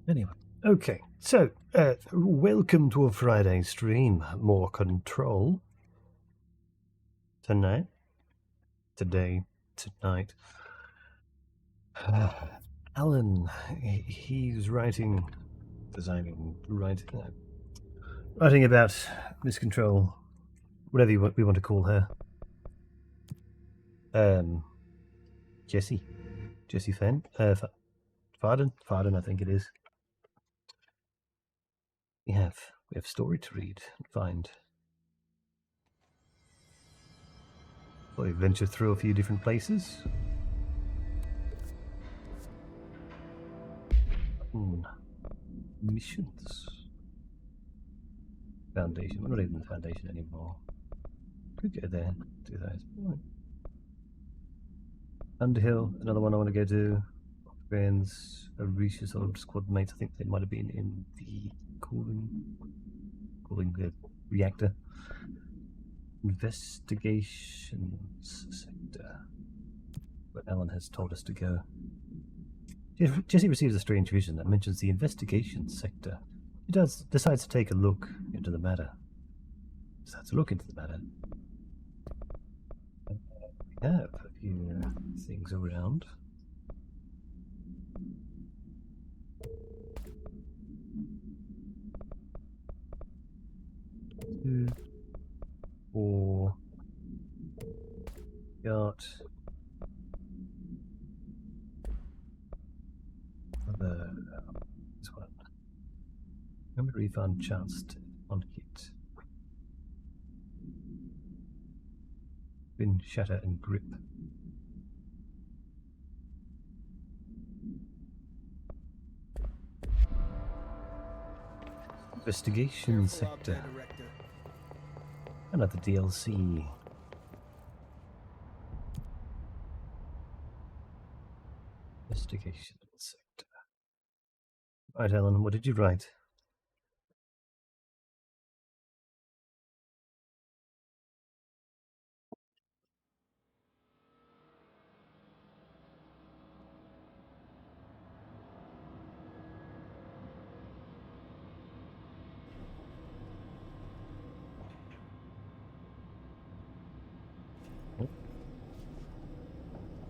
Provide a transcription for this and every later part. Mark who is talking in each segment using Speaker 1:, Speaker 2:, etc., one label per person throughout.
Speaker 1: Anyway, okay. So, welcome to a Friday stream. More control. Tonight. Today. Tonight. Alan, he's writing, designing, writing about miscontrol, whatever we want to call her. Jessie Fenn, Farden, I think it is. We have story to read and find. We venture through a few different places. Missions. Foundation. We're not even the Foundation anymore. Could go there. Do that. Right. Underhill, another one I want to go to. Friends, Arish's old squad mates. I think they might have been in the cooling the reactor. Investigations sector. Where Alan has told us to go. Jessie receives a strange vision that mentions the investigations sector. He decides to take a look into the matter. We have a few things around. 2, 4. Got this one. Remember refund chanced on hit. Spin, shatter, and grip. Investigation sector. Another DLC. Investigation sector. Right, Ellen, what did you write?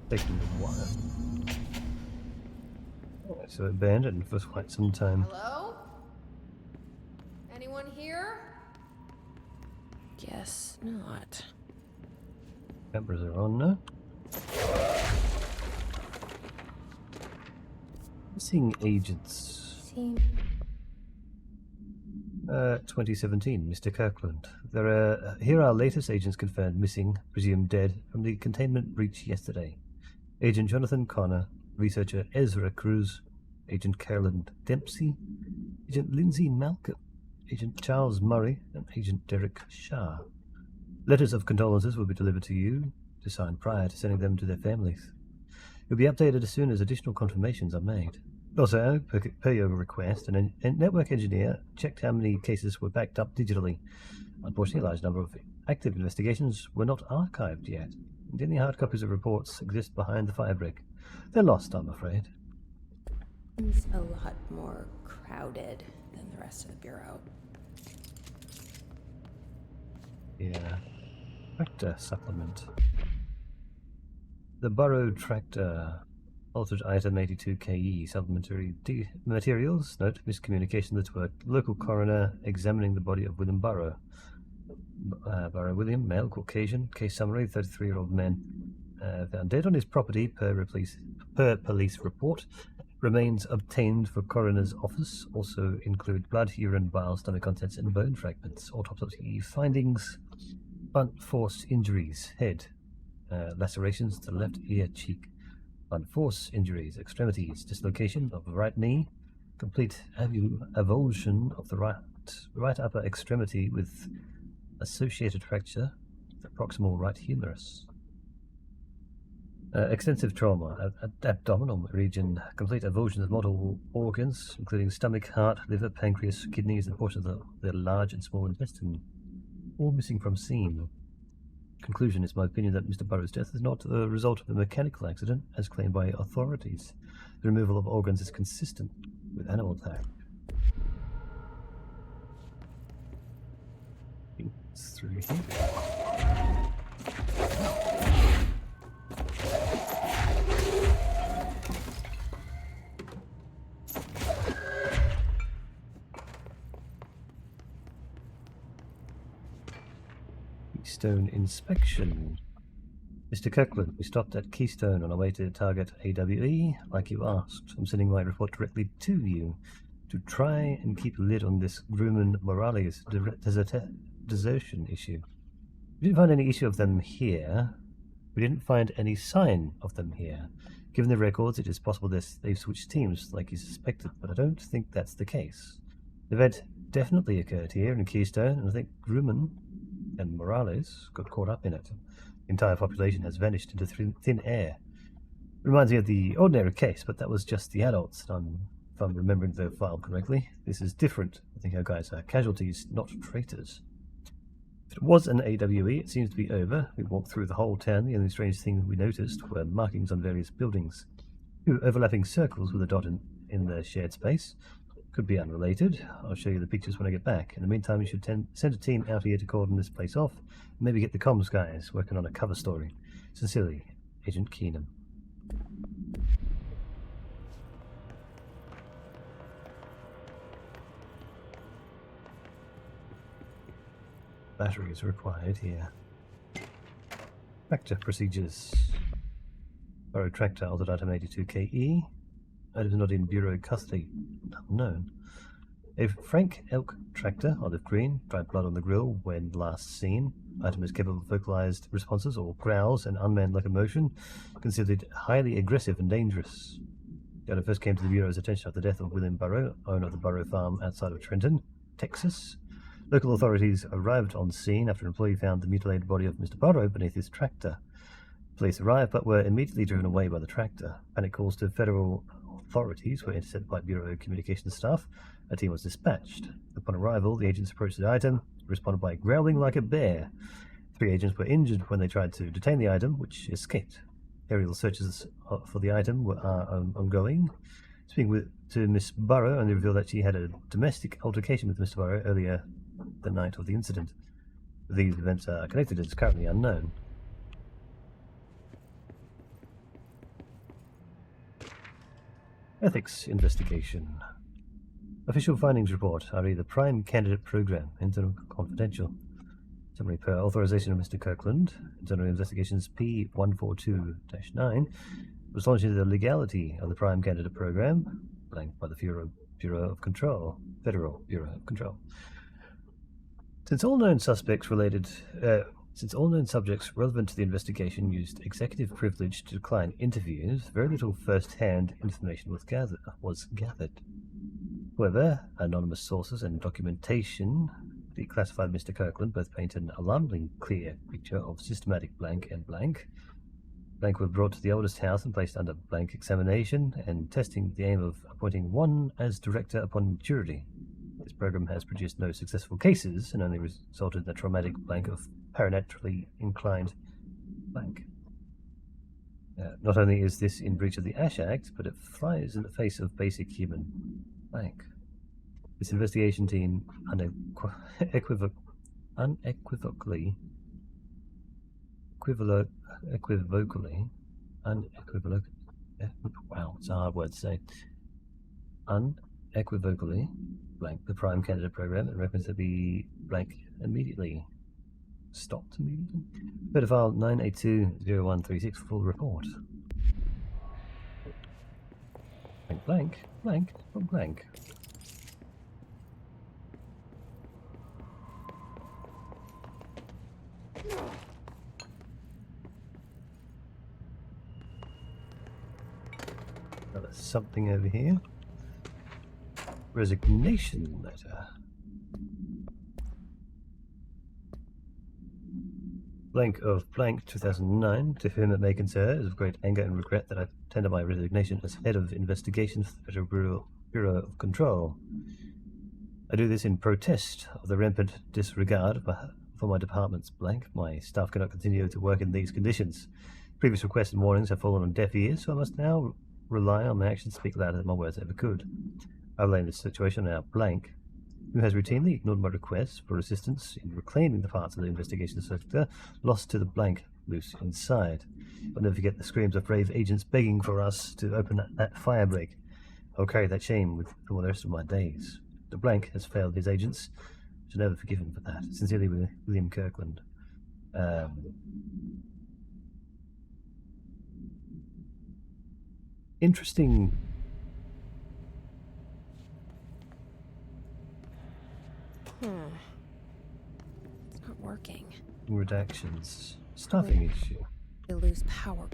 Speaker 1: Taking a while. So abandoned for quite some time.
Speaker 2: Hello? Anyone here? Guess not.
Speaker 1: Cameras are on now. Missing agents. 2017, Mr. Kirkland. Here are latest agents confirmed missing, presumed dead, from the containment breach yesterday. Agent Jonathan Connor, researcher Ezra Cruz, Agent Carolyn Dempsey, Agent Lindsay Malcolm, Agent Charles Murray, and Agent Derek Shah. Letters of condolences will be delivered to you to sign prior to sending them to their families. You'll be updated as soon as additional confirmations are made. Also, per your request, a network engineer checked how many cases were backed up digitally. Unfortunately, a large number of active investigations were not archived yet, and any hard copies of reports exist behind the firebrick. They're lost, I'm afraid.
Speaker 2: It's a lot more crowded than the rest of the Bureau.
Speaker 1: Yeah. Tractor supplement. The borrowed tractor. Altered item 82KE. Supplementary materials. Note, miscommunication that worked. Local coroner examining the body of William Burrow. Burrow William, male, Caucasian. Case summary, 33-year-old man. Found dead on his property per police report. Remains obtained for coroner's office. Also include blood, urine, bile, stomach contents, and bone fragments. Autopsy findings. Blunt force injuries. Head. Lacerations to the left ear cheek. Blunt force injuries. Extremities. Dislocation of the right knee. Complete avulsion of the right upper extremity with associated fracture of the proximal right humerus. Extensive trauma, abdominal region, complete avulsion of multiple organs, including stomach, heart, liver, pancreas, kidneys, and portions of the large and small intestine, all missing from scene. Conclusion is my opinion that Mr. Burrow's death is not the result of a mechanical accident, as claimed by authorities. The removal of organs is consistent with animal attack. It's through here. Keystone inspection. Mr. Kirkland, we stopped at Keystone on our way to target AWE, like you asked. I'm sending my report directly to you to try and keep a lid on this Grumman Morales desertion issue. We didn't find any issue of them here. We didn't find any sign of them here. Given the records, it is possible they've switched teams, like you suspected, but I don't think that's the case. The event definitely occurred here in Keystone, and I think Grumman and Morales got caught up in it. The entire population has vanished into thin air. Reminds me of the ordinary case, but that was just the adults, if I'm remembering the file correctly. This is different. I think our guys are casualties, not traitors. If it was an AWE, it seems to be over. We walked through the whole town. The only strange thing we noticed were markings on various buildings. 2 overlapping circles with a dot in the shared space. Could be unrelated. I'll show you the pictures when I get back. In the meantime, you should send a team out here to cordon this place off, and maybe get the comms guys working on a cover story. Sincerely, Agent Keenum. Batteries required here. Tractor procedures. Borrowed tractor, altered item 82KE. Items not in Bureau custody. Unknown. A Frank Elk tractor, olive green, dried blood on the grill when last seen. Item is capable of vocalized responses or growls and unmanned locomotion. Considered highly aggressive and dangerous. The item first came to the Bureau's attention after the death of William Burrow, owner of the Burrow Farm outside of Trenton, Texas. Local authorities arrived on scene after an employee found the mutilated body of Mr. Burrow beneath his tractor. Police arrived but were immediately driven away by the tractor. Panic calls to federal authorities were intercepted by Bureau communications staff. A team was dispatched. Upon arrival, the agents approached the item, responded by growling like a bear. 3 agents were injured when they tried to detain the item, which escaped. Aerial searches for the item are ongoing. Speaking to Miss Burrow, only revealed that she had a domestic altercation with Mr. Burrow earlier the night of the incident. These events are connected is currently unknown. Ethics investigation. Official findings report, RE the Prime Candidate Program, internal confidential. Summary per authorization of Mr. Kirkland, internal investigations P142-9 was launched into the legality of the Prime Candidate Program, blanked by the Bureau of Control, Federal Bureau of Control. Since all known subjects relevant to the investigation used executive privilege to decline interviews, very little first-hand information was gathered. However, anonymous sources and documentation declassified Mr. Kirkland both paint an alarmingly clear picture of systematic blank and blank. Blank were brought to the oldest house and placed under blank examination and testing with the aim of appointing one as director upon maturity. This program has produced no successful cases and only resulted in the traumatic blank of paranaturally inclined blank. Not only is this in breach of the Ash Act, but it flies in the face of basic human blank. This investigation team unequivocally wow, it's a hard word to say. Unequivocally blank the Prime Candidate Program and recommends it be blank immediately. Stopped immediately. Go to file 982-0136 full report. Blank, blank, not blank. Now there's something over here. Resignation letter. Blank of blank 2009, to whom it may concern, it is of great anger and regret that I tender my resignation as head of investigations for the Federal Bureau of Control. I do this in protest of the rampant disregard for my departments, blank. My staff cannot continue to work in these conditions. Previous requests and warnings have fallen on deaf ears, so I must now rely on my actions to speak louder than my words ever could. I blame this situation on our blank, who has routinely ignored my requests for assistance in reclaiming the parts of the investigation sector lost to the blank loose inside. I'll never forget the screams of brave agents begging for us to open that firebreak. I'll carry that shame for the rest of my days. The blank has failed his agents. I shall never forgive him for that. Sincerely, William Kirkland. Interesting.
Speaker 2: It's not working.
Speaker 1: Redactions. Staffing issue.
Speaker 2: They lose power.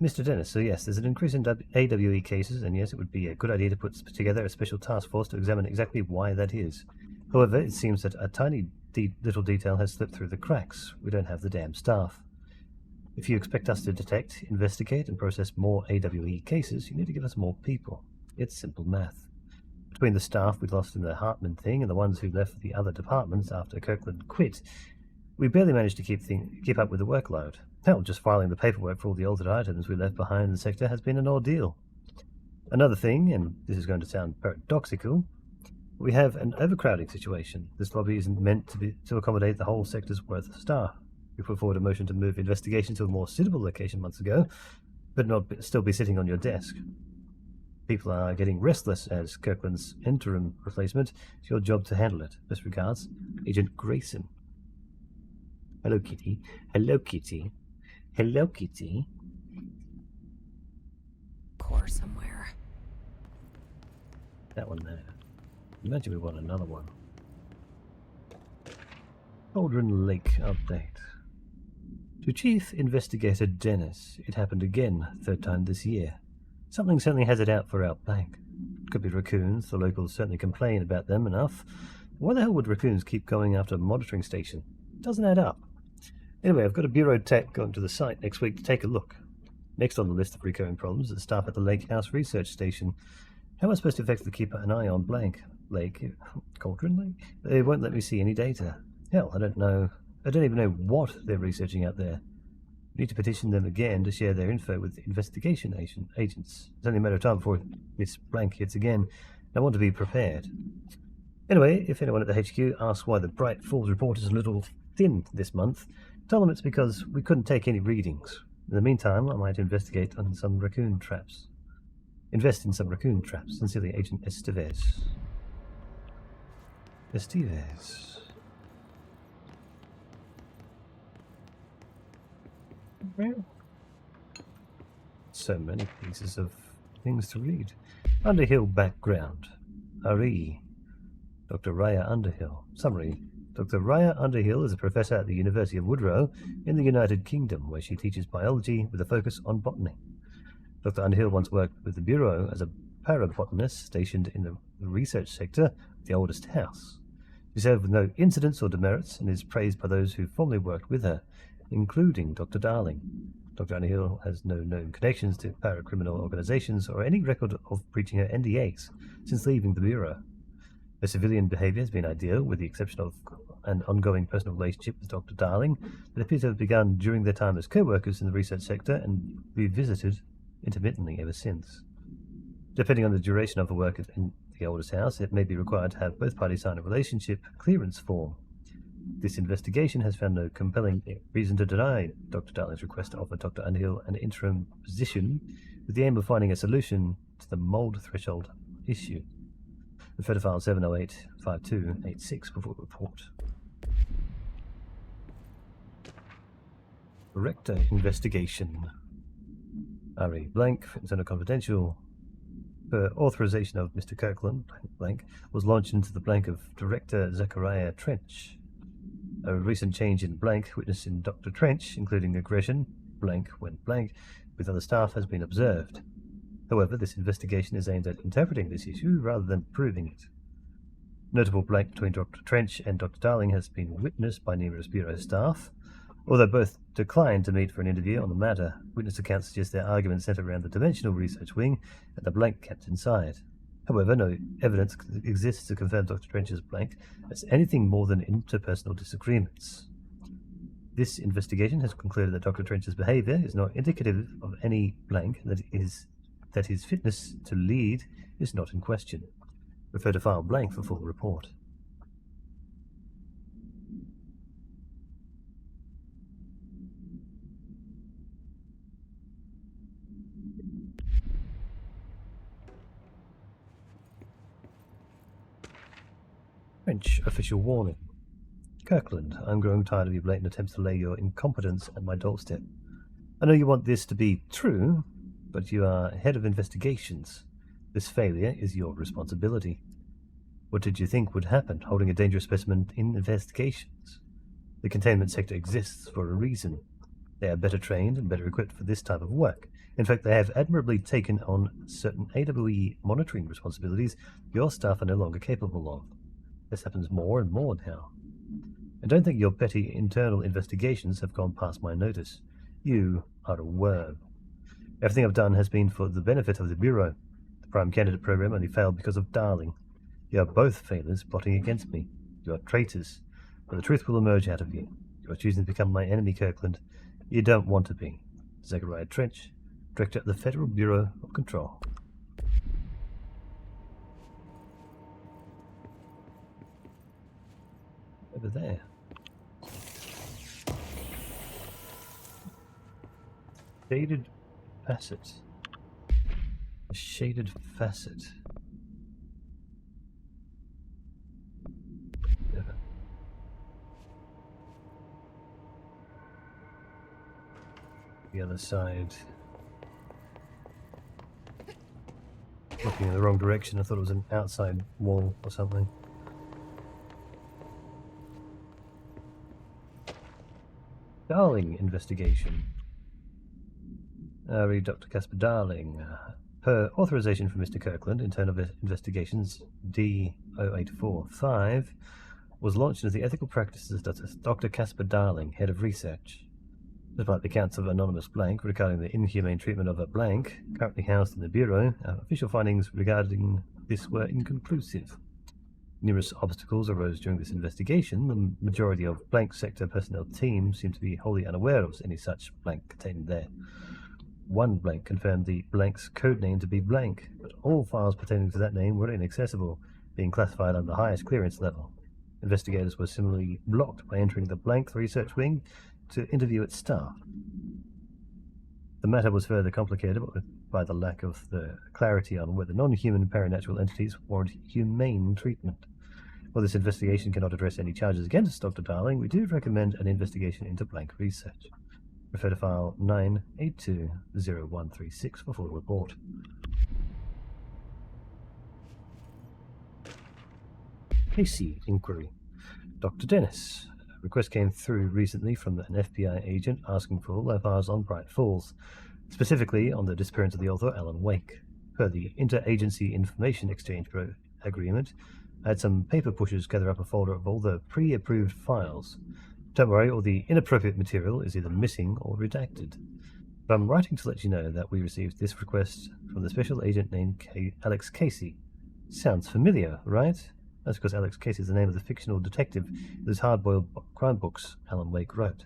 Speaker 1: Mr. Dennis, so yes, there's an increase in AWE cases, and yes, it would be a good idea to put together a special task force to examine exactly why that is. However, it seems that a tiny little detail has slipped through the cracks. We don't have the damn staff. If you expect us to detect, investigate, and process more AWE cases, you need to give us more people. It's simple math. Between the staff we lost in the Hartman thing and the ones who left the other departments after Kirkland quit, we barely managed to keep up with the workload. Hell, just filing the paperwork for all the altered items we left behind in the sector has been an ordeal. Another thing, and this is going to sound paradoxical, we have an overcrowding situation. This lobby isn't meant to accommodate the whole sector's worth of staff. We put forward a motion to move investigation to a more suitable location months ago, but not still be sitting on your desk. People are getting restless as Kirkland's interim replacement. It's your job to handle it. Best regards, Agent Grayson. Hello, Kitty. Hello, Kitty. Hello, Kitty.
Speaker 2: Core somewhere.
Speaker 1: That one there. Imagine we want another one. Cauldron Lake update. To Chief Investigator Dennis, it happened again, third time this year. Something certainly has it out for our blank. Could be raccoons, the locals certainly complain about them enough. Why the hell would raccoons keep going after a monitoring station? Doesn't add up. Anyway, I've got a bureau tech going to the site next week to take a look. Next on the list of recurring problems is staff at the Lake House Research Station. How am I supposed to effectively keep an eye on blank? Cauldron Lake? They won't let me see any data. Hell, I don't even know what they're researching out there. We need to petition them again to share their info with investigation agents. It's only a matter of time before Miss Blank hits again, and I want to be prepared. Anyway, if anyone at the HQ asks why the Bright Falls report is a little thin this month, tell them it's because we couldn't take any readings. In the meantime, I might investigate on some raccoon traps. Invest in some raccoon traps. Sincerely, Agent Estevez. So many pieces of things to read. Underhill background. RE. Dr. Raya Underhill. Summary. Dr. Raya Underhill is a professor at the University of Woodrow in the United Kingdom, where she teaches biology with a focus on botany. Dr. Underhill once worked with the Bureau as a parabotanist stationed in the research sector, the oldest house. She served with no incidents or demerits and is praised by those who formerly worked with her, including Dr. Darling. Dr. Underhill has no known connections to paracriminal organizations or any record of breaching her NDAs since leaving the Bureau. Her civilian behavior has been ideal, with the exception of an ongoing personal relationship with Dr. Darling that appears to have begun during their time as co-workers in the research sector and revisited intermittently ever since. Depending on the duration of her work in the oldest house, it may be required to have both parties sign a relationship clearance form. This investigation has found no compelling reason to deny Dr. Darling's request to offer Dr. Underhill an interim position with the aim of finding a solution to the mold threshold issue. The Federal File 708-5286 before report. Director investigation. RE blank, internal confidential. Per authorization of Mr. Kirkland, blank, was launched into the blank of Director Zechariah Trench. A recent change in blank witnessed in Dr. Trench, including aggression, blank went blank, with other staff has been observed. However, this investigation is aimed at interpreting this issue rather than proving it. Notable blank between Dr. Trench and Dr. Darling has been witnessed by numerous Bureau staff. Although both declined to meet for an interview on the matter, witness accounts suggest their arguments centered around the Dimensional Research Wing and the blank kept inside. However, no evidence exists to confirm Dr. Trench's blank as anything more than interpersonal disagreements. This investigation has concluded that Dr. Trench's behavior is not indicative of any blank, that his fitness to lead is not in question. Refer to file blank for full report. French official warning. Kirkland, I'm growing tired of your blatant attempts to lay your incompetence at my doorstep. I know you want this to be true, but you are head of investigations. This failure is your responsibility. What did you think would happen holding a dangerous specimen in investigations? The containment sector exists for a reason. They are better trained and better equipped for this type of work. In fact, they have admirably taken on certain AWE monitoring responsibilities your staff are no longer capable of. This happens more and more now. I don't think your petty internal investigations have gone past my notice. You are a worm. Everything I've done has been for the benefit of the Bureau. The Prime Candidate program only failed because of Darling. You are both failures plotting against me. You are traitors. But the truth will emerge out of you. You are choosing to become my enemy, Kirkland. You don't want to be. Zachariah Trench, Director of the Federal Bureau of Control. Over there. Shaded facet. A shaded facet. Yeah. The other side. Looking in the wrong direction. I thought it was an outside wall or something. Darling investigation. Read Dr. Casper Darling. Per authorization from Mr. Kirkland, Internal Investigations D0845 was launched as the ethical practices of Dr. Casper Darling, Head of Research. Despite the accounts of Anonymous Blank regarding the inhumane treatment of a blank, currently housed in the Bureau, official findings regarding this were inconclusive. Numerous obstacles arose during this investigation. The majority of blank sector personnel teams seem to be wholly unaware of any such blank contained there. One blank confirmed the blank's code name to be blank, but all files pertaining to that name were inaccessible, being classified under the highest clearance level. Investigators were similarly blocked by entering the blank research wing to interview its staff. The matter was further complicated by the lack of the clarity on whether non-human paranatural entities warrant humane treatment. While this investigation cannot address any charges against Dr. Darling, we do recommend an investigation into blank research. Refer to file 9820136 for full report. Casey inquiry. Dr. Dennis. A request came through recently from an FBI agent asking for all files on Bright Falls, specifically on the disappearance of the author Alan Wake. Per the Interagency Information Exchange Agreement, I had some paper pushers gather up a folder of all the pre-approved files. Don't worry, all the inappropriate material is either missing or redacted. But I'm writing to let you know that we received this request from the special agent named Alex Casey. Sounds familiar, right? That's because Alex Casey is the name of the fictional detective whose hard-boiled crime books Alan Wake wrote.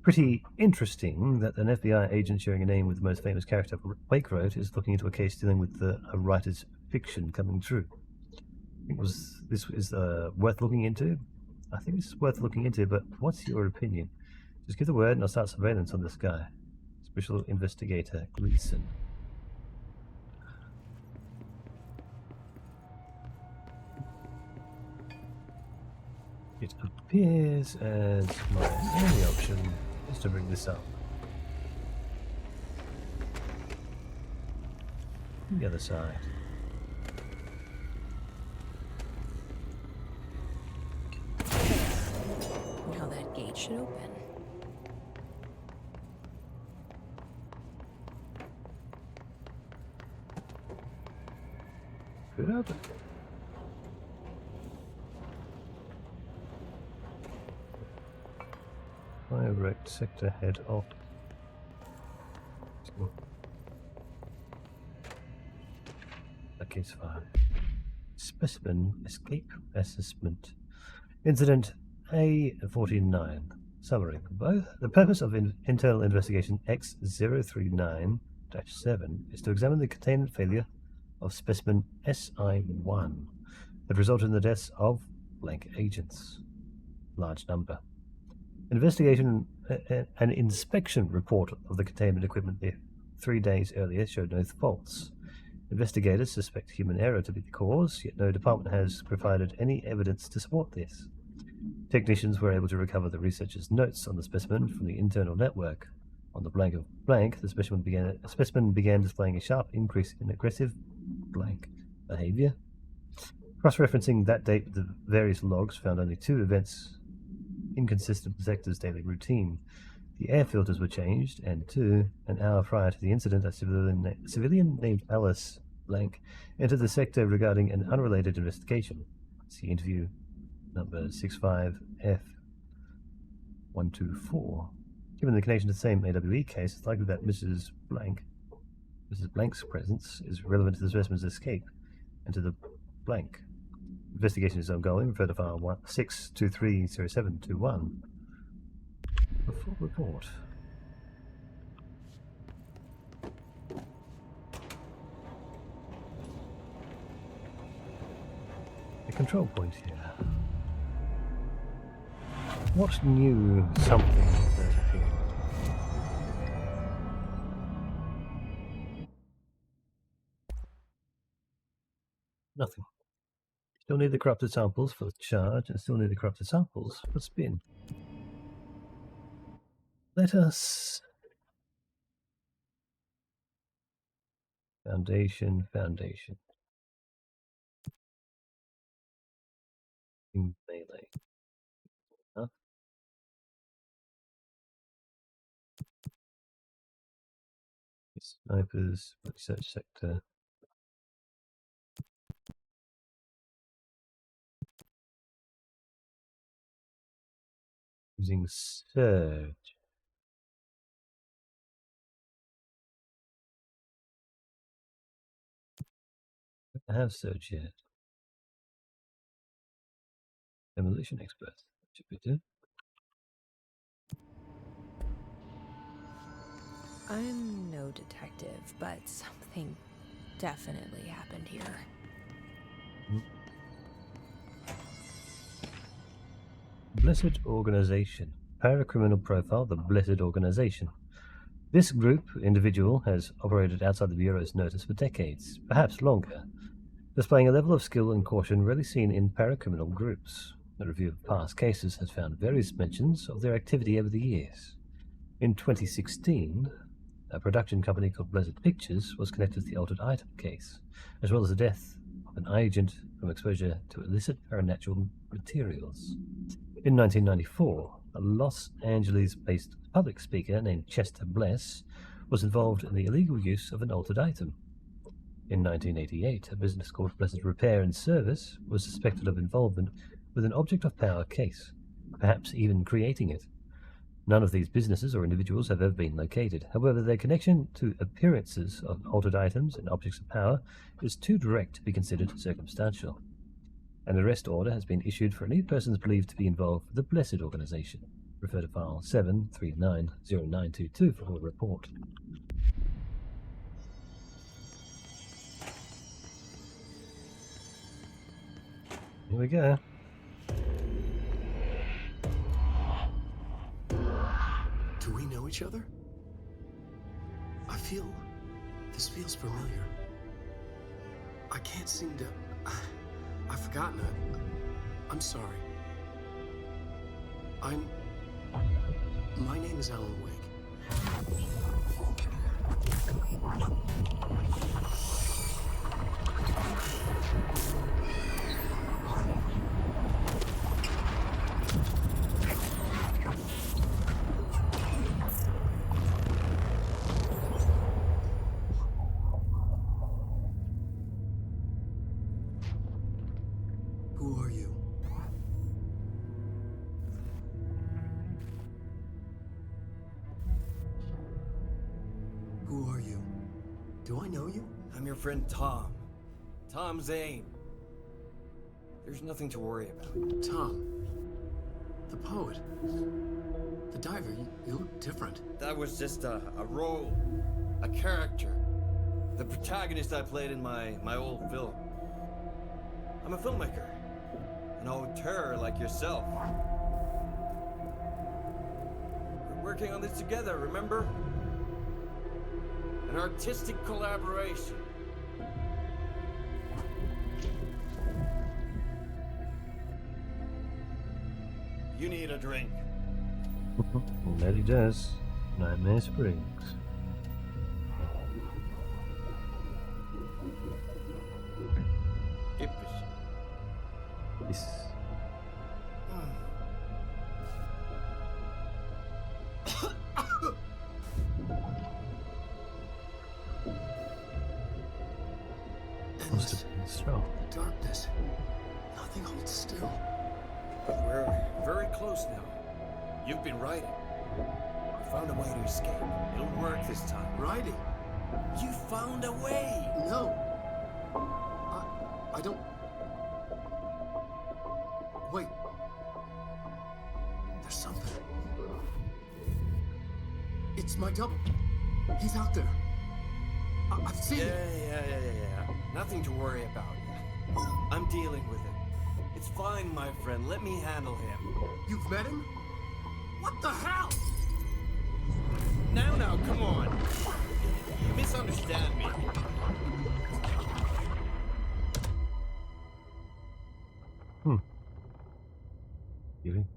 Speaker 1: Pretty interesting that an FBI agent sharing a name with the most famous character Wake wrote is looking into a case dealing with a writer's fiction coming true. I think this is worth looking into. I think this is worth looking into, but what's your opinion? Just give the word and I'll start surveillance on this guy. Special Investigator Gleason. It appears as my only option is to bring this up. The other side.
Speaker 2: Now that gate should open.
Speaker 1: Could open. Direct sector head off. A case file. Specimen Escape Assessment. Incident A49. Summary. The purpose of Intel Investigation X039-7 is to examine the containment failure of specimen SI1 that resulted in the deaths of blank agents. Large number. An inspection report of the containment equipment 3 days earlier showed no faults. Investigators suspect human error to be the cause, yet no department has provided any evidence to support this. Technicians were able to recover the researchers' notes on the specimen from the internal network. On the blank of blank, the specimen began displaying a sharp increase in aggressive blank behavior. Cross-referencing that date with the various logs found only 2 events inconsistent with the sector's daily routine. The air filters were changed, and 2, an hour prior to the incident, a civilian named Alice Blank entered the sector regarding an unrelated investigation. See interview number 65F124. Given the connection to the same AWE case, it's likely that Mrs. Blank's presence is relevant to the specimen's escape and to the blank. Investigation is ongoing. Refer to file 6230721. A full report. A control point here. What new something has appeared? Nothing. Still need the corrupted samples for charge, and still need the corrupted samples for spin. Let us... Foundation. In melee. Huh? Snipers, research sector. Using surge. I have surge yet. Demolition expert. Should we do?
Speaker 2: I'm no detective, but something definitely happened here.
Speaker 1: Blessed Organization. Paracriminal profile, the Blessed Organization. This group, individual, has operated outside the Bureau's notice for decades, perhaps longer, displaying a level of skill and caution rarely seen in paracriminal groups. A review of past cases has found various mentions of their activity over the years. In 2016, a production company called Blessed Pictures was connected to the altered item case, as well as the death of an agent from exposure to illicit paranatural materials. In 1994, a Los Angeles-based public speaker named Chester Bless was involved in the illegal use of an altered item. In 1988, a business called Blessed Repair and Service was suspected of involvement with an object of power case, perhaps even creating it. None of these businesses or individuals have ever been located. However, their connection to appearances of altered items and objects of power is too direct to be considered circumstantial. An arrest order has been issued for any persons believed to be involved with the Blessed Organization. Refer to file 7390922 for a report. Here we go.
Speaker 3: Do we know each other? This feels familiar. I can't seem to... I've forgotten it. I'm sorry. My name is Alan Wake. Who are you? Who are you? Do I know you?
Speaker 4: I'm your friend Tom. Tom Zane. There's nothing to worry about.
Speaker 3: Tom. The poet. The diver. You look different.
Speaker 4: That was just a role. A character. The protagonist I played in my old film. I'm a filmmaker. An auteur like yourself. We're working on this together, remember? An artistic collaboration. You need a drink.
Speaker 1: That he does. Nightmare Springs.
Speaker 4: Gipfish.
Speaker 1: Yes. Must have been strong.
Speaker 3: Darkness. Nothing holds still.
Speaker 4: But we're very close now. You've been writing. You found a way to escape. It'll work this time.
Speaker 3: Riding.
Speaker 4: You found a way!
Speaker 3: No. I don't... Wait. There's something. It's my double. He's out there. I've seen him.
Speaker 4: Yeah. Nothing to worry about. I'm dealing with it. It's fine, my friend. Let me handle him.
Speaker 3: You've met him? What the hell?
Speaker 4: Now, come on. You misunderstand me.
Speaker 1: Feelings.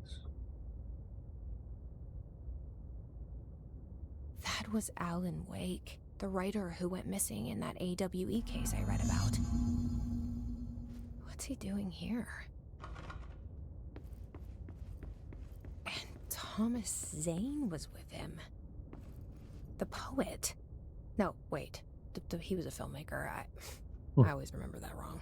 Speaker 2: That was Alan Wake, the writer who went missing in that AWE case I read about. What's he doing here? And Thomas Zane was with him. The poet. No, wait. He was a filmmaker. I always remember that wrong.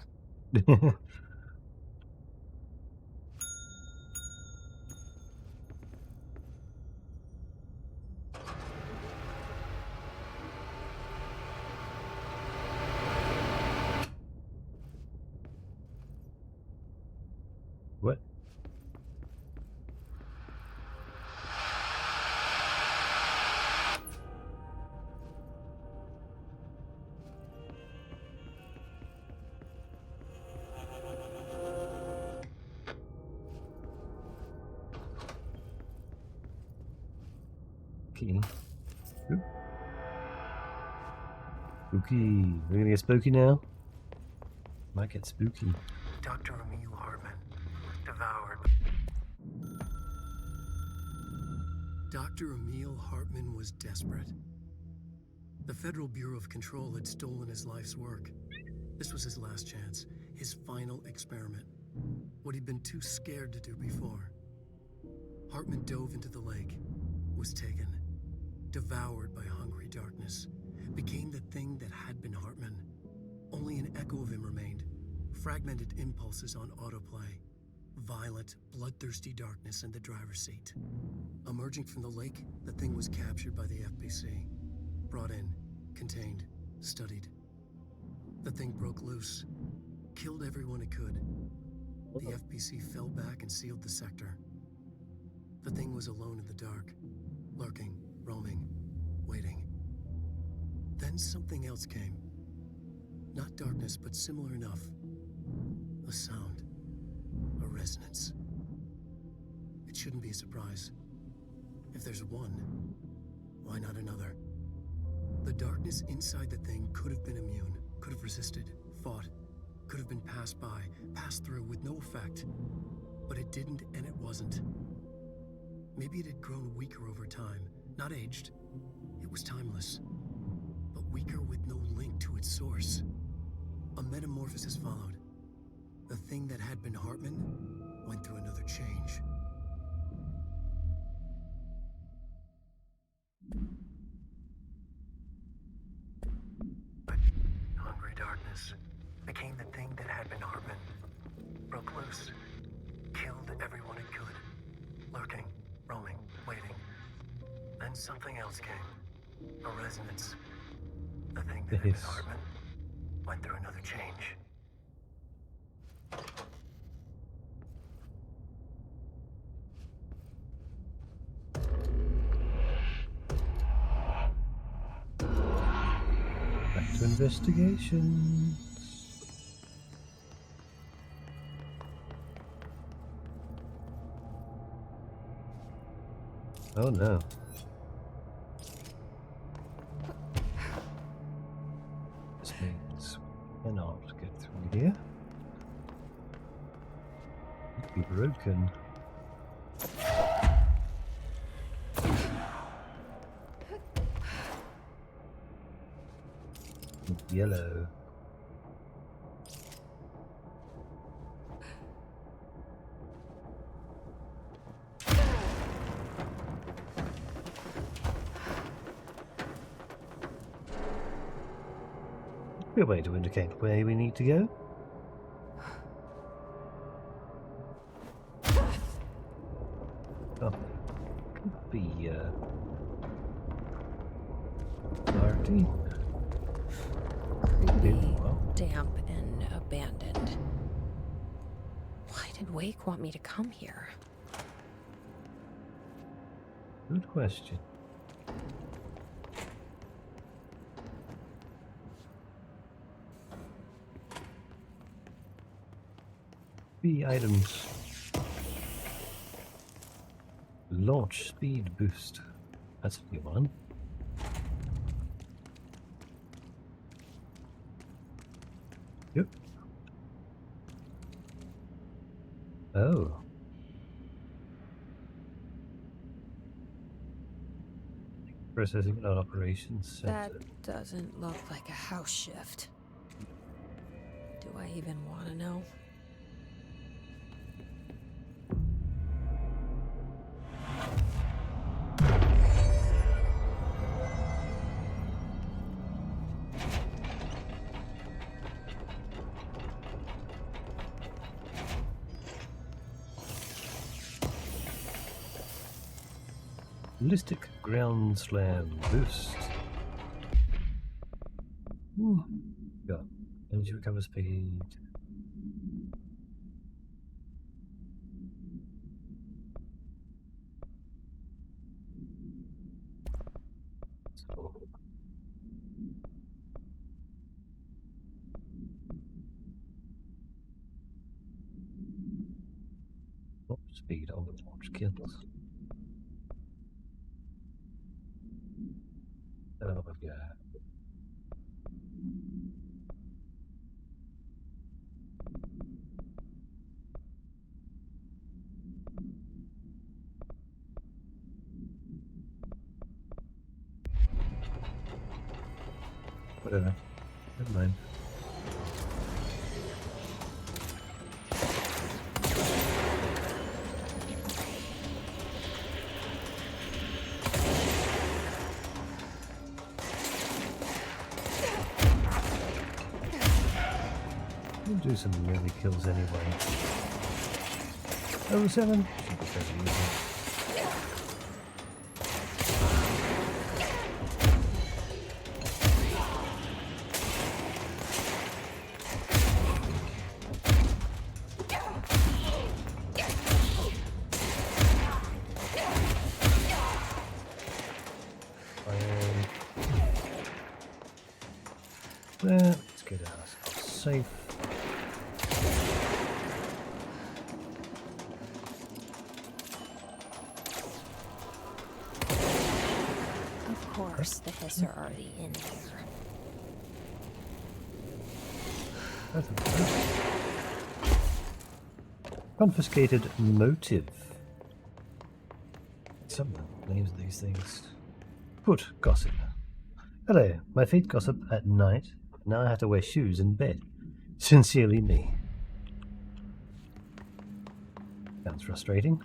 Speaker 1: What? Okay. Oop. Spooky. We're gonna get spooky now? Might get spooky.
Speaker 3: Dr. Emil Hartman. Devoured. Dr. Emil Hartman was desperate. The Federal Bureau of Control had stolen his life's work. This was his last chance, his final experiment. What he'd been too scared to do before. Hartman dove into the lake, was taken, devoured by hungry darkness, became the thing that had been Hartman. Only an echo of him remained, fragmented impulses on autoplay, violent, bloodthirsty darkness in the driver's seat. Emerging from the lake, the thing was captured by the FBC, brought in, contained, studied. The thing broke loose, killed everyone it could. The FBC fell back and sealed the sector. The thing was alone in the dark, lurking, roaming, waiting. Then something else came. Not darkness, but similar enough. A sound. A resonance. It shouldn't be a surprise. If there's one, why not another? The darkness inside the thing could have been immune, could have resisted, fought, could have been passed by, passed through with no effect. But it didn't, and it wasn't. Maybe it had grown weaker over time, not aged. It was timeless, but weaker with no link to its source. A metamorphosis followed. The thing that had been Hartman went through another change. Hungry darkness became the thing that had been Hartman. Broke loose, killed everyone it could, lurking, roaming, waiting. Then something else came. A resonance. The thing that had been Hartman went through another change.
Speaker 1: Back to investigations. Oh no. This means we cannot get through here. It'd be broken. Yellow. Be a way to indicate where we need to go. Oh, could be party.
Speaker 2: Creepy,
Speaker 1: Well,
Speaker 2: damp, and abandoned. Why did Wake want me to come here?
Speaker 1: good question. B items. Launch speed boost. That's a new one. Yep. Oh. Processing on operations
Speaker 2: That
Speaker 1: center.
Speaker 2: doesn't look like a house shift. Do I even want to know?
Speaker 1: Ballistic ground slam boost. Got energy recover speed. So, launch speed on the launch kills. Oh yeah. Whatever. Never mind. We'll do some melee kills anyway. Level 7. Should be fairly easy. Let's get ourselves safe.
Speaker 2: Of course, the Hiss are already in here.
Speaker 1: That's okay. Confiscated motive. Some of the names of these things. Foot gossip. Hello, my feet gossip at night. Now I have to wear shoes in bed. Sincerely me. Sounds frustrating.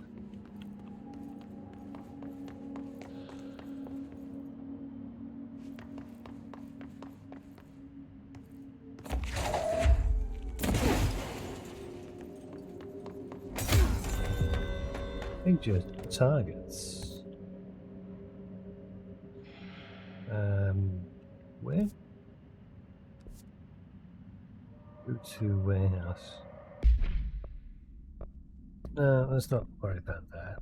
Speaker 1: Major targets. Where? Go to warehouse. No, let's not worry about that.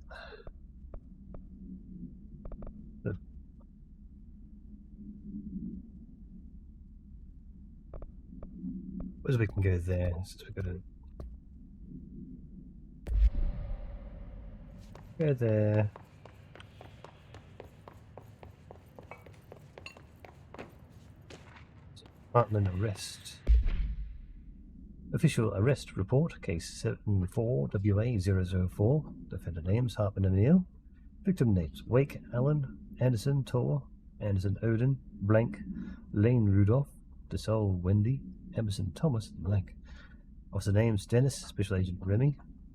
Speaker 1: suppose we can go there since we've got to go there. Hartman arrest. Official arrest report, case 74WA004. Defender names Hartman O'Neill. Victim names Wake, Allen, Anderson, Tor, Anderson, Odin, Blank, Lane, Rudolph, DeSalle, Wendy, Emerson, Thomas, Blank. Officer names Dennis, Special Agent Remy.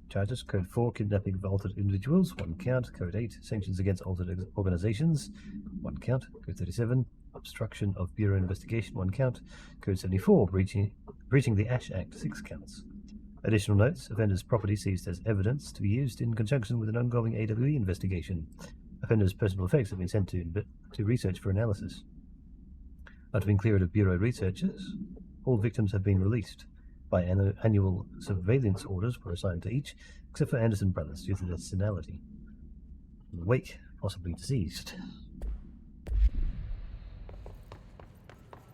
Speaker 1: Charges Code 4, kidnapping of altered individuals, 1 count. Code 8, sanctions against altered organizations, 1 count. Code 37, obstruction of Bureau investigation, 1 count. Code 74, breaching the Ash Act, 6 counts. Additional notes, offender's property seized as evidence to be used in conjunction with an ongoing AWE investigation. Offender's personal effects have been sent to research for analysis. After being cleared of Bureau researchers, all victims have been released. By annual surveillance orders were assigned to each, except for Anderson brothers due to their senility. Wake, possibly deceased.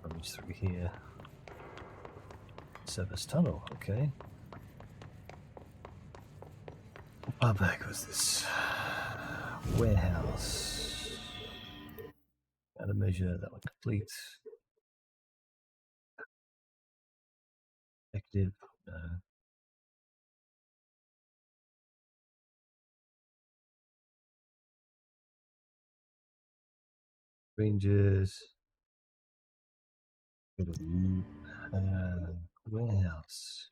Speaker 1: Rummage through here. Service tunnel, okay. How back was this? Warehouse. Out of measure, that one complete. Effective. Rangers. Warehouse.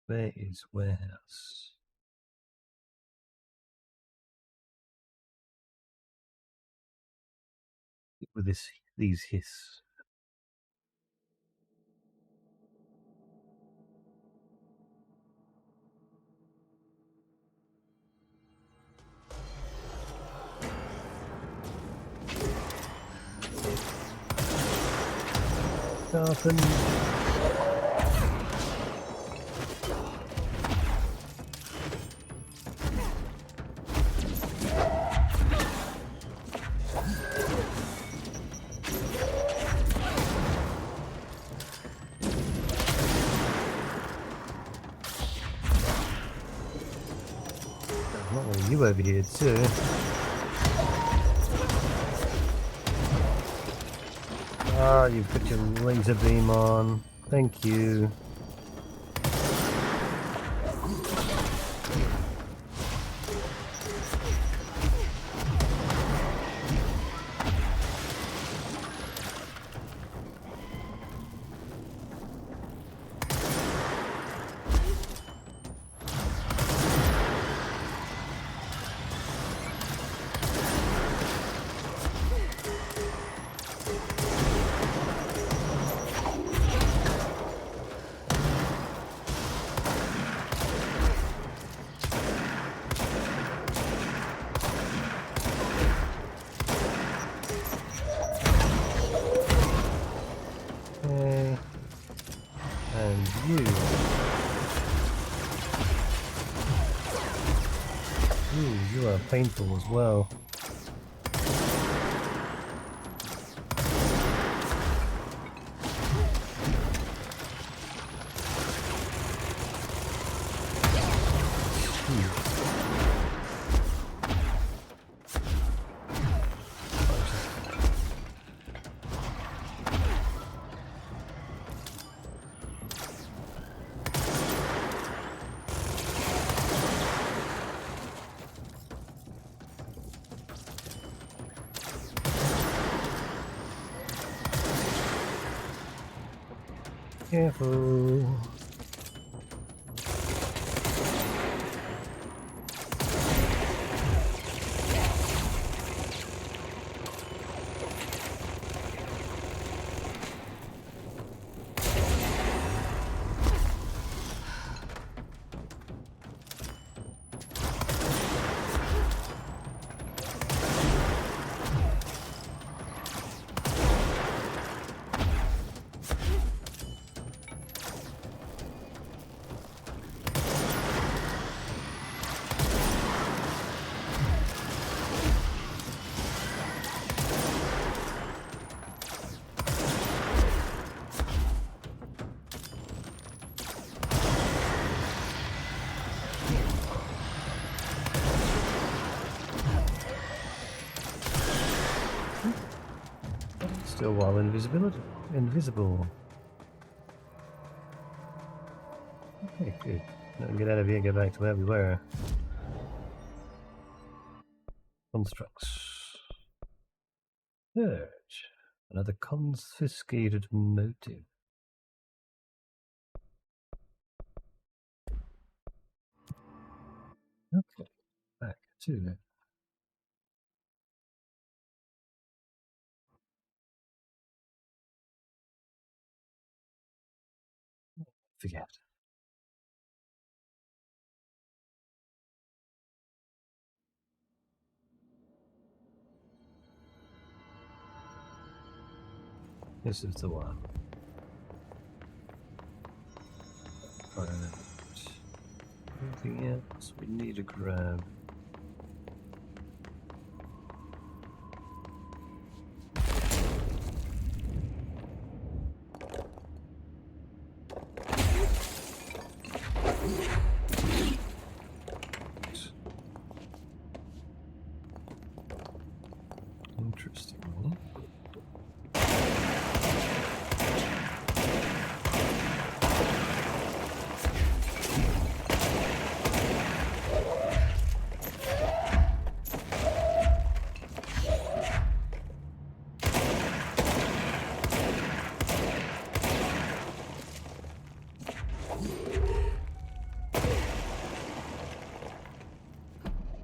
Speaker 1: Where is warehouse? With these hiss. Sharpen. You over here too. Ah, you put your laser beam on. Thank you. Painful as well. Careful. Still while invisible. Okay, good. Now we get out of here and get back to where we were. Constructs. Search. Another confiscated motive. Okay, back to it. Forget. This is the one. Right. Anything else we need to grab? Interesting.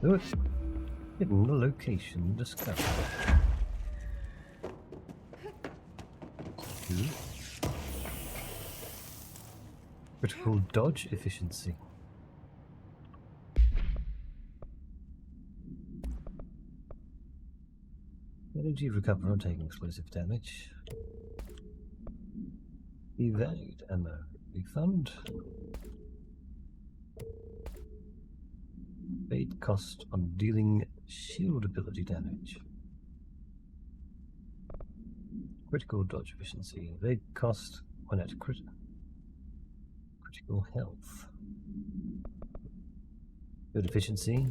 Speaker 1: Good. Hidden location discovered. Good. Critical dodge efficiency. Energy recover on taking explosive damage. Evade ammo. Refund. Evade cost on dealing shield ability damage. Critical dodge efficiency. Evade cost when at critical health. Good efficiency.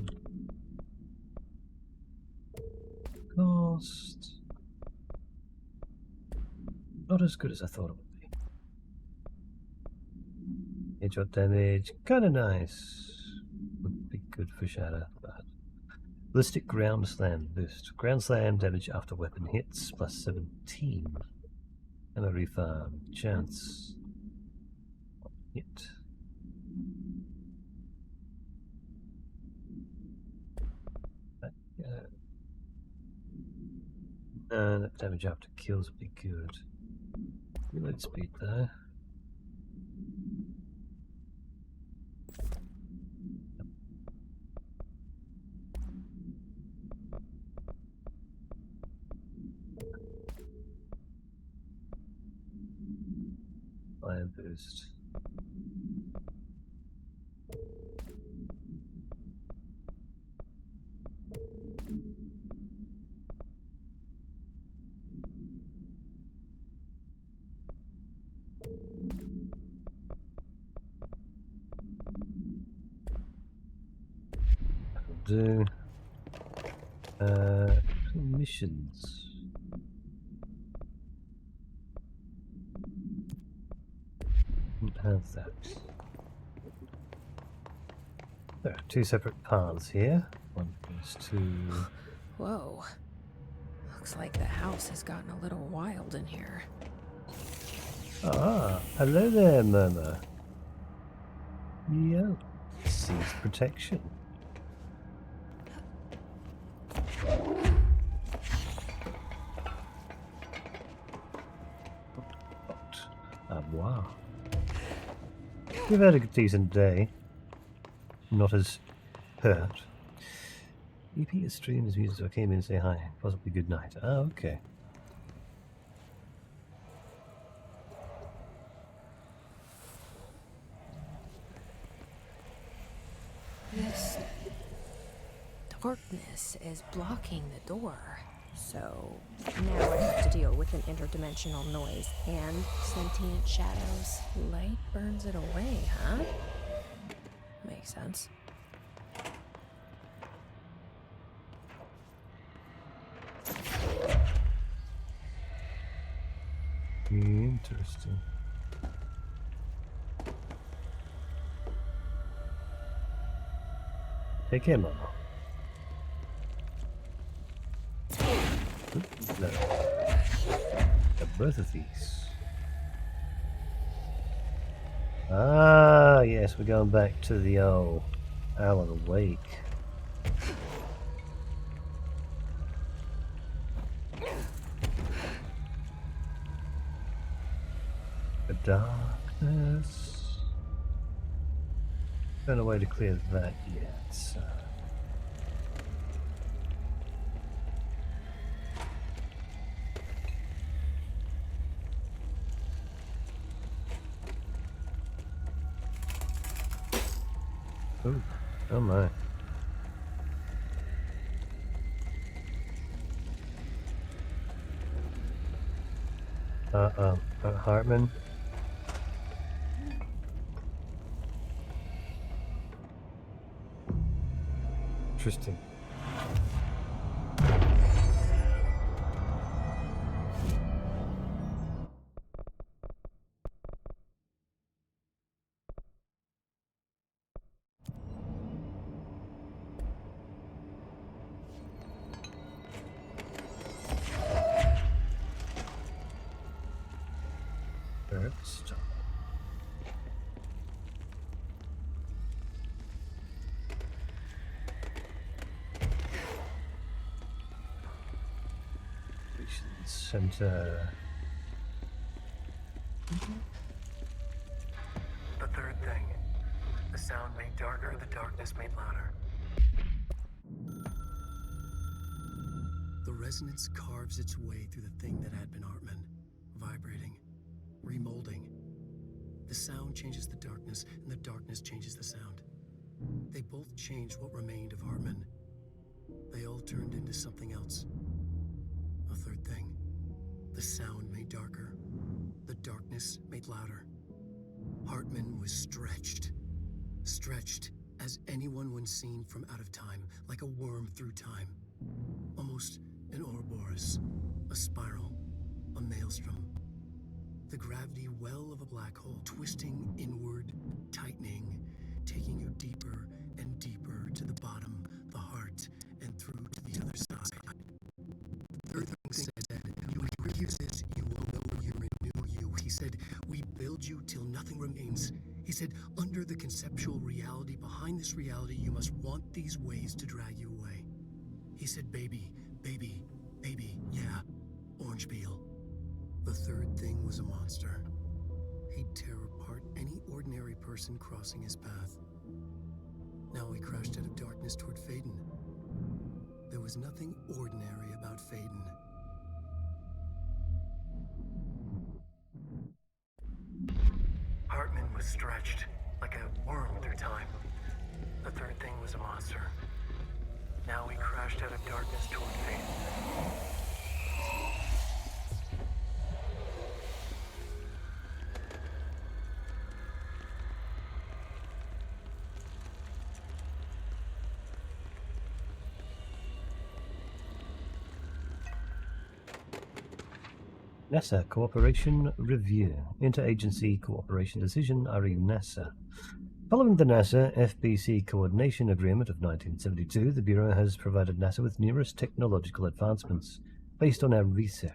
Speaker 1: Cost. Not as good as I thought it would be. Headshot damage. Kinda nice. Would be good for Shadow, but. Ballistic ground slam boost. Ground slam damage after weapon hits plus 17. Ammo refund. Chance. Hit. That damage after kills would be good. Reload speed though. Fire boost. Do missions. Don't have that. There are two separate paths here. One goes to.
Speaker 2: Whoa. Looks like the house has gotten a little wild in here.
Speaker 1: Ah, hello there, Murmur. Yeah, sees protection. Wow. We've had a decent day. Not as hurt. EP is streams music, so I came in and say hi. Possibly good night. Ah, okay.
Speaker 2: This darkness is blocking the door. So now I have to deal with an interdimensional noise and sentient shadows. Light burns it away, huh? Makes sense.
Speaker 1: Interesting. Take him on. No. Both of these. Ah, yes, we're going back to the old Alan Wake. The darkness. Found a way to clear that yet. So. Ooh, oh my. Hartman. Interesting. First. Center.
Speaker 3: The third thing. The sound made darker, the darkness made louder. The resonance carves its way through the thing that had been Hartman, vibrating, remolding. The sound changes the darkness, and the darkness changes the sound. They both changed what remained of Hartman. They all turned into something else. A third thing. The sound made darker. The darkness made louder. Hartman was stretched. Stretched as anyone when seen from out of time, like a worm through time. Almost an Ouroboros, a spiral, a maelstrom. The gravity well of a black hole, twisting inward, tightening, taking you deeper and deeper to the bottom, the heart, and through to the other side. The third thing said, you use this, you will know you renew you. He said, we build you till nothing remains. He said, under the conceptual reality, behind this reality, you must want these ways to drag you away. He said, baby, baby, baby, yeah, orange peel. The third thing was a monster. He'd tear apart any ordinary person crossing his path. Now he crashed out of darkness toward Faden. There was nothing ordinary about Faden. Hartman was stretched like a worm through time. The third thing was a monster. Now he crashed out of darkness toward Faden.
Speaker 1: NASA Cooperation Review. Interagency Cooperation Decision, NASA. Following the NASA FBC Coordination Agreement of 1972, the Bureau has provided NASA with numerous technological advancements based on our research,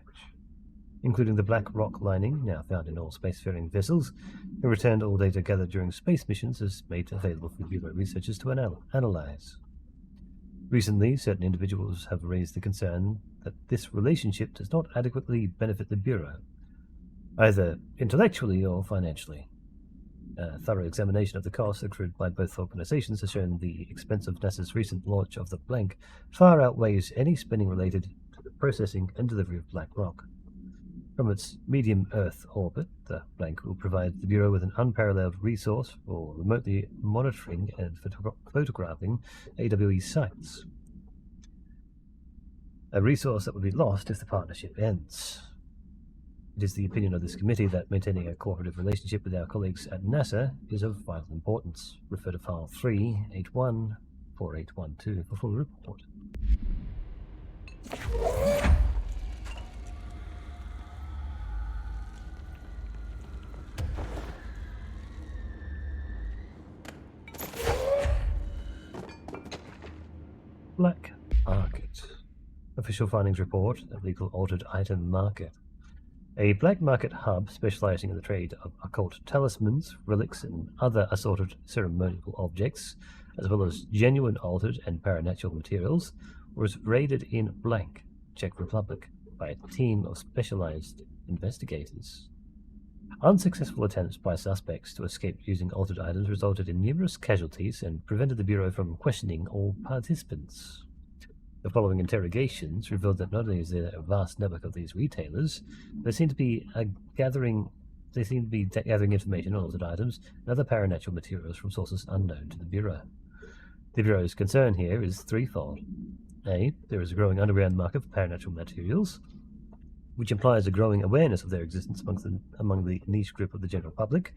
Speaker 1: including the black rock lining, now found in all spacefaring vessels, who returned all data gathered during space missions as made available for Bureau researchers to analyze. Recently, certain individuals have raised the concern that this relationship does not adequately benefit the Bureau, either intellectually or financially. A thorough examination of the costs accrued by both organizations has shown the expense of NASA's recent launch of the Blank far outweighs any spending related to the processing and delivery of black rock. From its medium Earth orbit, the Blank will provide the Bureau with an unparalleled resource for remotely monitoring and photographing AWE sites. A resource that would be lost if the partnership ends. It is the opinion of this committee that maintaining a cooperative relationship with our colleagues at NASA is of vital importance. Refer to File 3814812 for full report. Official findings report, illegal altered item market. A black market hub specializing in the trade of occult talismans, relics, and other assorted ceremonial objects, as well as genuine altered and paranatural materials, was raided in Blank, Czech Republic, by a team of specialized investigators. Unsuccessful attempts by suspects to escape using altered items resulted in numerous casualties and prevented the Bureau from questioning all participants. The following interrogations revealed that not only is there a vast network of these retailers, they seem to be gathering information on altered items and other paranatural materials from sources unknown to the Bureau. The Bureau's concern here is threefold. A. There is a growing underground market for paranatural materials, which implies a growing awareness of their existence among the niche group of the general public.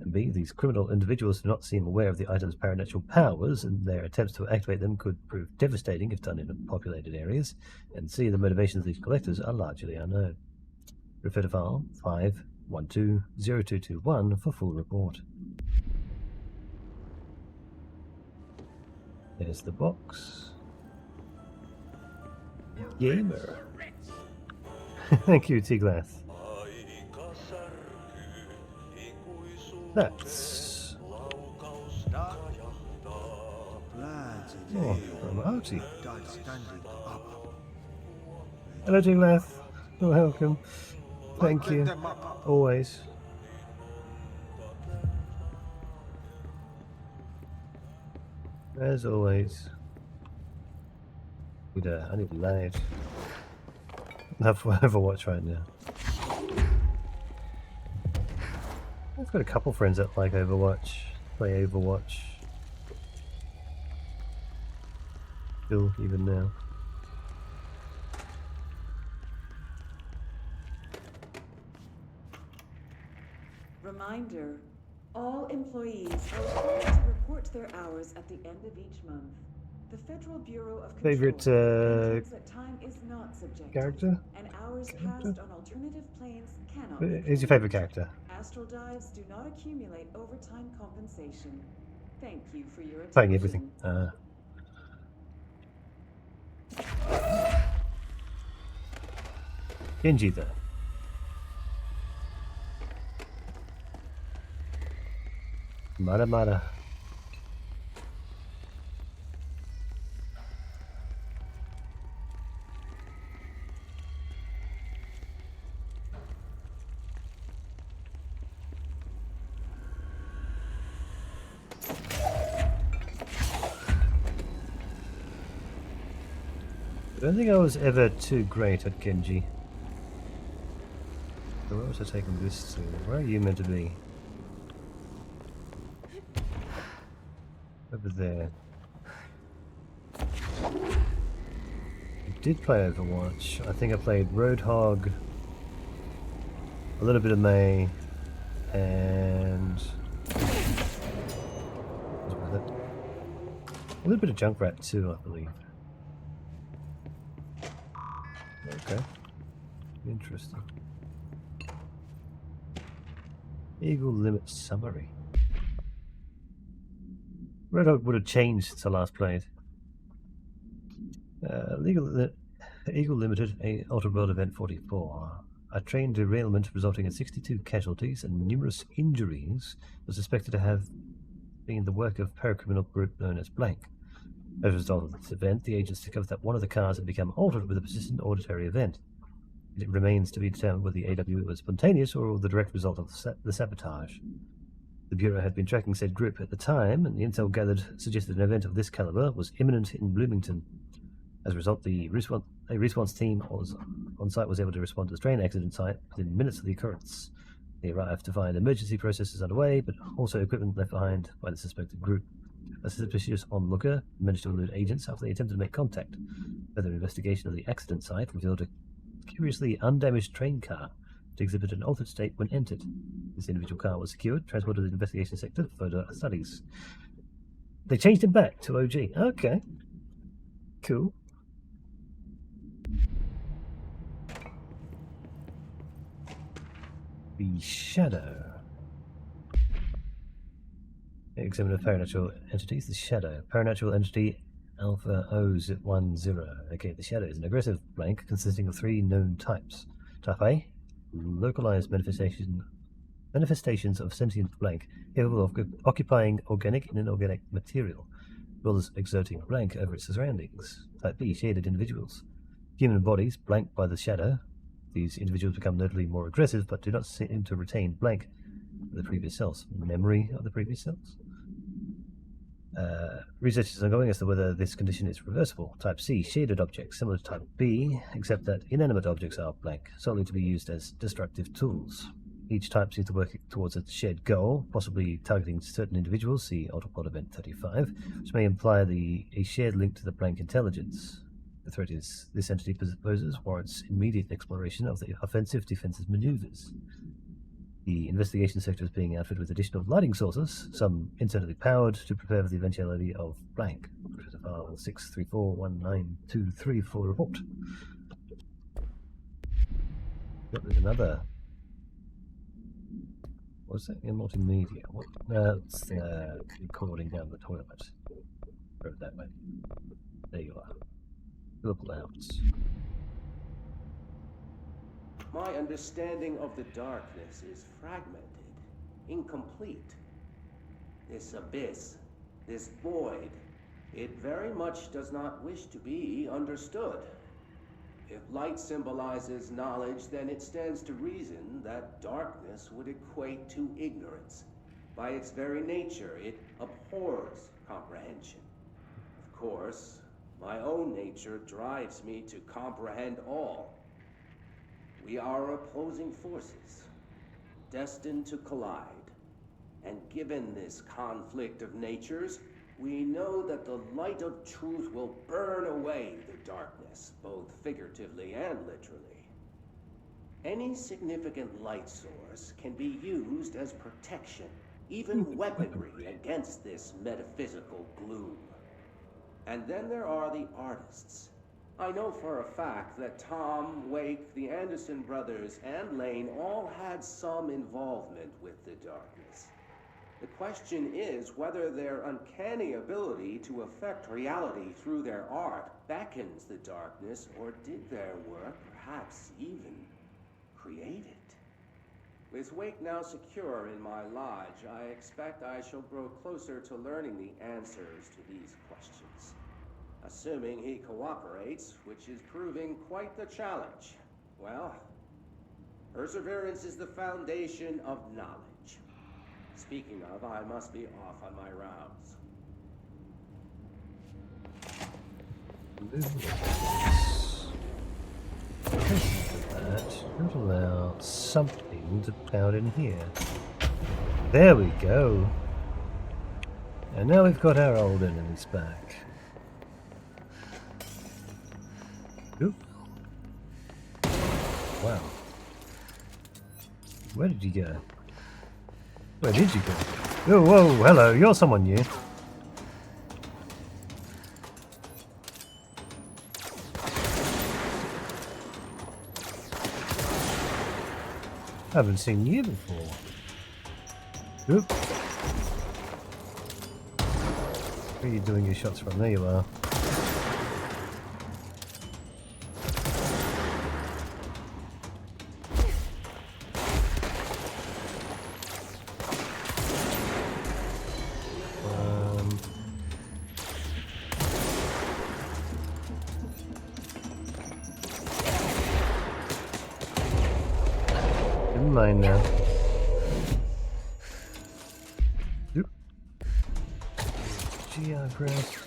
Speaker 1: And B. These criminal individuals do not seem aware of the item's paranatural powers, and their attempts to activate them could prove devastating if done in populated areas. And C. The motivations of these collectors are largely unknown. Refer to file 5120221 for full report. There's the box. Gamer. Thank you, Tiglath. That's... Oh, I'm outie. Hello, Tiglath. Welcome. Thank you. Always. As always. I need light. Enough for Overwatch right now. I've got a couple friends that like Overwatch, play Overwatch. Still, even now.
Speaker 5: Reminder, all employees are required to report their hours at the end of each month. The Federal Bureau of Control
Speaker 1: Favorite
Speaker 5: that time is not subjective,
Speaker 1: character?
Speaker 5: and hours passed on alternative planes cannot
Speaker 1: Who's your favorite character?
Speaker 5: Astral dives do not accumulate overtime compensation. Thank you for your attention.
Speaker 1: Playing everything. Genji though. Mara. I don't think I was ever too great at Genji. So where was I taking this to? Where are you meant to be? Over there. I did play Overwatch. I think I played Roadhog, a little bit of Mei, and a little bit of Junkrat too, I believe. Okay. Interesting. Eagle Limit Summary. Red Hawk would have changed since I last played. Eagle Limited, Outer World Event 44. A train derailment resulting in 62 casualties and numerous injuries was suspected to have been the work of paracriminal group known as Blank. As a result of this event, the agents discovered that one of the cars had become altered with a persistent auditory event. It remains to be determined whether the AW was spontaneous or the direct result of the sabotage. The Bureau had been tracking said group at the time, and the intel gathered suggested an event of this caliber was imminent in Bloomington. As a result, a response team on site was able to respond to the train accident site within minutes of the occurrence. They arrived to find emergency processes underway, but also equipment left behind by the suspected group. A suspicious onlooker managed to elude agents after they attempted to make contact. Further investigation of the accident site revealed a curiously undamaged train car to exhibit an altered state when entered. This individual car was secured, transported to the investigation sector for further studies. They changed it back to OG. Okay. Cool. The Shadow. Examiner of paranatural entities. The Shadow. Paranatural entity Alpha O10. Okay, the shadow is an aggressive blank consisting of 3 known types. Type A, localized manifestations of sentient blank capable of occupying organic and inorganic material, as well as exerting blank over its surroundings. Type B, shaded individuals. Human bodies, blanked by the shadow. These individuals become notably more aggressive, but do not seem to retain blank of the previous selves. Memory of the previous selves? Research is ongoing as to whether this condition is reversible. Type C, shaded objects, similar to Type B, except that inanimate objects are blank, solely to be used as destructive tools. Each type seems to work towards a shared goal, possibly targeting certain individuals, see Autoplot Event 35, which may imply a shared link to the blank intelligence. The threat this entity poses warrants immediate exploration of the offensive-defensive maneuvers. The investigation sector is being outfitted with additional lighting sources, some internally powered, to prepare for the eventuality of blank. File 6341923 for report. Yep, there's another. What's that? In multimedia. What? That's recording down the toilet. Go that way. There you are. Look louds.
Speaker 6: My understanding of the darkness is fragmented, incomplete. This abyss, this void, it very much does not wish to be understood. If light symbolizes knowledge, then it stands to reason that darkness would equate to ignorance. By its very nature, it abhors comprehension. Of course, my own nature drives me to comprehend all. We are opposing forces, destined to collide. And given this conflict of natures, we know that the light of truth will burn away the darkness, both figuratively and literally. Any significant light source can be used as protection, even weaponry against this metaphysical gloom. And then there are the artists. I know for a fact that Tom, Wake, the Anderson brothers, and Lane all had some involvement with the darkness. The question is whether their uncanny ability to affect reality through their art beckons the darkness, or did their work perhaps even create it? With Wake now secure in my lodge, I expect I shall grow closer to learning the answers to these questions. Assuming he cooperates, which is proving quite the challenge. Well, perseverance is the foundation of knowledge. Speaking of, I must be off on my rounds.
Speaker 1: Not allow something to pound in here. There we go. And now we've got our old enemies back. Oop. Wow. Where did you go? Where did you go? Oh, whoa, hello, you're someone new. I haven't seen you before. Oop. Where are you doing your shots from? There you are. Mine now. Oop. Geograph.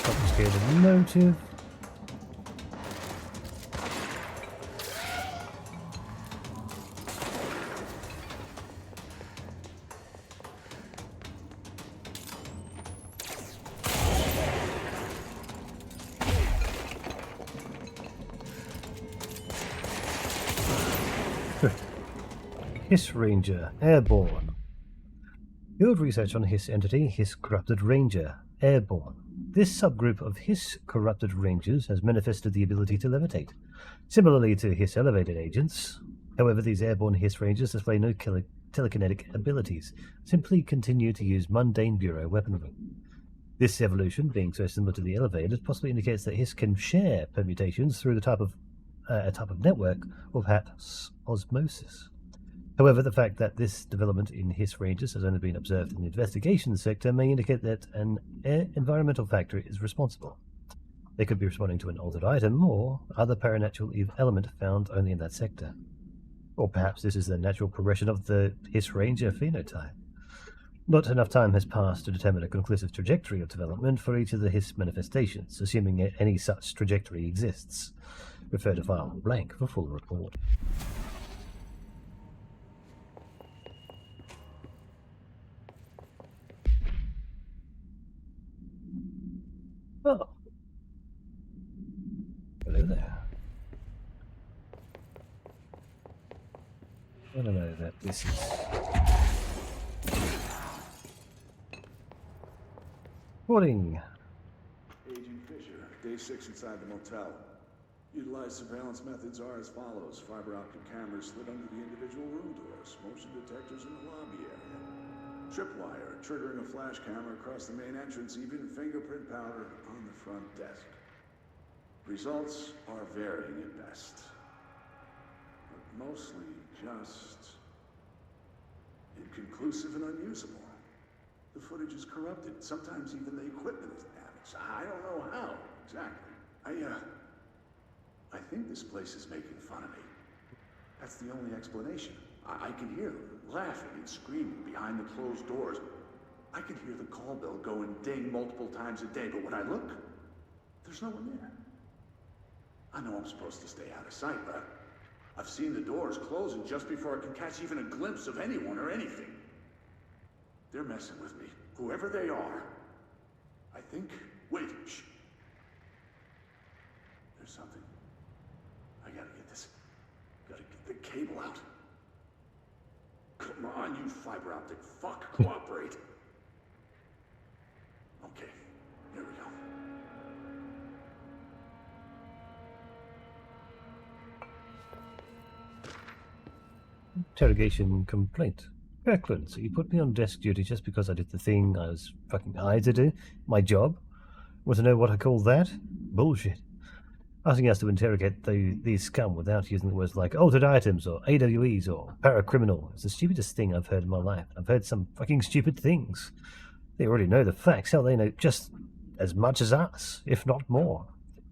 Speaker 1: Confiscated motive. Hiss Ranger, airborne. Field research on Hiss entity, Hiss Corrupted Ranger, airborne. This subgroup of Hiss Corrupted Rangers has manifested the ability to levitate. Similarly to Hiss elevated agents, however, these airborne Hiss Rangers display no telekinetic abilities, simply continue to use mundane Bureau weaponry. This evolution, being so similar to the elevated, possibly indicates that Hiss can share permutations through the a type of network, or perhaps osmosis. However, the fact that this development in Hiss Rangers has only been observed in the investigation sector may indicate that an environmental factor is responsible. They could be responding to an altered item or other paranatural element found only in that sector. Or perhaps this is the natural progression of the Hiss Ranger phenotype. Not enough time has passed to determine a conclusive trajectory of development for each of the Hiss manifestations, assuming any such trajectory exists. Refer to file blank for full report. Oh. Hello there. I don't know that this is... Reporting.
Speaker 7: Agent Fisher, day 6 inside the motel. Utilized surveillance methods are as follows. Fiber optic cameras slid under the individual room doors. Motion detectors in the lobby area. Tripwire, triggering a flash camera across the main entrance, even fingerprint powder on the front desk. Results are varying at best, but mostly just inconclusive and unusable. The footage is corrupted. Sometimes even the equipment is damaged. I don't know how exactly. I think this place is making fun of me. That's the only explanation. I can hear them laughing and screaming behind the closed doors. I can hear the call bell go and ding multiple times a day, but when I look, there's no one there. I know I'm supposed to stay out of sight, but I've seen the doors closing just before I can catch even a glimpse of anyone or anything. They're messing with me, whoever they are. I think... Wait, shh. There's something. I gotta get this. Gotta get the cable out. Come on, you fiber optic fuck, cooperate. Okay, here we go.
Speaker 1: Interrogation complaint. Kirkland, so you put me on desk duty just because I did the thing I was fucking hired to do? My job? Want to know what I call that? Bullshit. Asking us to interrogate these scum without using the words like altered items or AWEs or paracriminal is the stupidest thing I've heard in my life. I've heard some fucking stupid things. They already know the facts. Hell, they know just as much as us, if not more.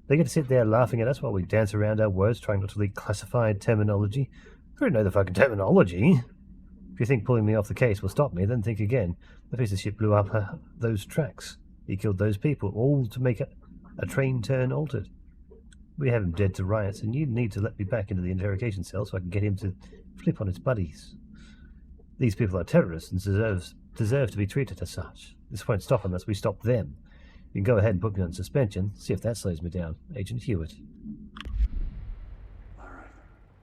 Speaker 1: They get to sit there laughing at us while we dance around our words trying not to leak classified terminology. They already know the fucking terminology. If you think pulling me off the case will stop me, then think again. The piece of shit blew up those tracks. He killed those people, all to make a train turn altered. We have him dead to rights, and you need to let me back into the interrogation cell so I can get him to flip on his buddies. These people are terrorists and deserve to be treated as such. This won't stop unless we stop them. You can go ahead and put me on suspension, see if that slows me down. Agent Hewitt.
Speaker 7: All right.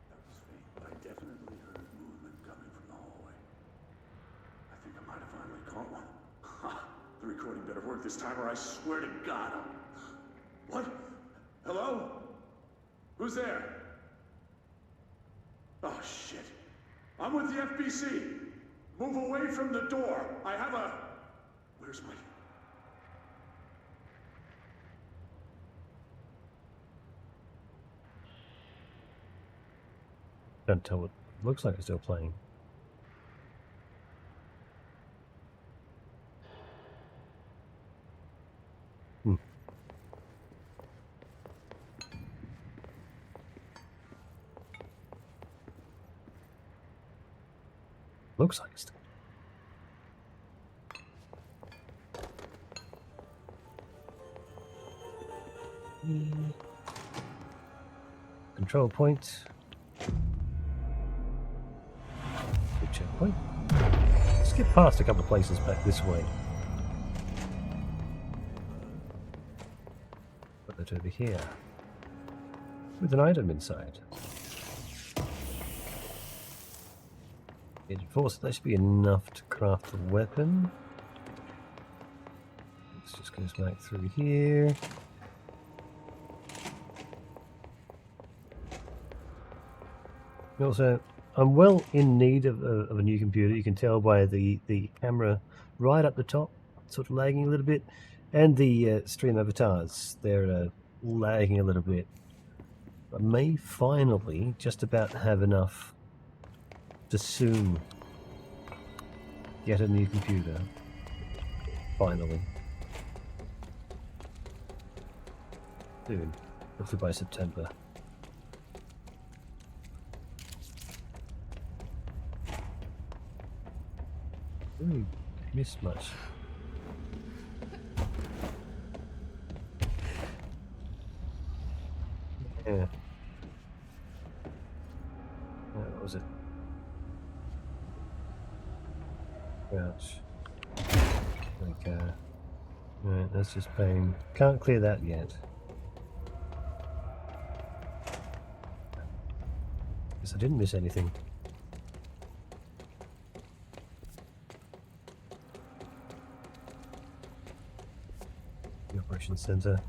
Speaker 7: That was fake, but I definitely heard movement coming from the hallway. I think I might have finally caught one. Ha! The recording better work this time, or I swear to God I'll... What? Hello? Who's there? Oh, shit. I'm with the FBC. Move away from the door. I have a... Where's my...
Speaker 1: Can't tell what it looks like it's still playing. Looks like it's still. Control point. Good checkpoint. Skip past a couple of places back this way. Put that over here. With an item inside. Force, that should be enough to craft a weapon. This just goes back through here. Also, I'm well in need of a new computer. You can tell by the camera right up the top, sort of lagging a little bit, and the stream avatars. They're lagging a little bit. I may finally just about have enough to soon get a new computer. Finally. Soon. Hopefully by September. Ooh, missed much. Yeah. What was it? Crouch. Okay. Right, that's just pain. Can't clear that yet. Guess I didn't miss anything. The operations center.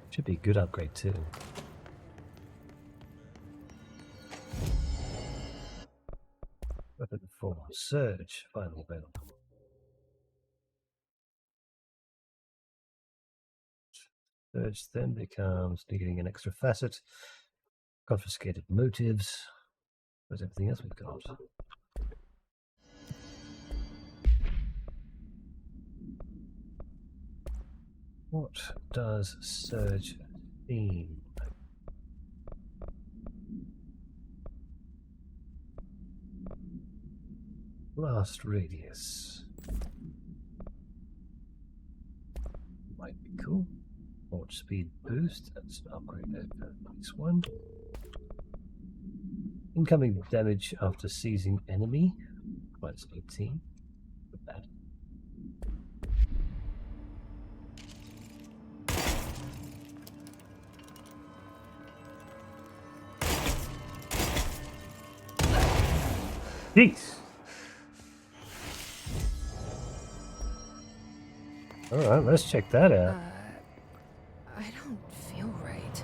Speaker 1: Should be a good upgrade too. Weapon 4. Surge. Finally available. Surge then becomes needing an extra facet. Confiscated motives. Where's everything else we've got? What does Surge mean? Blast radius. Might be cool. Launch speed boost. That's an upgrade over this one. Incoming damage after seizing enemy. Minus 18. Not bad. Jeez. Alright, let's check that out.
Speaker 2: I don't feel right.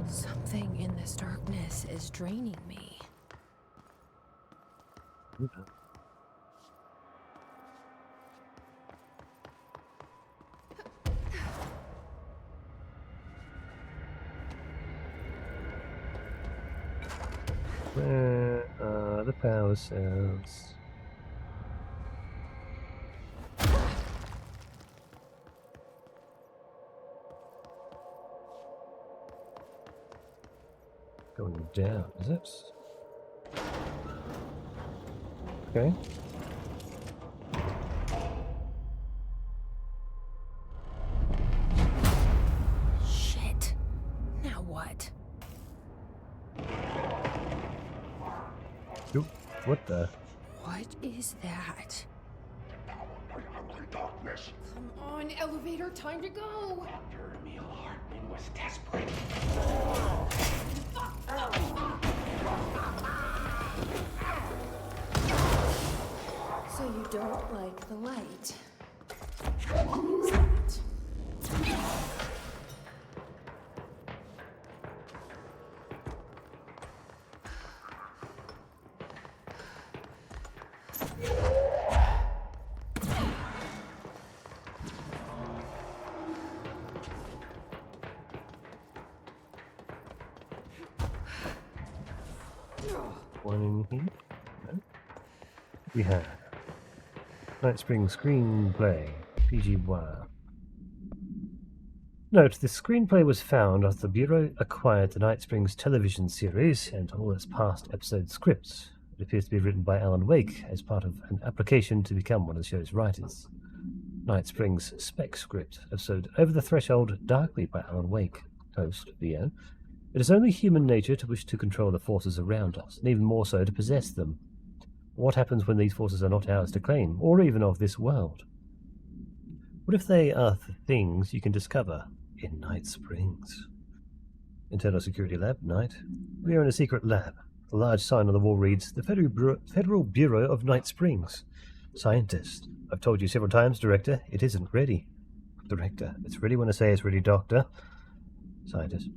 Speaker 2: Something in this darkness is draining me.
Speaker 1: Where are the power cells? Going down, is it? Okay.
Speaker 2: Shit. Now what?
Speaker 1: Oop, what the?
Speaker 2: What is that?
Speaker 7: Powered by ugly darkness.
Speaker 2: Come on, elevator, time to go.
Speaker 6: Dr. Emil Hartman was desperate.
Speaker 2: So you don't like the light? Use that.
Speaker 1: One in here. No. We have Night Spring screenplay, PG1. Note, the screenplay was found after the Bureau acquired the Night Springs television series and all its past episode scripts. It appears to be written by Alan Wake as part of an application to become one of the show's writers. Night Springs spec script, episode Over the Threshold, Darkly by Alan Wake, host, VO. It is only human nature to wish to control the forces around us, and even more so to possess them. What happens when these forces are not ours to claim, or even of this world? What if they are the things you can discover in Night Springs? Internal Security Lab, Night. We are in a secret lab. A large sign on the wall reads, "The Federal Bureau of Night Springs. Scientist. I've told you several times, Director, it isn't ready." Director. "It's ready when I say it's ready, Doctor." Scientist.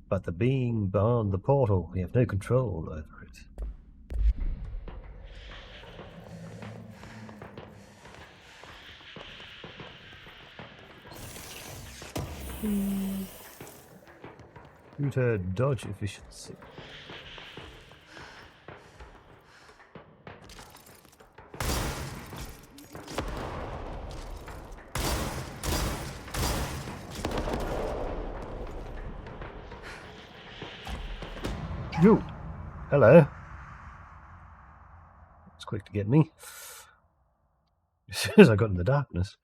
Speaker 1: "But the being beyond the portal, we have no control over it." Computer dodge efficiency. Yo! Hello. It's quick to get me. As soon as I got in the darkness.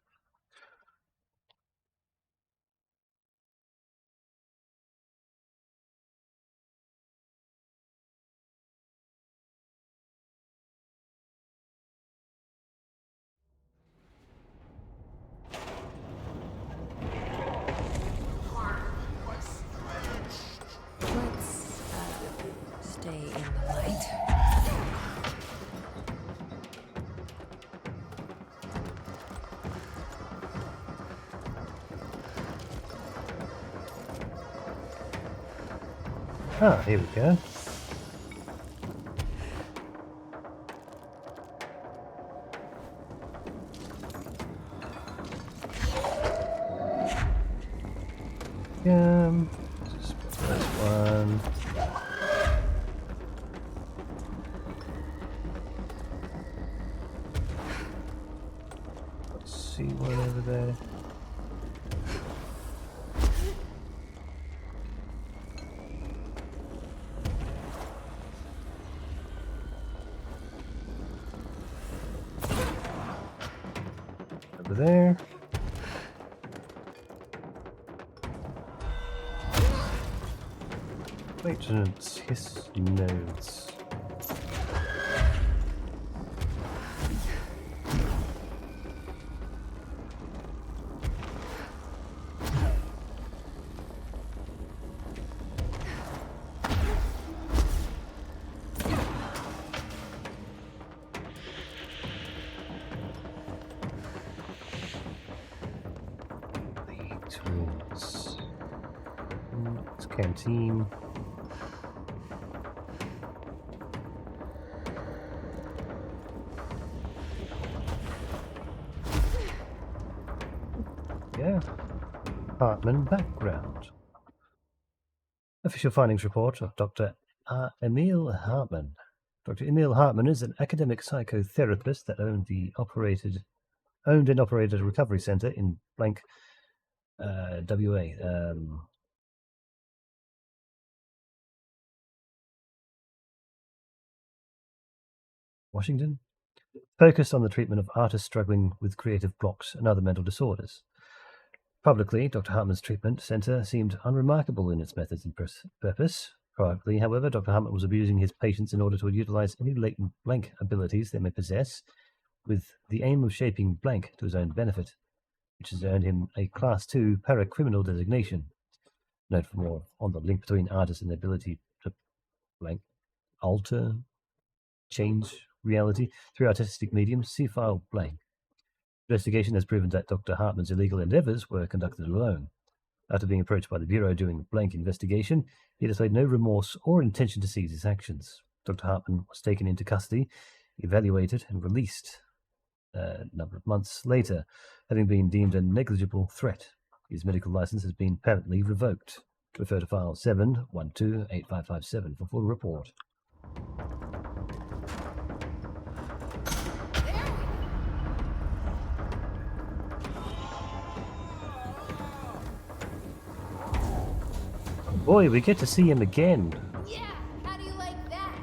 Speaker 2: Let's stay in the light.
Speaker 1: Ah, here we go. Just first one. Let's see one over there. Over there. Maintenance hiss nodes. Tools. It's canteen. Yeah. Hartman background. Official findings report of Dr. Emil Hartman. Dr. Emil Hartman is an academic psychotherapist that owned and operated a recovery center in blank WA. Washington? Focused on the treatment of artists struggling with creative blocks and other mental disorders. Publicly, Dr. Hartman's treatment center seemed unremarkable in its methods and purpose. Privately, however, Dr. Hartman was abusing his patients in order to utilize any latent blank abilities they may possess, with the aim of shaping blank to his own benefit, which has earned him a Class 2 paracriminal designation. Note for more on the link between artists and the ability to blank alter, change reality through artistic mediums. See file blank. Investigation has proven that Dr. Hartman's illegal endeavors were conducted alone. After being approached by the Bureau during the blank investigation, he displayed no remorse or intention to cease his actions. Dr. Hartman was taken into custody, evaluated, and released a number of months later, having been deemed a negligible threat. His medical license has been permanently revoked. Refer to file 7128557 for full report. Boy, we get to see him again.
Speaker 8: Yeah, how do you like that?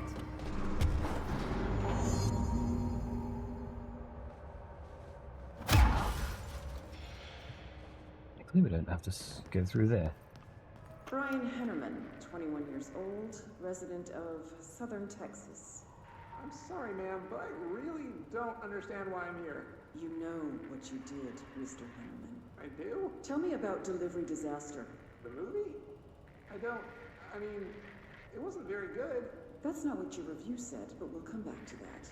Speaker 1: Luckily, we don't have to go through there.
Speaker 5: Brian Hennerman, 21 years old, resident of Southern Texas.
Speaker 9: I'm sorry, ma'am, but I really don't understand why I'm here.
Speaker 5: You know what you did, Mr. Hennerman.
Speaker 9: I do?
Speaker 5: Tell me about Delivery Disaster.
Speaker 9: The movie? I mean, it wasn't very good.
Speaker 5: That's not what your review said, but we'll come back to that.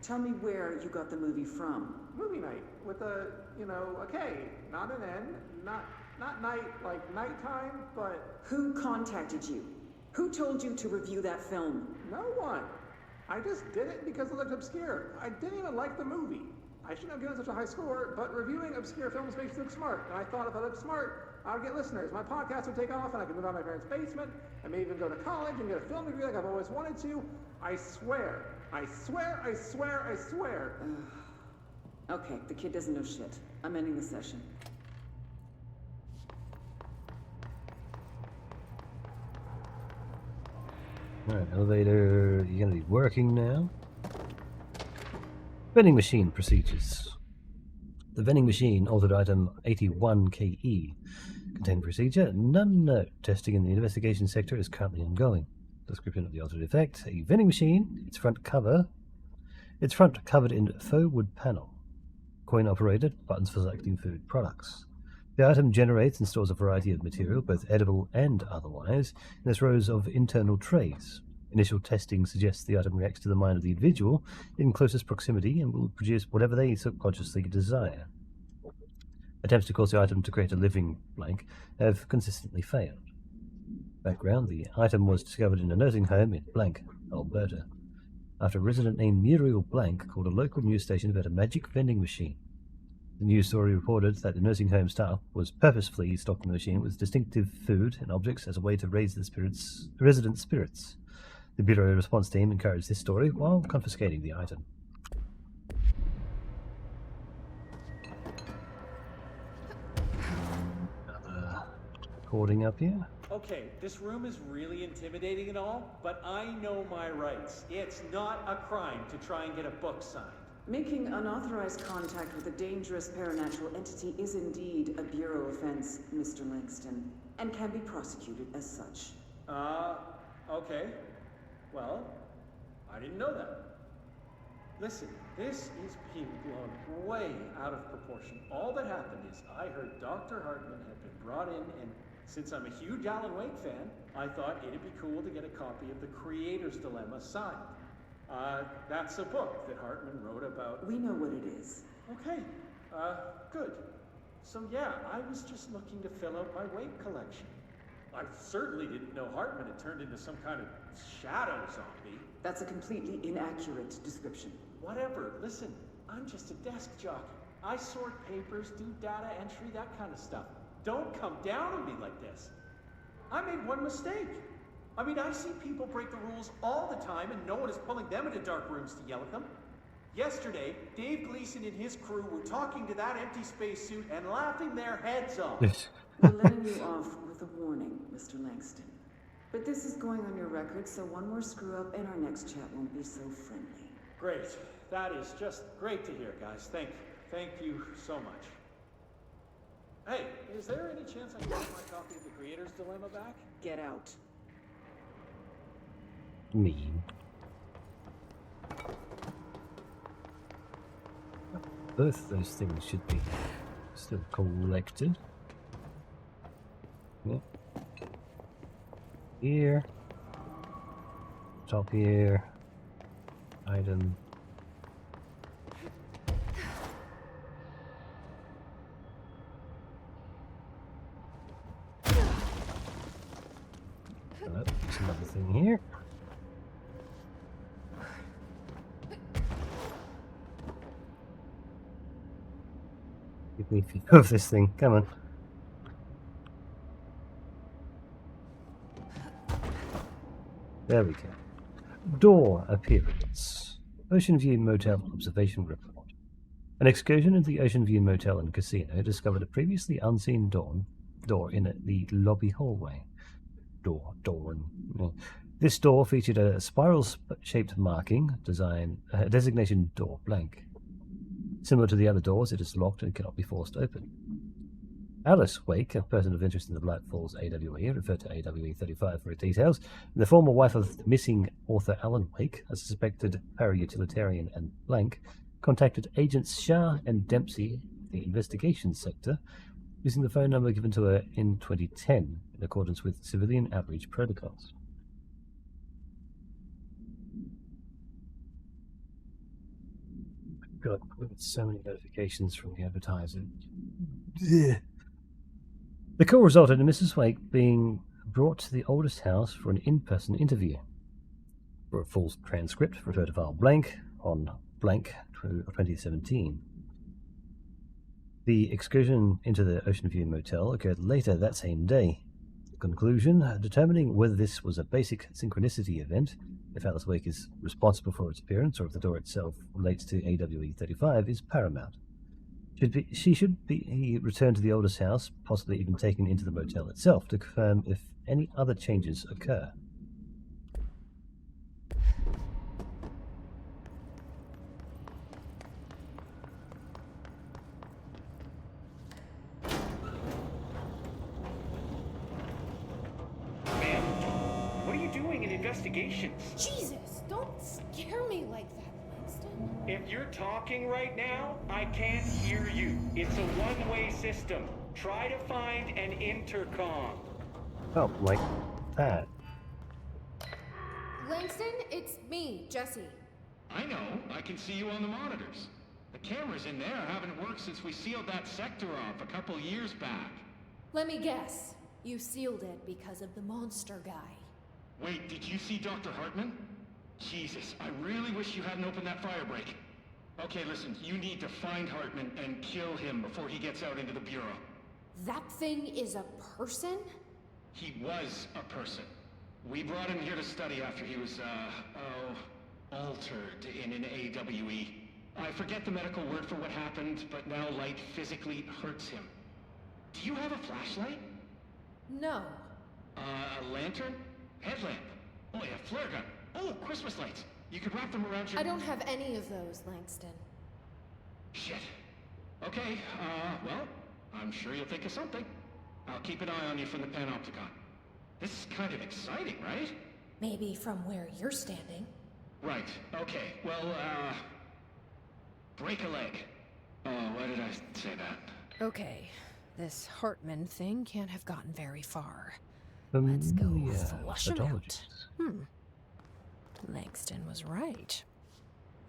Speaker 5: Tell me where you got the movie from.
Speaker 9: Movie night with a, a K, not an N, not night like nighttime, but
Speaker 5: Who contacted you? Who told you to review that film?
Speaker 9: no one. I just did it because it looked obscure. I didn't even like the movie. I shouldn't have given such a high score, but reviewing obscure films makes you look smart. And I thought if I looked smart, I would get listeners. My podcast would take off and I could move out of my parents' basement and maybe even go to college and get a film degree like I've always wanted to. I swear. I swear, I swear, I swear.
Speaker 5: Okay, the kid doesn't know shit. I'm ending the session.
Speaker 1: Alright, elevator, you're gonna be working now. Vending machine procedures. The vending machine, altered item 81KE. Contained procedure, none note. Testing in the investigation sector is currently ongoing. Description of the altered effect. A vending machine, its front covered in faux wood panel. Coin operated, buttons for selecting food products. The item generates and stores a variety of material, both edible and otherwise, in its rows of internal trays. Initial testing suggests the item reacts to the mind of the individual in closest proximity and will produce whatever they subconsciously desire. Attempts to cause the item to create a living blank have consistently failed. Background: the item was discovered in a nursing home in Blank, Alberta, after a resident named Muriel Blank called a local news station about a magic vending machine. The news story reported that the nursing home staff was purposefully stocking the machine with distinctive food and objects as a way to raise the residents' spirits. The Bureau response team encouraged this story while confiscating the item. Another recording up here.
Speaker 10: Okay, this room is really intimidating and all, but I know my rights. It's not a crime to try and get a book signed.
Speaker 5: Making unauthorized contact with a dangerous paranatural entity is indeed a Bureau offense, Mr. Langston, and can be prosecuted as such.
Speaker 10: Okay. Well, I didn't know that. Listen, this is being blown way out of proportion. All that happened is I heard Dr. Hartman had been brought in, and since I'm a huge Alan Wake fan, I thought it'd be cool to get a copy of The Creator's Dilemma signed. That's a book that Hartman wrote about.
Speaker 5: We know what it is.
Speaker 10: Okay, good. So yeah, I was just looking to fill out my Wake collection. I certainly didn't know Hartman had turned into some kind of shadow zombie.
Speaker 5: That's a completely inaccurate description.
Speaker 10: Whatever, listen, I'm just a desk jockey. I sort papers, do data entry, that kind of stuff. Don't come down on me like this. I made one mistake. I mean, I see people break the rules all the time and no one is pulling them into dark rooms to yell at them. Yesterday, Dave Gleason and his crew were talking to that empty spacesuit and laughing their heads off.
Speaker 5: We're letting you off with a warning, Mr. Langston. But this is going on your record, so one more screw-up and our next chat won't be so friendly.
Speaker 10: Great. That is just great to hear, guys. Thank you so much. Hey, is there any chance I can get my copy of The Creator's Dilemma back?
Speaker 5: Get out.
Speaker 1: Mean. Both those things should be still collected. Yep. Here. Top here. Item. There's another thing here. Give me a few of this thing. Come on. There we go. Door appearance. Ocean View Motel observation report. An excursion into the Ocean View Motel and Casino discovered a previously unseen door in the lobby hallway. This door featured a spiral-shaped marking, designation door blank. Similar to the other doors, it is locked and cannot be forced open. Alice Wake, a person of interest in the Black Falls AWE, referred to AWE 35 for details, the former wife of the missing author Alan Wake, a suspected para-utilitarian and blank, contacted Agents Shah and Dempsey, the investigation sector, using the phone number given to her in 2010, in accordance with civilian outreach protocols. God, so many notifications from the advertiser. The call resulted in Mrs. Wake being brought to the oldest house for an in-person interview. For a full transcript, refer to file blank on blank 2017. The excursion into the Ocean View Motel occurred later that same day. Conclusion: determining whether this was a basic synchronicity event, if Alice Wake is responsible for its appearance or if the door itself relates to AWE 35, is paramount. She should be returned to the oldest house, possibly even taken into the motel itself, to confirm if any other changes occur.
Speaker 10: Investigations.
Speaker 2: Jesus, don't scare me like that, Langston.
Speaker 10: If you're talking right now, I can't hear you. It's a one-way system. Try to find an intercom.
Speaker 1: Oh, like that.
Speaker 8: Langston, it's me, Jesse.
Speaker 11: I know. I can see you on the monitors. The cameras in there haven't worked since we sealed that sector off a couple years back.
Speaker 8: Let me guess. You sealed it because of the monster guy.
Speaker 11: Wait, did you see Dr. Hartman? Jesus, I really wish you hadn't opened that fire break. Okay, listen, you need to find Hartman and kill him before he gets out into the Bureau.
Speaker 8: That thing is a person?
Speaker 11: He was a person. We brought him here to study after he was, altered in an AWE. I forget the medical word for what happened, but now light physically hurts him. Do you have a flashlight?
Speaker 8: No.
Speaker 11: A lantern? Headlamp. Oh yeah, flare gun. Oh, Christmas lights. You could wrap them around your...
Speaker 8: I don't have any of those, Langston.
Speaker 11: Shit. Okay, well, I'm sure you'll think of something. I'll keep an eye on you from the panopticon. This is kind of exciting, right?
Speaker 8: Maybe from where you're standing.
Speaker 11: Right, okay. Well, break a leg. Oh, why did I say that?
Speaker 2: Okay, this Hartman thing can't have gotten very far. Let's go flush him out. Langston was right.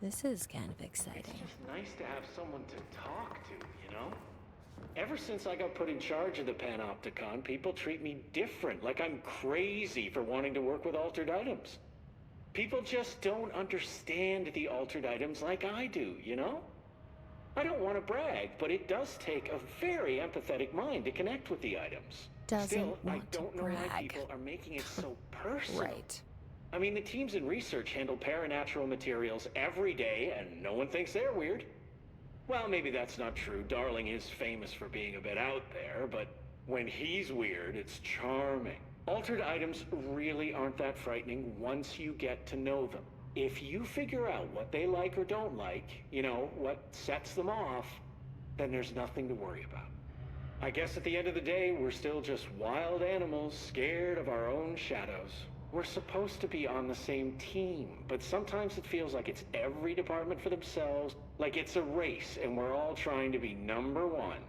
Speaker 2: This is kind of exciting.
Speaker 10: It's just nice to have someone to talk to, you know? Ever since I got put in charge of the Panopticon, people treat me different, like I'm crazy for wanting to work with altered items. People just don't understand the altered items like I do, you know? I don't want to brag, but it does take a very empathetic mind to connect with the items. Still, I don't know why people are making it so personal.
Speaker 2: Right.
Speaker 10: I mean, the teams in research handle paranatural materials every day, and no one thinks they're weird. Well, maybe that's not true. Darling is famous for being a bit out there, but when he's weird, it's charming. Altered items really aren't that frightening once you get to know them. If you figure out what they like or don't like, you know, what sets them off, then there's nothing to worry about. I guess at the end of the day, we're still just wild animals scared of our own shadows. We're supposed to be on the same team, but sometimes it feels like it's every department for themselves, like it's a race and we're all trying to be number one.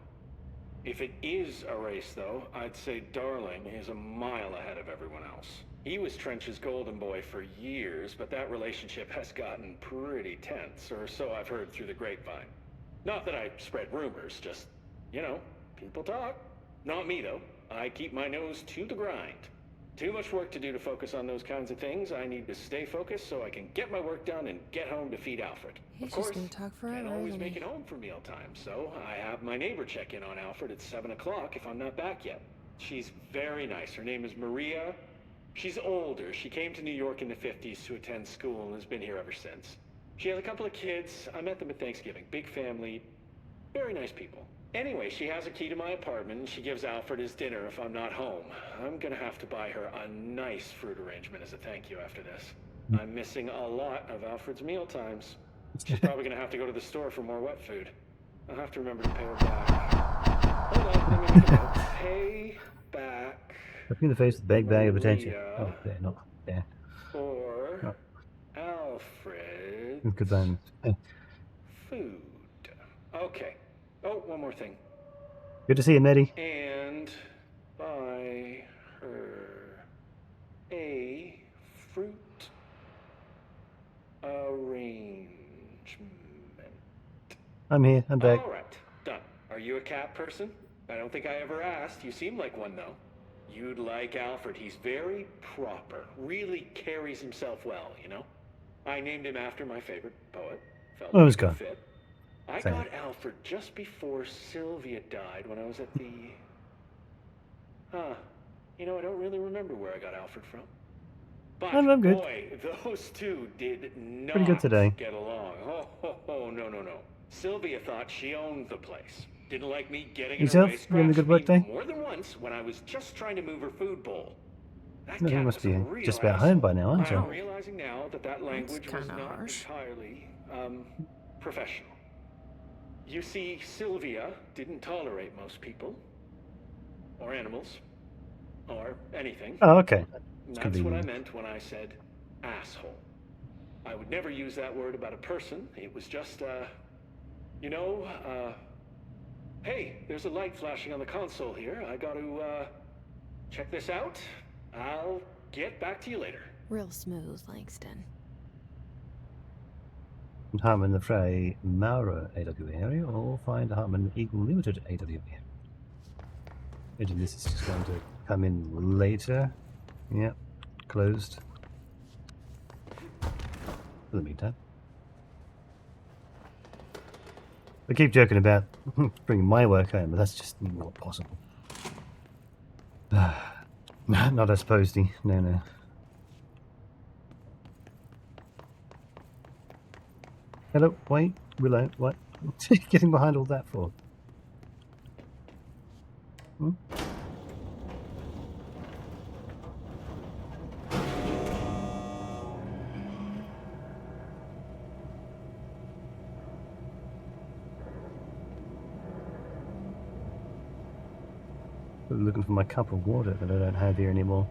Speaker 10: If it is a race, though, I'd say Darling is a mile ahead of everyone else. He was Trench's golden boy for years, but that relationship has gotten pretty tense, or so I've heard through the grapevine. Not that I spread rumors, just, you know, people talk. Not me, though. I keep my nose to the grind. Too much work to do to focus on those kinds of things. I need to stay focused so I can get my work done and get home to feed Alfred.
Speaker 2: He's
Speaker 10: of course,
Speaker 2: just gonna talk forever,
Speaker 10: can't always
Speaker 2: isn't
Speaker 10: make
Speaker 2: he?
Speaker 10: it home for mealtime, so I have my neighbor check in on Alfred at 7 o'clock if I'm not back yet. She's very nice. Her name is Maria. She's older. She came to New York in the 50s to attend school and has been here ever since. She has a couple of kids. I met them at Thanksgiving. Big family. Very nice people. Anyway, she has a key to my apartment, and she gives Alfred his dinner if I'm not home. I'm gonna have to buy her a nice fruit arrangement as a thank you after this. I'm missing a lot of Alfred's meal times. She's probably gonna have to go to the store for more wet food. I'll have to remember to pay her back. Hold on, let me make a note. Pay back.
Speaker 1: Looking in the face with a big bag of attention. Oh, there, not there.
Speaker 10: For Alfred.
Speaker 1: Good then.
Speaker 10: Food. Okay. Oh, one more thing.
Speaker 1: Good to see you, Maddie.
Speaker 10: And buy her a fruit arrangement.
Speaker 1: I'm here. I'm back.
Speaker 10: All right, done. Are you a cat person? I don't think I ever asked. You seem like one, though. You'd like Alfred. He's very proper. Really carries himself well, you know? I named him after my favorite poet. Felt
Speaker 1: Oh,
Speaker 10: like
Speaker 1: it's
Speaker 10: a good
Speaker 1: gone.
Speaker 10: fit. I
Speaker 1: Same.
Speaker 10: got Alfred just before Sylvia died when I was at the... You know, I don't really remember where I got Alfred from. But,
Speaker 1: I'm good.
Speaker 10: boy, those two did not
Speaker 1: Pretty good today.
Speaker 10: get along. Oh, no. Sylvia thought she owned the place. Didn't like me getting in her
Speaker 1: Yourself?
Speaker 10: way.
Speaker 1: You having a good work
Speaker 10: Scratched me
Speaker 1: day?
Speaker 10: more than once when I was just trying to move her food bowl. That
Speaker 1: No, you
Speaker 10: cat
Speaker 1: must
Speaker 10: was a
Speaker 1: be
Speaker 10: real
Speaker 1: just about
Speaker 10: asshole.
Speaker 1: home by now, aren't you?
Speaker 10: I'm realizing now that language was
Speaker 2: kinda
Speaker 10: not
Speaker 2: harsh.
Speaker 10: entirely, professional. You see, Sylvia didn't tolerate most people. Or animals. Or anything.
Speaker 1: Oh, okay.
Speaker 10: And
Speaker 1: It's
Speaker 10: that's what I
Speaker 1: convenient.
Speaker 10: meant when I said asshole. I would never use that word about a person. It was just, hey, there's a light flashing on the console here. I got to, check this out. I'll get back to you later.
Speaker 2: Real smooth, Langston.
Speaker 1: Hartman the Frey Mauro AW area, or find Hartman Eagle Limited AW area. Imagine this is just going to come in later. Yep, closed. For the meantime. I keep joking about bringing my work home, but that's just not possible. Not as posty. No. Hello, wait, Willow, what? What are you getting behind all that for? Hmm? Looking for my cup of water that I don't have here anymore.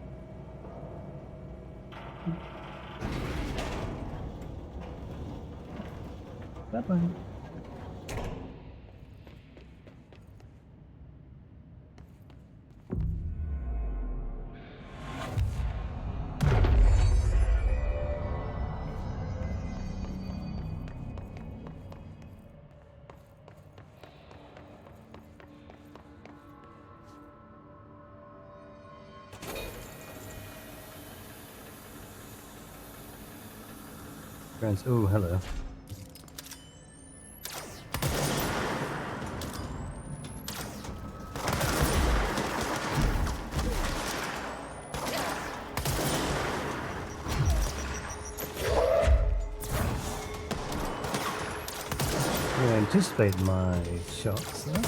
Speaker 1: Bye-bye. Friends, oh, hello. I anticipate my shots there.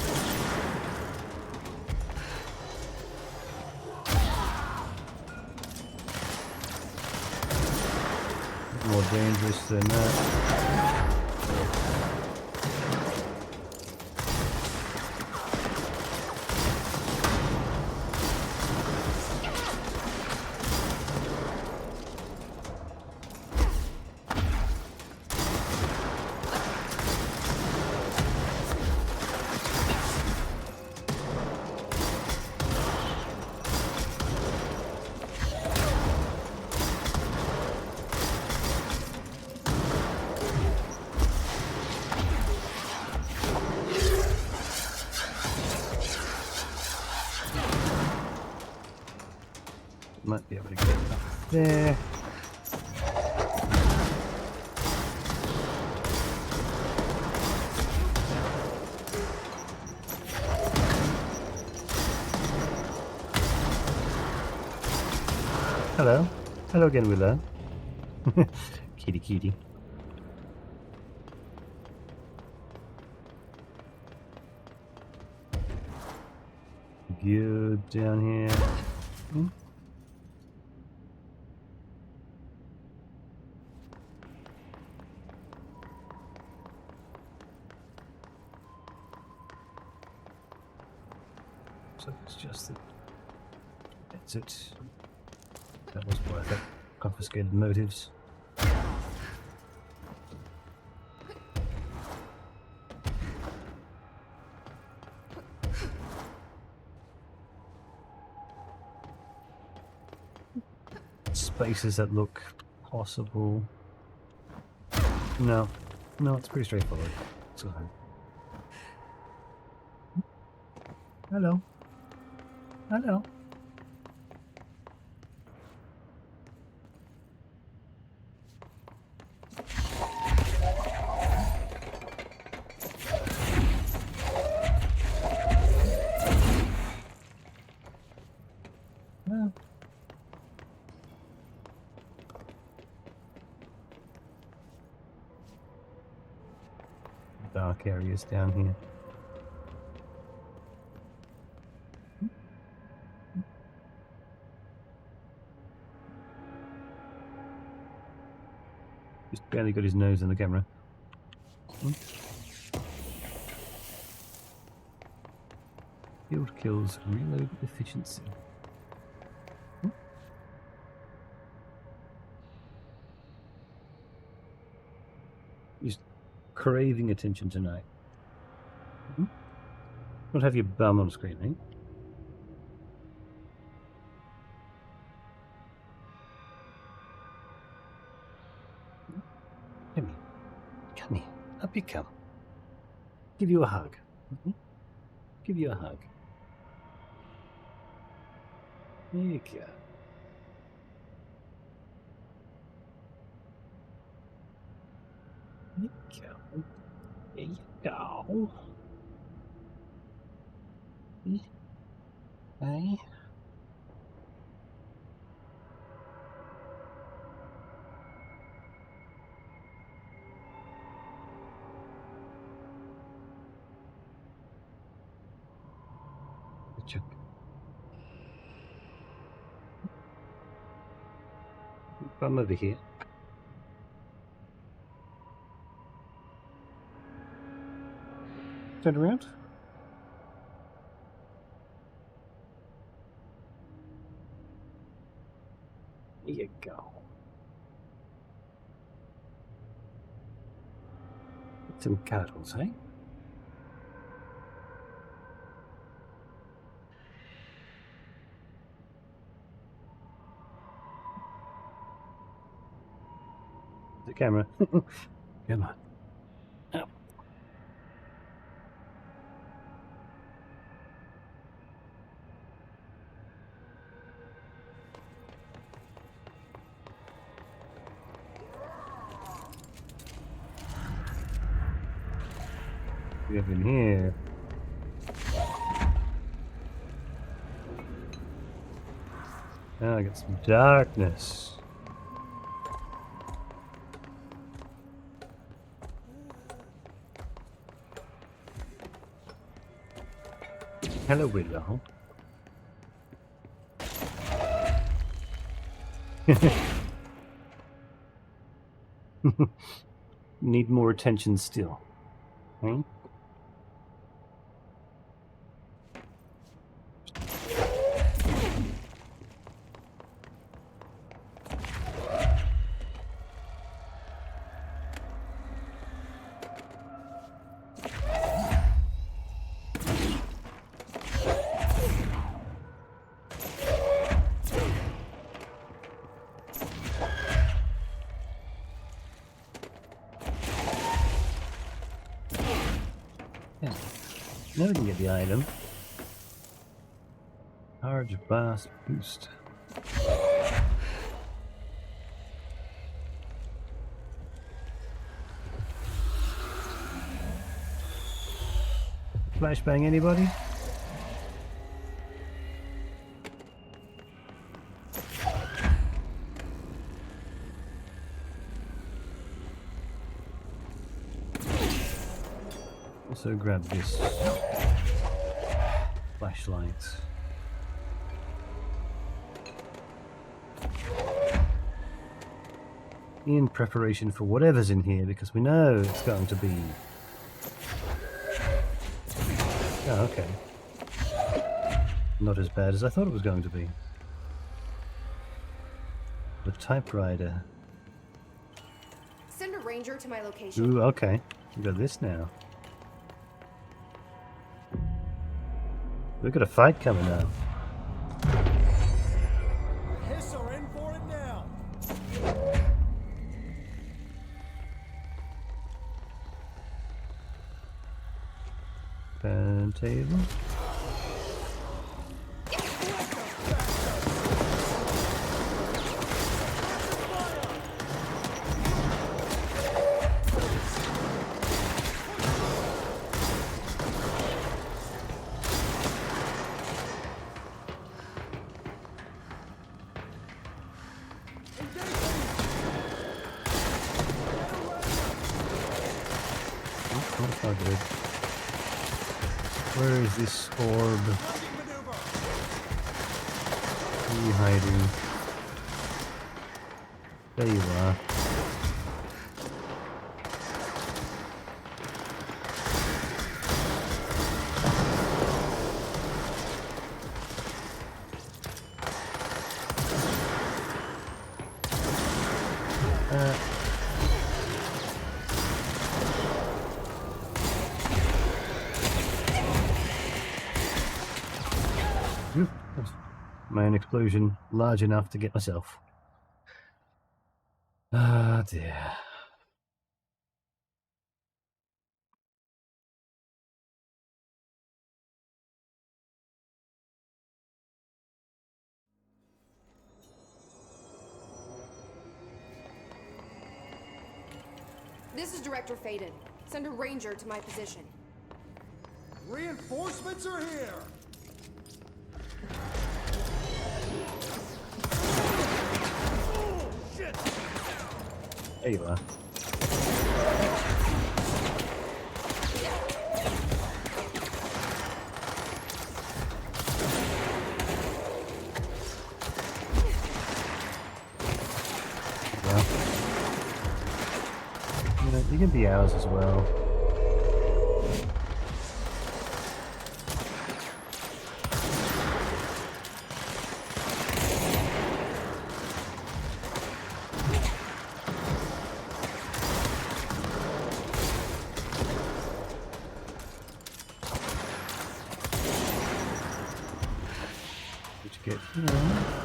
Speaker 1: More dangerous than that. Might be able to get up there. Hello. Hello again, Willow. Kitty. Good down here. Hmm? So it's just the exit. That was worth it. Confiscated motives. Spaces that look possible. No, it's pretty straightforward. So Hello. Hello. Well. Dark areas down here. Just barely got his nose in the camera. Field kills reload efficiency. He's craving attention tonight. Don't have your bum on screen, eh? Come here. Come here. Up you come. Give you a hug. Give you a hug. There you go. There you go. There you go. Hey. Check. Bum over here. Turn around. There you go. Get some cuddles, eh? The camera. Come on. Up. We have in here. Now I got some darkness. Hello, Willow. Need more attention still. Hmm? Now we can get the item. Large blast boost. Flashbang anybody? Also grab this flashlight. In preparation for whatever's in here, because we know it's going to be... Oh, okay. Not as bad as I thought it was going to be. The typewriter.
Speaker 12: Send a ranger to my location.
Speaker 1: Ooh, okay. We got this now. We've got a fight coming up.
Speaker 13: Hiss are in for it now.
Speaker 1: Turntable. Oh, good. Where is this orb? Where are you hiding? There you are. My own explosion large enough to get myself. Ah, dear.
Speaker 12: This is Director Faden. Send a ranger to my position.
Speaker 13: Reinforcements are here! Oh, shit!
Speaker 1: There you are. You can be ours as well. Did you get here?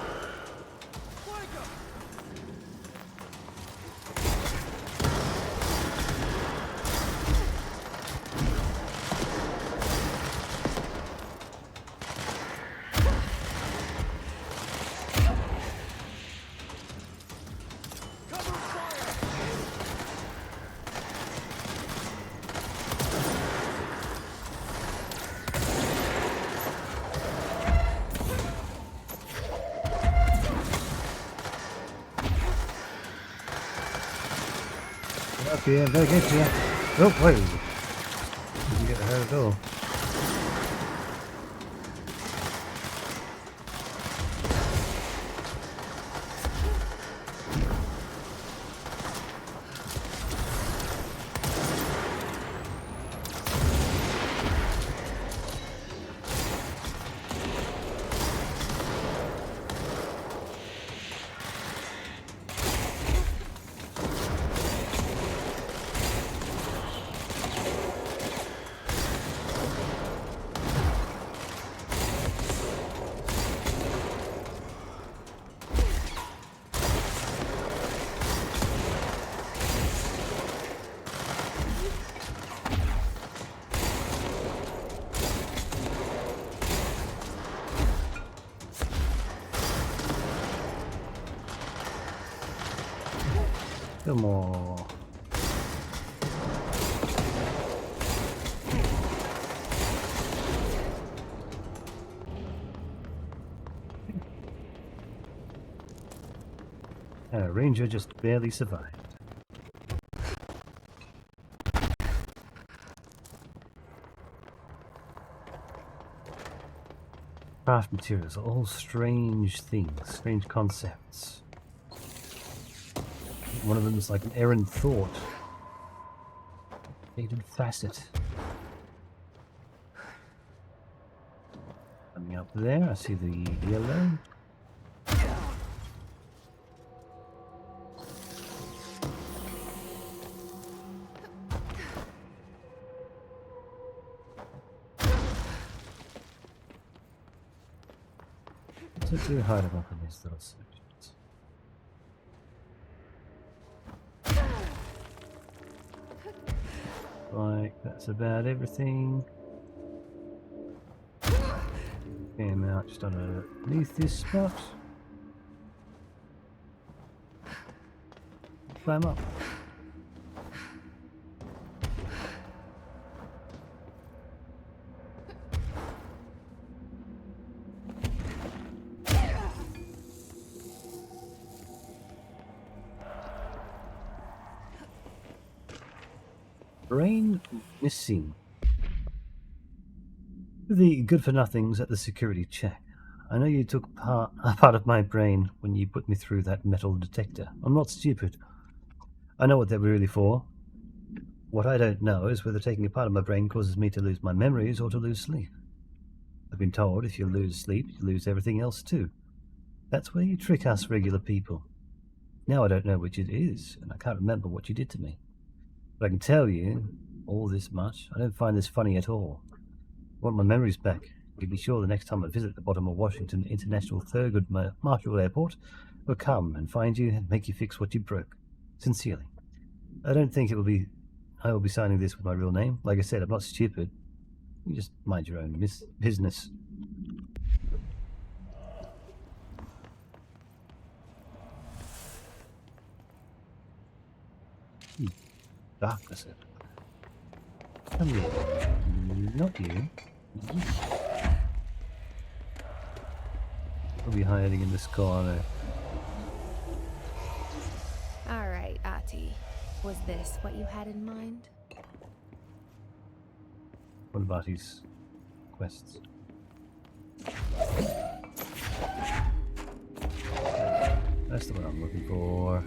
Speaker 1: Up here, I'm gonna get you. Oh, wait. Didn't get her at all. Come on. Ranger just barely survived. Craft materials are all strange things, strange concepts. One of them is like an errant thought. Faded facet. Coming up there, I see the yellow. So do hide them up in these little sections. Like, that's about everything. Came out just underneath this spot. Climb up. Brain missing. The good-for-nothings at the security check. I know you took a part of my brain when you put me through that metal detector. I'm not stupid. I know what they were really for. What I don't know is whether taking a part of my brain causes me to lose my memories or to lose sleep. I've been told if you lose sleep, you lose everything else too. That's where you trick us regular people. Now I don't know which it is, and I can't remember what you did to me. But I can tell you all this much. I don't find this funny at all. I want my memories back. You can be sure the next time I visit the bottom of Washington International Thurgood Marshall Airport, I'll come and find you and make you fix what you broke. Sincerely. I don't think I will be signing this with my real name. Like I said, I'm not stupid. You just mind your own business. Darkness. Come here. Not you. I'll be hiding in this corner.
Speaker 2: Alright, Ati. Was this what you had in mind?
Speaker 1: What about his quests? That's the one I'm looking for.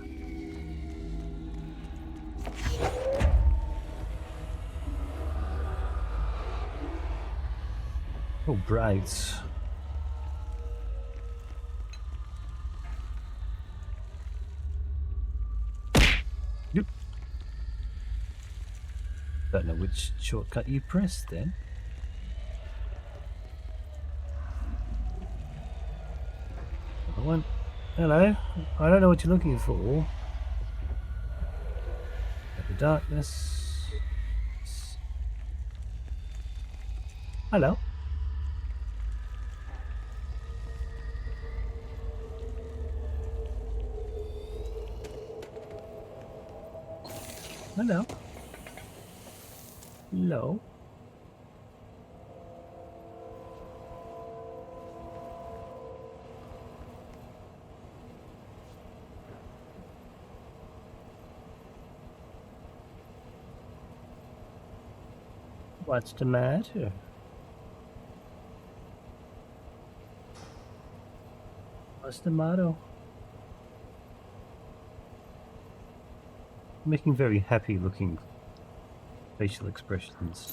Speaker 1: Oh, brides. Yep. Don't know which shortcut you pressed then. Another one. Hello. I don't know what you're looking for. The darkness. Hello. Hello. Hello. What's the matter? What's the matter? Making very happy looking facial expressions.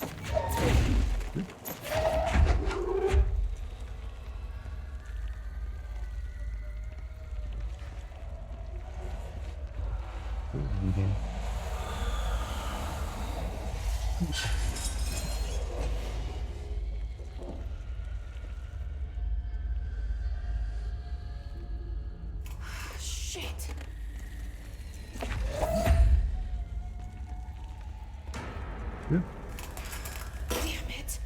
Speaker 12: Shit.
Speaker 1: Yep.
Speaker 12: Damn it.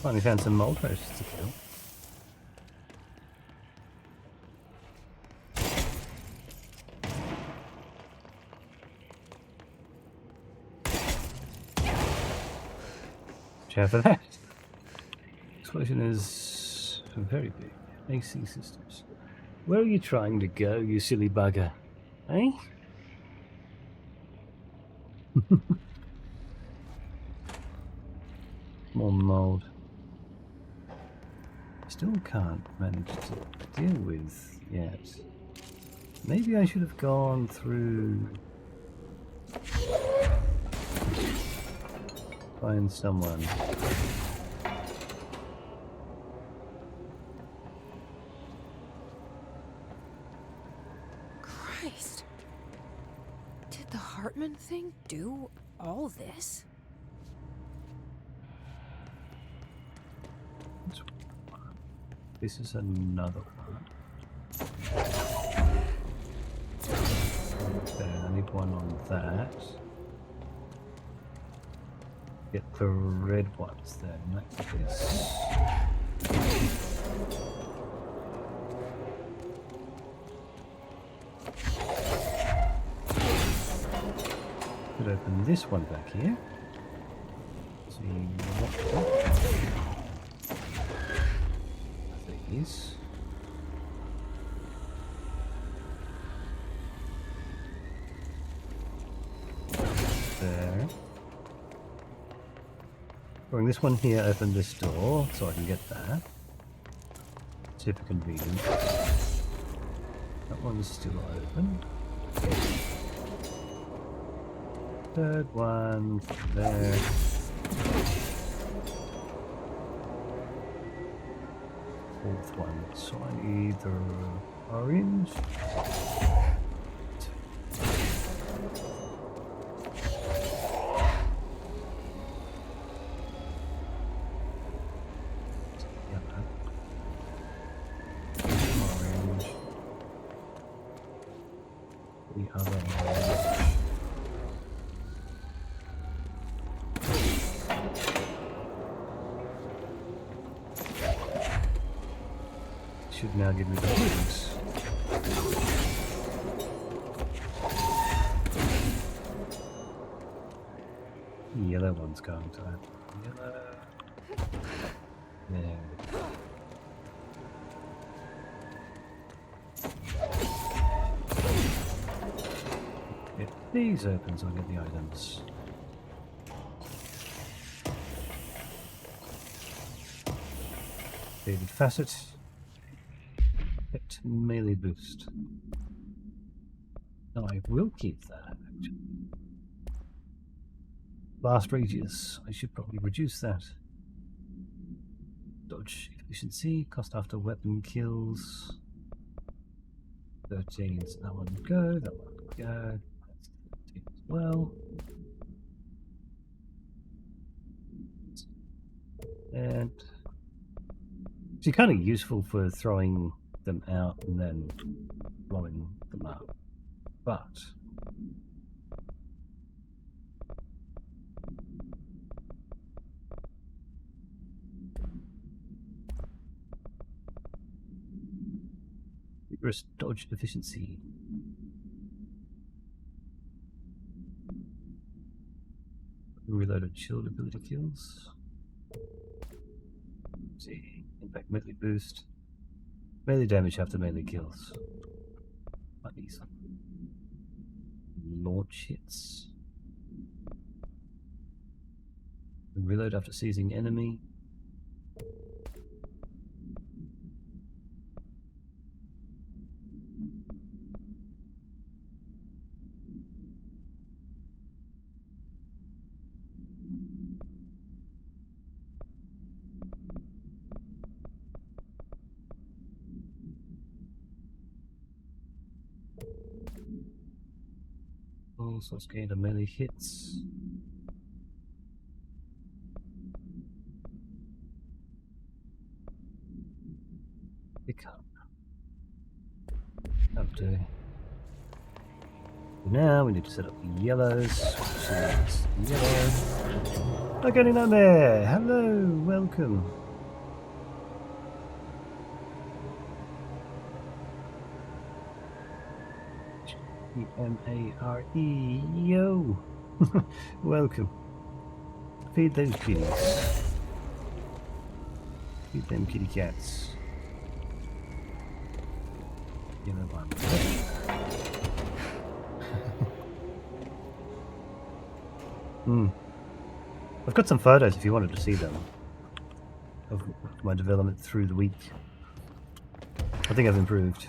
Speaker 1: Finally found some mole traces to kill. Watch out for that. Explosion is very big. AC systems. Where are you trying to go, you silly bugger? Eh? More mold. Still can't manage to deal with yet. Maybe I should have gone through. Find someone.
Speaker 2: Christ. Did the Hartman thing do all this?
Speaker 1: This is another one. Okay, I need one on that. Get the red ones then, like this. this one back here. See what these. There. Bring this one here, open this door so I can get that. Super convenient. That one's still open. Third one there. Fourth one, so I need the orange. Orange. The other orange. Should now give me the blues. Yellow one's going to happen. Yellow. There. If these opens, I'll get the items. Faded facet. Melee boost. No, I will keep that actually. Blast radius. I should probably reduce that. Dodge efficiency. Cost after weapon kills. 13. So that one would go. That one would go. That's 13 as well. And it's kind of useful for throwing them out and then blowing them up, but vigorous dodge efficiency. Reloaded shield ability kills. Let's see, impact melee boost. Melee damage after melee kills. Might be some launch hits. Reload after seizing enemy. Also gain the melee hits. Pick up. Up to. Now we need to set up the yellows. Yellow. Oh, getting on there. Hello, welcome. E-M-A-R-E, yo! Welcome. Feed those kitties. Feed them kitty cats. Yellow one. I've got some photos if you wanted to see them of my development through the week. I think I've improved.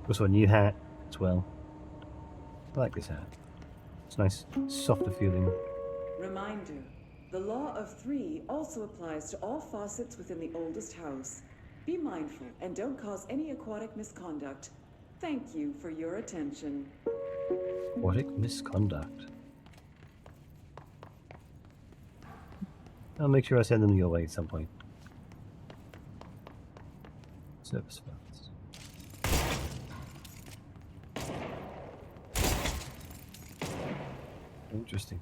Speaker 1: Also a new hat as well. I like this hat. It's nice, softer feeling.
Speaker 5: Reminder, the law of 3 also applies to all faucets within the oldest house. Be mindful and don't cause any aquatic misconduct. Thank you for your attention.
Speaker 1: Aquatic misconduct. I'll make sure I send them your way at some point. Service funds. Interesting.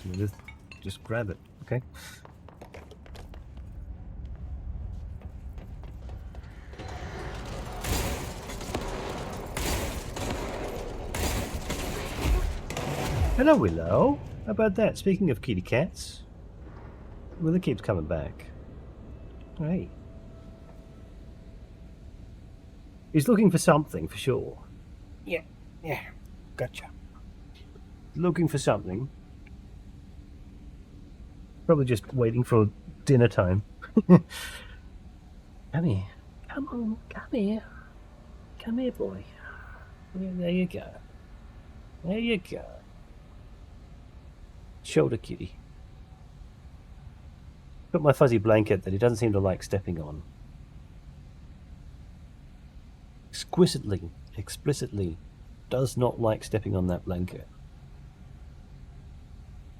Speaker 1: So just grab it, okay? Hello, Willow. How about that? Speaking of kitty cats, Willow keeps coming back. Hey. He's looking for something, for sure. Yeah, gotcha. Looking for something. Probably just waiting for dinner time. Come here. Come on, come here. Come here, boy. Yeah, there you go. There you go. Shoulder kitty. Got my fuzzy blanket that he doesn't seem to like stepping on. Explicitly does not like stepping on that blanket.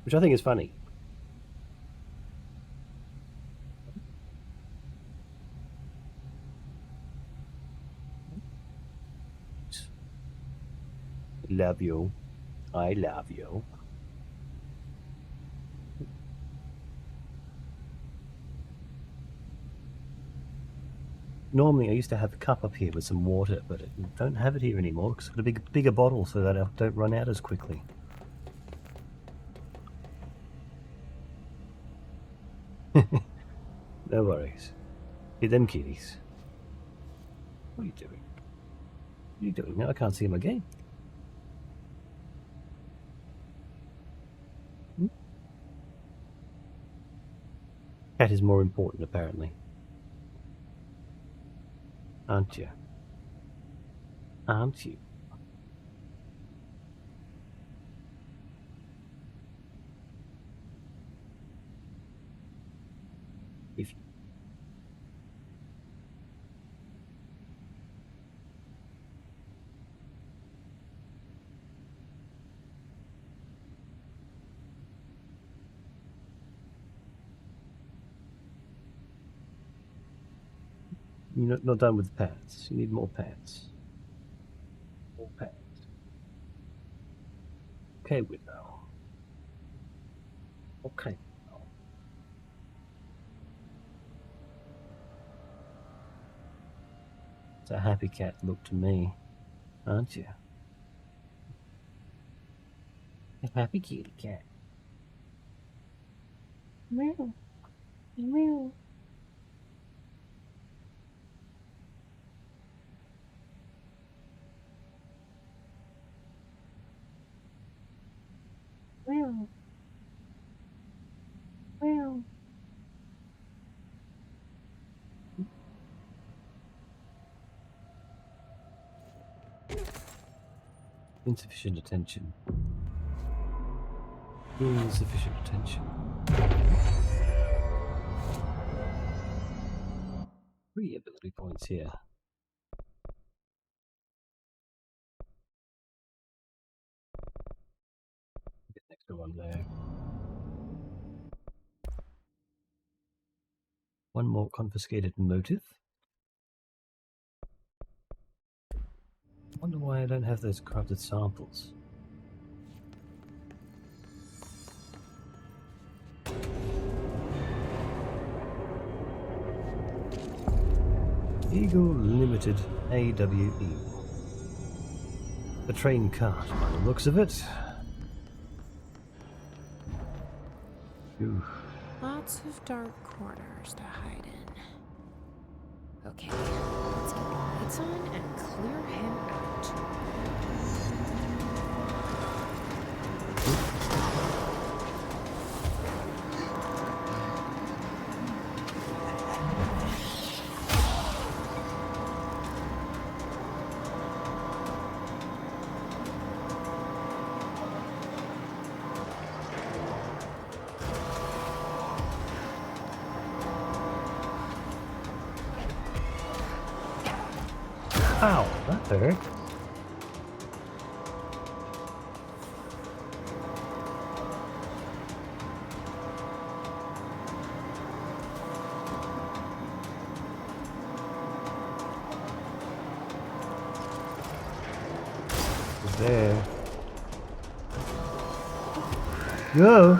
Speaker 1: Which I think is funny. Love you. I love you. Normally I used to have a cup up here with some water, but I don't have it here anymore because I've got a bigger bottle so that I don't run out as quickly. No worries. Hey, them kitties. What are you doing? What are you doing now? I can't see him again. Cat is more important, apparently. Aren't you? Aren't you? If you're not done with the pets. You need more pets. More pets. Okay, Willow. Okay. It's a happy cat look to me, aren't you? A happy kitty cat. Meow. Meow. Meow. Meow. Insufficient attention. Insufficient attention. 3 ability points here. Get an extra one there. One more confiscated motive. Wonder why I don't have those corrupted samples. Eagle Limited AWE. A train cart by the looks of it. Ooh.
Speaker 2: Lots of dark corners to hide in. Okay, let's get the lights on and clear him out.
Speaker 1: Ow, that hurt. There. Go.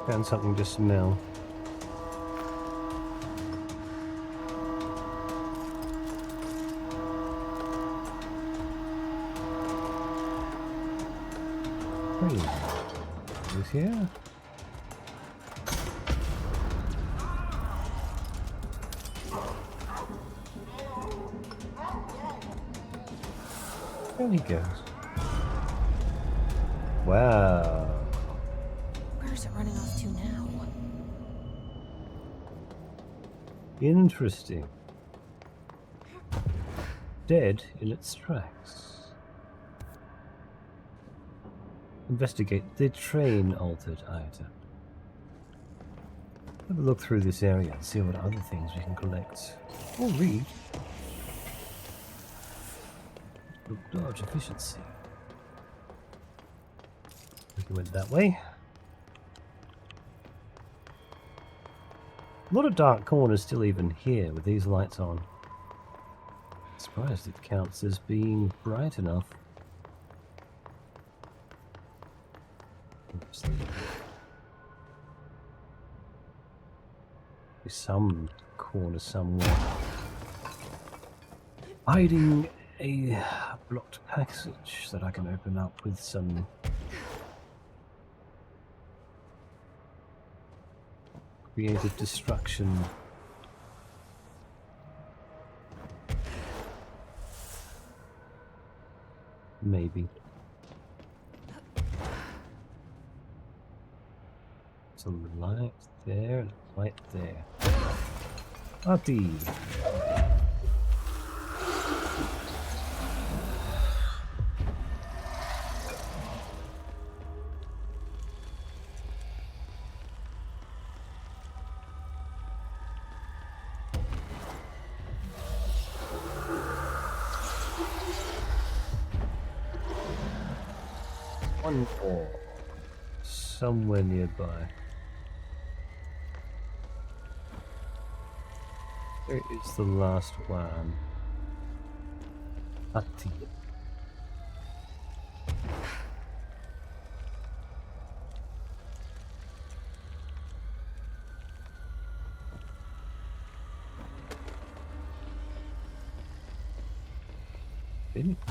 Speaker 1: Found something to smell. Who's here? There he goes. Wow.
Speaker 2: Where's it running off to now?
Speaker 1: Interesting. Dead in its tracks. Investigate the train altered item. Have a look through this area and see what other things we can collect. Or read. Look, dodge efficiency. We went that way. A lot of dark corners still even here with these lights on. Surprised it counts as being bright enough. Some corner somewhere. Hiding a blocked passage that I can open up with some creative destruction. Maybe. Some light there and light there. Artie. One more. Somewhere nearby. Where is the last one? Ati.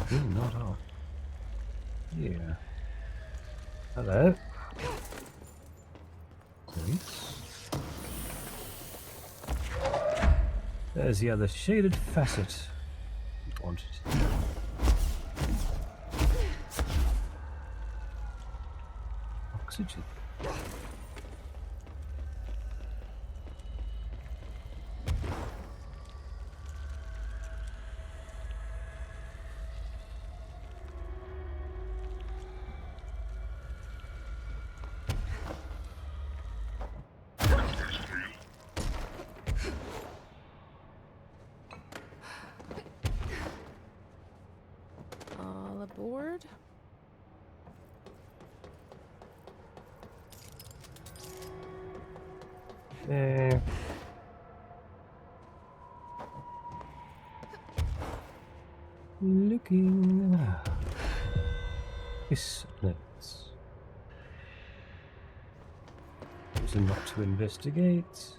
Speaker 1: Not off. Yeah. Hello. Nice. There's the other shaded facet. Wanted. Oxygen.
Speaker 2: Board.
Speaker 1: There. Looking. This notes. Reason not to investigate.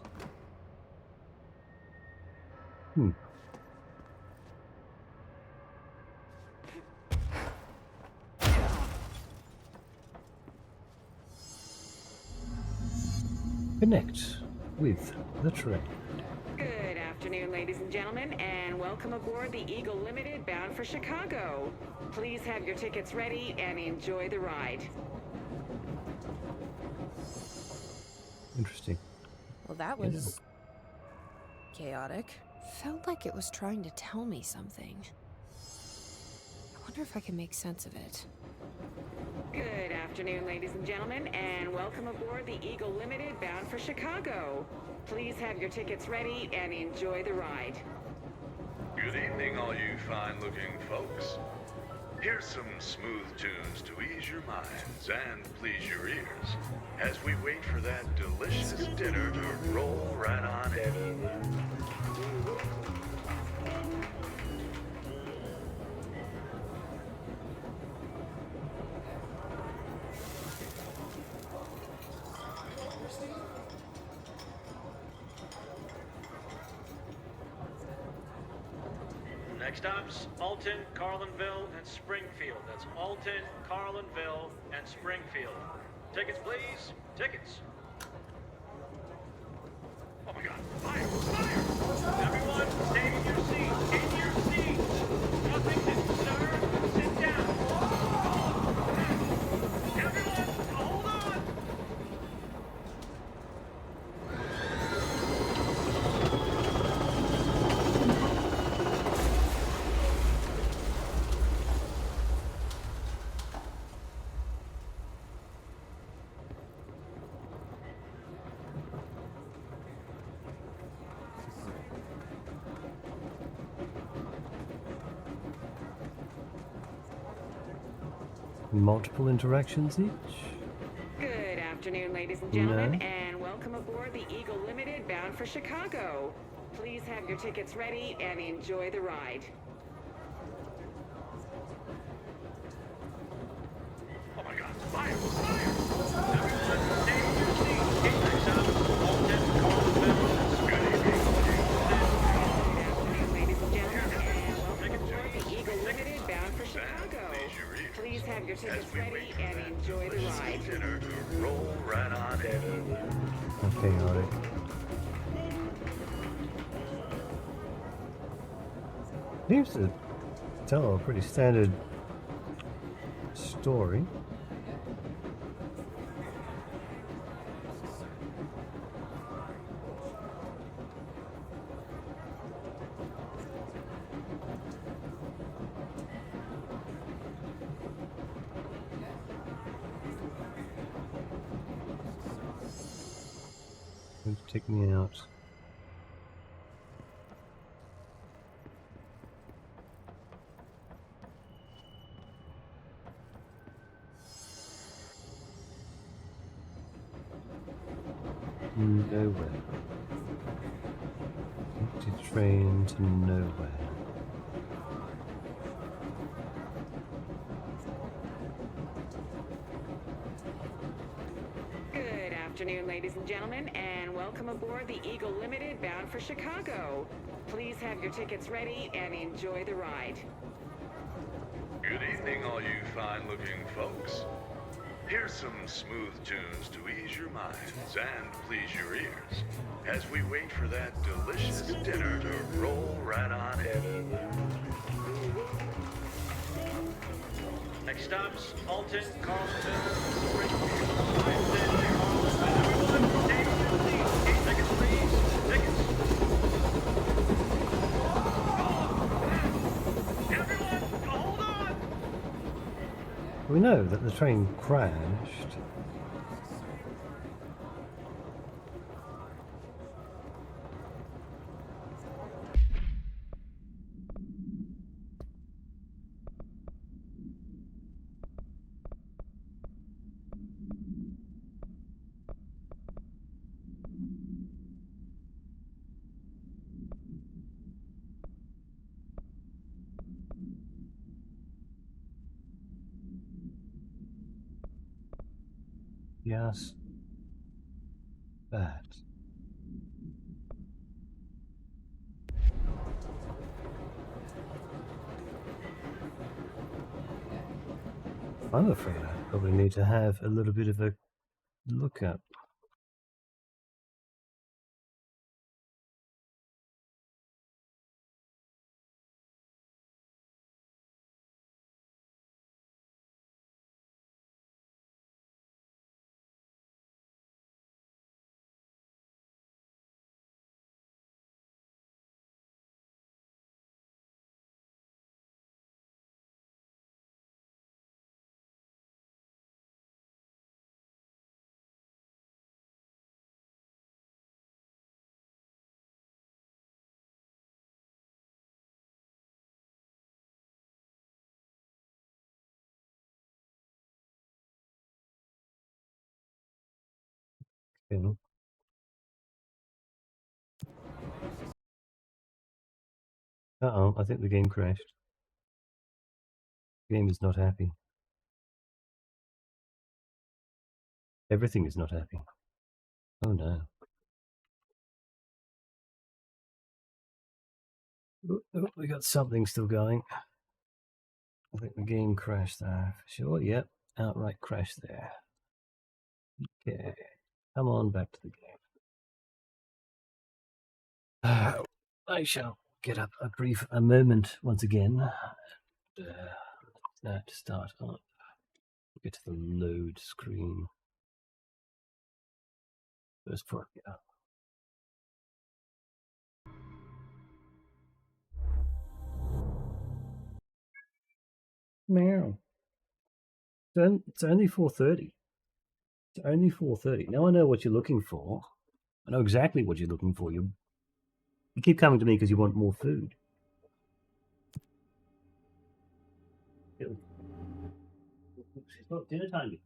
Speaker 1: Connect with the train.
Speaker 5: Good afternoon, ladies and gentlemen, and welcome aboard the Eagle Limited bound for Chicago. Please have your tickets ready and enjoy the ride.
Speaker 1: Interesting.
Speaker 2: Well, that was chaotic. Felt like it was trying to tell me something. I wonder if I can make sense of it.
Speaker 5: Good afternoon, ladies and gentlemen, and welcome aboard the Eagle Limited bound for Chicago. Please have your tickets ready and enjoy the ride.
Speaker 14: Good evening, all you fine-looking folks. Here's some smooth tunes to ease your minds and please your ears as we wait for that delicious dinner to roll right on in.
Speaker 15: Next stops, Alton, Carlinville, and Springfield. That's Alton, Carlinville, and Springfield. Tickets, please. Tickets.
Speaker 14: Oh my god, fire! Fire!
Speaker 15: Everyone, stay in your seats. In your seats. Nothing to sir. Sit down. Everyone, hold on.
Speaker 1: Multiple interactions each?
Speaker 5: Good afternoon, ladies and gentlemen, and welcome aboard the Eagle Limited bound for Chicago. Please have your tickets ready and enjoy the ride.
Speaker 14: Oh my god, fire! Fire!
Speaker 15: Everyone, stay in your seats. Next stops, Alton, Carlinville, and
Speaker 5: Good afternoon, ladies and gentlemen, and welcome aboard the Eagle Limited bound for Chicago. Please have your tickets ready and enjoy the ride.
Speaker 14: Dinner to roll right on in.
Speaker 1: Okay, alright. Seems to tell a pretty standard story. Take me out. Nowhere. Empty train to nowhere.
Speaker 5: Good afternoon, ladies and gentlemen, and welcome aboard the Eagle Limited bound for Chicago. Please have your tickets ready and enjoy the ride.
Speaker 14: Good evening, all you fine-looking folks. Here's some smooth tunes to ease your minds and please your ears as we wait for that delicious dinner to roll right on in.
Speaker 15: next stops, Alton, Carlinville, Springfield. Alton, Carlinville. Everyone, stay in your seats. Tickets, please. Tickets. Everyone, hold on.
Speaker 1: We know that the train crashed. Yes. That. I'm afraid I probably need to have a little bit of a look up. You know. Uh-oh, I think the game crashed. The game is not happy. Everything is not happy. Oh no. Oh, we got something still going. I think the game crashed there. Sure, yep. Outright crash there. Okay. Come on back to the game. I shall get up a moment once again. That start up. Get to the load screen. First for yeah. Meow. It's only 4:30. It's only 4:30. Now I know what you're looking for. I know exactly what you're looking for. You keep coming to me because you want more food. It's not dinner time yet.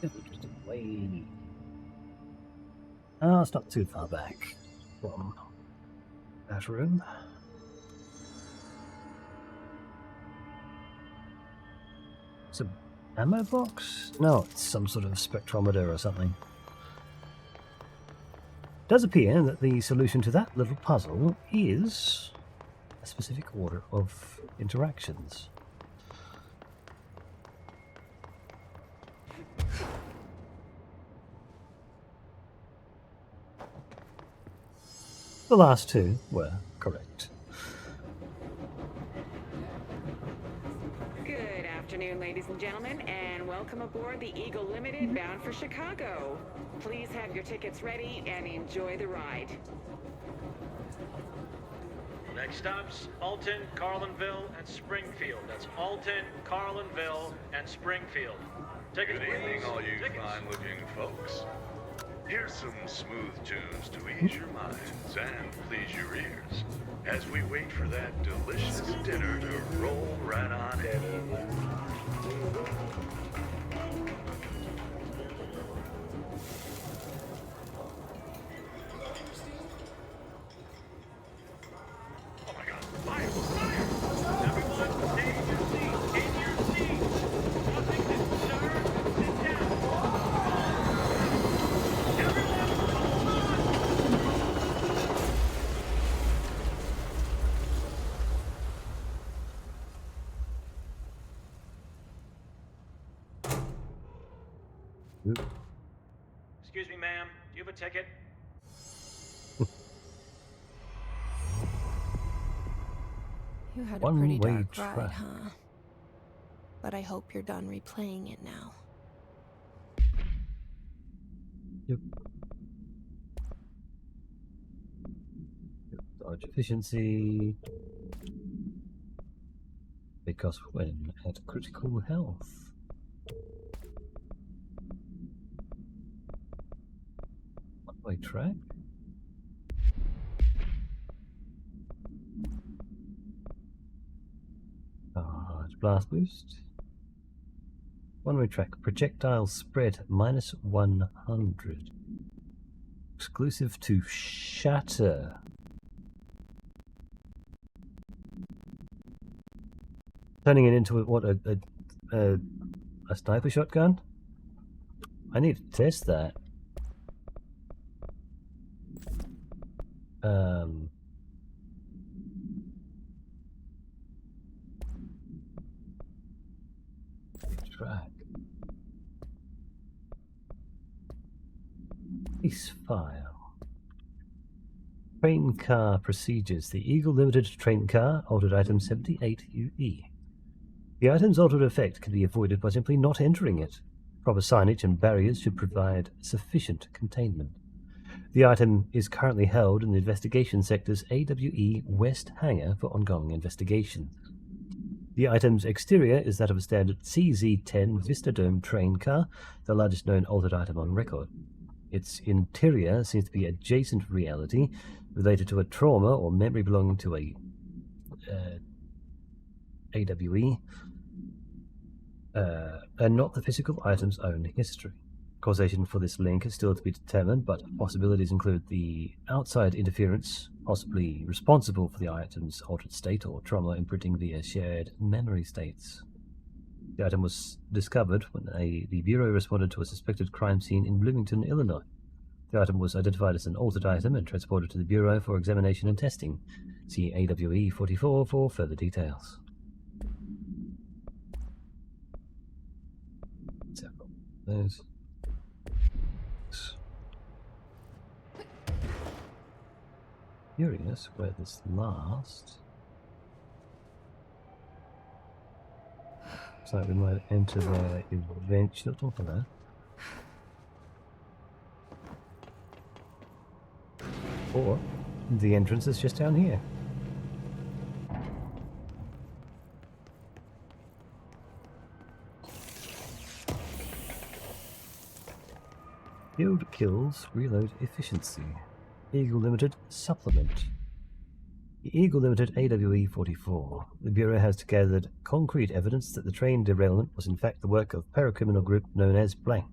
Speaker 1: Just away. Oh, it's not too far back from that room. It's an ammo box? No, it's some sort of spectrometer or something. It does appear that the solution to that little puzzle is a specific order of interactions. The last two were correct.
Speaker 5: Good afternoon, ladies and gentlemen, and welcome aboard the Eagle Limited bound for Chicago. Please have your tickets ready and enjoy the ride.
Speaker 15: Next stops, Alton, Carlinville, and Springfield. That's Alton, Carlinville, and Springfield. Tickets,
Speaker 14: Good evening,
Speaker 15: please.
Speaker 14: all you
Speaker 15: Tickets.
Speaker 14: fine-looking folks. Here's some smooth tunes to ease your minds and please your ears as we wait for that delicious dinner to roll right on in.
Speaker 15: Oh my God! Fire! Fire! Everyone, stay in your seats. In your seats. Nothing to disturb. Sit down. Everyone, hold on. Excuse me, ma'am. Do you have a ticket?
Speaker 2: You had a pretty
Speaker 1: One-way
Speaker 2: dark ride,
Speaker 1: track.
Speaker 2: huh? But I hope you're done replaying it now.
Speaker 1: Yep. Dodge efficiency. Because when at critical health. One-way track? Blast boost. One-way track. Projectile spread minus 100. Exclusive to Shatter. turning it into what, a sniper shotgun? I need to test that. Track. Police file. Train car procedures. The Eagle Limited train car, altered item 78 UE. The item's altered effect can be avoided by simply not entering it. Proper signage and barriers should provide sufficient containment. The item is currently held in the investigation sector's AWE West hangar for ongoing investigation. The item's exterior is that of a standard CZ-10 Vistadome train car, the largest known altered item on record. Its interior seems to be adjacent reality, related to a trauma or memory belonging to a AWE, and not the physical item's own history. Causation for this link is still to be determined, but possibilities include the outside interference, possibly responsible for the item's altered state, or trauma imprinting via shared memory states. The item was discovered when the Bureau responded to a suspected crime scene in Bloomington, Illinois. The item was identified as an altered item and transported to the Bureau for examination and testing. See AWE 44 for further details. Several of those. Curious where this last. So we might enter there eventually. Talk about that. Or the entrance is just down here. Field kills, reload efficiency. Eagle Limited supplement. The Eagle Limited AWE 44. The Bureau has gathered concrete evidence that the train derailment was in fact the work of a paracriminal group known as Blank,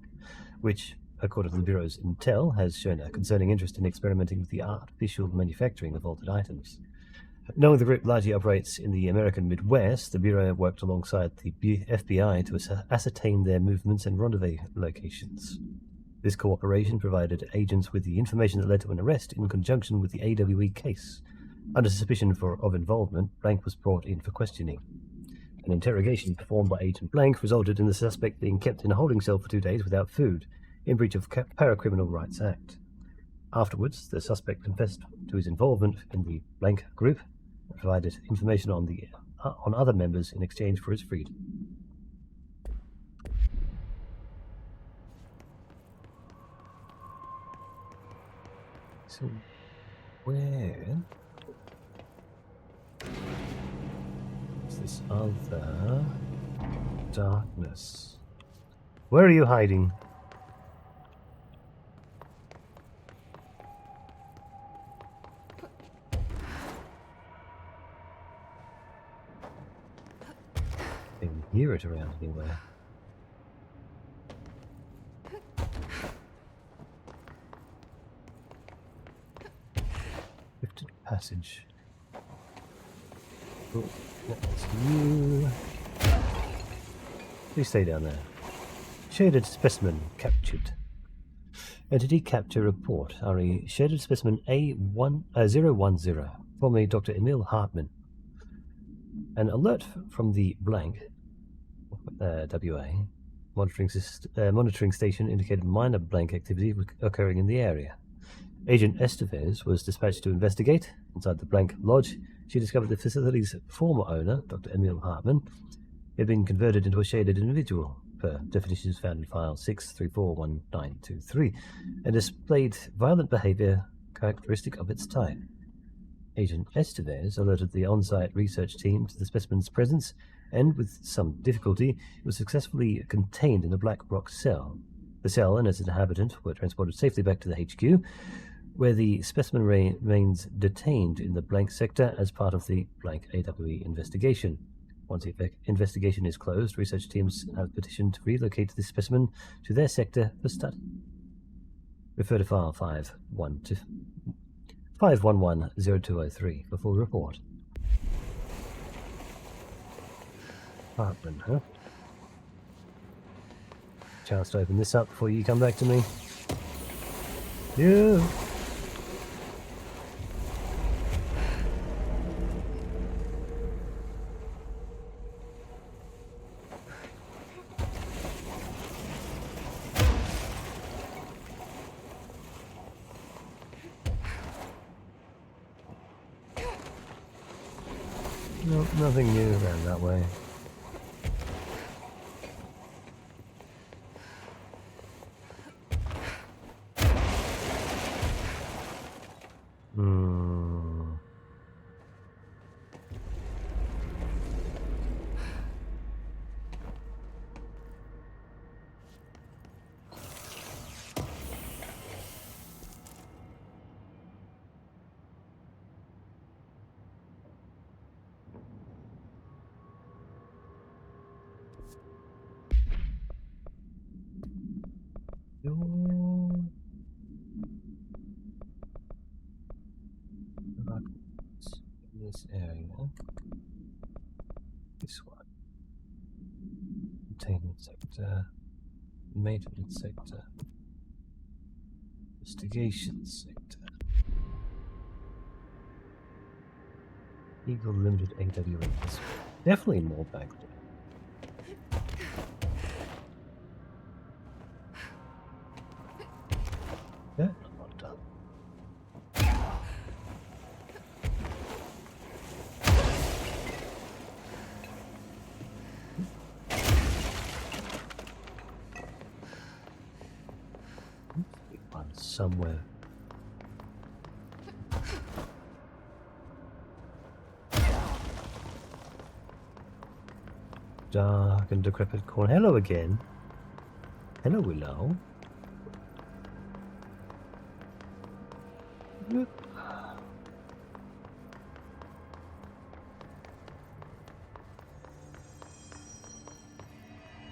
Speaker 1: which, according to the Bureau's intel, has shown a concerning interest in experimenting with the artificial manufacturing of altered items. Knowing the group largely operates in the American Midwest, the Bureau worked alongside the FBI to ascertain their movements and rendezvous locations. This cooperation provided agents with the information that led to an arrest in conjunction with the AWE case. Under suspicion of involvement, Blank was brought in for questioning. An interrogation performed by Agent Blank resulted in the suspect being kept in a holding cell for 2 days without food, in breach of Paracriminal Rights Act. Afterwards, the suspect confessed to his involvement in the Blank group and provided information on other members in exchange for his freedom. So, where is this other darkness? Where are you hiding? I can hear it around anywhere. Passage. Oh, that's you. Please stay down there. Shaded specimen captured. Entity capture report. RE shaded specimen A010. Formerly Dr. Emil Hartmann. An alert from the Blank WA monitoring station indicated minor Blank activity occurring in the area. Agent Estevez was dispatched to investigate. Inside the Blank Lodge, she discovered the facility's former owner, Dr. Emil Hartmann, had been converted into a shaded individual, per definitions found in File 6341923, and displayed violent behavior characteristic of its type. Agent Estevez alerted the on-site research team to the specimen's presence, and with some difficulty, it was successfully contained in a black rock cell. The cell and its inhabitant were transported safely back to the HQ, where the specimen remains detained in the Blank sector as part of the Blank AWE investigation. Once the investigation is closed, research teams have petitioned to relocate the specimen to their sector for study. Refer to File 511-0203 for full report. Hartman, huh? Chance to open this up before you come back to me. Yeah. Nope, nothing new around that way. In this area. This one. Containment sector. Maintenance sector. Investigation sector. Eagle Limited AWS. Definitely more back there. Yeah, not done. One somewhere. Dark and decrepit corner. Hello again. Hello, Willow. Yep.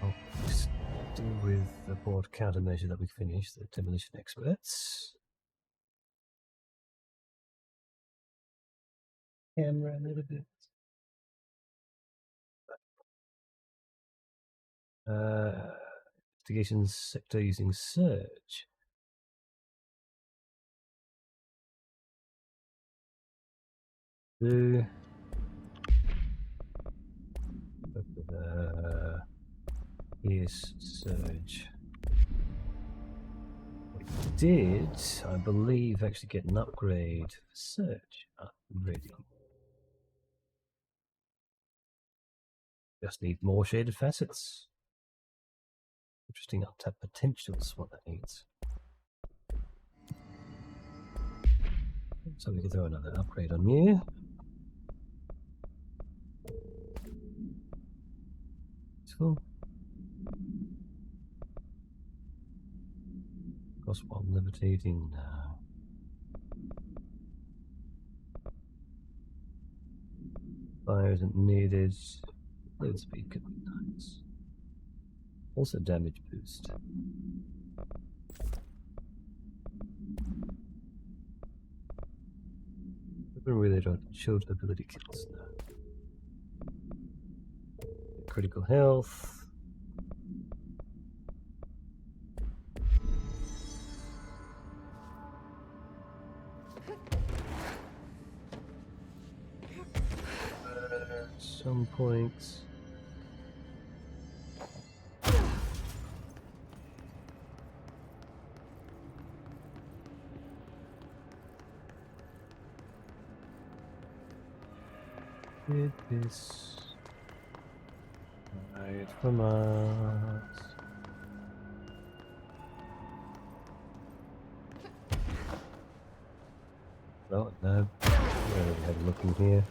Speaker 1: Oh, still with the board countermeasure that we finished, the demolition experts. Camera a little bit. Investigation sector using search. Do here's surge. We did, I believe, actually get an upgrade for search. Ready. Just need more shaded facets. Interesting untapped potentials, what that needs. So we can throw another upgrade on you. Useful. Cost while levitating now. Fire isn't needed. Load speed could be nice. Also damage boost. Weapon really don't shield ability kills now. Critical health. Some points. Did this right from us? Oh no, where do we have a look in here?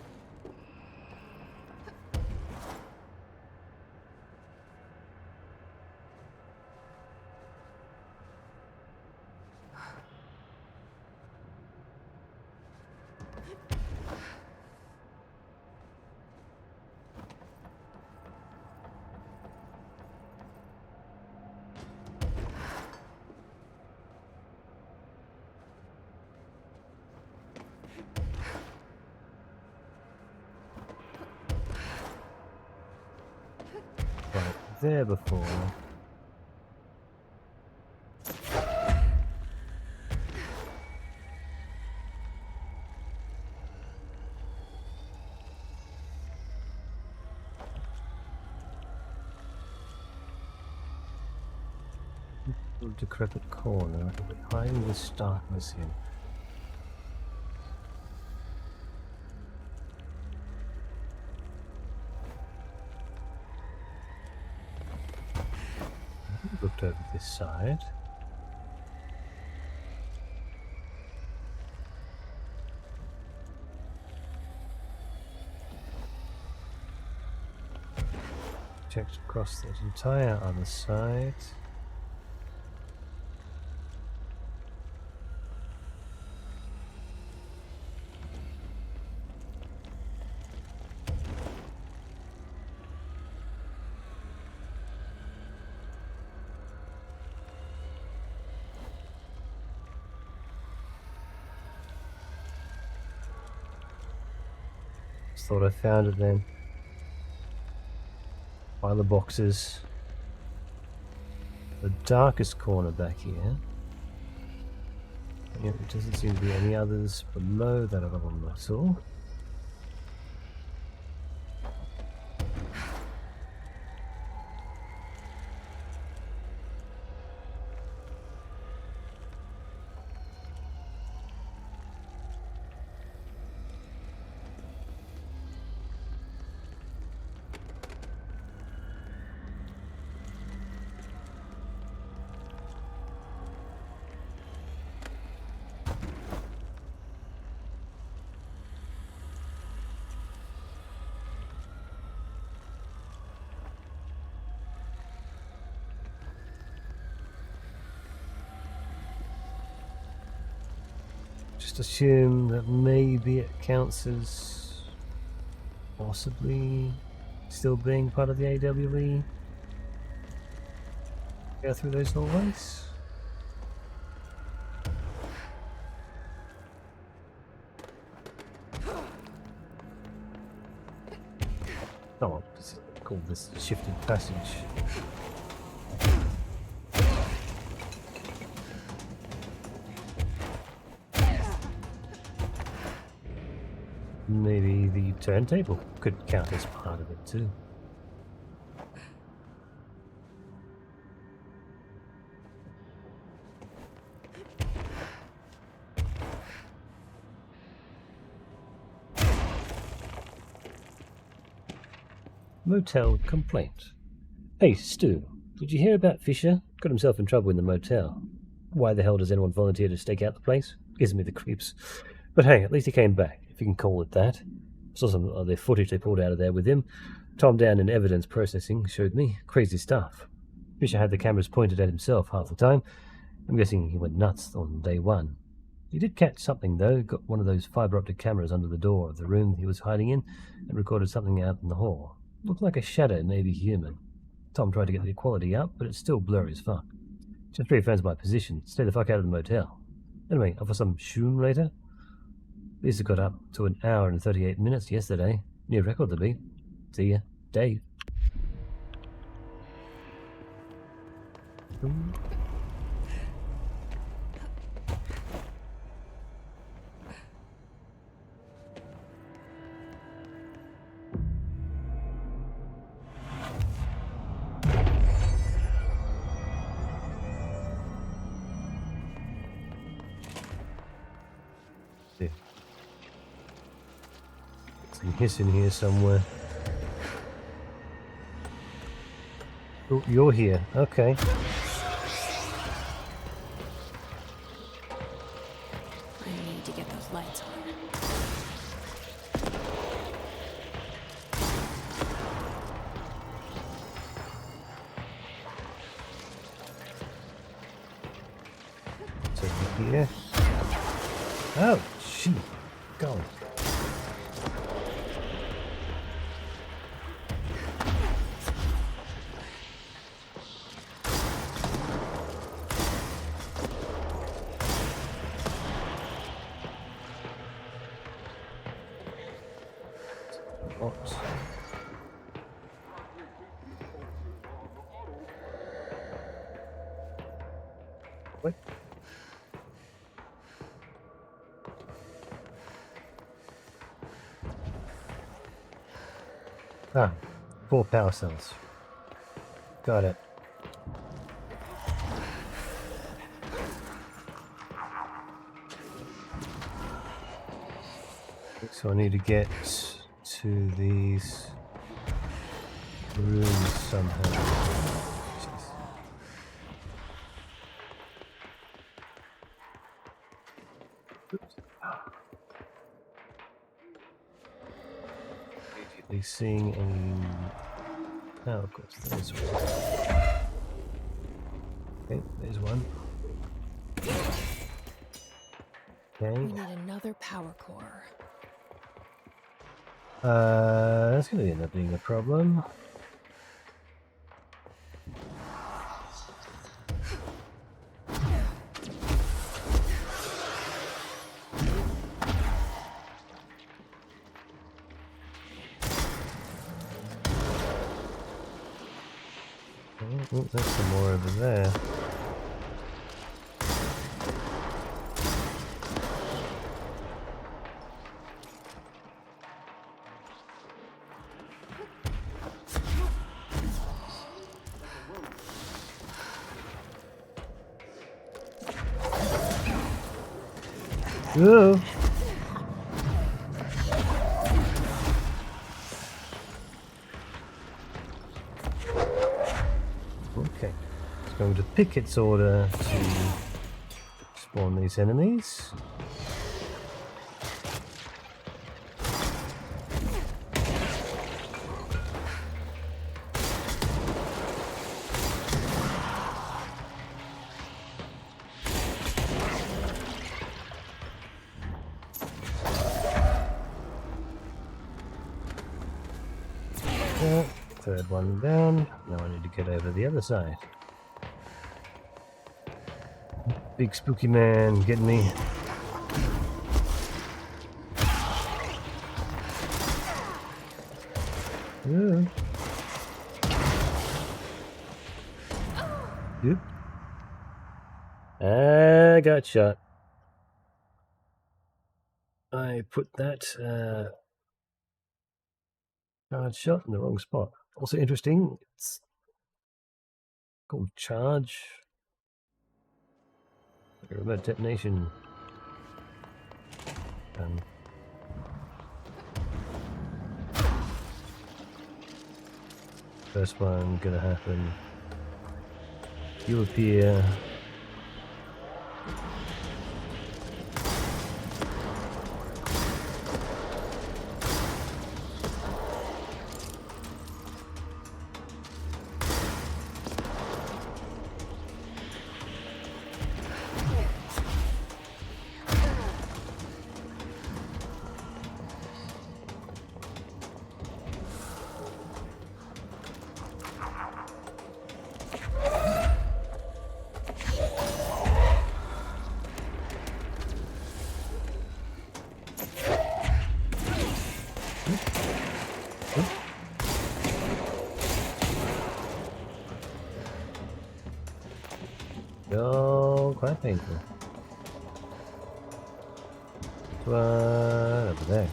Speaker 1: right there before. Little decrepit corner, hiding this darkness in. Looked over this side. Checked across that entire other side. Just thought I found it then. By the boxes. The darkest corner back here. Yep, there doesn't seem to be any others below that other one I saw. Just assume that maybe it counts as possibly still being part of the AWE. Go through those hallways. Oh, call this shifted passage. Maybe the turntable could count as part of it too. Motel complaint. Hey, Stu, did you hear about Fisher? Got himself in trouble in the motel. Why the hell does anyone volunteer to stake out the place? Gives me the creeps. But hey, at least he came back, if you can call it that. Saw some of their footage they pulled out of there with him. Tom down in evidence processing showed me. Crazy stuff. Fisher had the cameras pointed at himself half the time. I'm guessing he went nuts on day one. He did catch something though, got one of those fibre optic cameras under the door of the room he was hiding in and recorded something out in the hall. Looked like a shadow, maybe human. Tom tried to get the quality up, but it's still blurry as fuck. Just reaffirms my position. Stay the fuck out of the motel. Anyway, offer some shoon later? Lisa got up to an hour and 38 minutes yesterday. New record to beat. See ya, Dave. Some hiss in here somewhere. Oh, you're here. Okay.
Speaker 2: I need to get those lights on.
Speaker 1: So here. Oh, shit. Go. What? Ah, 4 power cells. Got it. So I need to get to these rooms somehow. Jeez. Oops. Immediately seeing a... Oh, of course, there's one. Okay, there's one. Okay.
Speaker 2: We need another power core.
Speaker 1: That's going to end up being a problem. Oh, there's some more over there. Whoa! Okay, it's going to pick its order to spawn these enemies. Third one down. Now I need to get over the other side. Big spooky man getting me. Ooh. Yep. I got shot. I put that shot in the wrong spot. Also interesting, it's called charge. Like a remote detonation. First one gonna happen. You appear. Oh, quite painful. One over there.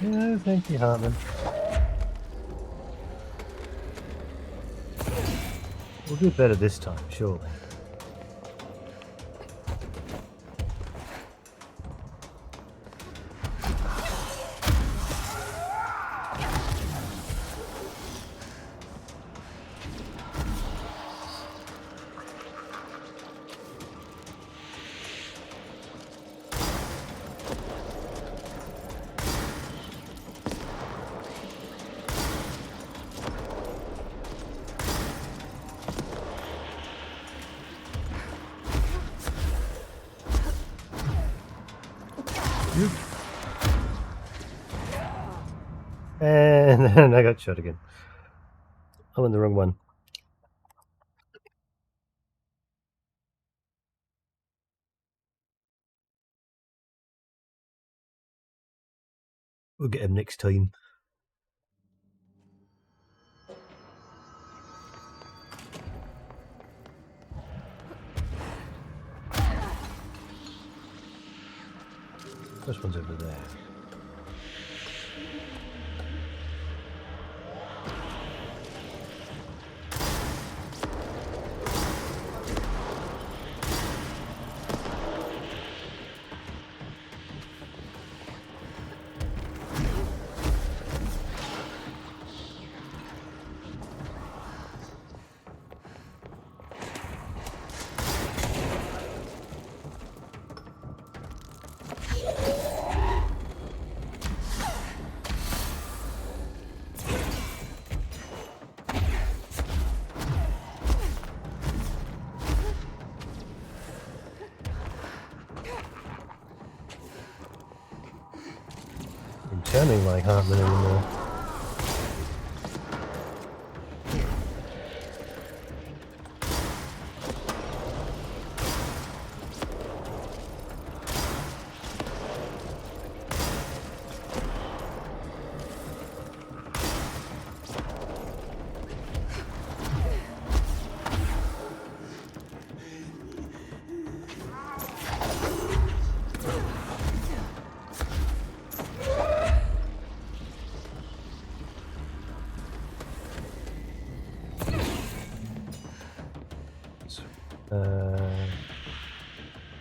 Speaker 1: No, thank you, Hartman. We'll do better this time, surely. And then I got shot again. I'm on the wrong one. We'll get him next time. First one's over there. Turning like Hartman anymore.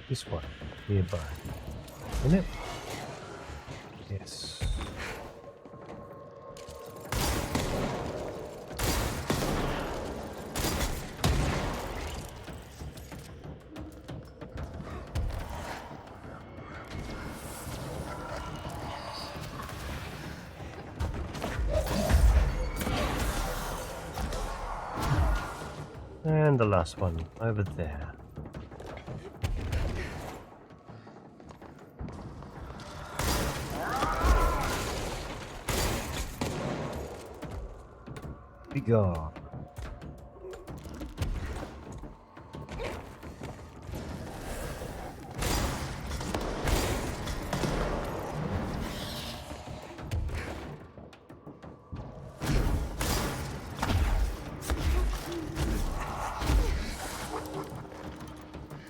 Speaker 1: This one nearby, isn't it? Yes. And the last one over there. Go.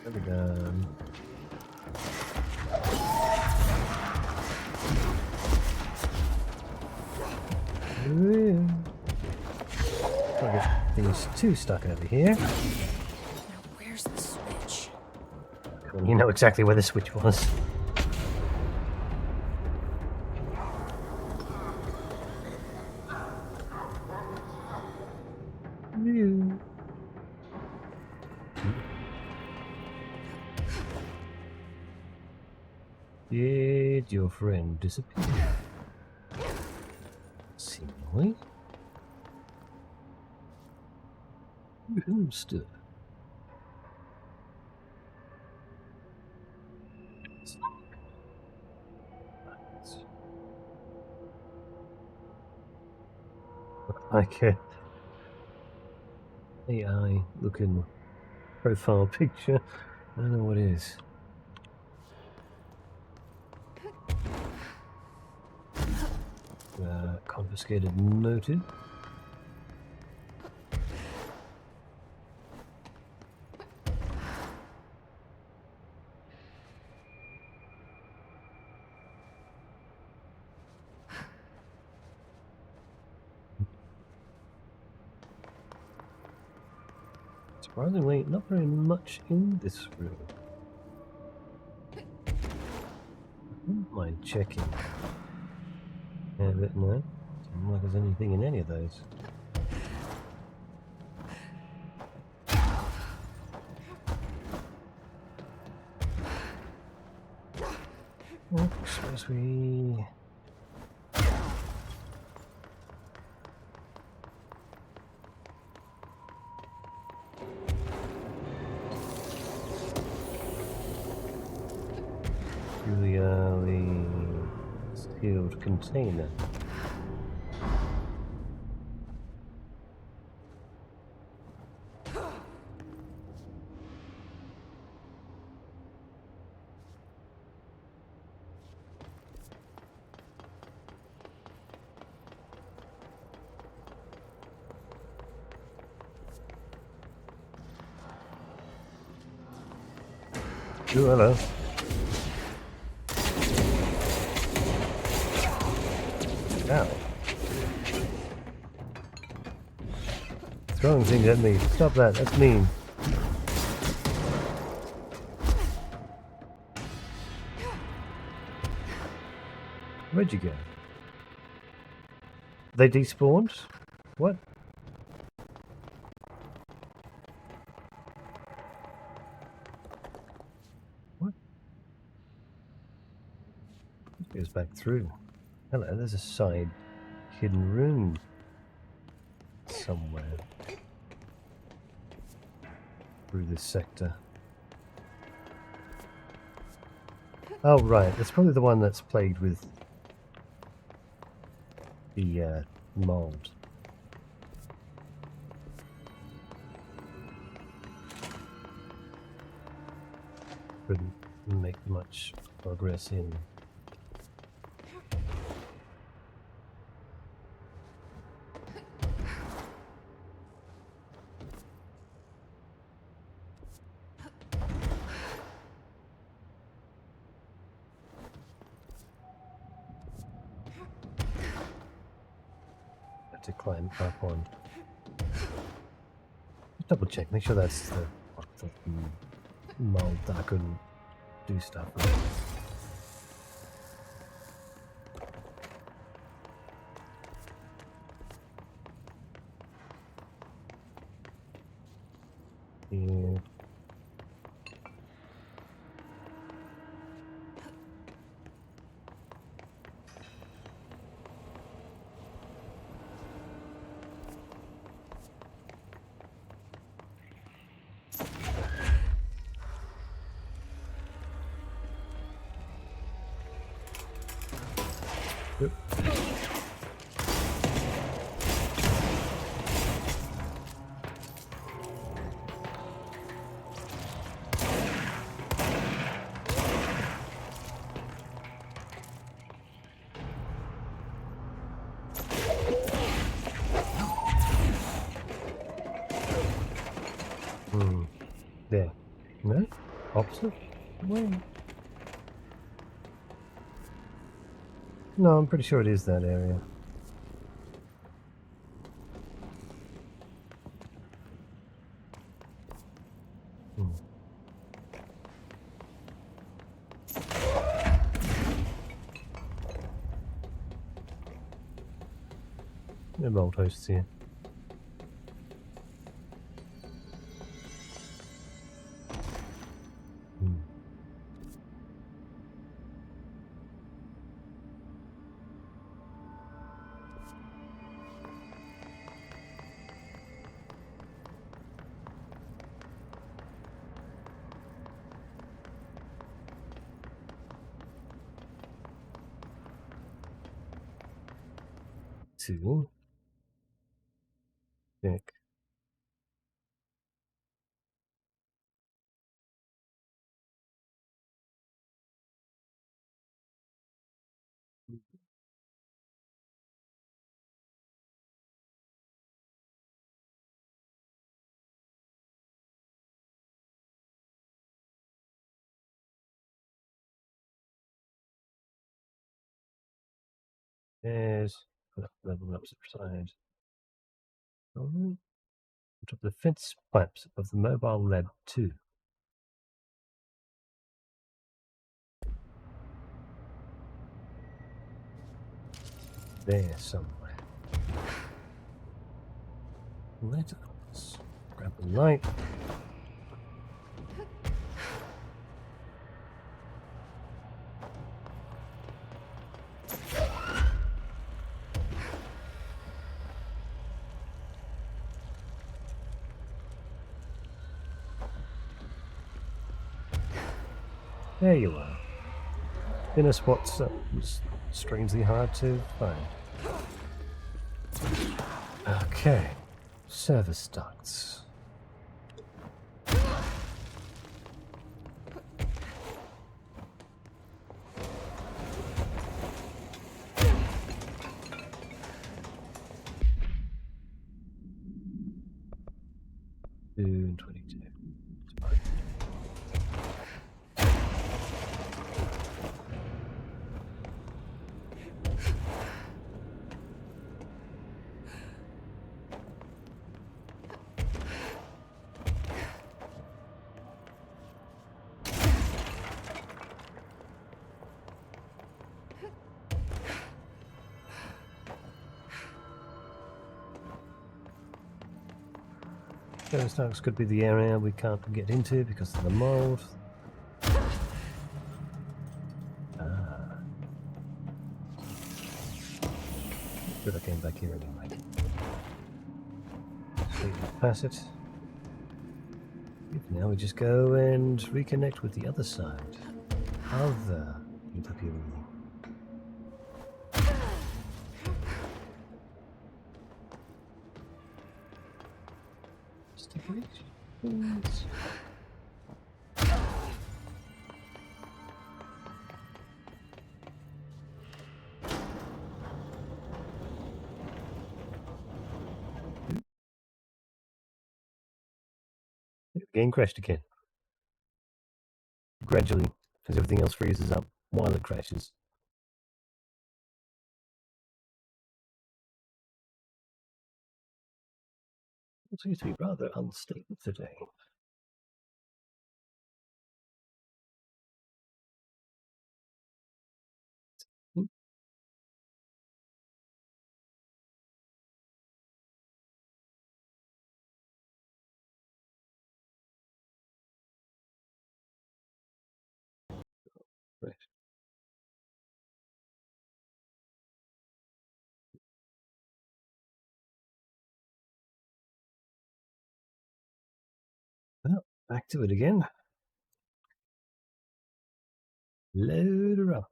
Speaker 1: There we go. I'll get these two stuck over here.
Speaker 2: Now, where's the switch?
Speaker 1: You know exactly where the switch was. Did your friend disappear? Seemingly. Understood. Like a AI looking profile picture. I don't know what it is. Confiscated noted. Surprisingly, not very much in this room. I wouldn't mind checking. Yeah, but no. Doesn't look like there's anything in any of those. Well, suppose we... the sealed container. Ooh, hello. Ow. Throwing things at me. Stop that. That's mean. Where'd you go? They despawned? What? What? It goes back through. Hello, there's a side hidden room somewhere through this sector. Oh, right. That's probably the one that's plagued with the mold. Couldn't make much progress in. To climb up on. Just double check, make sure that's the mold that I couldn't do stuff with. Yeah. Yep. There. No? Opposite? Wait. No, I'm pretty sure it is that area. No mold hosts here. Two. Check. There's level up side. On top of the fence pipes of the mobile lab 2. There somewhere. Let's grab the light. There you are. Inner spots was strangely hard to find. Okay. Service ducts. Two and 22. Those dogs could be the area we can't get into because of the mold. Ah. Good, I came back here anyway. So you pass it. Now we just go and reconnect with the other side. Other interview. The game crashed again. Gradually, as everything else freezes up while it crashes. It seems to be rather unstable today. Right. Well, back to it again. Load her up.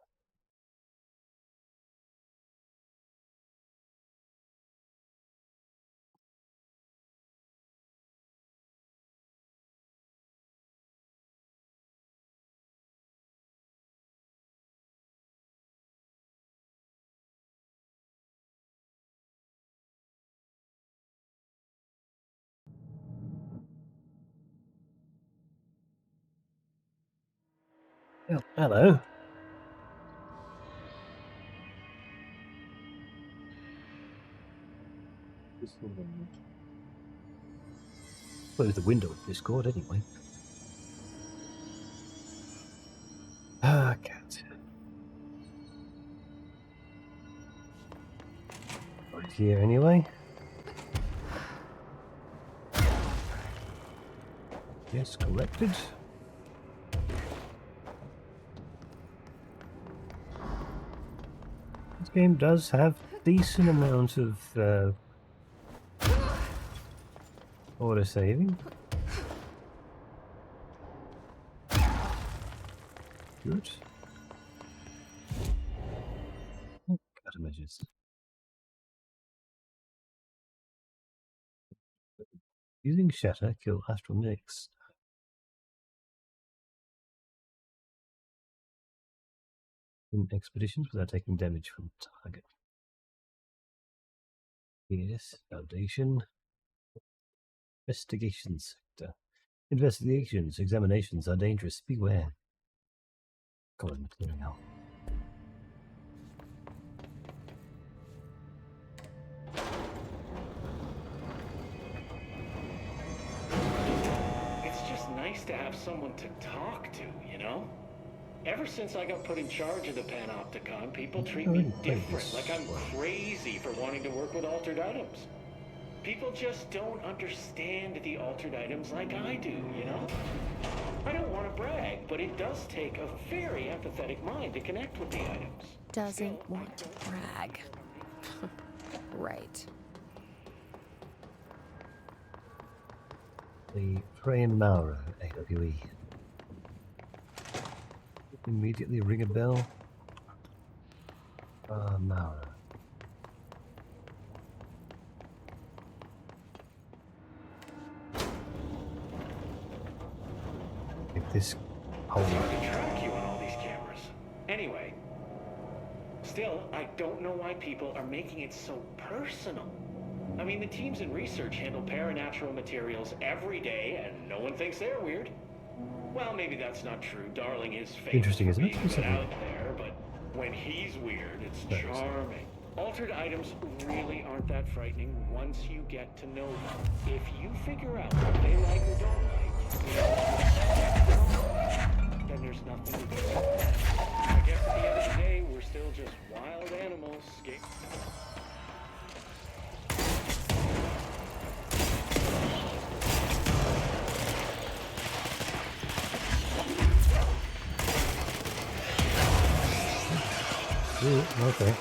Speaker 1: Oh, hello. Close the window of Discord anyway. Ah, cat. Right here anyway. Yes, collected. This game does have decent amount of auto saving. Good. Oh, cut images. Using shatter, kill astral mix. In expeditions without taking damage from target. Yes, foundation. Investigation sector. Investigations, examinations are dangerous. Beware. Common material.
Speaker 11: It's just nice to have someone to talk to, you know? Ever since I got put in charge of the Panopticon, people treat me different, like I'm crazy for wanting to work with altered items. People just don't understand the altered items like I do, you know? I don't want to brag, but it does take a very empathetic mind to connect with the items.
Speaker 2: Doesn't want to brag. Right.
Speaker 1: The Frame Mauro AWE. Immediately ring a bell. Mauro. If this whole
Speaker 11: It's hard to track you on all these cameras. Anyway, still, I don't know why people are making it so personal. I mean, the teams in research handle paranatural materials every day, and no one thinks they're weird. Well, maybe that's not true. Darling is famous
Speaker 1: interesting,
Speaker 11: for
Speaker 1: isn't
Speaker 11: being
Speaker 1: it?
Speaker 11: a bit out there, but when he's weird, it's charming. Altered items really aren't that frightening once you get to know them. If you figure out what they like or don't like, then there's nothing to do. I guess at the end of the day, we're still just wild animals.
Speaker 1: Ooh, okay.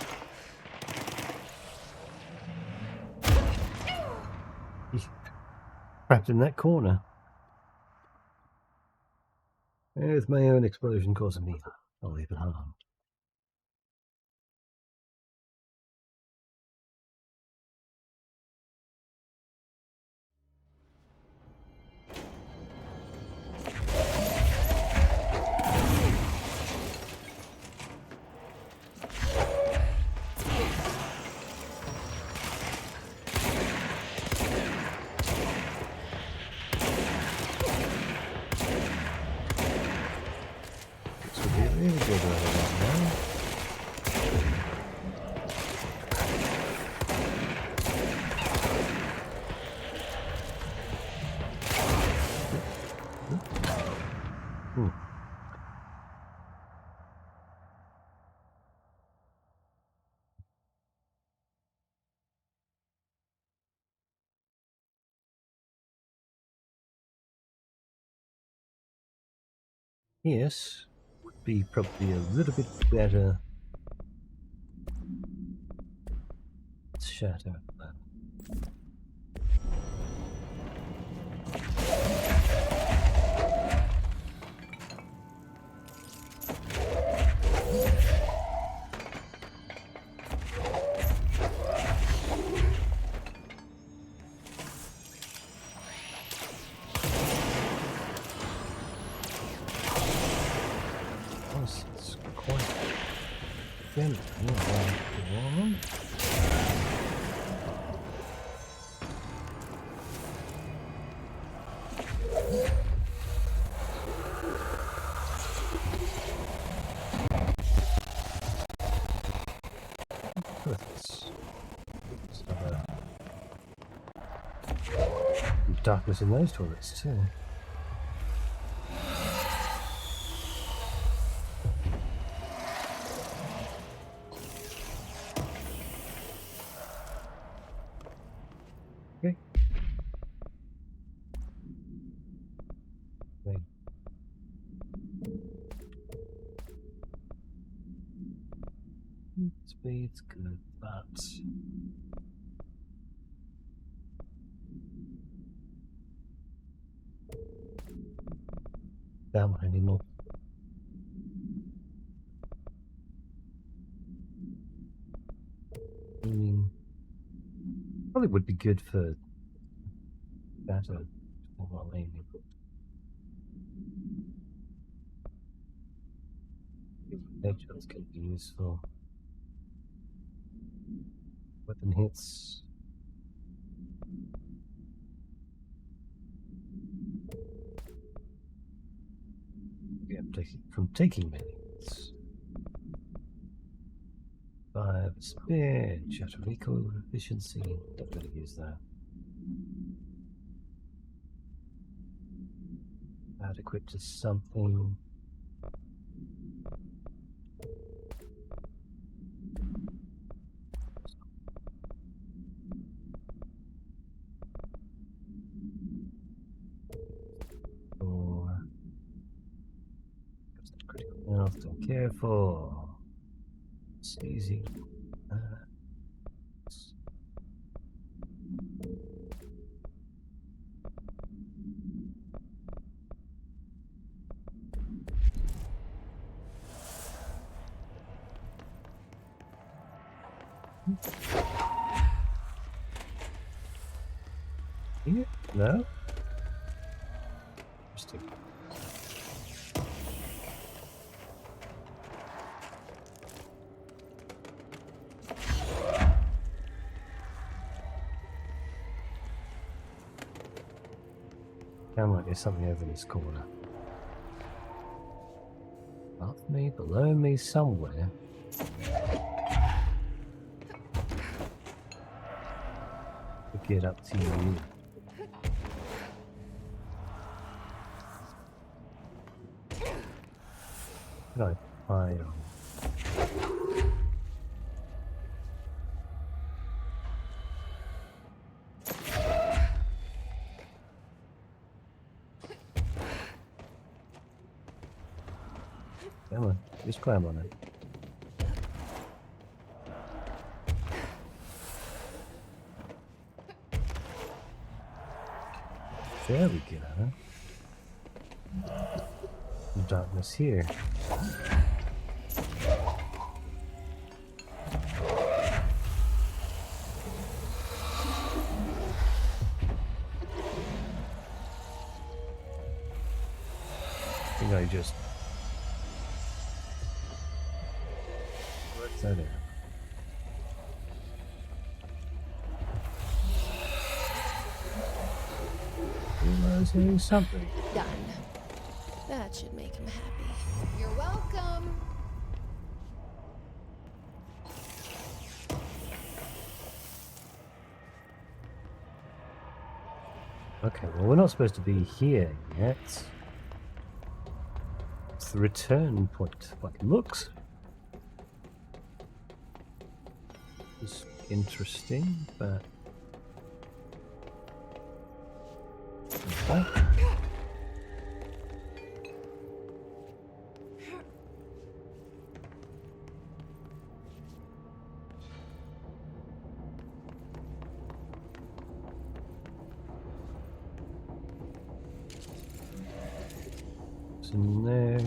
Speaker 1: He's trapped in that corner. There's my own explosion causing me. I'll leave it alone. This would be really good right now. Yes, would be probably a little bit better. Shadow. It's quite gentle. Darkness in those toilets too. Okay. Wait. Speed's good, but that one anymore. Probably would be good for better. Well, maybe. Headshots could be useful. Weapon hits. Yeah, from taking many hits. 5 speed, shatter recoil efficiency. Definitely use that. Adequate to something. Or critical health, don't care for. It's easy. Yeah, no? Interesting. Sound like there's something over this corner. Above me, below me, somewhere. To get up to you. Can I hide on? Come on, just climb on it. There we go. Darkness here. I think I just worked that out. He was hearing something.
Speaker 2: Done. That should make him happy.
Speaker 12: You're welcome.
Speaker 1: Okay, well, we're not supposed to be here yet. It's the return point. Like, looks. It's interesting, but. Okay. What's in there?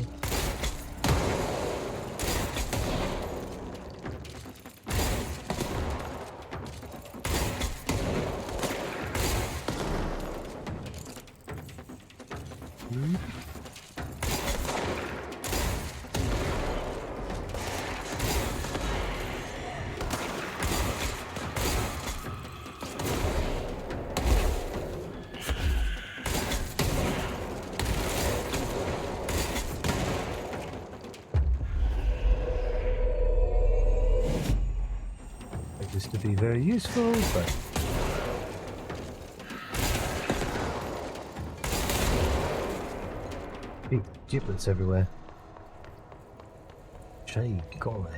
Speaker 1: This to be very useful, but big giblets everywhere. Jay golly.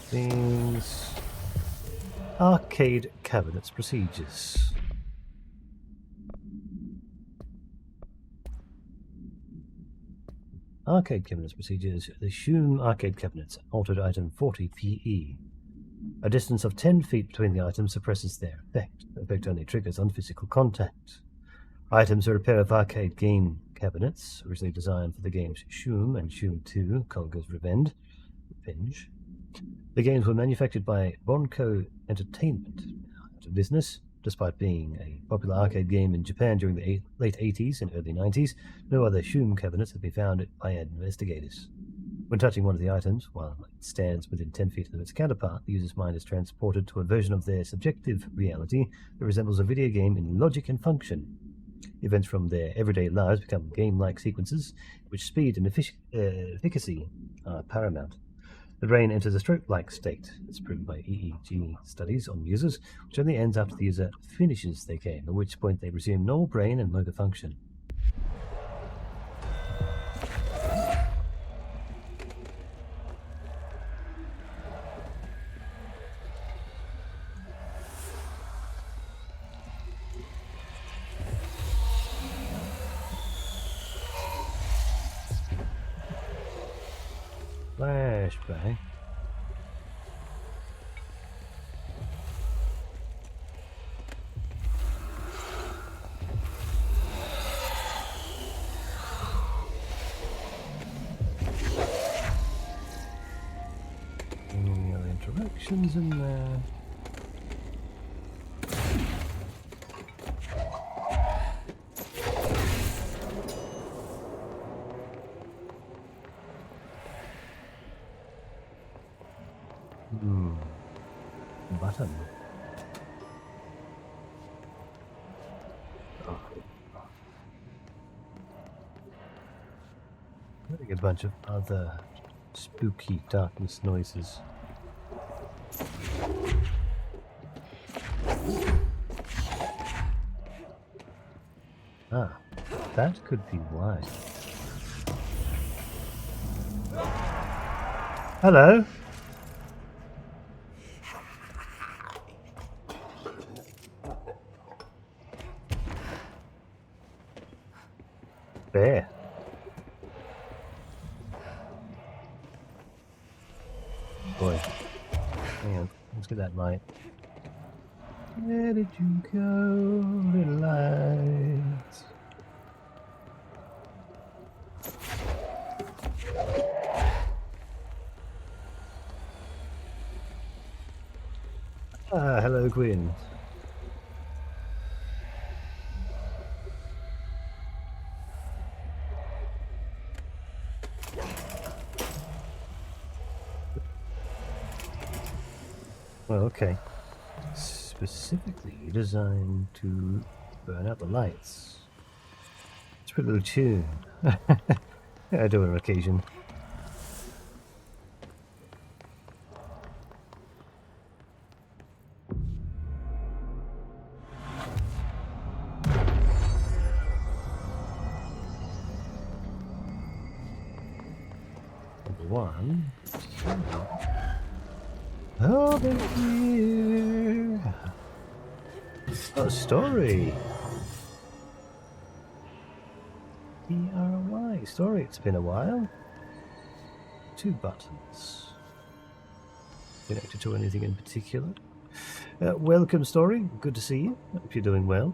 Speaker 1: Things. Arcade cabinets procedures. Arcade cabinets procedures. Assume arcade cabinets. Altered item 40 PE. A distance of 10 feet between the items suppresses their effect. The effect only triggers on physical contact. Items are a pair of arcade game cabinets, originally designed for the games Shoom and Shoom 2, Colga's Revenge. The games were manufactured by Bonco Entertainment, out of business. Despite being a popular arcade game in Japan during the late 80s and early 90s, no other Shoom cabinets have been found by investigators. When touching one of the items, while it stands within 10 feet of its counterpart, the user's mind is transported to a version of their subjective reality that resembles a video game in logic and function. Events from their everyday lives become game-like sequences, in which speed and efficacy are paramount. The brain enters a stroke-like state, as proven by EEG studies on users, which only ends after the user finishes their game, at which point they resume normal brain and motor function. Flashbang. Any other interactions in there? Button. Oh. Getting a bunch of other spooky darkness noises. Ah, that could be why. Hello. Bear. Boy. Hang on, let's get that light. Where did you go, little light? Ah, hello, Queen. Well, okay. Specifically designed to burn out the lights. It's a pretty little tune. I do it on occasion. Number one. Over here. Oh, story. VRY story. It's been a while. 2 buttons. Connected to anything in particular? Welcome, story. Good to see you. Hope you're doing well.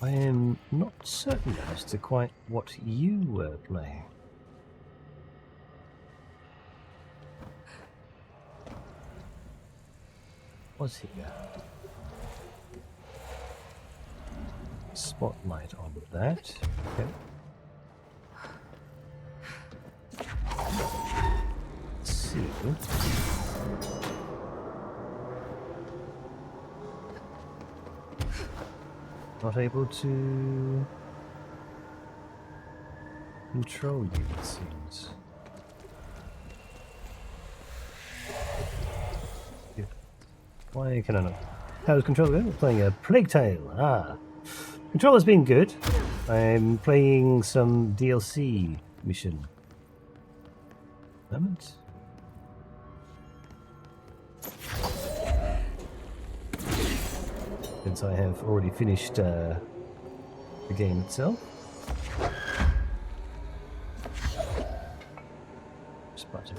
Speaker 1: I am not certain as to quite what you were playing. Was here? Spotlight on that. Okay. Let's see. Not able to control you, it seems. Yeah. Why can I not? How's control going? We're playing a Plague Tale. Ah. Control has been good. I'm playing some DLC mission. Moment. Since I have already finished the game itself. Spotted.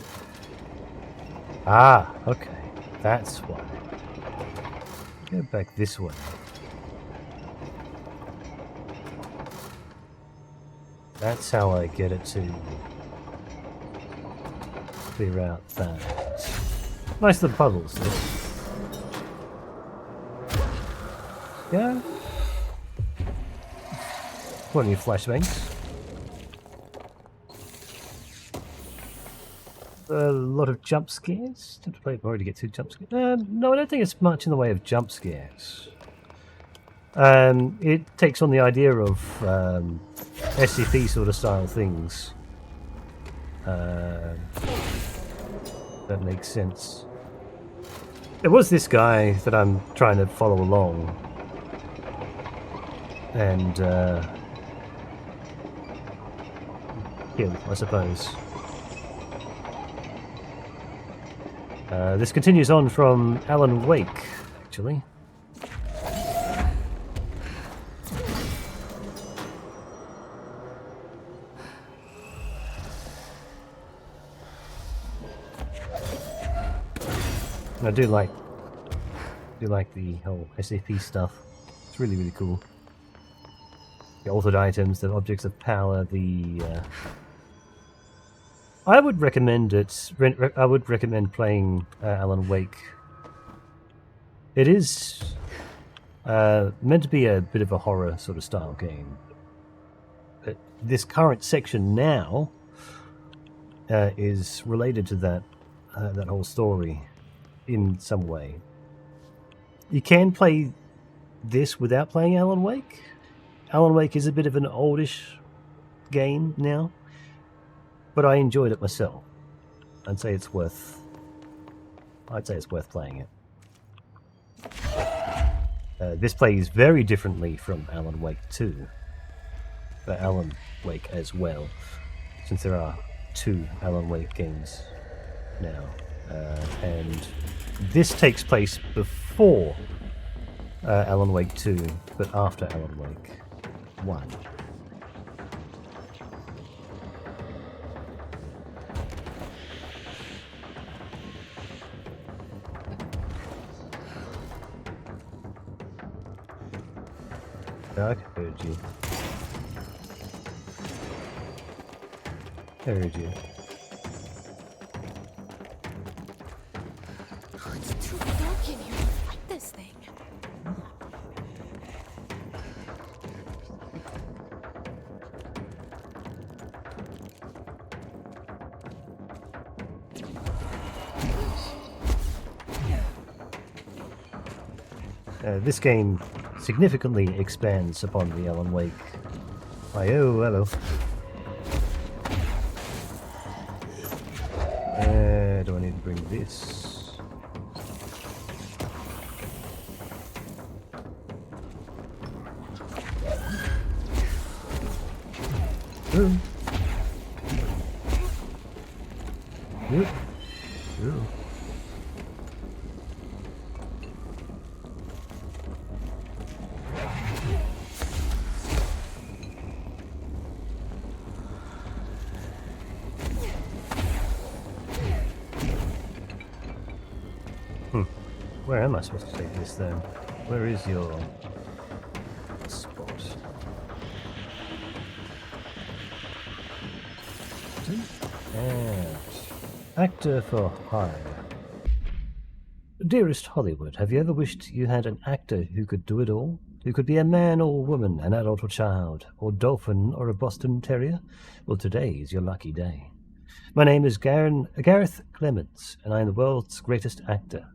Speaker 1: Ah, okay. That's why. Go back this way. That's how I get it to clear out that. Nice little puzzles. Yeah. Plenty of flashbangs. A lot of jump scares. Did I play it more to get 2 jump scares? No, I don't think it's much in the way of jump scares. It takes on the idea of SCP sort of style things. That makes sense. There was this guy that I'm trying to follow along. And kill, I suppose. This continues on from Alan Wake, actually. And I do like the whole SCP stuff. It's really, really cool. The altered items, the objects of power, the I would recommend it. I would recommend playing Alan Wake. It is meant to be a bit of a horror sort of style game. But this current section now is related to that whole story in some way. You can play this without playing Alan Wake. Alan Wake is a bit of an oldish game now, but I enjoyed it myself. I'd say it's worth playing it. This plays very differently from Alan Wake 2, but Alan Wake as well, since there are 2 Alan Wake games now, and this takes place before Alan Wake 2, but after Alan Wake 1. Doc. Heard you. Heard you.
Speaker 2: Oh, it's too dark in here to fight this thing.
Speaker 1: This game significantly expands upon the Alan Wake. Oh, hello. Do I need to bring this? Ooh. Ooh. Ooh. Where am I supposed to take this then? Where is your spot? And actor for hire. Dearest Hollywood, have you ever wished you had an actor who could do it all? Who could be a man or woman, an adult or child, or dolphin or a Boston Terrier? Well, today is your lucky day. My name is Gareth Clements, and I am the world's greatest actor.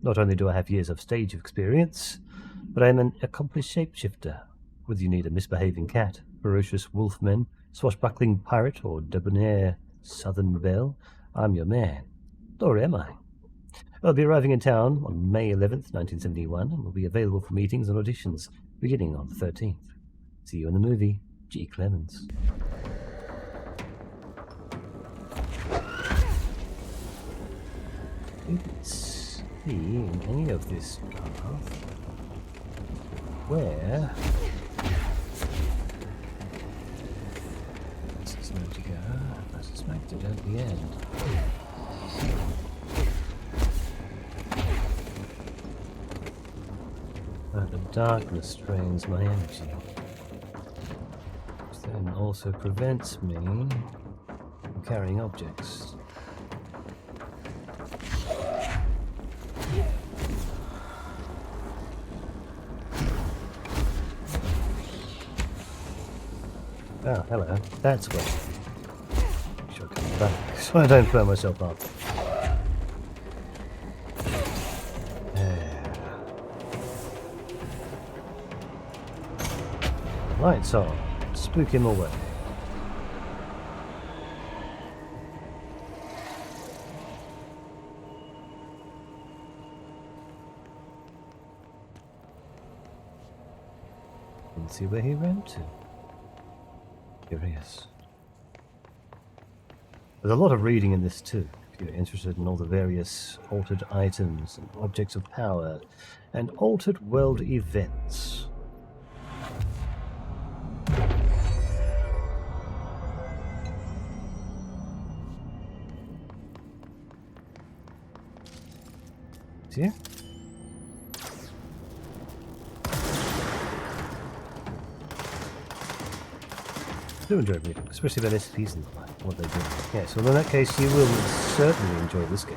Speaker 1: Not only do I have years of stage experience, but I am an accomplished shapeshifter. Whether you need a misbehaving cat, ferocious wolfman, swashbuckling pirate, or debonair southern belle, I'm your man. Or am I? I'll be arriving in town on May 11th, 1971, and will be available for meetings and auditions beginning on the 13th. See you in the movie, G. Clements. Let's see in any of this path where this is meant to go. I suspect it at the end. But the darkness drains my energy, which then also prevents me from carrying objects. Oh, hello. That's where. Make sure I come back so I don't blow myself up. Lights on. Spook him away. Didn't see where he ran to. Curious. There's a lot of reading in this too, if you're interested in all the various altered items and objects of power and altered world events. See? I do enjoy reading, especially about SCPs and what they do. Yeah, so in that case, you will certainly enjoy this game.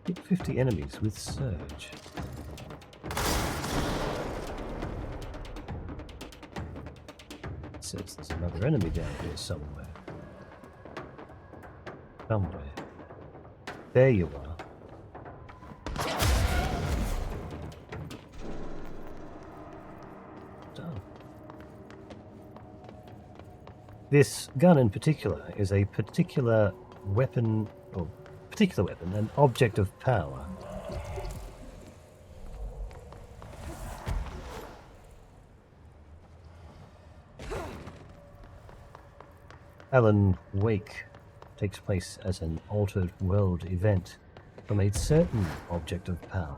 Speaker 1: Hit 50 enemies with Surge. It says there's another enemy down here somewhere. Somewhere. There you are. This gun in particular is a particular weapon, an object of power. Alan Wake takes place as an altered world event from a certain object of power,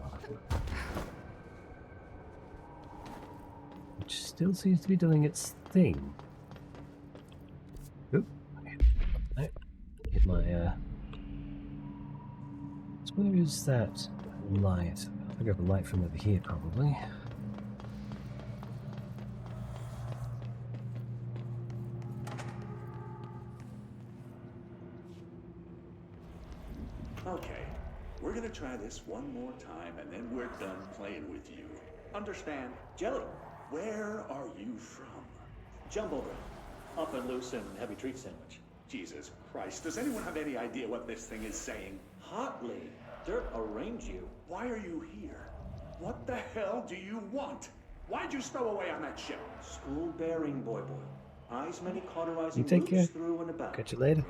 Speaker 1: which still seems to be doing its thing. Oop. Hit my, where is that Light. I'll grab a light from over here, probably.
Speaker 7: Okay, we're gonna try this one more time, and then we're done playing with you. Understand?
Speaker 15: Jelly.
Speaker 7: Where are you from?
Speaker 15: Jumbo bread. Up and loose and heavy treat sandwich.
Speaker 7: Jesus Christ, does anyone have any idea what this thing is saying?
Speaker 15: Hotly. Dirt arrange you.
Speaker 7: Why are you here? What the hell do you want? Why'd you stow away on that ship?
Speaker 15: School bearing, boy. Eyes many cauterizing
Speaker 1: You take care.
Speaker 15: through and about.
Speaker 1: Catch you later.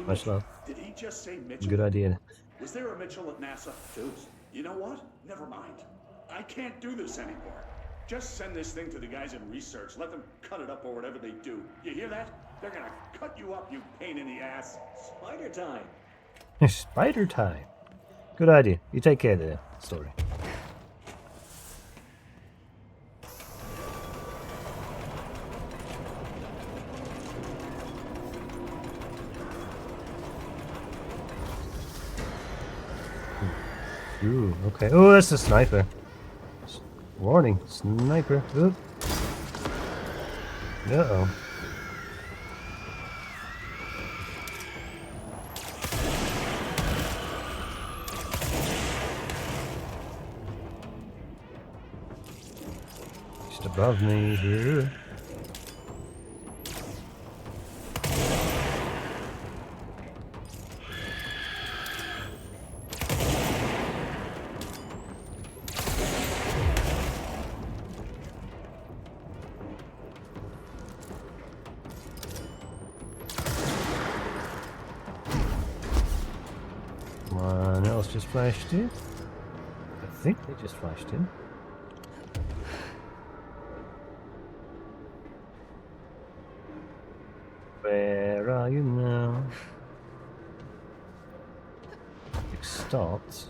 Speaker 1: Much love.
Speaker 7: Did he just say Mitchell?
Speaker 1: Good idea.
Speaker 7: Was there a Mitchell at NASA?
Speaker 15: Deuce.
Speaker 7: You know what? Never mind. I can't do this anymore. Just send this thing to the guys in research. Let them cut it up or whatever they do. You hear that? They're gonna cut you up, you pain in the ass.
Speaker 15: Spider time.
Speaker 1: Spider time. Good idea. You take care of the story. Ooh, okay. Oh, that's a sniper. Warning, sniper. Oop. Uh-oh. Just above me here. Someone else just flashed in. I think they just flashed in. Where are you now? It stopped.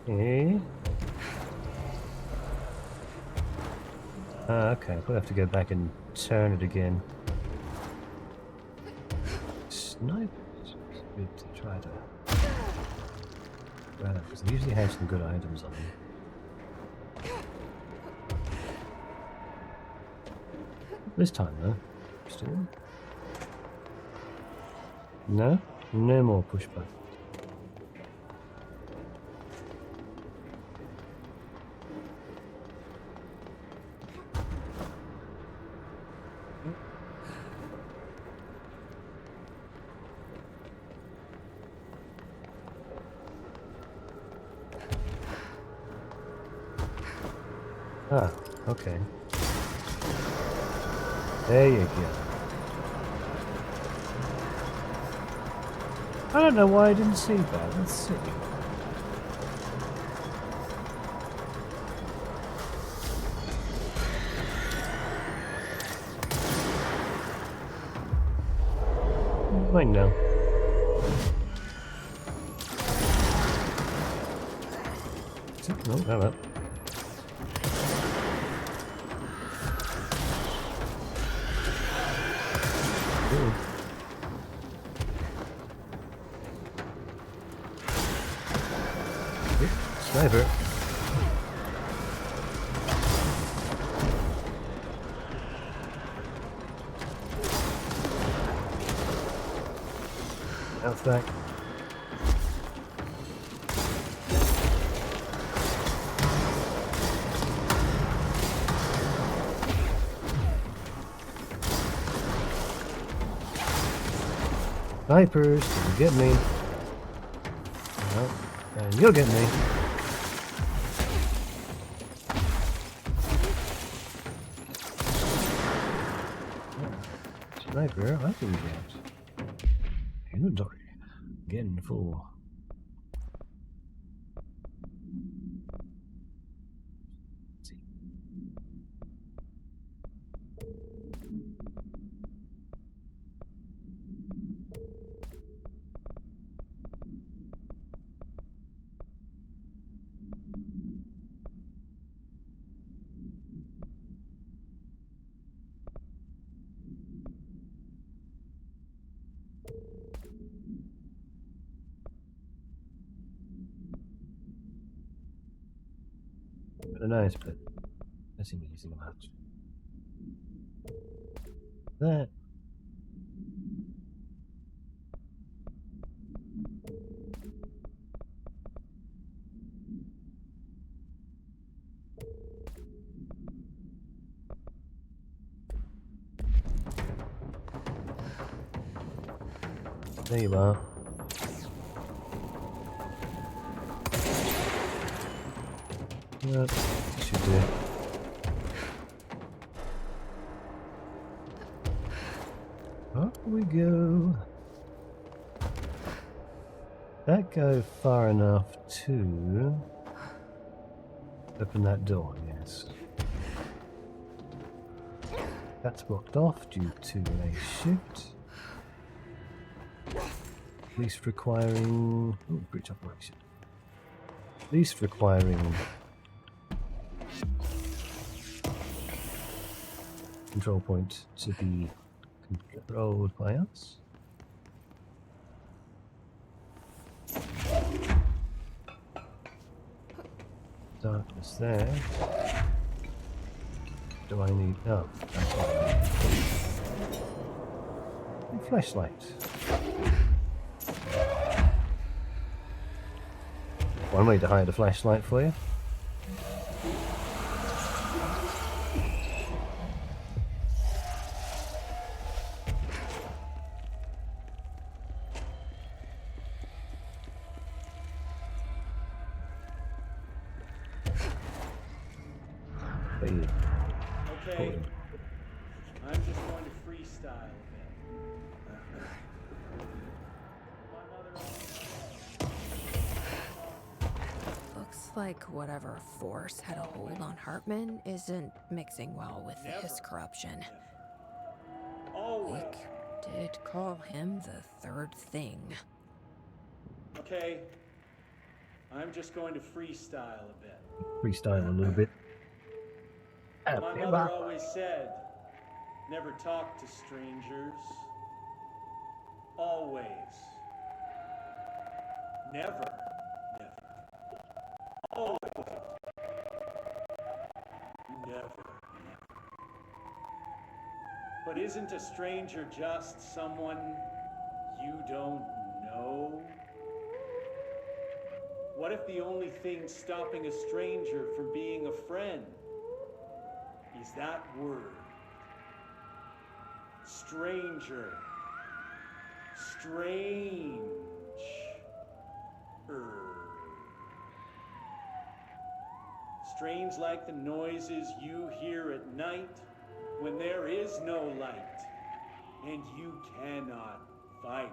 Speaker 1: Okay. Okay, we'll have to go back and turn it again. Sniper. It's good to try to grab it, because they usually have some good items on them. This time though, still. No? No more pushback. Ah, okay. There you go. I don't know why I didn't see that. Let's see. Wait, no. No, no. Sniper. Health back. Snipers, you get me. No, and you'll get me. Sniper, I can get. Inventory. Getting full. the nose, but I seem to be using them much. That. There you are. Yep, should do. Up we go. That go far enough to open that door, yes. That's blocked off due to a shift. Least requiring... Oh, breach operation. Least requiring... control point to be controlled by us. Darkness there. Do I need... Oh, that's what I need. A flashlight. One way to hide a flashlight for you.
Speaker 10: Okay, I'm just going to freestyle a bit.
Speaker 2: Looks like whatever force had a hold on Hartman isn't mixing well with his corruption.
Speaker 10: Always.
Speaker 2: We did call him the third thing.
Speaker 10: Okay, I'm just going to freestyle a bit.
Speaker 1: Freestyle a little bit.
Speaker 10: My mother always said, never talk to strangers. Always. Never. Always. Never. But isn't a stranger just someone you don't know? What if the only thing stopping a stranger from being a friend is that word? Stranger. Strange. Strange like the noises you hear at night when there is no light and you cannot fight.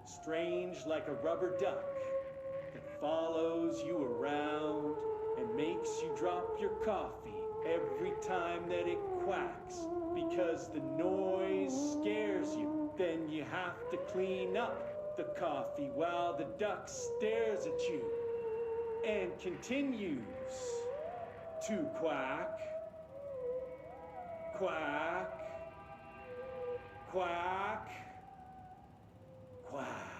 Speaker 10: Strange like a rubber duck that follows you around and makes you drop your coffee every time that it quacks because the noise scares you. Then you have to clean up the coffee while the duck stares at you and continues to quack, quack, quack, quack.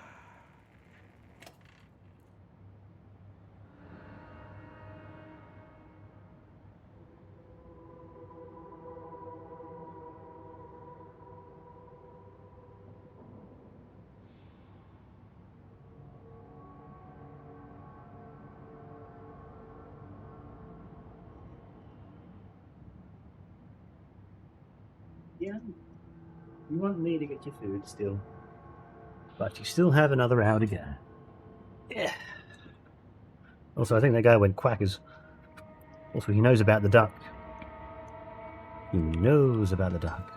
Speaker 1: Yeah. You want me to get your food still. But you still have another hour to go. Yeah. Also, I think that guy went quackers. Also, he knows about the duck. He knows about the duck.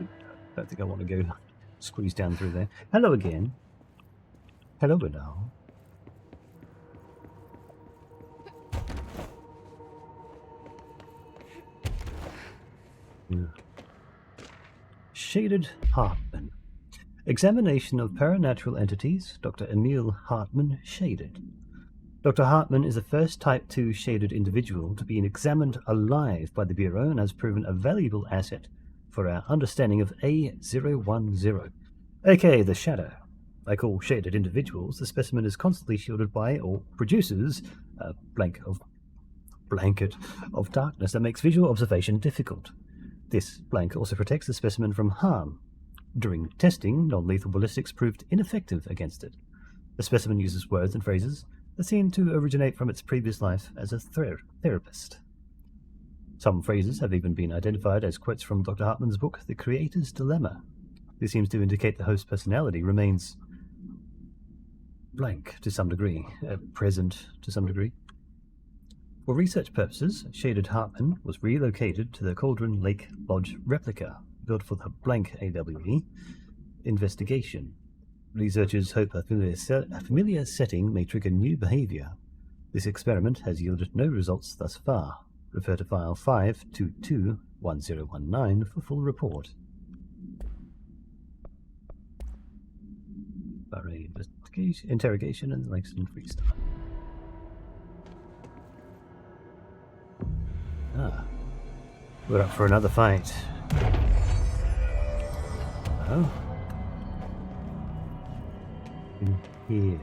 Speaker 1: I don't think I want to go squeeze down through there. Hello again. Hello, Bernal. Shaded Hartman. Examination of paranatural entities, Dr. Emil Hartman, shaded. Dr. Hartman is the first Type 2 shaded individual to be examined alive by the Bureau and has proven a valuable asset for our understanding of A010, aka the Shadow. Like all shaded individuals, the specimen is constantly shielded by or produces a blanket of darkness that makes visual observation difficult. This blank also protects the specimen from harm. During testing, non-lethal ballistics proved ineffective against it. The specimen uses words and phrases that seem to originate from its previous life as a therapist. Some phrases have even been identified as quotes from Dr. Hartman's book, The Creator's Dilemma. This seems to indicate the host's personality remains blank to some degree, present to some degree. For research purposes, Shaded Hartman was relocated to the Cauldron Lake Lodge replica, built for the blank AWE investigation. Researchers hope a familiar setting may trigger new behavior. This experiment has yielded no results thus far. Refer to file 5221019 for full report. Barry investigation, interrogation, and Langston freestyle. Ah, we're up for another fight. Oh, in here.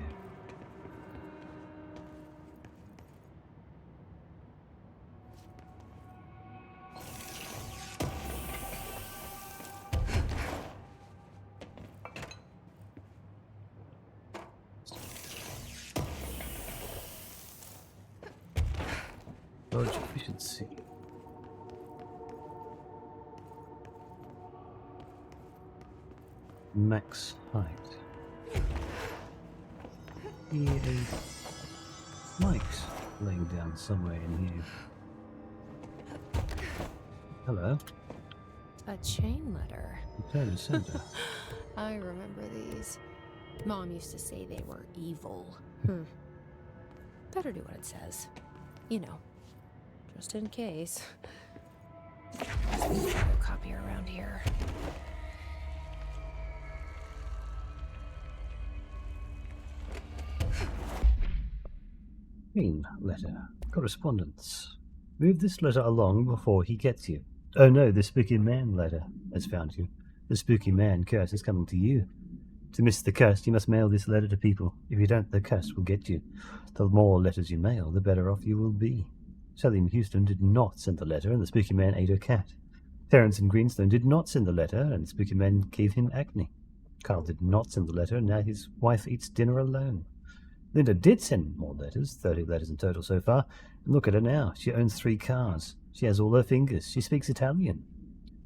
Speaker 1: Large efficiency. Max height. Mike's laying down somewhere in here. Hello.
Speaker 2: A chain letter.
Speaker 1: Return to center.
Speaker 2: I remember these. Mom used to say they were evil. Better do what it says. You know, just in case. No copy around here.
Speaker 1: Chain letter. Correspondence. Move this letter along before he gets you. Oh no, the spooky man letter has found you. The spooky man curse is coming to you. To miss the curse, you must mail this letter to people. If you don't, the curse will get you. The more letters you mail, the better off you will be. Sally in Houston did not send the letter, and the spooky man ate her cat. Terrence in Greenstone did not send the letter, and the spooky man gave him acne. Carl did not send the letter, and now his wife eats dinner alone. Linda did send more letters, 30 letters in total so far, and look at her now. She owns 3 cars. She has all her fingers. She speaks Italian.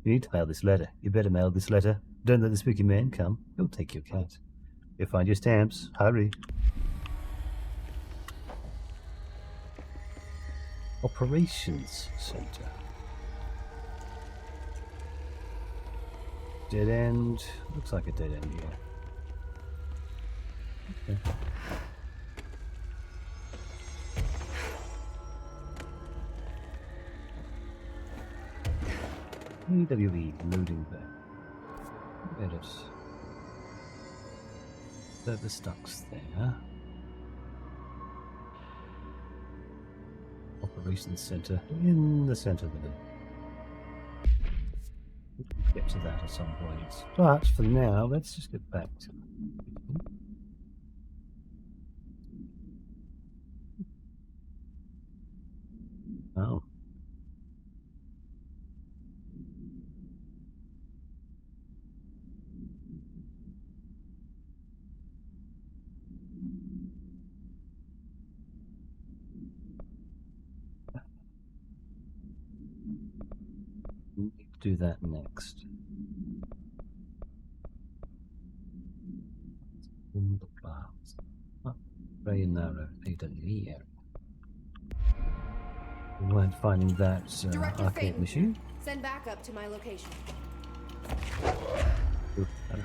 Speaker 1: You need to mail this letter. You better mail this letter. Don't let the spooky man come. He'll take your cat. You'll find your stamps. Hurry. Operations Center. Dead end. Looks like a dead end here. Okay. AWE loading back. Edit. The stocks there. Operations Center in the center of it. We can get to that at some point. But for now, let's just get back to it. Oh. Do that next. In the clouds. Very narrow AWE area. We weren't finding that arcade machine.
Speaker 12: Send backup to my location.
Speaker 1: Ooh, hello.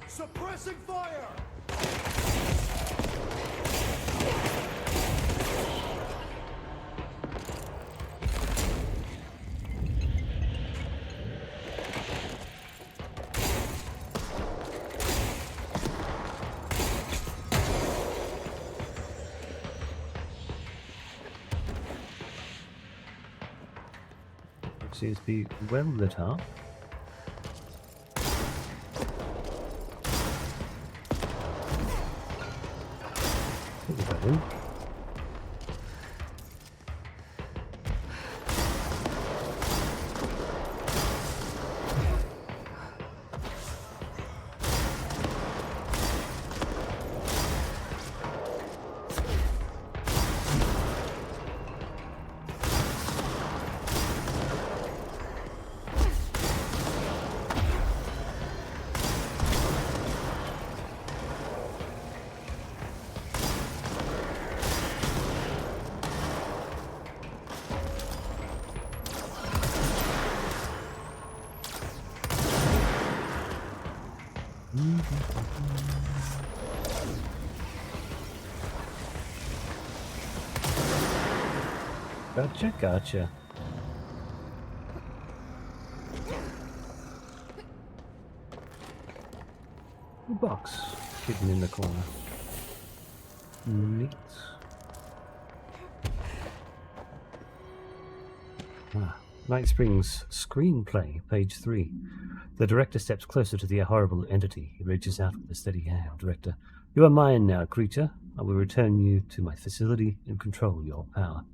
Speaker 13: Suppressing fire!
Speaker 1: seems to be well lit up. Put that in. Gotcha. The box hidden in the corner. Neat. Night Springs screenplay, page 3. The director steps closer to the horrible entity. He reaches out with a steady hand. Director, you are mine now, creature. I will return you to my facility and control your power.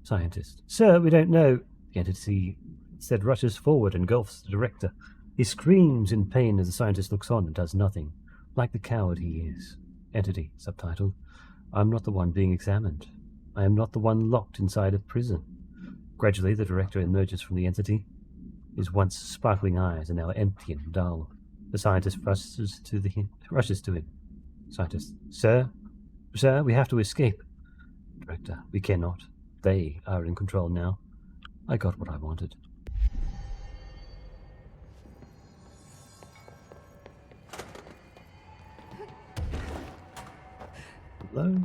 Speaker 1: Scientist, sir, we don't know. The entity instead rushes forward and engulfs the director. He screams in pain as the scientist looks on and does nothing, like the coward he is. Entity, subtitled, I am not the one being examined. I am not the one locked inside a prison. Gradually, the director emerges from the entity. His once sparkling eyes are now empty and dull. The scientist rushes to him. Scientist, sir, we have to escape. Director, we cannot. They are in control now. I got what I wanted. Hello?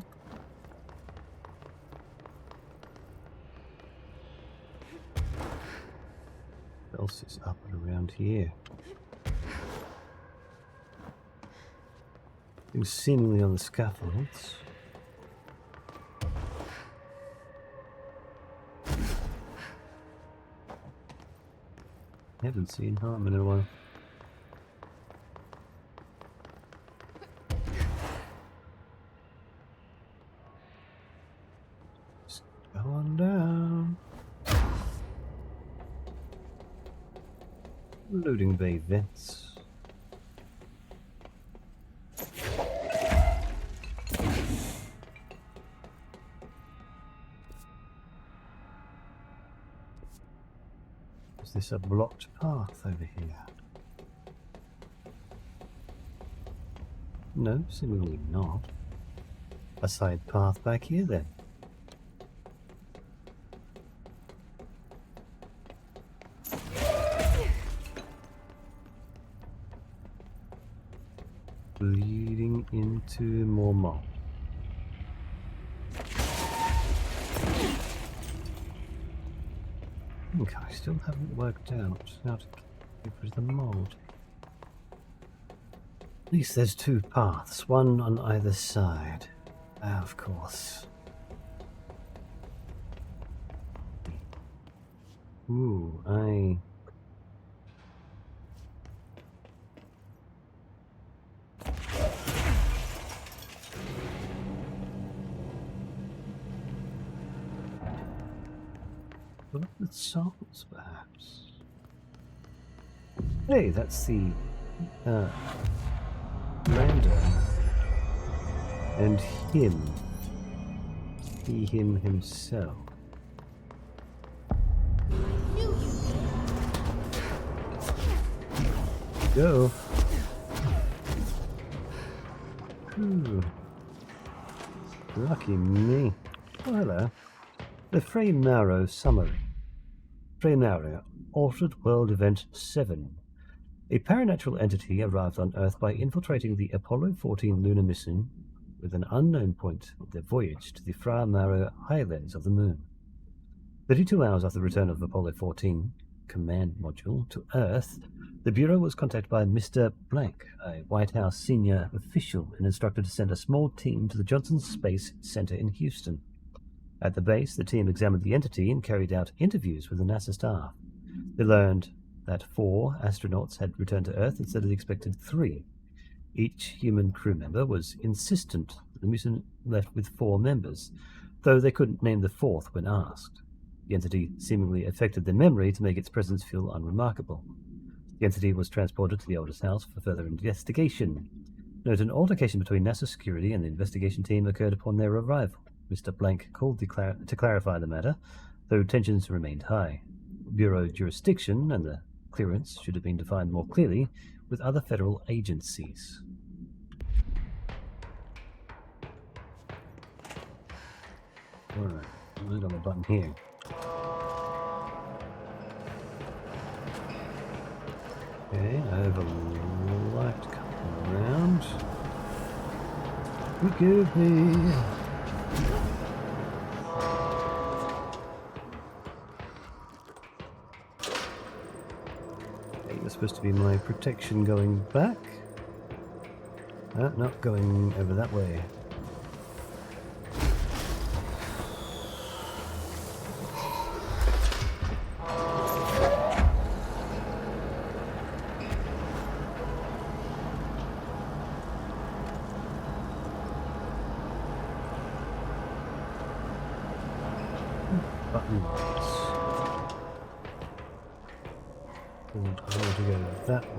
Speaker 1: What else is up and around here? Things seemingly on the scaffolds. Haven't seen harm in a while. Just go on down. Loading bay vents. Is this a blocked path over here? No, seemingly not. A side path back here then. Leading into more mold. I still haven't worked out how to get rid of the mold. At least there's two paths, one on either side. Of course. Ooh, Look at the samples, perhaps. Hey, that's the Lander and him. Him himself. Go. Ooh. Lucky me. Oh, hello. The Frame Narrow Summary. Frame Narrow, Altered World Event 7. A paranatural entity arrived on Earth by infiltrating the Apollo 14 lunar mission with an unknown point of their voyage to the Fra Mauro highlands of the Moon. 32 hours after the return of Apollo 14 command module to Earth, the Bureau was contacted by Mr. Blank, a White House senior official, and instructed to send a small team to the Johnson Space Center in Houston. At the base, the team examined the entity and carried out interviews with the NASA staff. They learned that 4 astronauts had returned to Earth instead of the expected 3. Each human crew member was insistent that the mission left with 4 members, though they couldn't name the 4th when asked. The entity seemingly affected their memory to make its presence feel unremarkable. The entity was transported to the oldest house for further investigation. Note, an altercation between NASA security and the investigation team occurred upon their arrival. Mr. Blank called to clarify the matter, though tensions remained high. Bureau jurisdiction and the clearance should have been defined more clearly with other federal agencies. Alright, click on the button here. Okay, over left, come around. Forgive me. Okay, that's supposed to be my protection going back. Not going over that way. And I want to go that way.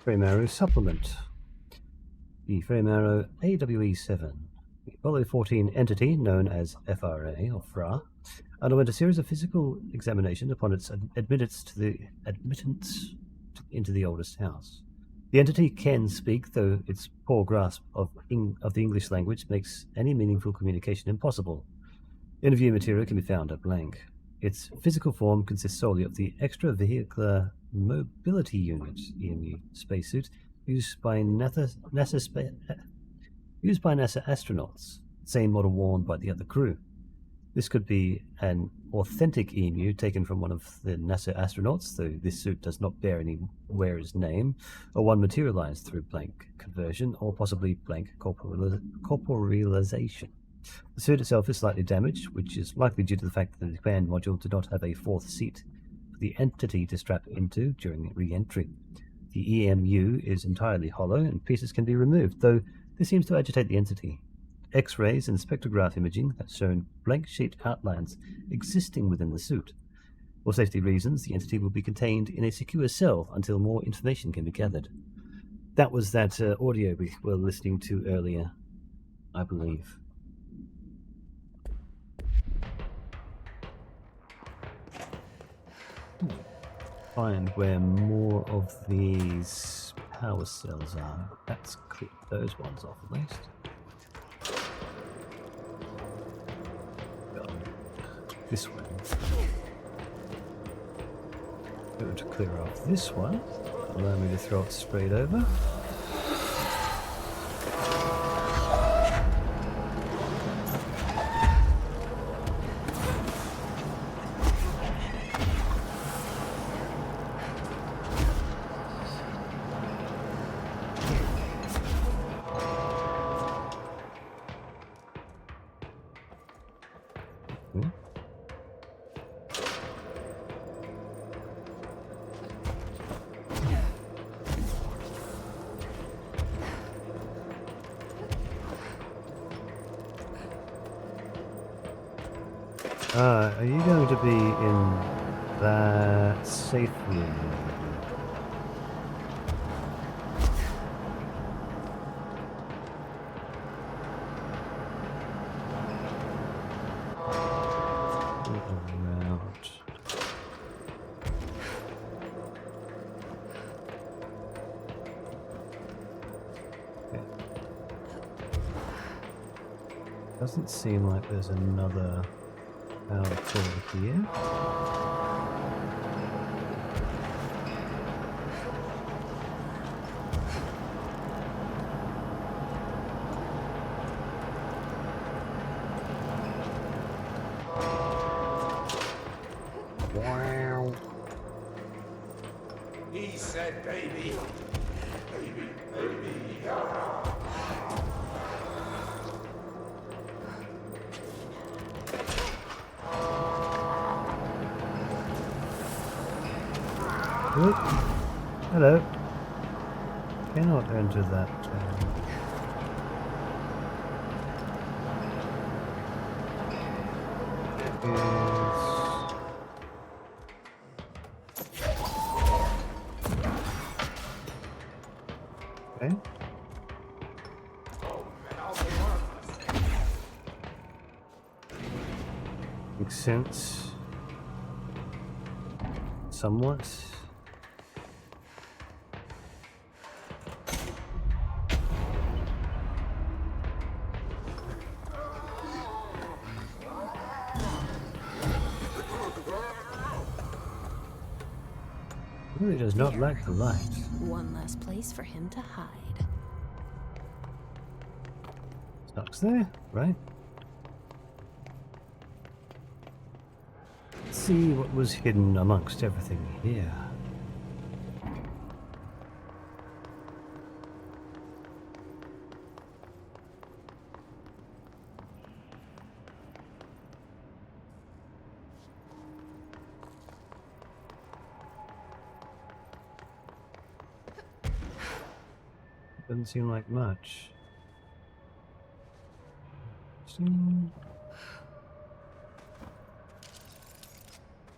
Speaker 1: Freymaru supplement. The Freymaru AWE-7, the Apollo 14 entity known as FRA or FRA, underwent a series of physical examinations upon its admittance into the oldest house. The entity can speak, though its poor grasp of the English language makes any meaningful communication impossible. Interview material can be found at blank. Its physical form consists solely of the extravehicular mobility unit (EMU) spacesuit used by NASA astronauts, same model worn by the other crew. This could be an authentic EMU taken from one of the NASA astronauts, though this suit does not bear any wearer's name, or one materialized through blank conversion, or possibly blank corporealization. The suit itself is slightly damaged, which is likely due to the fact that the command module did not have a 4th seat for the entity to strap into during re-entry. The EMU is entirely hollow, and pieces can be removed, though this seems to agitate the entity. X-rays and spectrograph imaging have shown blank sheet outlines existing within the suit. For safety reasons, the entity will be contained in a secure cell until more information can be gathered. That was that audio we were listening to earlier, I believe. Find where more of these power cells are. Let's click those ones off at least. Go this way. Going to clear off this one. Allow me to throw it straight over. Are you going to be in that safe room? Around. Okay. Doesn't seem like there's another Out over here. Wow.
Speaker 13: He said baby. Baby, baby.
Speaker 1: Oop. Hello. Cannot enter that. Okay. Makes sense. Somewhat. Really does not like the light.
Speaker 2: One less place for him to hide.
Speaker 1: Stuck's there, right? Let's see what was hidden amongst everything here. Doesn't seem like much.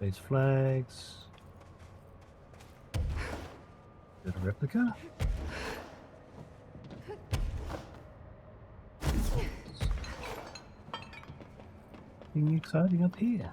Speaker 1: These flags. Is it a replica? Anything exciting up here?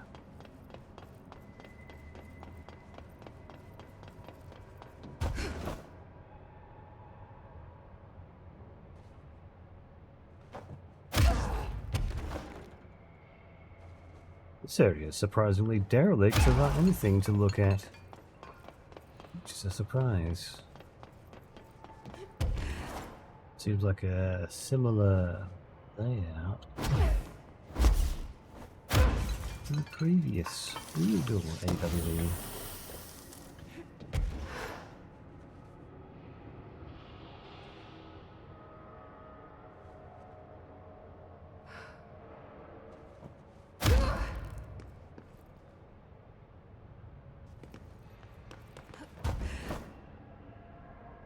Speaker 1: This area is surprisingly derelict without anything to look at. Which is a surprise. Seems like a similar layout to the previous legal AWE.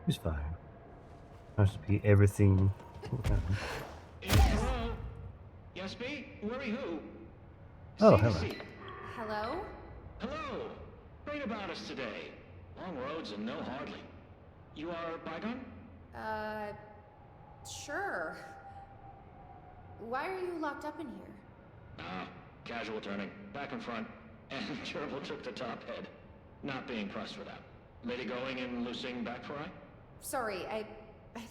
Speaker 1: It's fine. Has to be everything.
Speaker 11: Hello? Yes, me? Worry who?
Speaker 1: Oh,
Speaker 11: See,
Speaker 1: hello.
Speaker 11: see.
Speaker 12: Hello?
Speaker 11: Hello. Read about us today. Long roads and no hardly. You are Bygone?
Speaker 12: Sure. Why are you locked up in here?
Speaker 11: Ah, casual turning. Back and front. And Gerbil took the top head. Not being pressed for that. Lady going and loosing back for eye?
Speaker 12: Sorry, I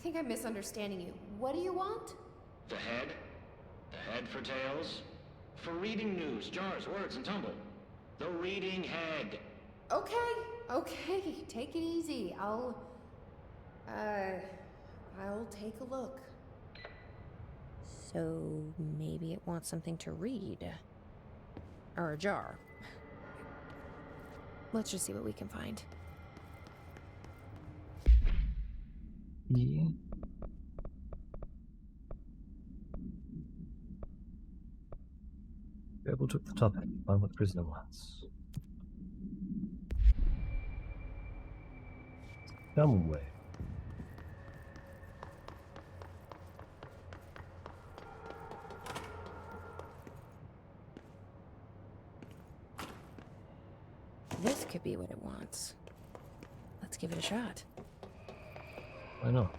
Speaker 12: think I'm misunderstanding you. What do you want?
Speaker 11: The head? The head for tales? For reading news, jars, words, and tumble. The reading head.
Speaker 12: Okay, take it easy. I'll take a look.
Speaker 2: So maybe it wants something to read. Or a jar. Let's just see what we can find.
Speaker 1: Yeah. Rebel took the top head. Find what the prisoner wants. Come away.
Speaker 2: This could be what it wants. Let's give it a shot.
Speaker 1: Why not?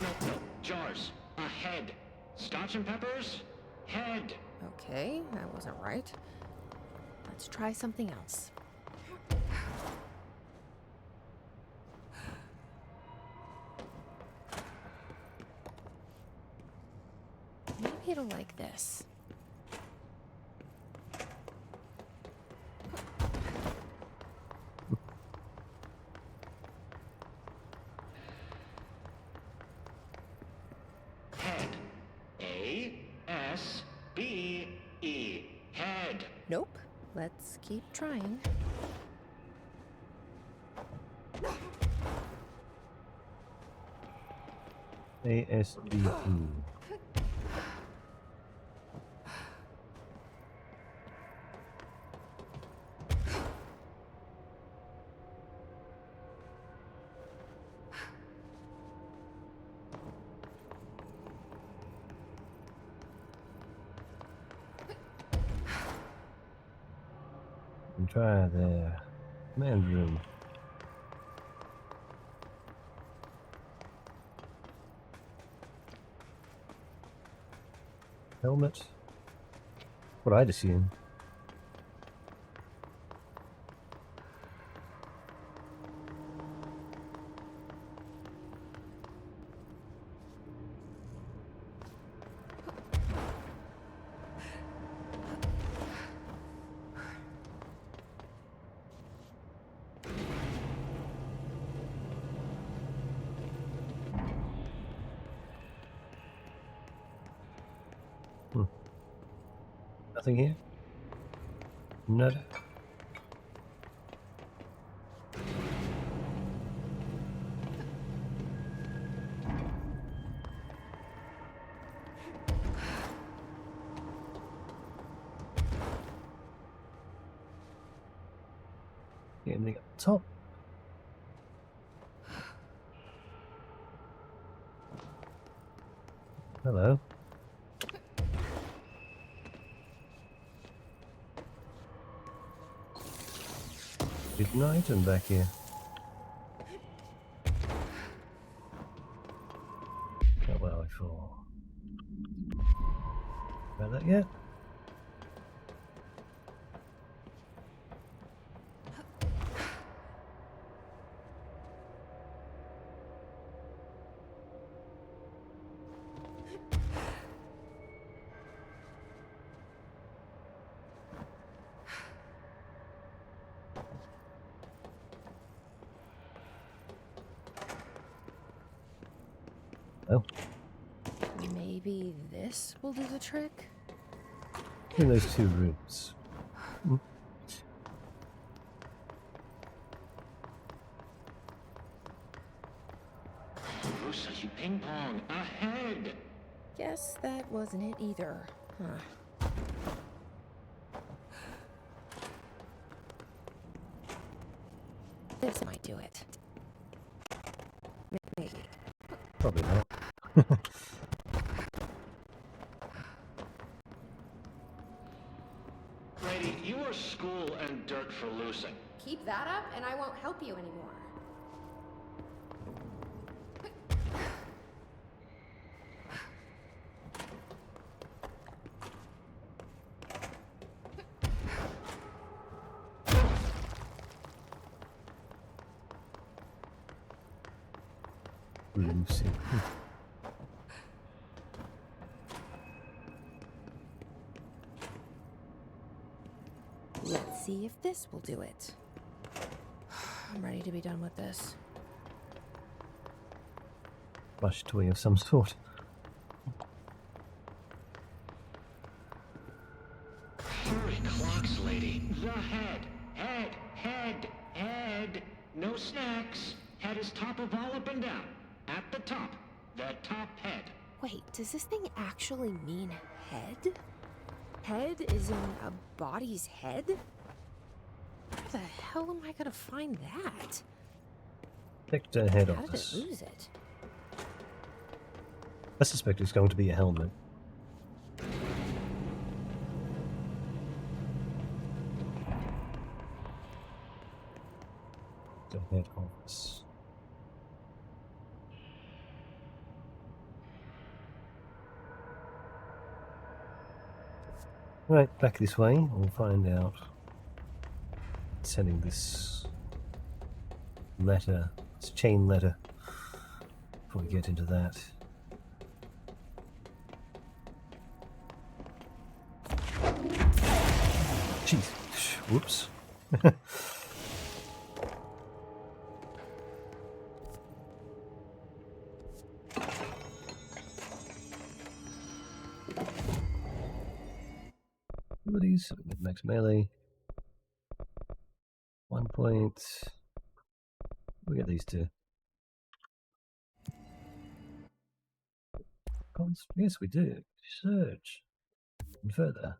Speaker 11: No, jars. A head. Scotch and peppers? Head.
Speaker 2: Okay, that wasn't right. Let's try something else. it'll like this.
Speaker 11: Head. A-S-B-E. Head.
Speaker 2: Nope. Let's keep trying.
Speaker 1: ASBE. Try the command room. Helmet. What I'd assume. Nothing here? Nada. Anything up the top? Hello. Good item back here. Not well before. Got that yet? Oh.
Speaker 2: Maybe this will do the trick?
Speaker 1: In those two rooms.
Speaker 11: Such a ping pong ahead.
Speaker 2: Guess that wasn't it either. Huh. This might do it. Maybe.
Speaker 1: Probably not.
Speaker 11: Lady, you are school and dirt for loosing.
Speaker 12: Keep that up, and I won't help you anymore.
Speaker 1: Loosing.
Speaker 2: Let's see if this will do it. I'm ready to be done with this.
Speaker 1: Flush toy of some sort.
Speaker 11: Hurry, clocks, lady. The head. Head. Head. Head. No snacks. Head is top of all up and down. At the top. The top head.
Speaker 2: Wait, does this thing actually mean head? Head is in a body's head? Where the hell am I gonna find that?
Speaker 1: Vector head
Speaker 2: How did it
Speaker 1: office.
Speaker 2: lose it?
Speaker 1: I suspect it's going to be a helmet. The head office. Right, back this way. We'll find out. Sending this letter, this chain letter, before we get into that. Jeez. Whoops. Abilities, so we get max melee. 1 point. We get these two. Yes, we do. Search. And further.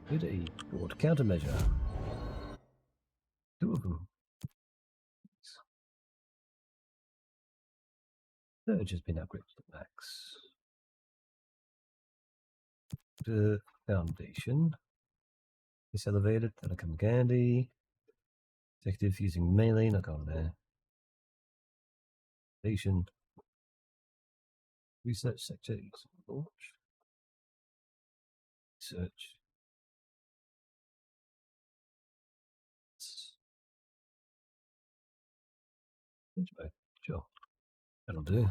Speaker 1: Good broad countermeasure. 2 of them. Surge has been upgraded to max. The foundation. It's elevated, that'll come handy. Detective using melee, not going there. Station. Research sector using launch. Search. Sure. That'll do.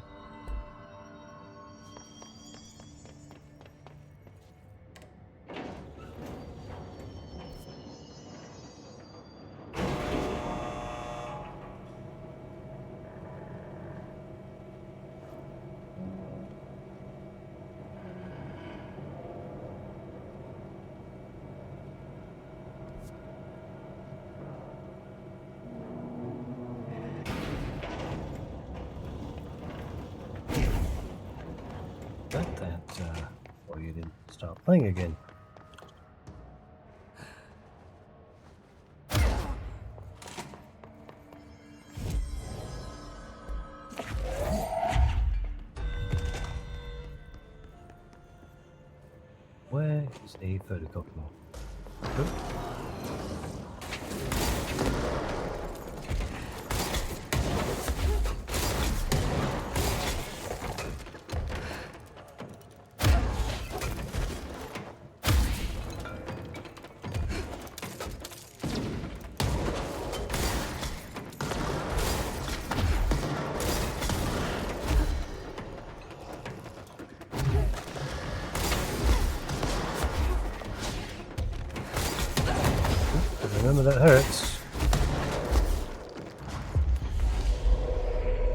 Speaker 1: Or you didn't start playing again. Where is a photocopy? Good. Remember that hurts.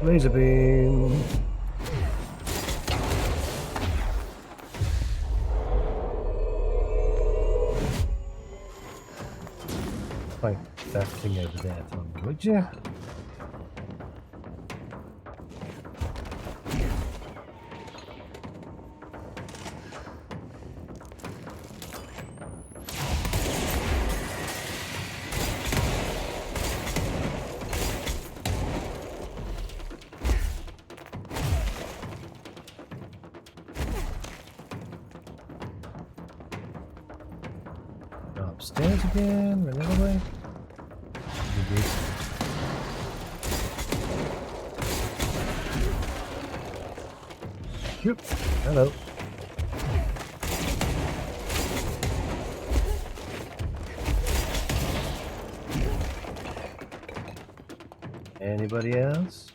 Speaker 1: Laser beam. Fight that thing over there for me, would you? Upstairs again, run the other way. Yep. Hello. Anybody else?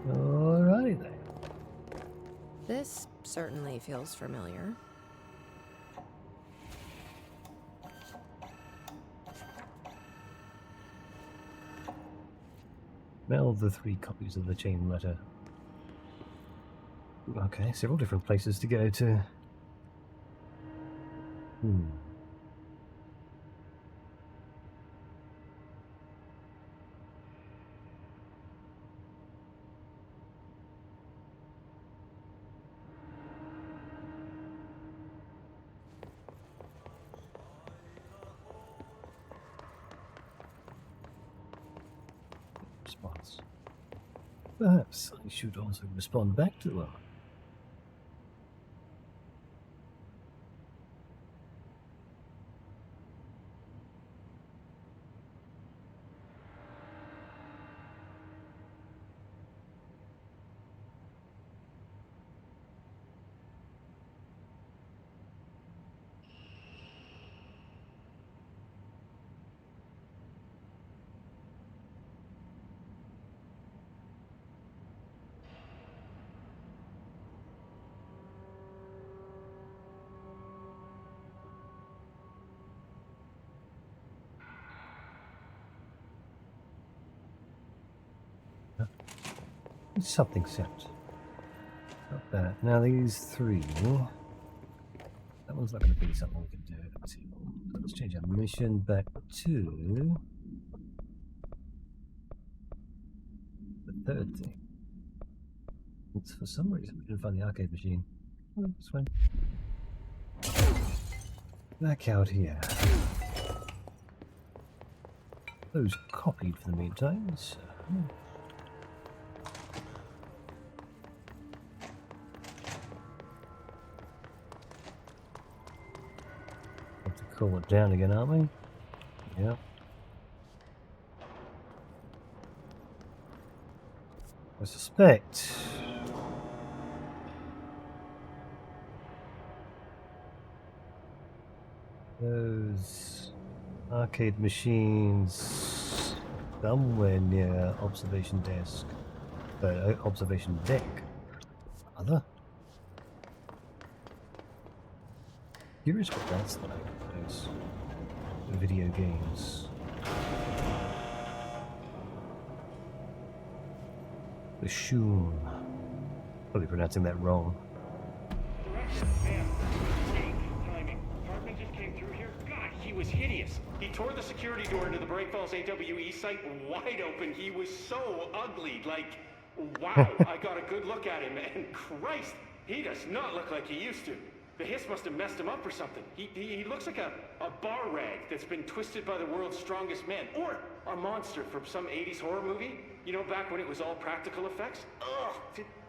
Speaker 1: Alrighty then.
Speaker 2: This certainly feels familiar.
Speaker 1: Mail the 3 copies of the chain letter. Okay, several different places to go to. Response. Perhaps I should also respond back to her. Something set. Not bad. Now these three. That one's not going to be something we can do. Let's change our mission back to the third thing. It's for some reason we didn't find the arcade machine. Oh, this one. Back out here. Those copied for the meantime. So. Have to cool it down again, aren't we? Yeah. I suspect those arcade machines somewhere near observation desk, observation deck. Other. Curious what that's like. Those video games. The Shoon. Probably pronouncing that wrong.
Speaker 11: He was hideous. He tore the security door into the Bright Falls AWE site wide open. He was so ugly. Like, wow. I got a good look at him, and Christ, he does not look like he used to. The hiss must have messed him up or something. He looks like a bar rag that's been twisted by the world's strongest man. Or a monster from some 80s horror movie. You know, back when it was all practical effects?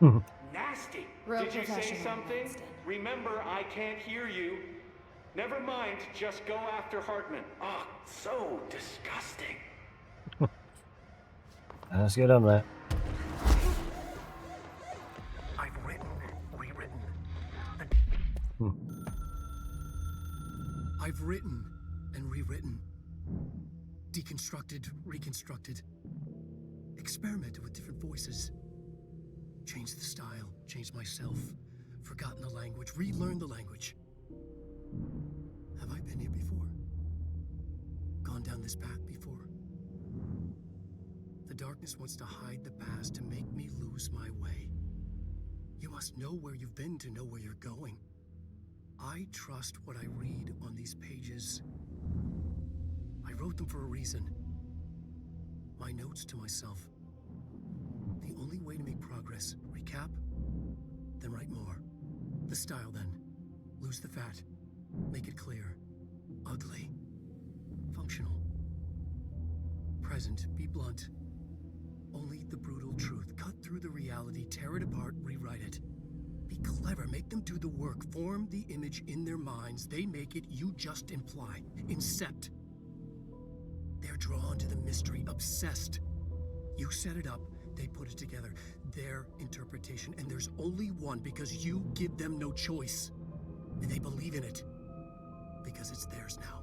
Speaker 11: Ugh. Nasty.
Speaker 12: Real
Speaker 11: Did you say
Speaker 12: professional,
Speaker 11: something?
Speaker 12: Winston.
Speaker 11: Remember, I can't hear you. Never mind, just go after Hartman. Oh, so disgusting.
Speaker 1: Let's get on that.
Speaker 3: I've written, rewritten. I've written and rewritten. Deconstructed, reconstructed. Experimented with different voices. Changed the style, changed myself. Forgotten the language, relearned the language. Have I been here before? Gone down this path before? The darkness wants to hide the past to make me lose my way. You must know where you've been to know where you're going. I trust what I read on these pages. I wrote them for a reason. My notes to myself. The only way to make progress, recap, then write more. The style then. Lose the fat. Make it clear. Ugly. Functional. Present. Be blunt. Only the brutal truth. Cut through the reality, tear it apart, rewrite it. Be clever. Make them do the work. Form the image in their minds. They make it, you just imply. Incept. They're drawn to the mystery, obsessed. You set it up, they put it together. Their interpretation, and there's only one because you give them no choice. And they believe in it. Because it's theirs now.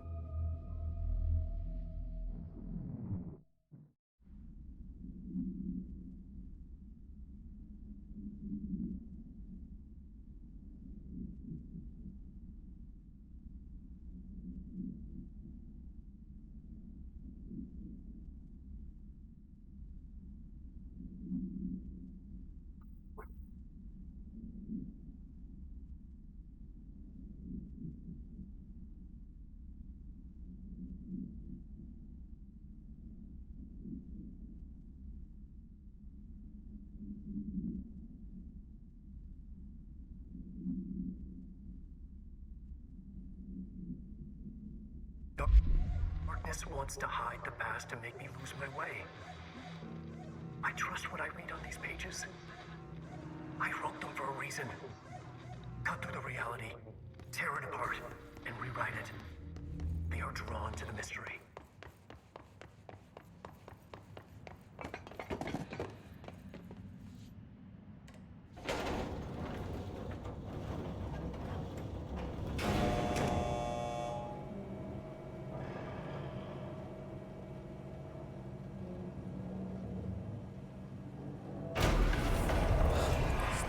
Speaker 3: Darkness wants to hide the past to make me lose my way. I trust what I read on these pages. I wrote them for a reason. Cut through the reality, tear it apart, and rewrite it. They are drawn to the mystery.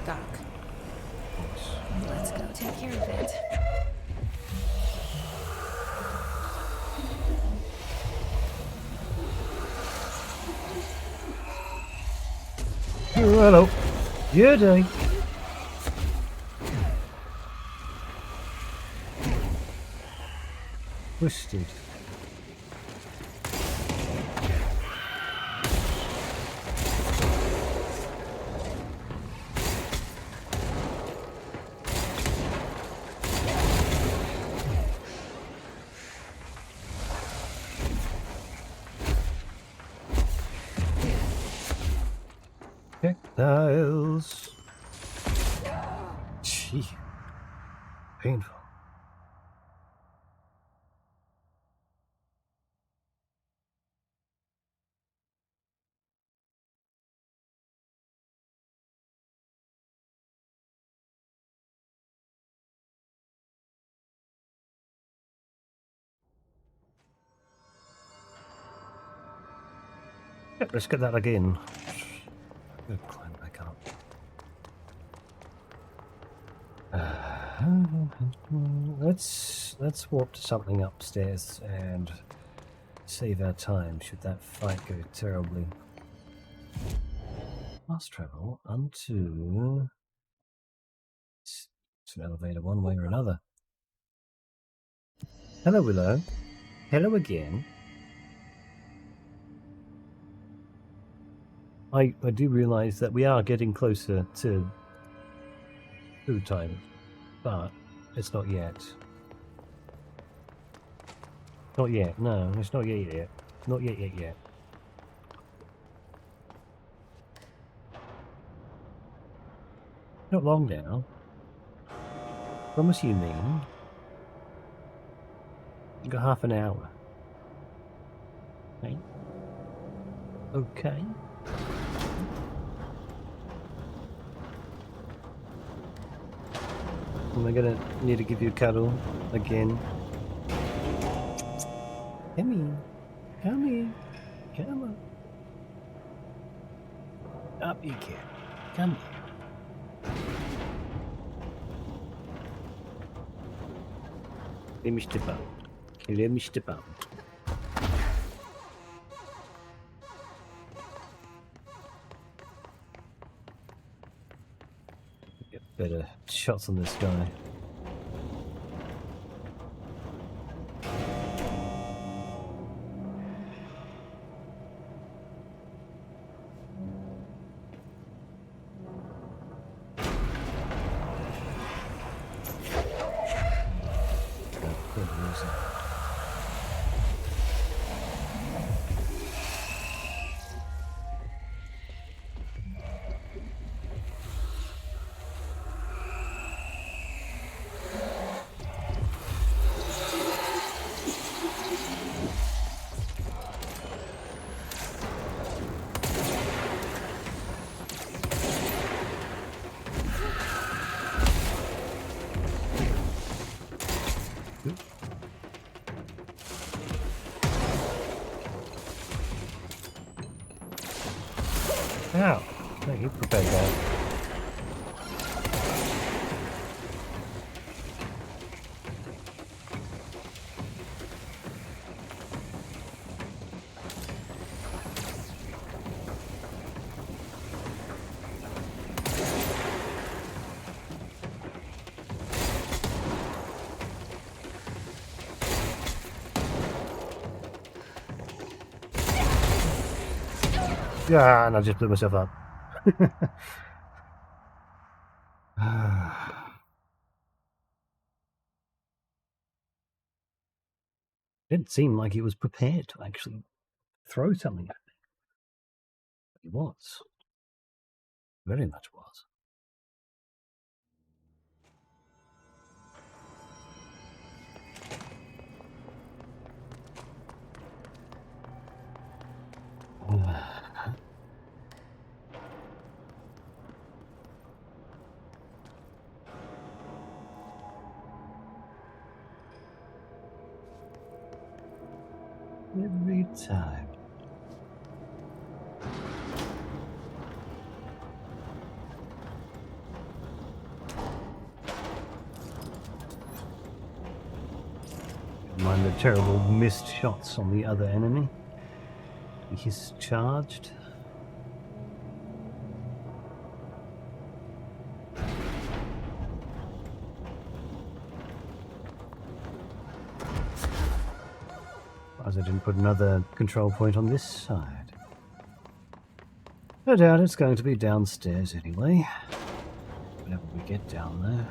Speaker 2: Doc. Let's go take care of it.
Speaker 1: hello. Good day. Twisted. Textiles. Gee. Painful. Yep, let's get that again. Good, climb back up. Let's warp to something upstairs and save our time should that fight go terribly. Must travel onto it's an elevator one way or another. Hello, Willow. Hello again. I do realise that we are getting closer to food time, but it's not yet. Not yet, no, it's not yet. Not yet. Not long now. I'm assuming you got half an hour. Okay. Okay. Am I gonna need to give you a cuddle again? Come here. Come here. Come on. Up you get. Come here. Let me step out. Let me step out. Get better shots on this guy. Ow! No, you prepared that. Yeah, and I just blew myself up. Didn't seem like he was prepared to actually throw something at me. But he was. Very much was. Every time. Mind the terrible missed shots on the other enemy. He's charged. Surprised I didn't put another control point on this side. No doubt it's going to be downstairs anyway. Whenever we get down there.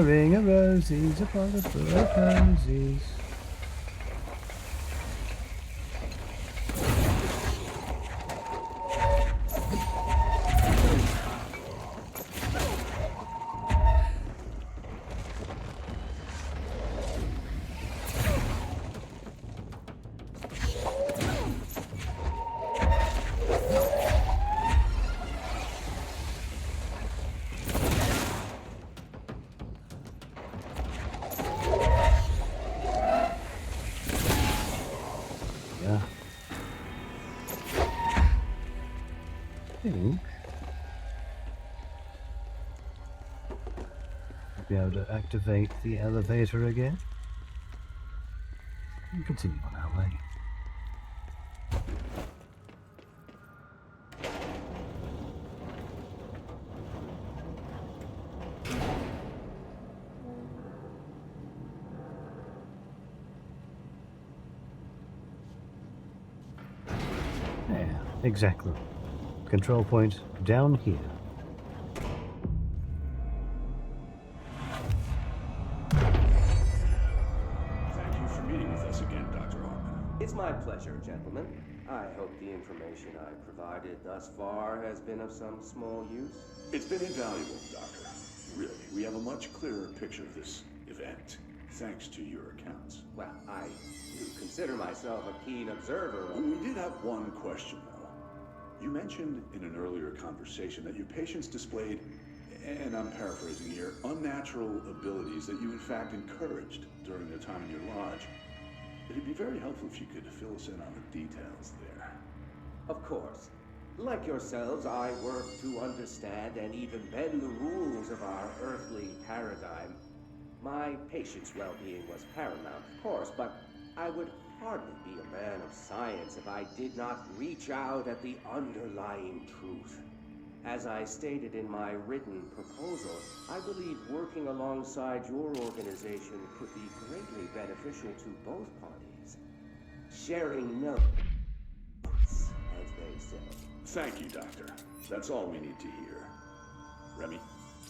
Speaker 1: Ring a rosies upon the full of posies. Be able to activate the elevator again and continue on our way. Yeah, exactly. Control point down here.
Speaker 6: It's my pleasure, gentlemen. I hope the information I provided thus far has been of some small use.
Speaker 7: It's been invaluable, Doctor. Really, we have a much clearer picture of this event, thanks to your accounts.
Speaker 6: Well, I do consider myself a keen observer.
Speaker 7: We did have one question, though. You mentioned in an earlier conversation that your patients displayed, and I'm paraphrasing here, unnatural abilities that you in fact encouraged during their time in your lodge. It'd be very helpful if you could fill us in on the details there.
Speaker 6: Of course. Like yourselves, I work to understand and even bend the rules of our earthly paradigm. My patient's well-being was paramount, of course, but I would hardly be a man of science if I did not reach out at the underlying truth. As I stated in my written proposal, I believe working alongside your organization could be greatly beneficial to both parties. Sharing notes, as they say.
Speaker 7: Thank you, Doctor. That's all we need to hear. Remy?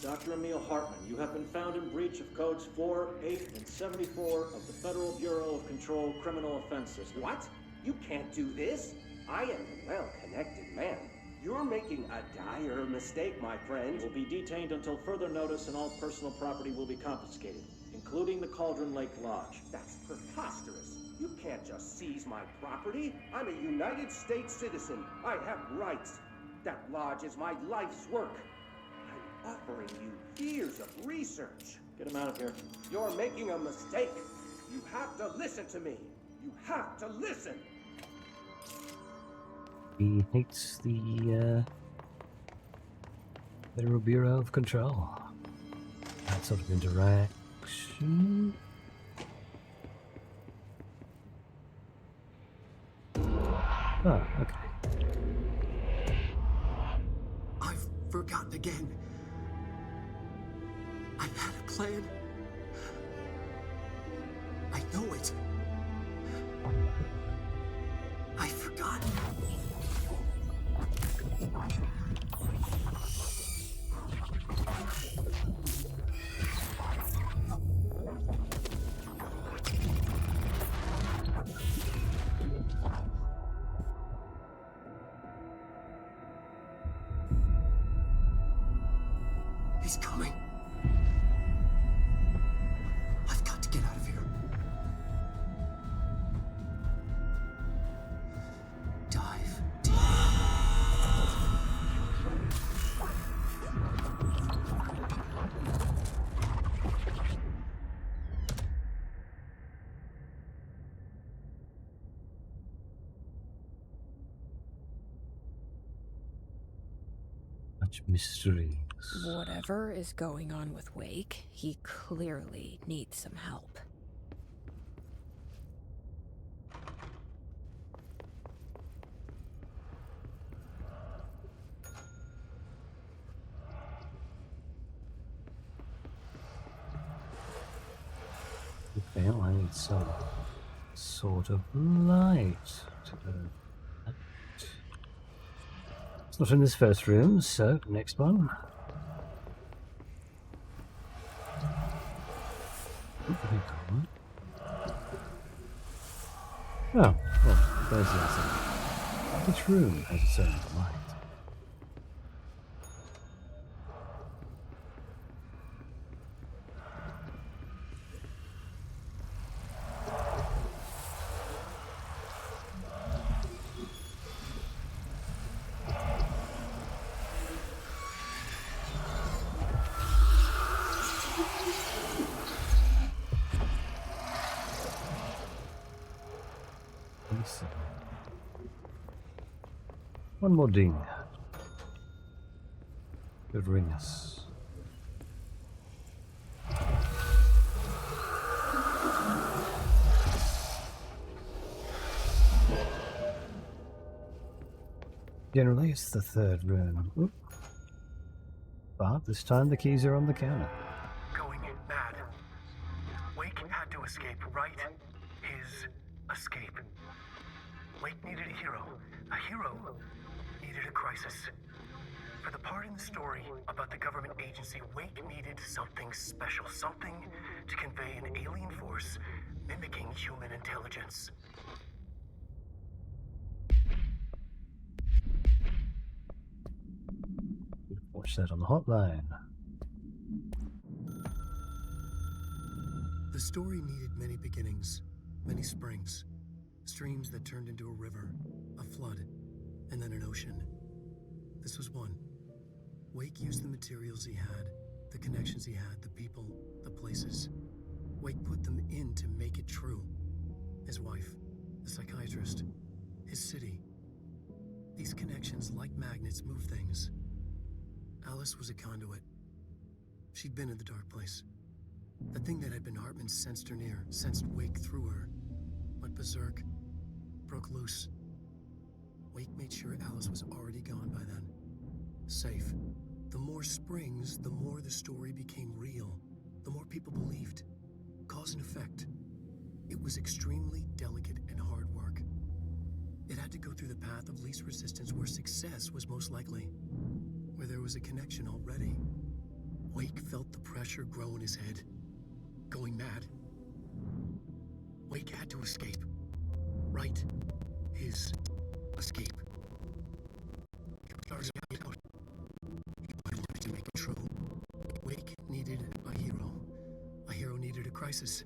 Speaker 15: Dr. Emil Hartman, you have been found in breach of codes 4, 8, and 74 of the Federal Bureau of Control Criminal Offenses.
Speaker 6: What? You can't do this? I am a well-connected man. You're making a dire mistake, my friend.
Speaker 15: You will be detained until further notice, and all personal property will be confiscated, including the Cauldron Lake Lodge.
Speaker 6: That's preposterous. You can't just seize my property. I'm a United States citizen. I have rights. That lodge is my life's work. I'm offering you years of research.
Speaker 15: Get him out of here.
Speaker 6: You're making a mistake. You have to listen to me. You have to listen.
Speaker 1: He hates the Federal Bureau of Control. That sort of interaction. Oh, okay.
Speaker 3: I've forgotten again. I had a plan. I know it. I've forgotten. He's coming. I've got to get out of here.
Speaker 1: much mysteries.
Speaker 2: Whatever is going on with Wake, he clearly needs some help.
Speaker 1: Okay, I need some sort of light to go. It's not in this first room, so next one. Oh, well, there's the answer. Each room has its own light. One more ding. Could ring us. Generally, it's the third room. Oop. But this time the keys are on the counter.
Speaker 3: Going mad. Wake had to escape, right? His escape. Wake needed a hero. A hero needed a crisis. For the part in the story about the government agency, Wake needed something special. Something to convey an alien force mimicking human intelligence.
Speaker 1: Watch that on the hotline.
Speaker 3: The story needed many beginnings, many springs. Streams that turned into a river, a flood, and then an ocean. This was one. Wake used the materials he had, the connections he had, the people, the places. Wake put them in to make it true. His wife, the psychiatrist, his city. These connections, like magnets, move things. Alice was a conduit. She'd been in the dark place. The thing that had been Hartman sensed her near, sensed Wake through her. Went berserk, broke loose. Wake made sure Alice was already gone by then. Safe. The more springs, the more the story became real. The more people believed. Cause and effect. It was extremely delicate and hard work. It had to go through the path of least resistance where success was most likely. Where there was a connection already. Wake felt the pressure grow in his head. Going mad. Wake had to escape. Right. His escape. He wanted to make it true. Wake needed a hero. A hero needed a crisis.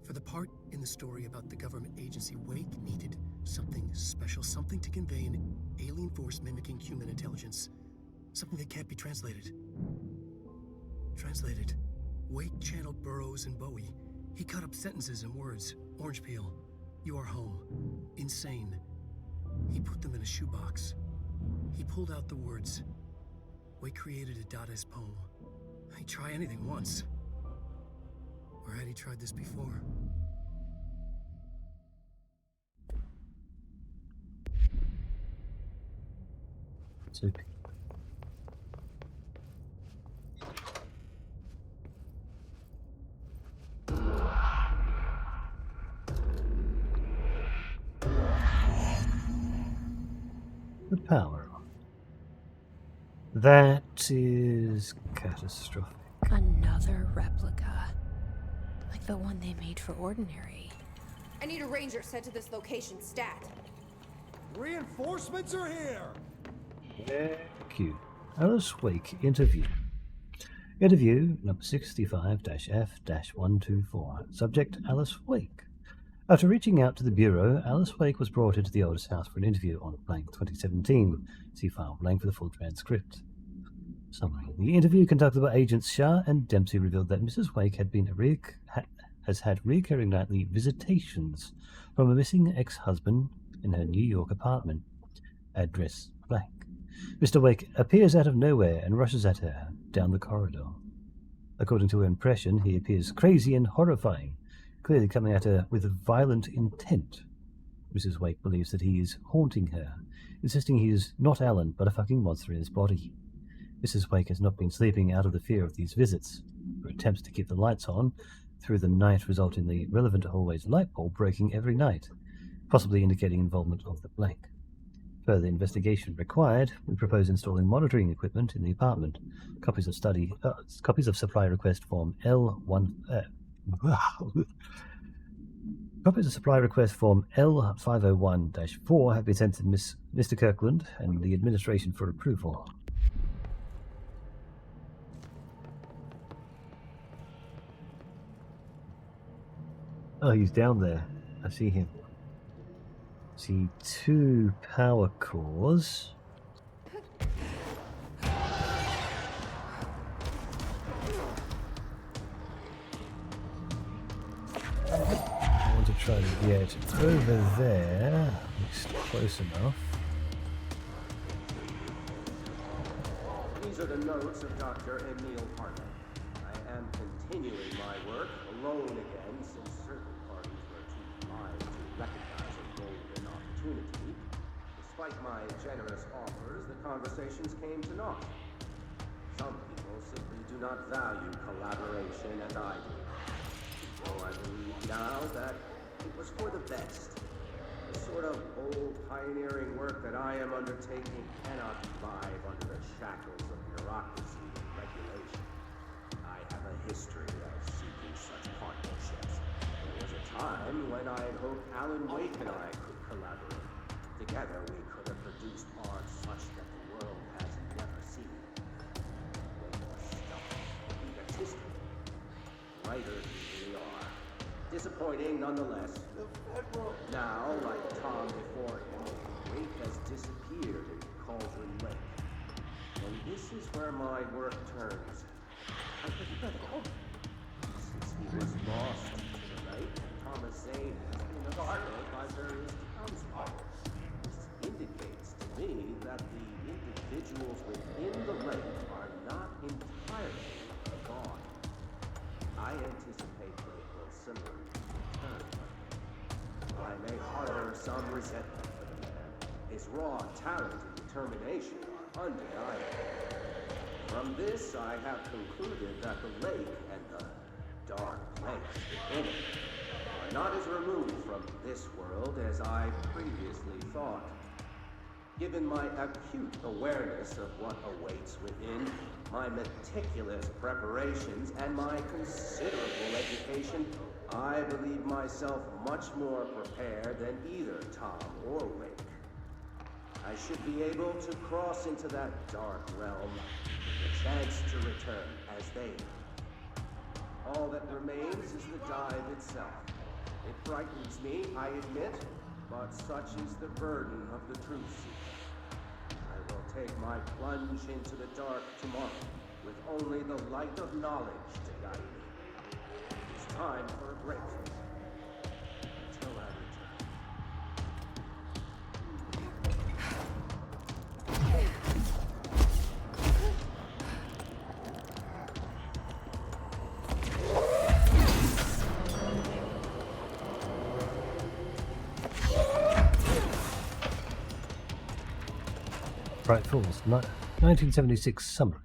Speaker 3: For the part in the story about the government agency, Wake needed something special. Something to convey an alien force mimicking human intelligence. Something that can't be translated. Translated. Wake channeled Burroughs and Bowie. He cut up sentences and words. Orange peel. You are home. Insane. He put them in a shoebox. He pulled out the words. Wake created a Dadaist poem. He'd try anything once. Or had he tried this before?
Speaker 1: Super. The power on. That is catastrophic.
Speaker 2: Another replica. Like the one they made for Ordinary.
Speaker 12: I need a ranger sent to this location, stat.
Speaker 13: Reinforcements are here!
Speaker 1: Q. Alice Wake interview. Interview number 65-F-124. Subject Alice Wake. After reaching out to the Bureau, Alice Wake was brought into the oldest house for an interview on blank 2017. See file blank for the full transcript. Summary. The interview conducted by Agents Shah and Dempsey revealed that Mrs. Wake has had recurring nightly visitations from a missing ex-husband in her New York apartment. Address blank. Mr. Wake appears out of nowhere and rushes at her down the corridor. According to her impression, he appears crazy and horrifying, clearly coming at her with violent intent. Mrs. Wake believes that he is haunting her, insisting he is not Alan, but a fucking monster in his body. Mrs. Wake has not been sleeping out of the fear of these visits. Her attempts to keep the lights on through the night result in the relevant hallway's light bulb breaking every night, possibly indicating involvement of the blank. Further investigation required. We propose installing monitoring equipment in the apartment. Copies of supply request form L1. Copies of supply request form L501-4 have been sent to Mr. Kirkland and the administration for approval. Oh, he's down there. I see him. See 2 power cores. I want to try to get over there. It's close enough.
Speaker 6: These are the notes of Dr. Emil Hartman. I am continuing my work alone again since certain parties were too blind to recognize a golden opportunity. Despite my generous offers, the conversations came to naught. Some people simply do not value collaboration as I do. So I believe now that it was for the best. The sort of old pioneering work that I am undertaking cannot thrive under the shackles of bureaucracy and regulation. I have a history of seeking such partnerships. There was a time when I had hoped Alan Wake and I could collaborate. Together we could have produced art such that the world has never seen. Way more stuff, egotistical. Writers really are. Disappointing nonetheless. Now, like Tom before him, Wake has disappeared in Cauldron Lake. And this is where my work turns. Since he was lost to the lake, Thomas Zane has been observed by various townspeople. This indicates to me that the individuals within the lake are not entirely gone. I anticipate they will similarly return. I may harbor some resentment for the man. His raw talent and determination are undeniable. From this, I have concluded that the lake and the dark place within it are not as removed from this world as I previously thought. Given my acute awareness of what awaits within, my meticulous preparations, and my considerable education, I believe myself much more prepared than either Tom or Wake. I should be able to cross into that dark realm with a chance to return as they do. All that remains is the dive itself. It frightens me, I admit, but such is the burden of the truth seeker. I will take my plunge into the dark tomorrow with only the light of knowledge to guide me. It's time for a break. Until I return.
Speaker 1: Bright Falls, 1976 summary.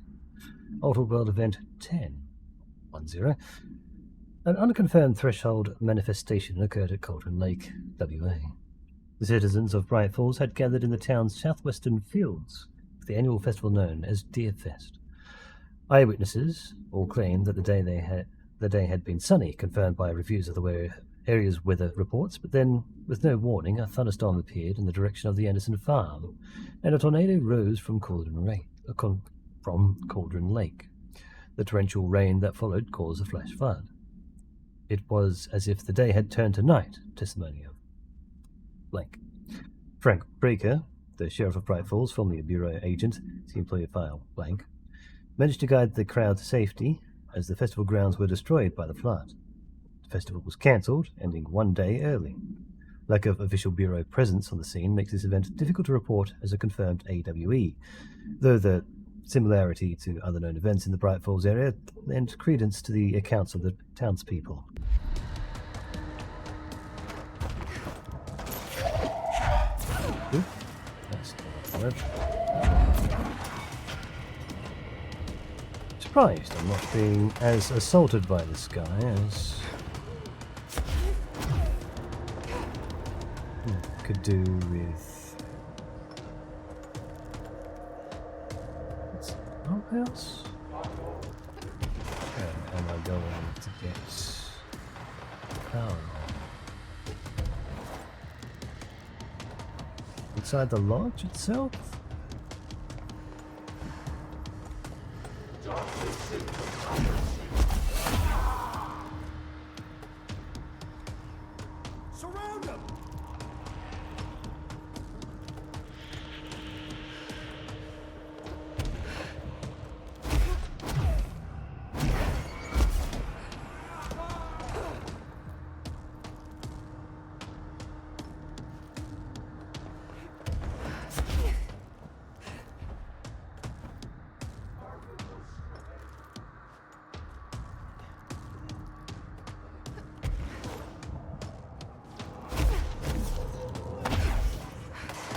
Speaker 1: Altered World Event 10-10. An unconfirmed threshold manifestation occurred at Cauldron Lake, WA. The citizens of Bright Falls had gathered in the town's southwestern fields for the annual festival known as Deer Fest. Eyewitnesses all claimed that the day had been sunny, confirmed by reviews of the area's weather reports, but then, with no warning, a thunderstorm appeared in the direction of the Anderson farm, and a tornado rose from Cauldron Lake. The torrential rain that followed caused a flash flood. It was as if the day had turned to night, testimony of blank. Frank Breaker, the sheriff of Bright Falls, formerly a bureau agent, the employee file blank, managed to guide the crowd to safety as the festival grounds were destroyed by the flood. The festival was cancelled, ending one day early. Lack of official Bureau presence on the scene makes this event difficult to report as a confirmed AWE, though the similarity to other known events in the Bright Falls area lend credence to the accounts of the townspeople. Ooh, that's not good. Surprised I'm not being as assaulted by this guy as could do with what else? Where am I going to get power? Inside the lodge itself?
Speaker 13: Surround him!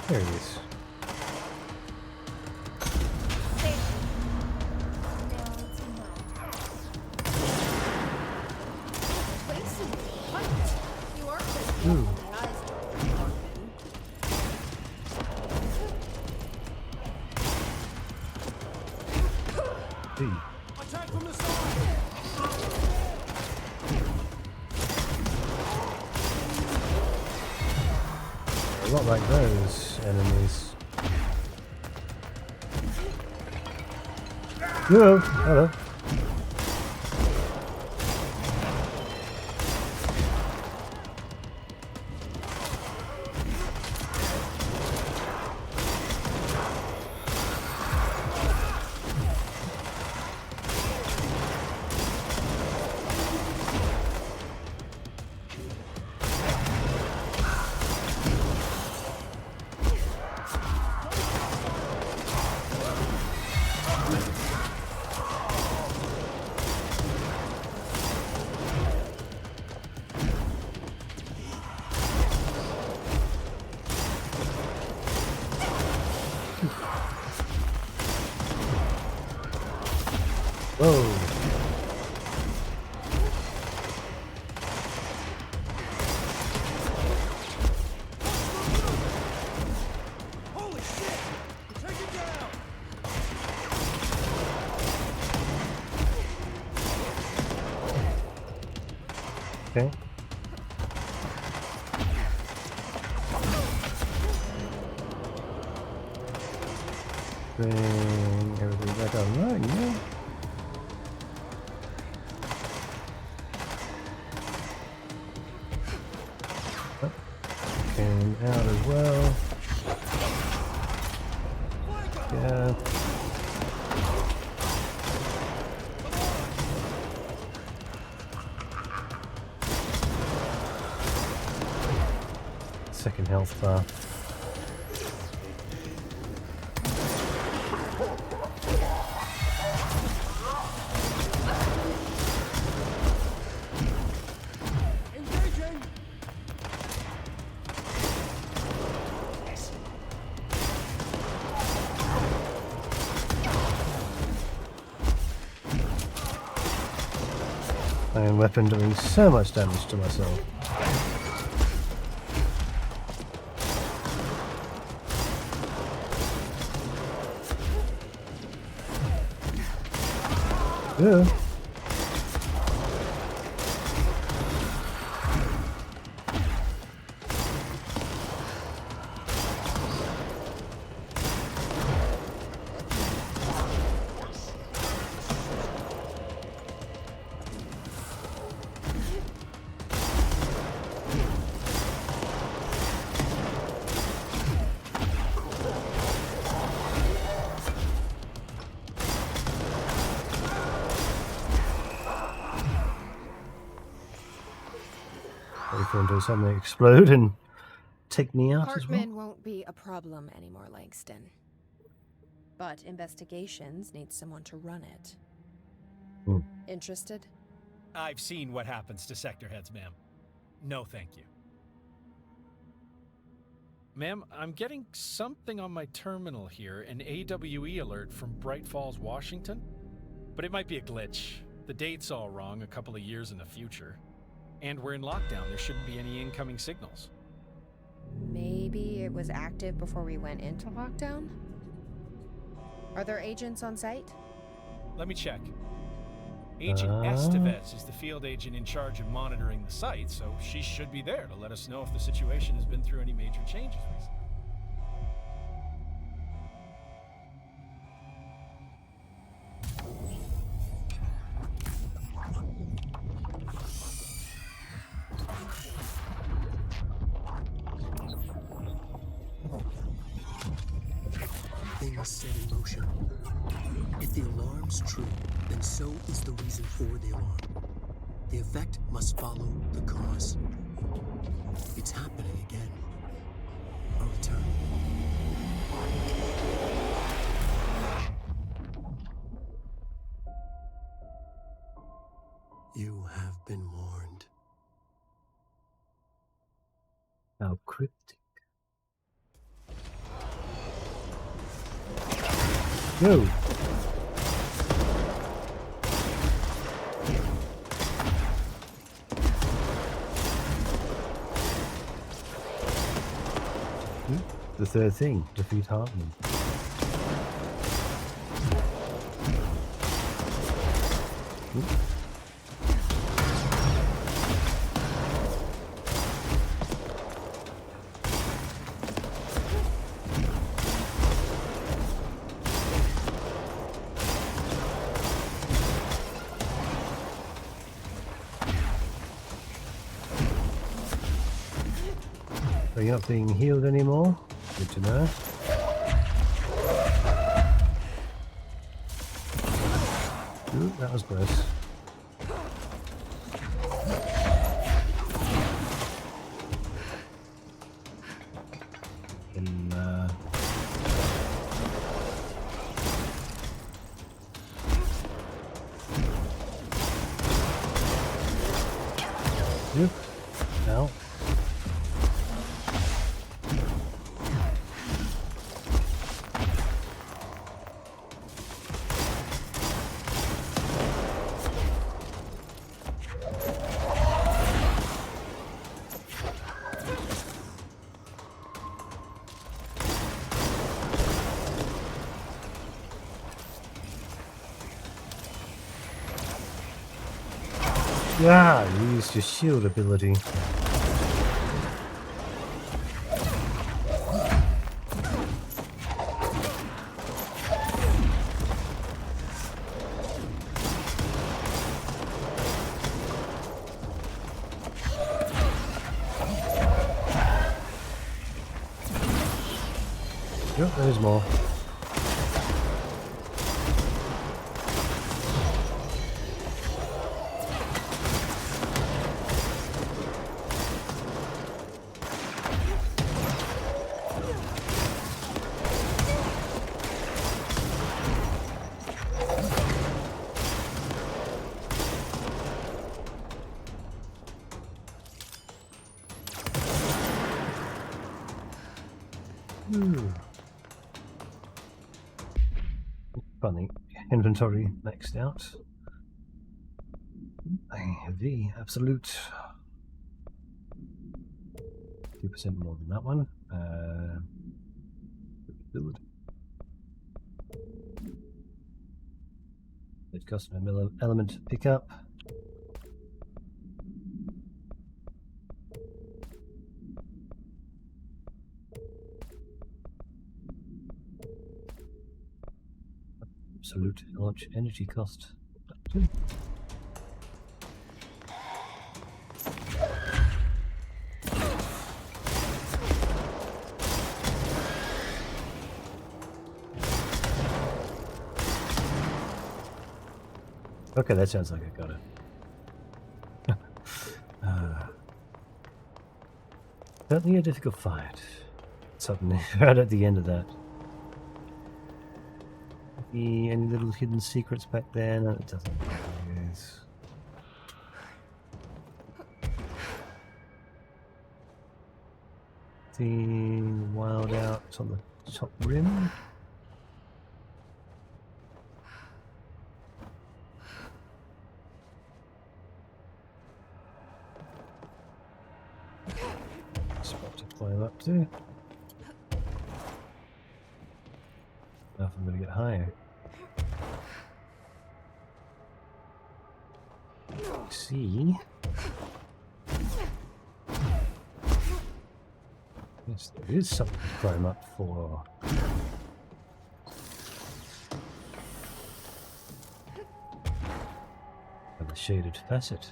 Speaker 1: There he is. Ooh. Hey.
Speaker 13: Attack from the side!
Speaker 1: A lot like those enemies. Whoa, hello. Whoa.
Speaker 13: Holy shit! Take it down!
Speaker 1: Okay. Bring everything back online, yeah. Came out as well. Yeah. Second health bar.
Speaker 13: Engaging!
Speaker 1: Iron weapon doing so much damage to myself. Yeah. Wait for him to suddenly explode and take me out as well?
Speaker 2: Hartman won't be a problem anymore, Langston. But investigations need someone to run it. Interested?
Speaker 16: I've seen what happens to sector heads, ma'am. No, thank you. Ma'am, I'm getting something on my terminal here, an AWE alert from Bright Falls, Washington. But it might be a glitch. The date's all wrong, a couple of years in the future. And we're in lockdown, there shouldn't be any incoming signals.
Speaker 2: Maybe it was active before we went into lockdown? Are there agents on site?
Speaker 16: Let me check. Agent Estevez is the field agent in charge of monitoring the site, so she should be there to let us know if the situation has been through any major changes recently.
Speaker 3: Thing is set in motion. If the alarm's true, then so is the reason for the alarm. The effect must follow the cause. It's happening again. A return. You have been warned.
Speaker 1: How cryptic. Go! The third thing, defeat Hartman. So you're not being healed anymore? Good to know. Ooh, that was close. And, yep. Now. Yeah, you used your shield ability. Yep, there's more. Funny. Inventory maxed out. The absolute 2% more than that one. Build. It's custom element pickup. Absolute launch energy cost. Okay, that sounds like I got it. Certainly a difficult fight. Suddenly, right at the end of that. Any little hidden secrets back there? No, it doesn't. Yes. Seeing wild out on the top rim. Spot to climb up to. Now if I'm going to get higher. See? Yes, there is something to climb up for. And the shaded facet.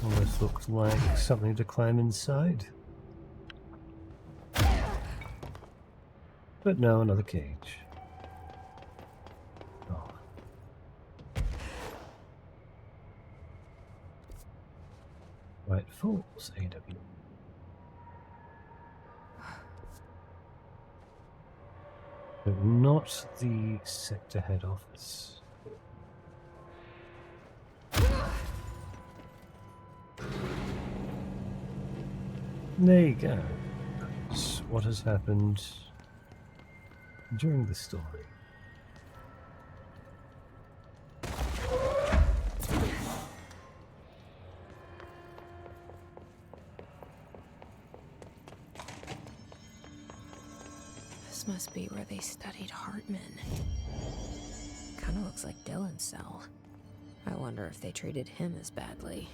Speaker 1: Almost looks like something to climb inside. But no, another cage. Oh. Right, Falls, AW. But not the sector head office. There you go. That's what has happened during the story.
Speaker 2: This must be where they studied Hartman. Kinda looks like Dylan's cell. I wonder if they treated him as badly.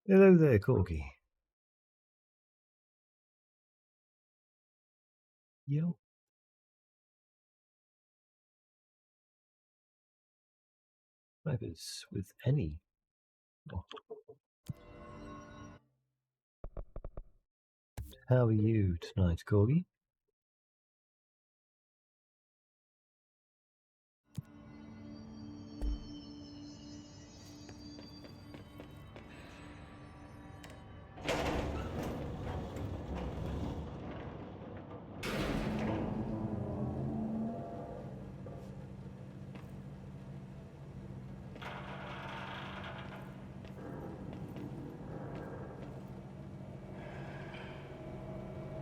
Speaker 1: Hello there, Corgi. Yo. Snipers with any. Oh. How are you tonight, Corgi?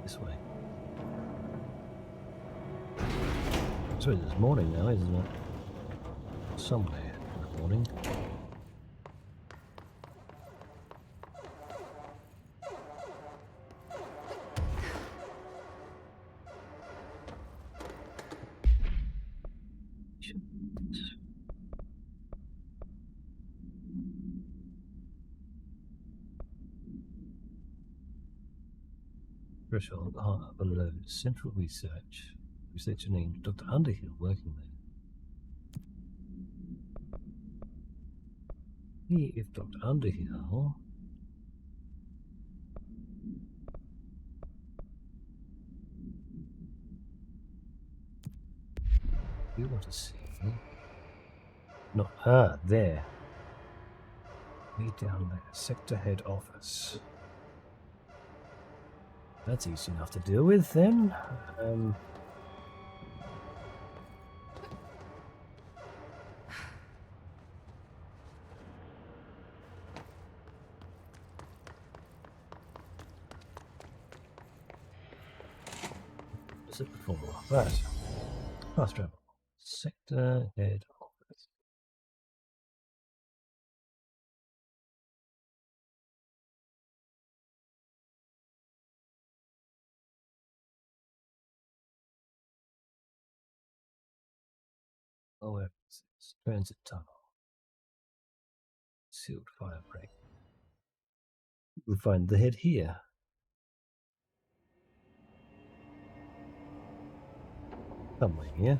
Speaker 1: This way. I suppose it's morning now, isn't it? Somewhere in the morning. Threshold below Central Research. Researcher named Dr. Underhill working there. See if Dr. Underhill you want to see not there. Way down there. Sector head office. That's easy enough to deal with then. What's it before? Right. Fast travel. Sector head office. Oh, transit tunnel. Sealed fire break. We'll find the head here. Somewhere here.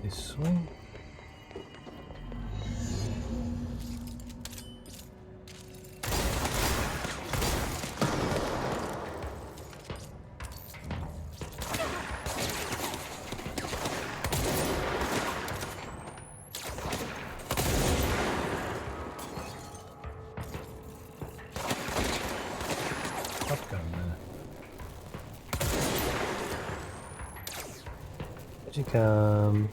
Speaker 1: This way. Here you come.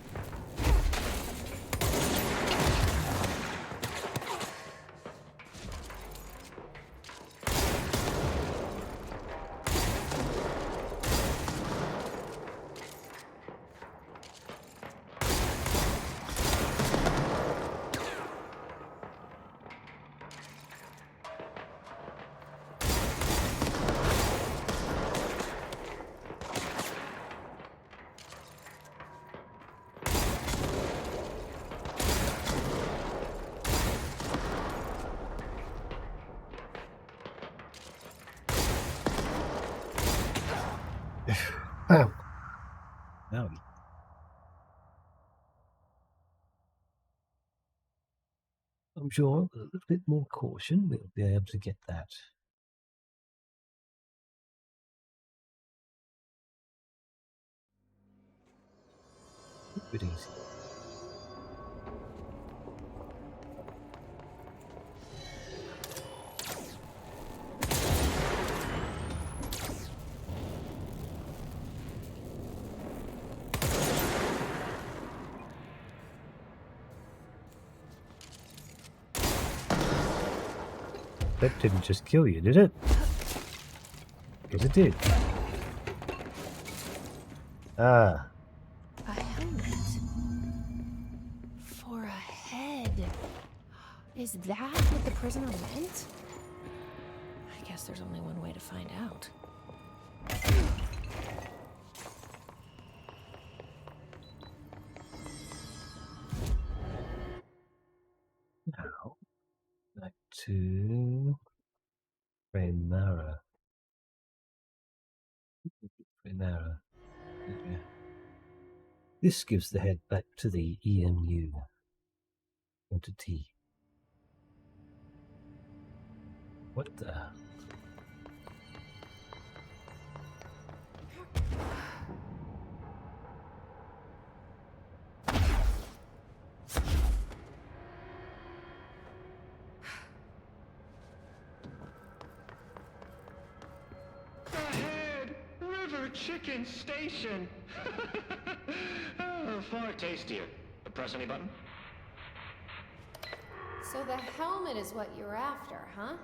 Speaker 1: Ow. Owie. I'm sure with a little bit more caution we'll be able to get that. A bit easy. That didn't just kill you, did it? Because it did. Ah.
Speaker 2: A helmet. For a head. Is that what the prisoner meant? I guess there's only one way to find out.
Speaker 1: Now, back to Renara. Renara. Yeah. This gives the head back to the EMU entity. What the?
Speaker 15: Ahead! River Chicken Station! Oh, far tastier. Press any button?
Speaker 12: So the helmet is what you're after, huh?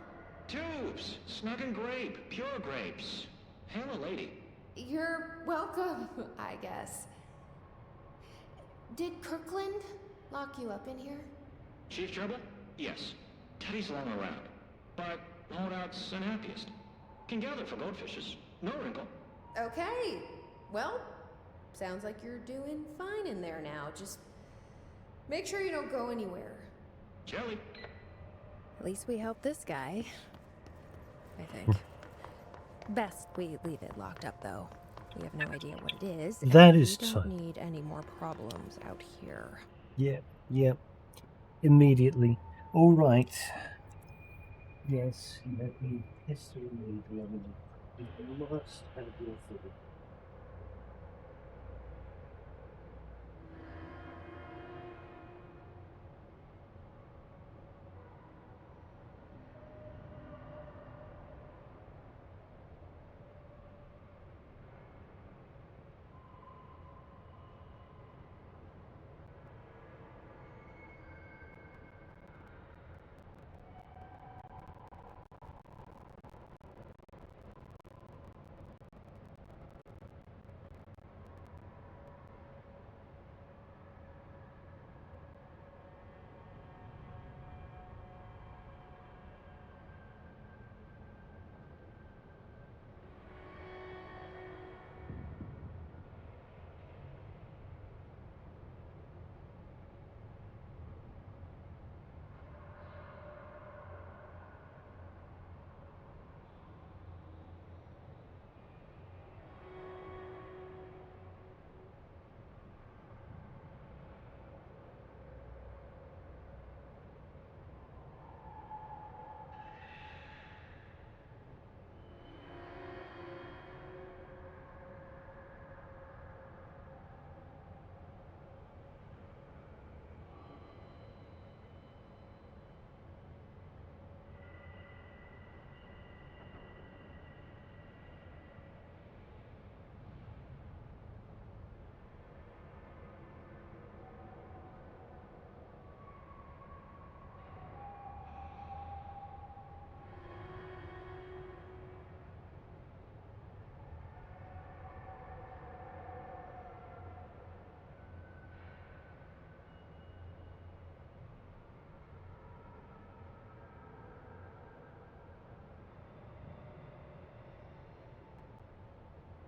Speaker 15: Tubes! Snug and grape. Pure grapes. Hail a lady.
Speaker 12: You're welcome, I guess. Did Kirkland lock you up in here?
Speaker 15: Chief Trouble? Yes. Teddy's long around. But holdout's unhappiest. Can gather for goldfishes. No wrinkle.
Speaker 12: Okay. Well, sounds like you're doing fine in there now. Just make sure you don't go anywhere.
Speaker 15: Jelly.
Speaker 2: At least we helped this guy. I think. Best we leave it locked up, though. We have no idea what it is.
Speaker 1: That is
Speaker 2: we don't
Speaker 1: fine.
Speaker 2: need any more problems out here.
Speaker 1: Yep. Immediately. All right. Yes, let me history me, beloved. You must have your food.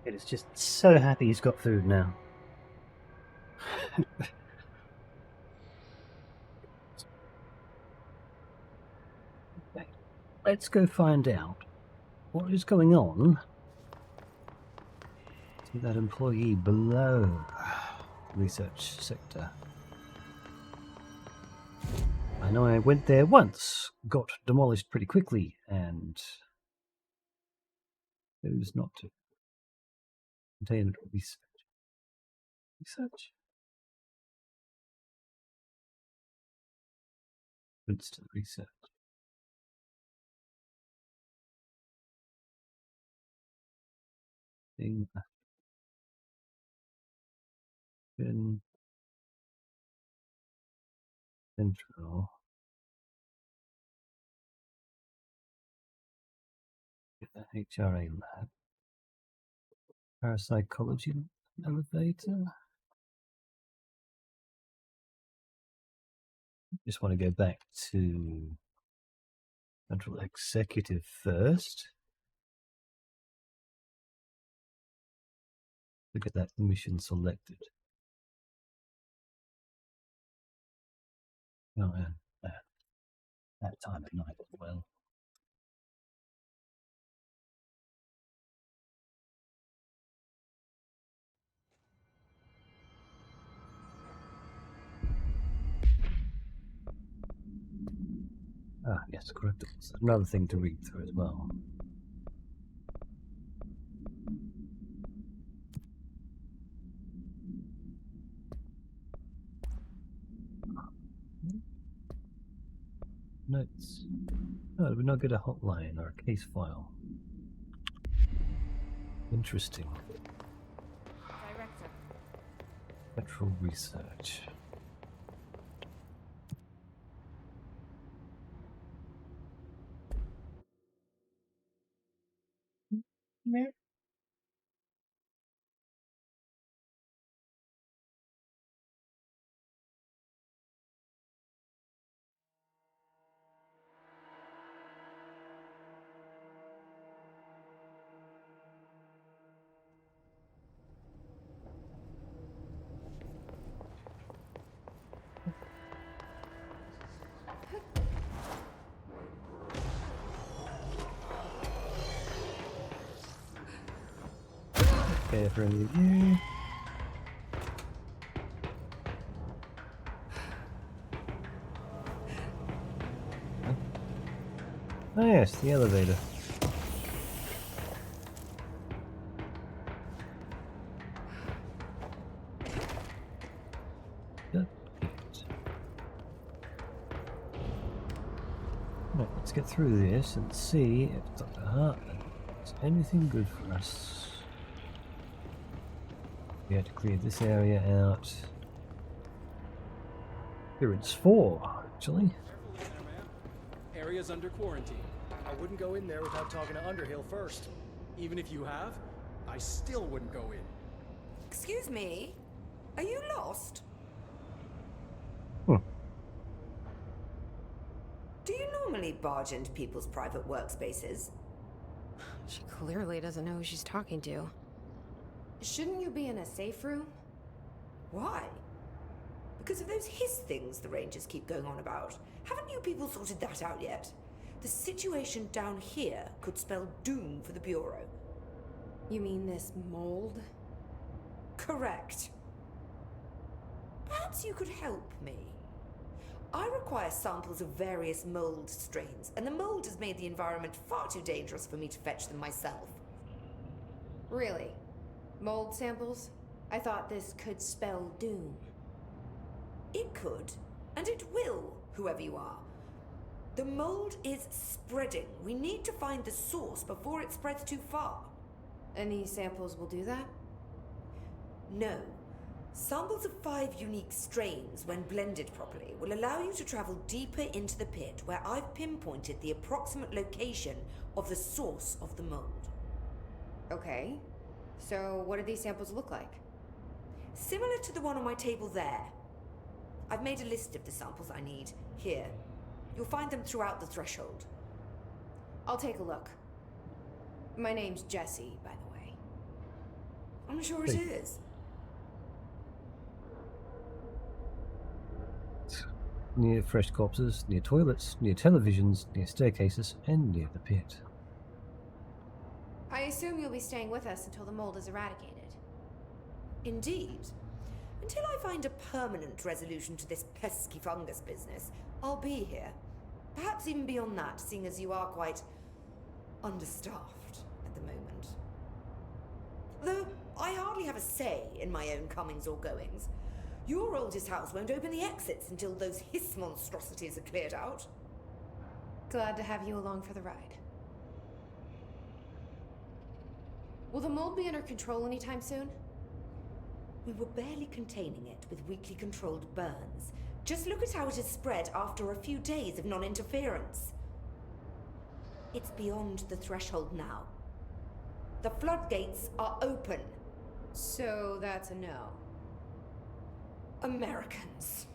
Speaker 1: It is just so happy he's got food now. Okay. Let's go find out what is going on to that employee below research sector. I know I went there once, got demolished pretty quickly, and chose not to. Containment research. Research? Instant research. Thing. Been central. Get the HRA lab. Parapsychology elevator. Just want to go back to Central Executive first. Look at that mission selected. Oh, and that time at night as well. Ah, yes, correct. Another thing to read through as well. Notes. Oh, did we not get a hotline or a case file? Interesting.
Speaker 2: Director.
Speaker 1: Petrol research. Okay, for any of you. Oh yes, the elevator. Right, let's get through this and see if Dr. Hartman has anything good for us. We had to clear this area out. Clearance 4, actually.
Speaker 13: Area's under quarantine. I wouldn't go in there without talking to Underhill first. Even if you have, I still wouldn't go in.
Speaker 17: Excuse me? Are you lost? Do you normally barge into people's private workspaces?
Speaker 2: She clearly doesn't know who she's talking to.
Speaker 12: Shouldn't you be in a safe room?
Speaker 17: Why? Because of those hiss things the Rangers keep going on about. Haven't you people sorted that out yet? The situation down here could spell doom for the Bureau.
Speaker 12: You mean this mold?
Speaker 17: Correct. Perhaps you could help me. I require samples of various mold strains, and the mold has made the environment far too dangerous for me to fetch them myself.
Speaker 12: Really? Mold samples? I thought this could spell doom.
Speaker 17: It could, and it will, whoever you are. The mold is spreading. We need to find the source before it spreads too far.
Speaker 12: And these samples will do that?
Speaker 17: No. Samples of 5 unique strains, when blended properly, will allow you to travel deeper into the pit, where I've pinpointed the approximate location of the source of the mold.
Speaker 12: Okay. So what do these samples look like?
Speaker 17: Similar to the one on my table there. I've made a list of the samples I need. Here. You'll find them throughout the threshold.
Speaker 12: I'll take a look. My name's Jessie, by the way.
Speaker 17: I'm sure it is.
Speaker 1: Near fresh corpses, near toilets, near televisions, near staircases, and near the pit.
Speaker 12: I assume you'll be staying with us until the mold is eradicated.
Speaker 17: Indeed. Until I find a permanent resolution to this pesky fungus business, I'll be here. Perhaps even beyond that, seeing as you are quite understaffed at the moment. Though I hardly have a say in my own comings or goings. Your oldest house won't open the exits until those hiss monstrosities are cleared out.
Speaker 12: Glad to have you along for the ride. Will the mold be under control anytime soon?
Speaker 17: We were barely containing it with weakly controlled burns. Just look at how it has spread after a few days of non-interference. It's beyond the threshold now. The floodgates are open.
Speaker 12: So that's a no.
Speaker 17: Americans.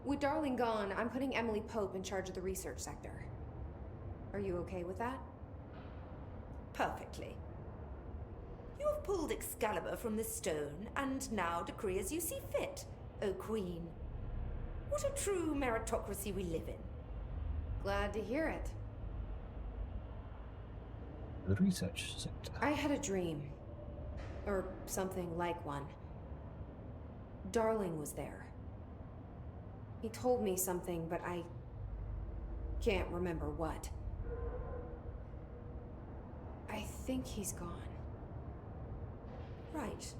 Speaker 12: With Darling gone, I'm putting Emily Pope in charge of the research sector. Are you okay with that?
Speaker 17: Perfectly. You have pulled Excalibur from the stone, and now decree as you see fit, O Queen. What a true meritocracy we live in.
Speaker 12: Glad to hear it.
Speaker 1: The research sector.
Speaker 12: I had a dream. Or something like one. Darling was there. He told me something, but I can't remember what. I think he's gone.
Speaker 17: Right.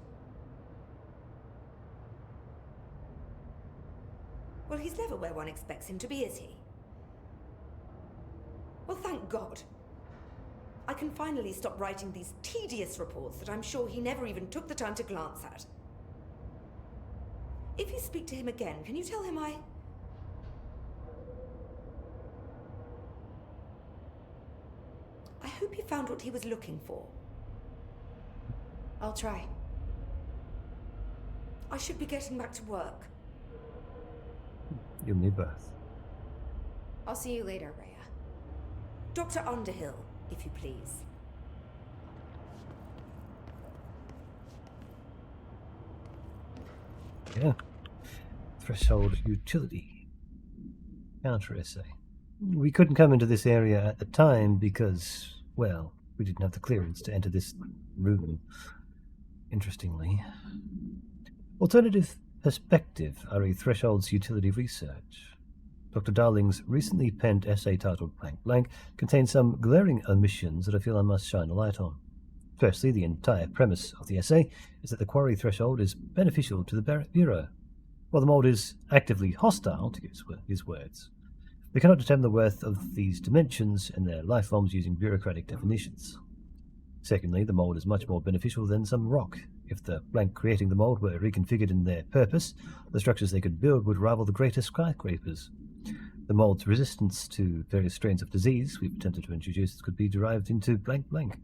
Speaker 17: Well, he's never where one expects him to be, is he? Well, thank God. I can finally stop writing these tedious reports that I'm sure he never even took the time to glance at. If you speak to him again, can you tell him I hope he found what he was looking for.
Speaker 12: I'll try.
Speaker 17: I should be getting back to work.
Speaker 1: You need both.
Speaker 12: I'll see you later, Rhea.
Speaker 17: Dr. Underhill, if you please.
Speaker 1: Yeah. Threshold utility. Counter essay. We couldn't come into this area at the time because, well, we didn't have the clearance to enter this room. Interestingly. Alternative perspective RE Threshold's utility research. Dr. Darling's recently penned essay titled Blank Blank contains some glaring omissions that I feel I must shine a light on. Firstly, the entire premise of the essay is that the quarry threshold is beneficial to the Bureau, while the mold is actively hostile, to use his words. We cannot determine the worth of these dimensions and their life forms using bureaucratic definitions. Secondly, the mold is much more beneficial than some rock. If the blank creating the mold were reconfigured in their purpose, the structures they could build would rival the greatest skyscrapers. The mold's resistance to various strains of disease we've attempted to introduce could be derived into blank blank.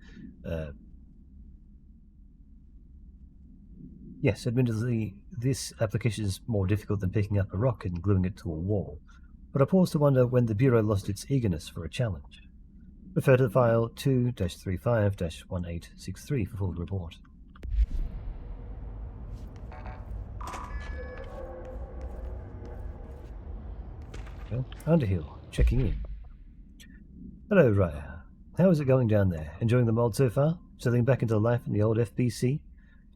Speaker 1: Yes, admittedly, this application is more difficult than picking up a rock and gluing it to a wall, but I pause to wonder when the Bureau lost its eagerness for a challenge. Refer to the file 2-35-1863 for full report. Okay. Underhill, checking in. Hello, Raya. How is it going down there? Enjoying the mold so far? Settling back into life in the old FBC?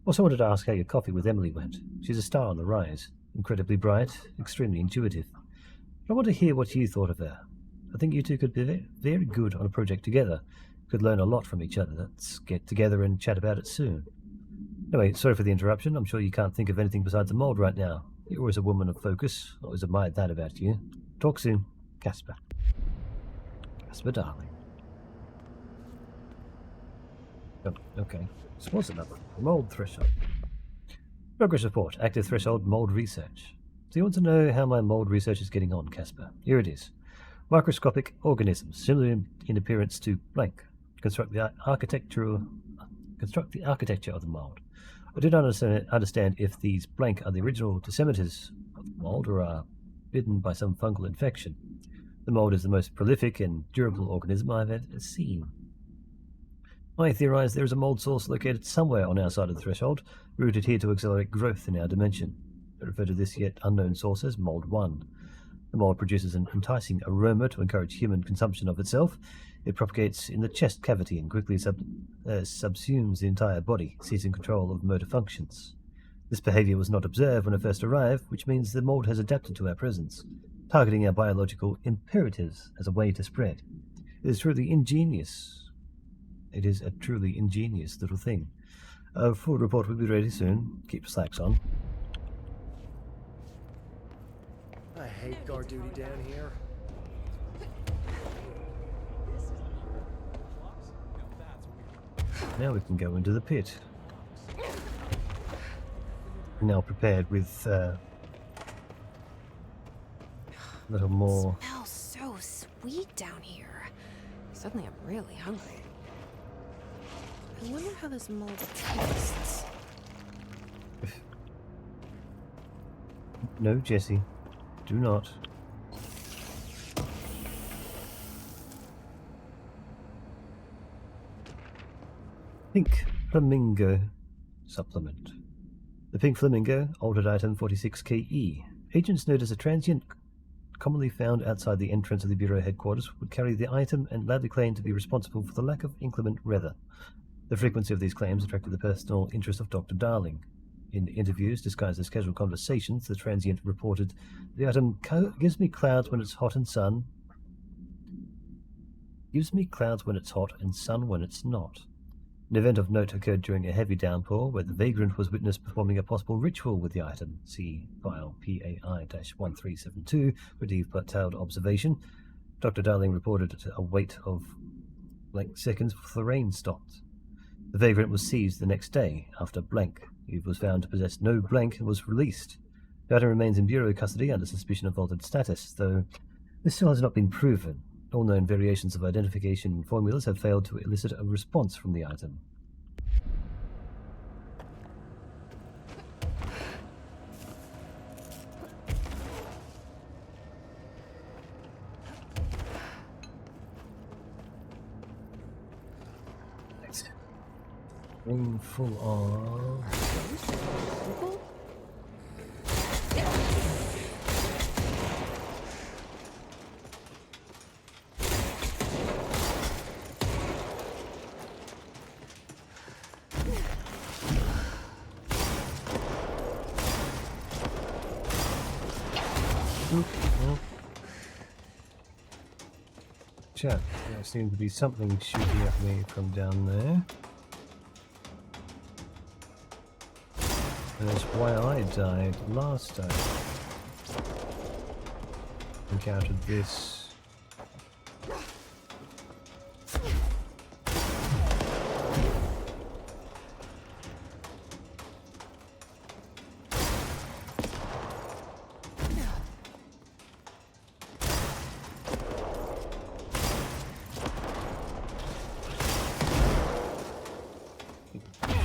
Speaker 1: Also wanted to ask how your coffee with Emily went. She's a star on the rise. Incredibly bright, extremely intuitive. I want to hear what you thought of her. I think you two could be very good on a project together. Could learn a lot from each other. Let's get together and chat about it soon. Anyway, sorry for the interruption. I'm sure you can't think of anything besides the mold right now. You're always a woman of focus. Always admired that about you. Talk soon. Casper. Casper, darling. Oh, okay. So what's another? Mold threshold. Progress report. Active threshold mold research. Do you want to know how my mold research is getting on, Casper? Here it is. Microscopic organisms, similar in appearance to blank. Construct the architecture of the mold. I do not understand if these blank are the original disseminators of the mold or are bitten by some fungal infection. The mold is the most prolific and durable organism I've ever seen. I theorize there is a mold source located somewhere on our side of the threshold, rooted here to accelerate growth in our dimension. I refer to this yet unknown source as Mold 1. The mold produces an enticing aroma to encourage human consumption of itself. It propagates in the chest cavity and quickly subsumes the entire body, seizing control of motor functions. This behavior was not observed when it first arrived, which means the mold has adapted to our presence, targeting our biological imperatives as a way to spread. It is truly ingenious. It is a truly ingenious little thing. A full report will be ready soon. Keep slacks on.
Speaker 13: I hate guard duty down here.
Speaker 1: Now we can go into the pit. Now prepared with a little more.
Speaker 2: It smells so sweet down here. Suddenly I'm really hungry. I wonder how this mold tastes.
Speaker 1: No, Jesse. Do not. Pink Flamingo Supplement. The Pink Flamingo, altered item 46KE. Agents notice a transient commonly found outside the entrance of the Bureau headquarters would carry the item and loudly claim to be responsible for the lack of inclement weather. The frequency of these claims attracted the personal interest of Dr. Darling. In interviews disguised as casual conversations, the transient reported, "The item gives me clouds when it's hot and sun. Gives me clouds when it's hot and sun when it's not." An event of note occurred during a heavy downpour, where the vagrant was witnessed performing a possible ritual with the item. See file PAI-1372 for detailed observation. Dr. Darling reported a wait of blank seconds before the rain stopped. The vagrant was seized the next day after blank. He was found to possess no blank and was released. The item remains in Bureau custody under suspicion of altered status, though this still has not been proven. All known variations of identification formulas have failed to elicit a response from the item. Ring full of... Chat, there seems to be something shooting at me from down there. And that's why I died last time. Encountered this.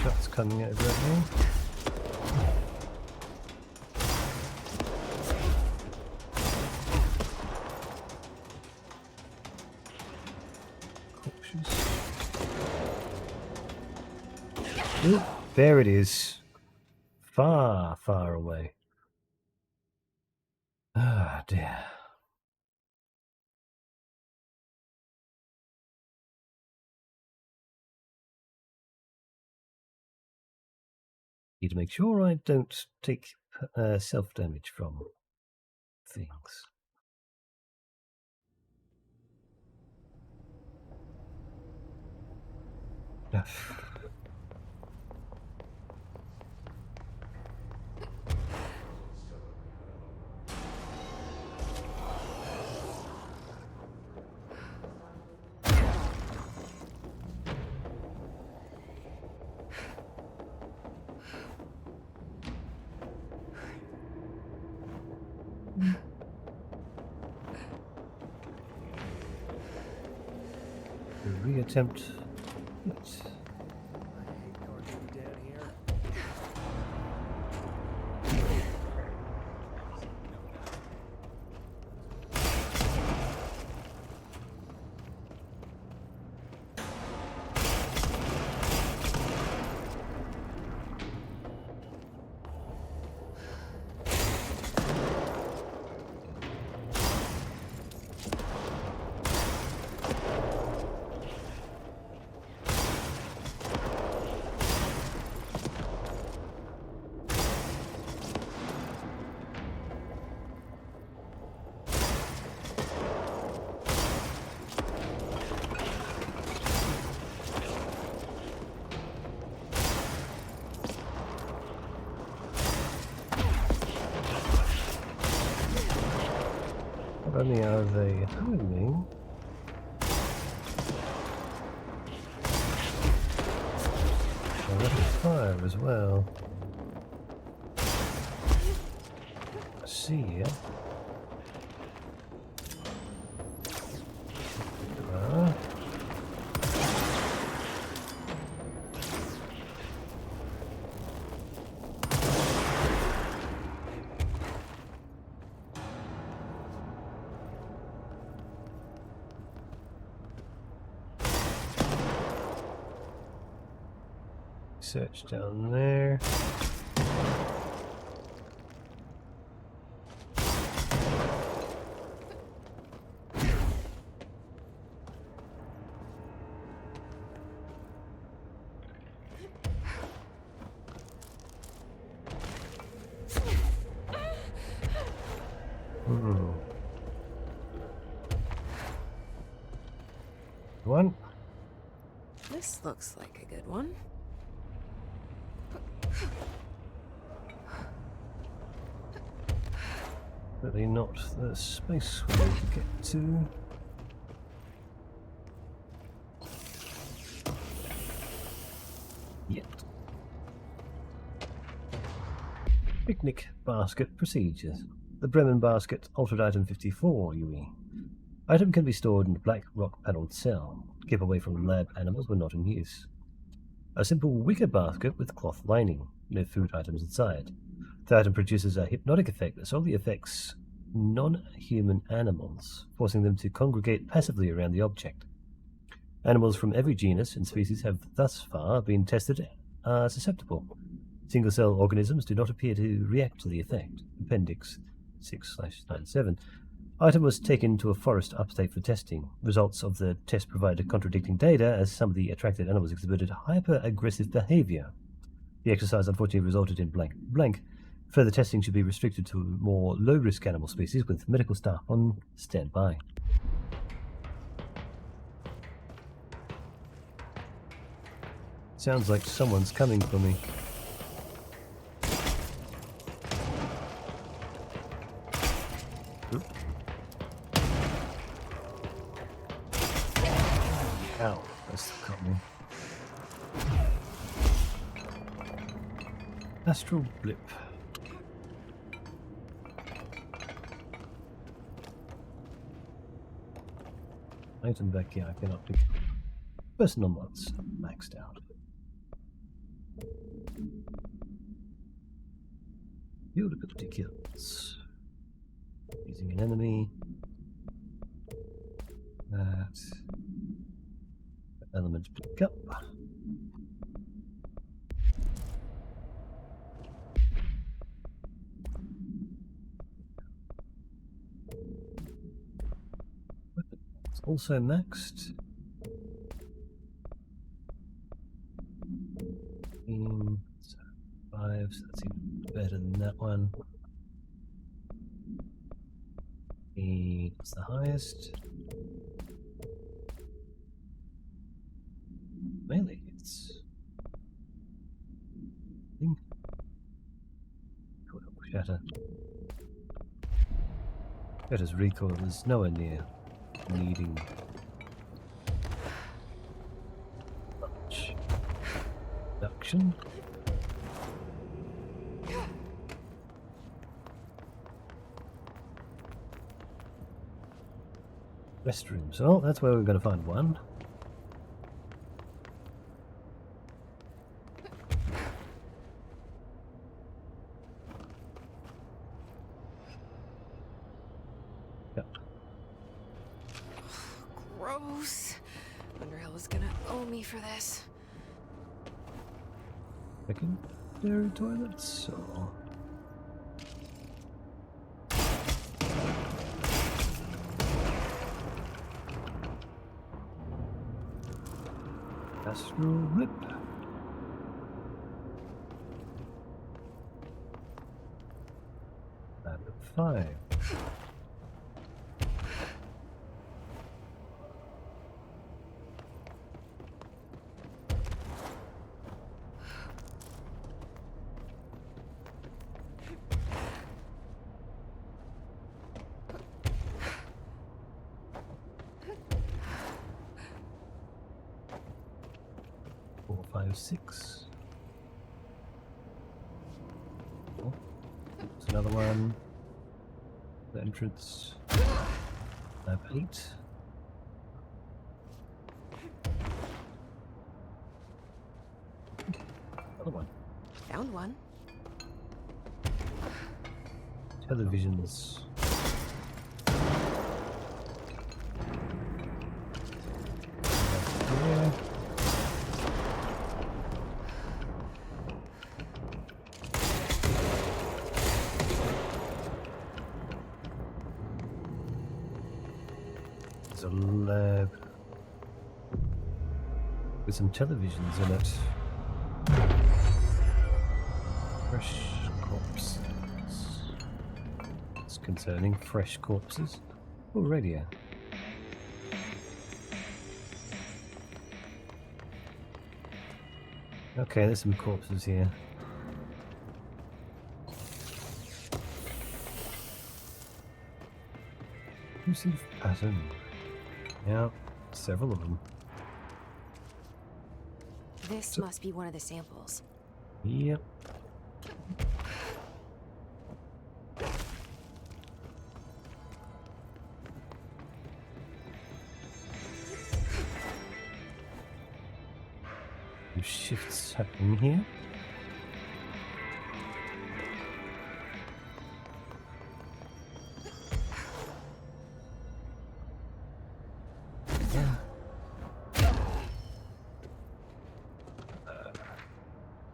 Speaker 1: Shots coming over at me. Ooh, there it is. Far, far away. Ah, dear. Need to make sure I don't take self-damage from things. Reattempt it. only are they homing. Oh, that's fire as well. I see ya. Search down there. One.
Speaker 2: This looks like a good one.
Speaker 1: Really not the space we need to get to. Yet. Picnic basket procedures. The Bremen basket, altered item 54 UE. Item can be stored in a black rock panelled cell. Keep away from lab animals when not in use. A simple wicker basket with cloth lining. No food items inside. The item produces a hypnotic effect that solely affects non-human animals, forcing them to congregate passively around the object. Animals from every genus and species have thus far been tested are susceptible. Single-cell organisms do not appear to react to the effect. Appendix 6/97. Item was taken to a forest upstate for testing. Results of the test provided contradicting data, as some of the attracted animals exhibited hyper-aggressive behavior. The exercise unfortunately resulted in blank. Further testing should be restricted to more low-risk animal species with medical staff on standby. Sounds like someone's coming for me. Oop. Ow, that's got me. Astral blip. Item back here I cannot pick up. Personal mods maxed out. Field ability kills. Using an enemy. That element pick up. Weapons also maxed. So 5, so that's even better than that one. What's the highest? Melee hits. Shatter. Shatter's recoil is nowhere near needing much reduction. Restrooms. Oh, that's where we're going to find one. Yep.
Speaker 2: Gross. Underhill is gonna owe me for this.
Speaker 1: Secondary toilets. Or... Astral Rip. And 5. 6. Oh, there's another one. The entrance. Lab 8. Another one.
Speaker 2: Found one.
Speaker 1: Televisions. Yeah. There's a lab with some televisions in it. Fresh corpses. It's concerning. Fresh corpses. Oh, radio. Okay, there's some corpses here. Intrusive pattern. Yeah, several of them.
Speaker 2: This must be one of the samples.
Speaker 1: Yep. Some shifts happening here.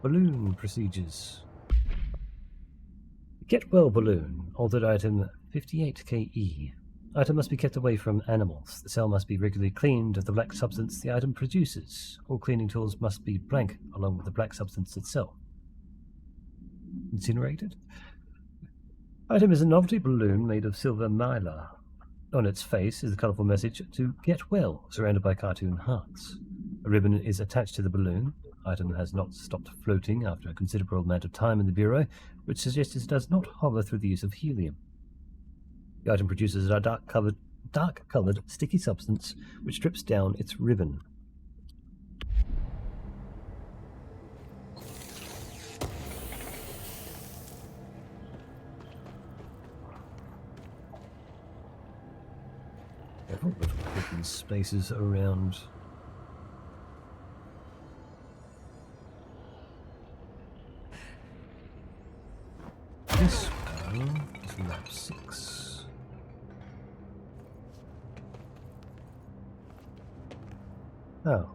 Speaker 1: Balloon procedures. Get well balloon, altered item 58KE. Item must be kept away from animals. The cell must be regularly cleaned of the black substance the item produces. All cleaning tools must be blank, along with the black substance itself. Incinerated. Item is a novelty balloon made of silver mylar. On its face is the colourful message to get well, surrounded by cartoon hearts. A ribbon is attached to the balloon. Item has not stopped floating after a considerable amount of time in the Bureau, which suggests it does not hover through the use of helium. The item produces a dark-coloured sticky substance which drips down its ribbon. Several little hidden spaces around. This one is lab 6. Oh.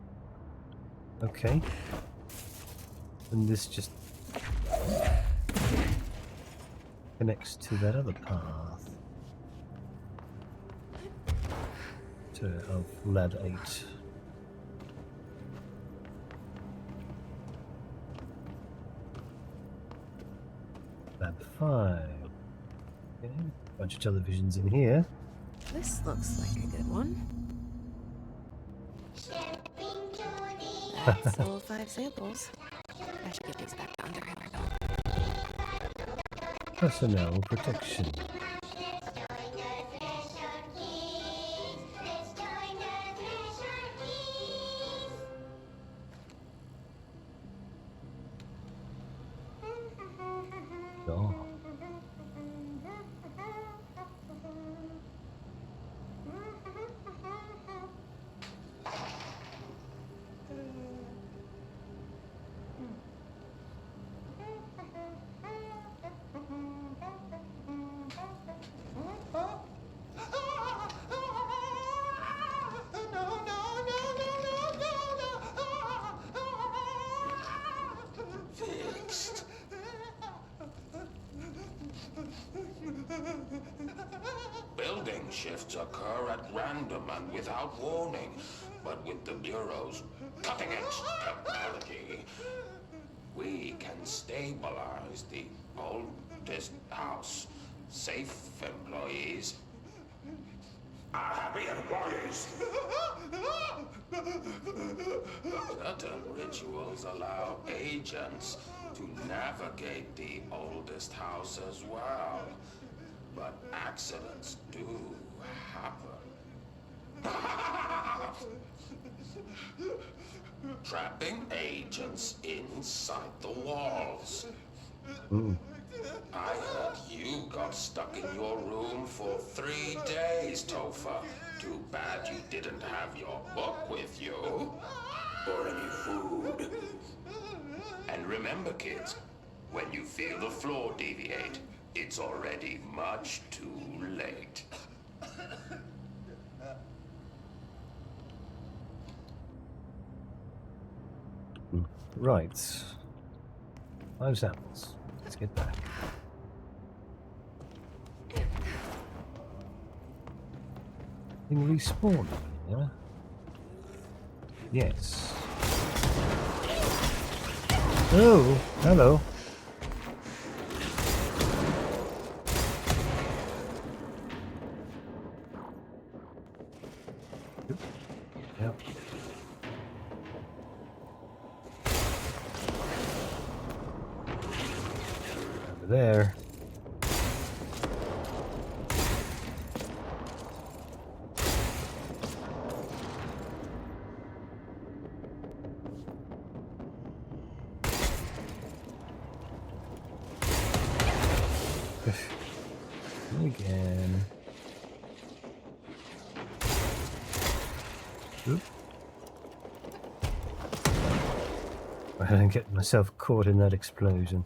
Speaker 1: Okay. And this just connects to that other path. Of lab 8. Lab 5. Okay. Bunch of televisions in here.
Speaker 2: This looks like a good one. That's all 5 samples. I should get these back to Underhill.
Speaker 1: Personnel protection. Oh.
Speaker 18: Building shifts occur at random and without warning, but with the Bureau's cutting-edge technology, we can stabilize the oldest house. Safe employees are happy employees. Certain rituals allow agents to navigate the oldest house as well. But accidents do happen. trapping agents inside the walls.
Speaker 1: Ooh.
Speaker 18: I heard you got stuck in your room for 3 days, Topher. Too bad you didn't have your book with you. Or any food. And remember, kids, when you feel the floor deviate, it's already much too late.
Speaker 1: Right. 5 samples. Let's get back. Thing respawn, yeah? Yes. Oh, hello. Yep. Over there. Again. Oop. I didn't get myself caught in that explosion.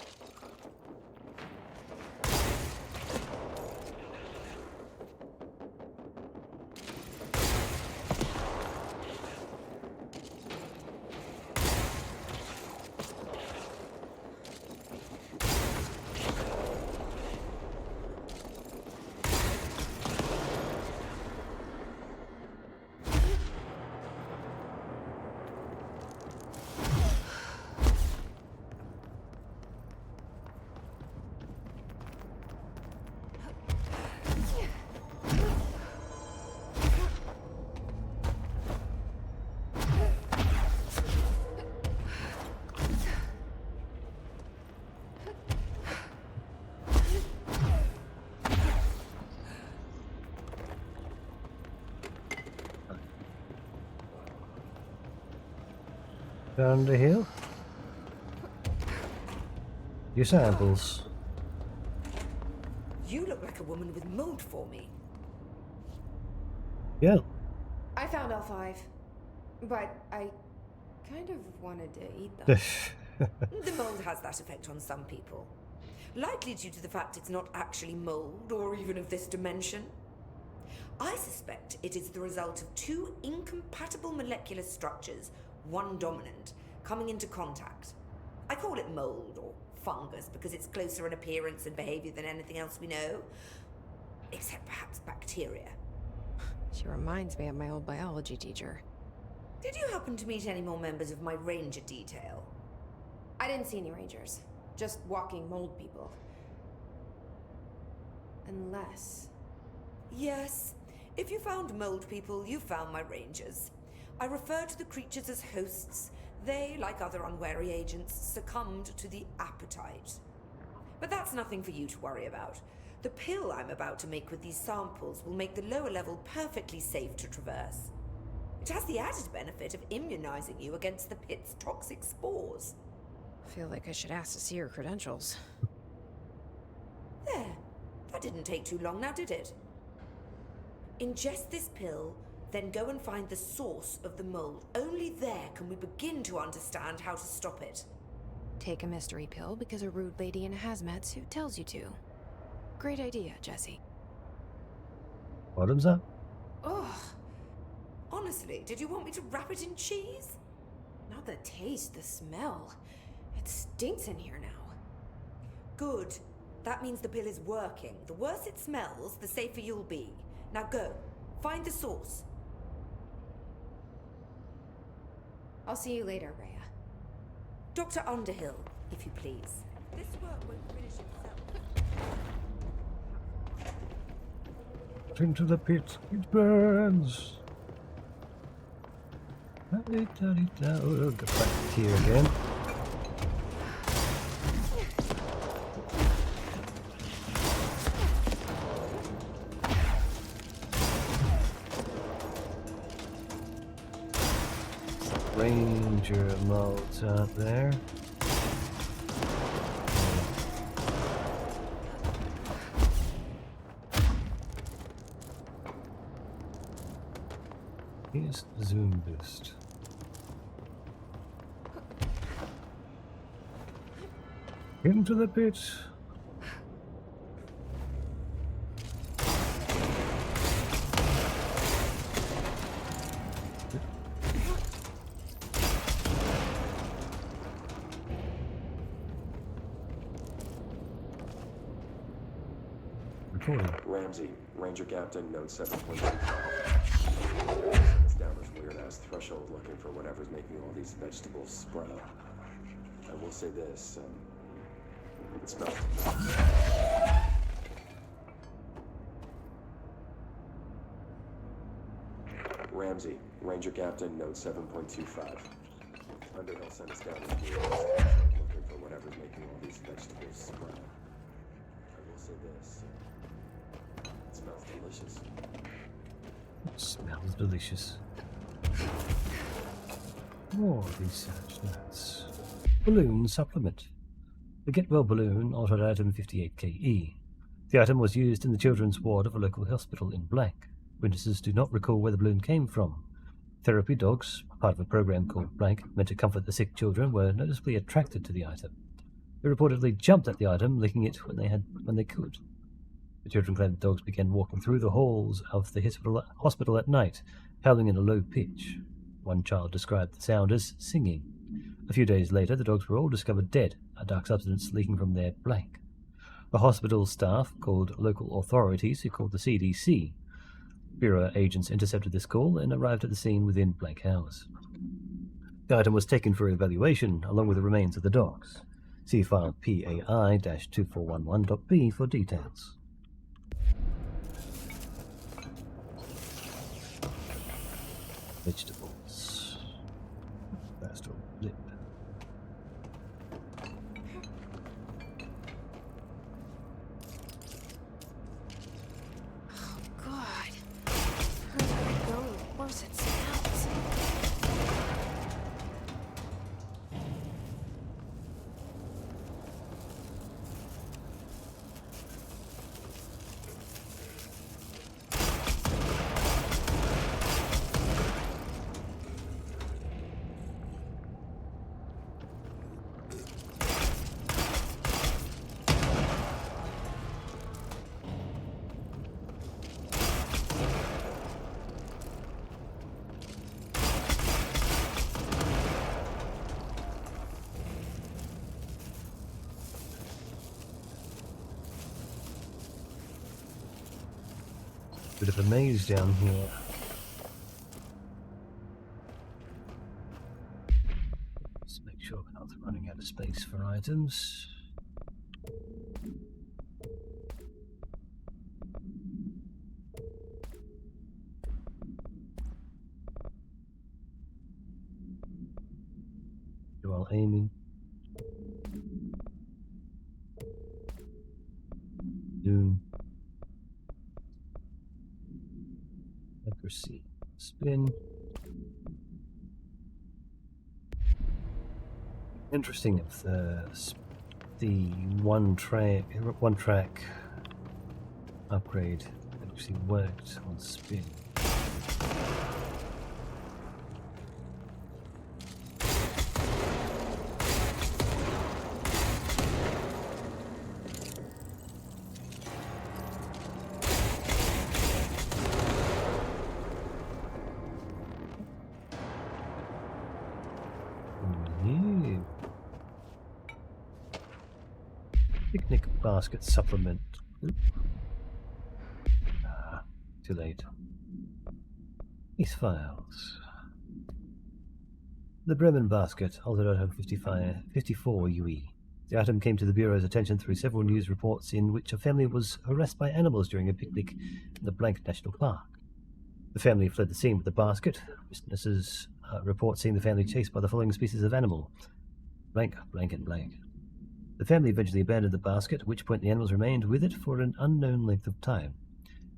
Speaker 1: Down the hill. Your samples.
Speaker 17: You look like a woman with mold for me.
Speaker 1: Yeah.
Speaker 12: I found L5, but I kind of wanted to eat them.
Speaker 17: The mold has that effect on some people. Likely due to the fact it's not actually mold or even of this dimension. I suspect it is the result of 2 incompatible molecular structures, one dominant, coming into contact. I call it mold or fungus because it's closer in appearance and behavior than anything else we know. Except perhaps bacteria.
Speaker 2: She reminds me of my old biology teacher.
Speaker 17: Did you happen to meet any more members of my ranger detail?
Speaker 12: I didn't see any rangers. Just walking mold people. Unless...
Speaker 17: Yes. If you found mold people, you found my rangers. I refer to the creatures as hosts. They, like other unwary agents, succumbed to the appetite. But that's nothing for you to worry about. The pill I'm about to make with these samples will make the lower level perfectly safe to traverse. It has the added benefit of immunizing you against the pit's toxic spores.
Speaker 2: I feel like I should ask to see her credentials.
Speaker 17: There. That didn't take too long now, did it? Ingest this pill, then go and find the source of the mold. Only there can we begin to understand how to stop it.
Speaker 2: Take a mystery pill because a rude lady in a hazmat suit tells you to. Great idea, Jesse.
Speaker 1: Bottoms up.
Speaker 17: Ugh. Honestly, did you want me to wrap it in cheese?
Speaker 12: Not the taste, the smell. It stinks in here now.
Speaker 17: Good. That means the pill is working. The worse it smells, the safer you'll be. Now go. Find the source.
Speaker 12: I'll see you later, Rhea.
Speaker 17: Dr. Underhill, if you please. This work won't finish itself.
Speaker 1: Into the pit. It burns. Oh, get back here again. ranger mods out there. Here's zoom boost. Into the pit.
Speaker 19: Ramsey, Ranger Captain, note 7.2. It's down this weird-ass threshold looking for whatever's making all these vegetables sprout. I will say this, it smells. Ramsey, Ranger Captain, note 7.25. Underhill sent us down this weird-ass threshold looking for whatever's making all these vegetables sprout. I will say this. It smells delicious.
Speaker 1: Smells delicious. More research notes. Balloon supplement. The Get Well balloon altered item 58KE. The item was used in the children's ward of a local hospital in Blank. Witnesses do not recall where the balloon came from. Therapy dogs, part of a program called Blank, meant to comfort the sick children, were noticeably attracted to the item. They reportedly jumped at the item, licking it when they could. The children claimed the dogs began walking through the halls of the hospital at night, howling in a low pitch. One child described the sound as singing. A few days later, the dogs were all discovered dead, a dark substance leaking from their blank. The hospital staff called local authorities, who called the CDC. Bureau agents intercepted this call and arrived at the scene within blank hours. The item was taken for evaluation, along with the remains of the dogs. See file PAI-2411.B for details. Vegetables. Fast or blip.
Speaker 2: Oh, God. The further I go, the worse it smells.
Speaker 1: Bit of a maze down here. Let's make sure we're not running out of space for items. While aiming. Zoom. Accuracy. Spin. Interesting if the one track upgrade actually worked on spin. Picnic basket supplement. Too late. These files. The Bremen basket, altered item 54 UE. The item came to the Bureau's attention through several news reports in which a family was harassed by animals during a picnic in the Blank National Park. The family fled the scene with the basket. Witnesses report seeing the family chased by the following species of animal. Blank, blank, and blank. The family eventually abandoned the basket, at which point the animals remained with it for an unknown length of time.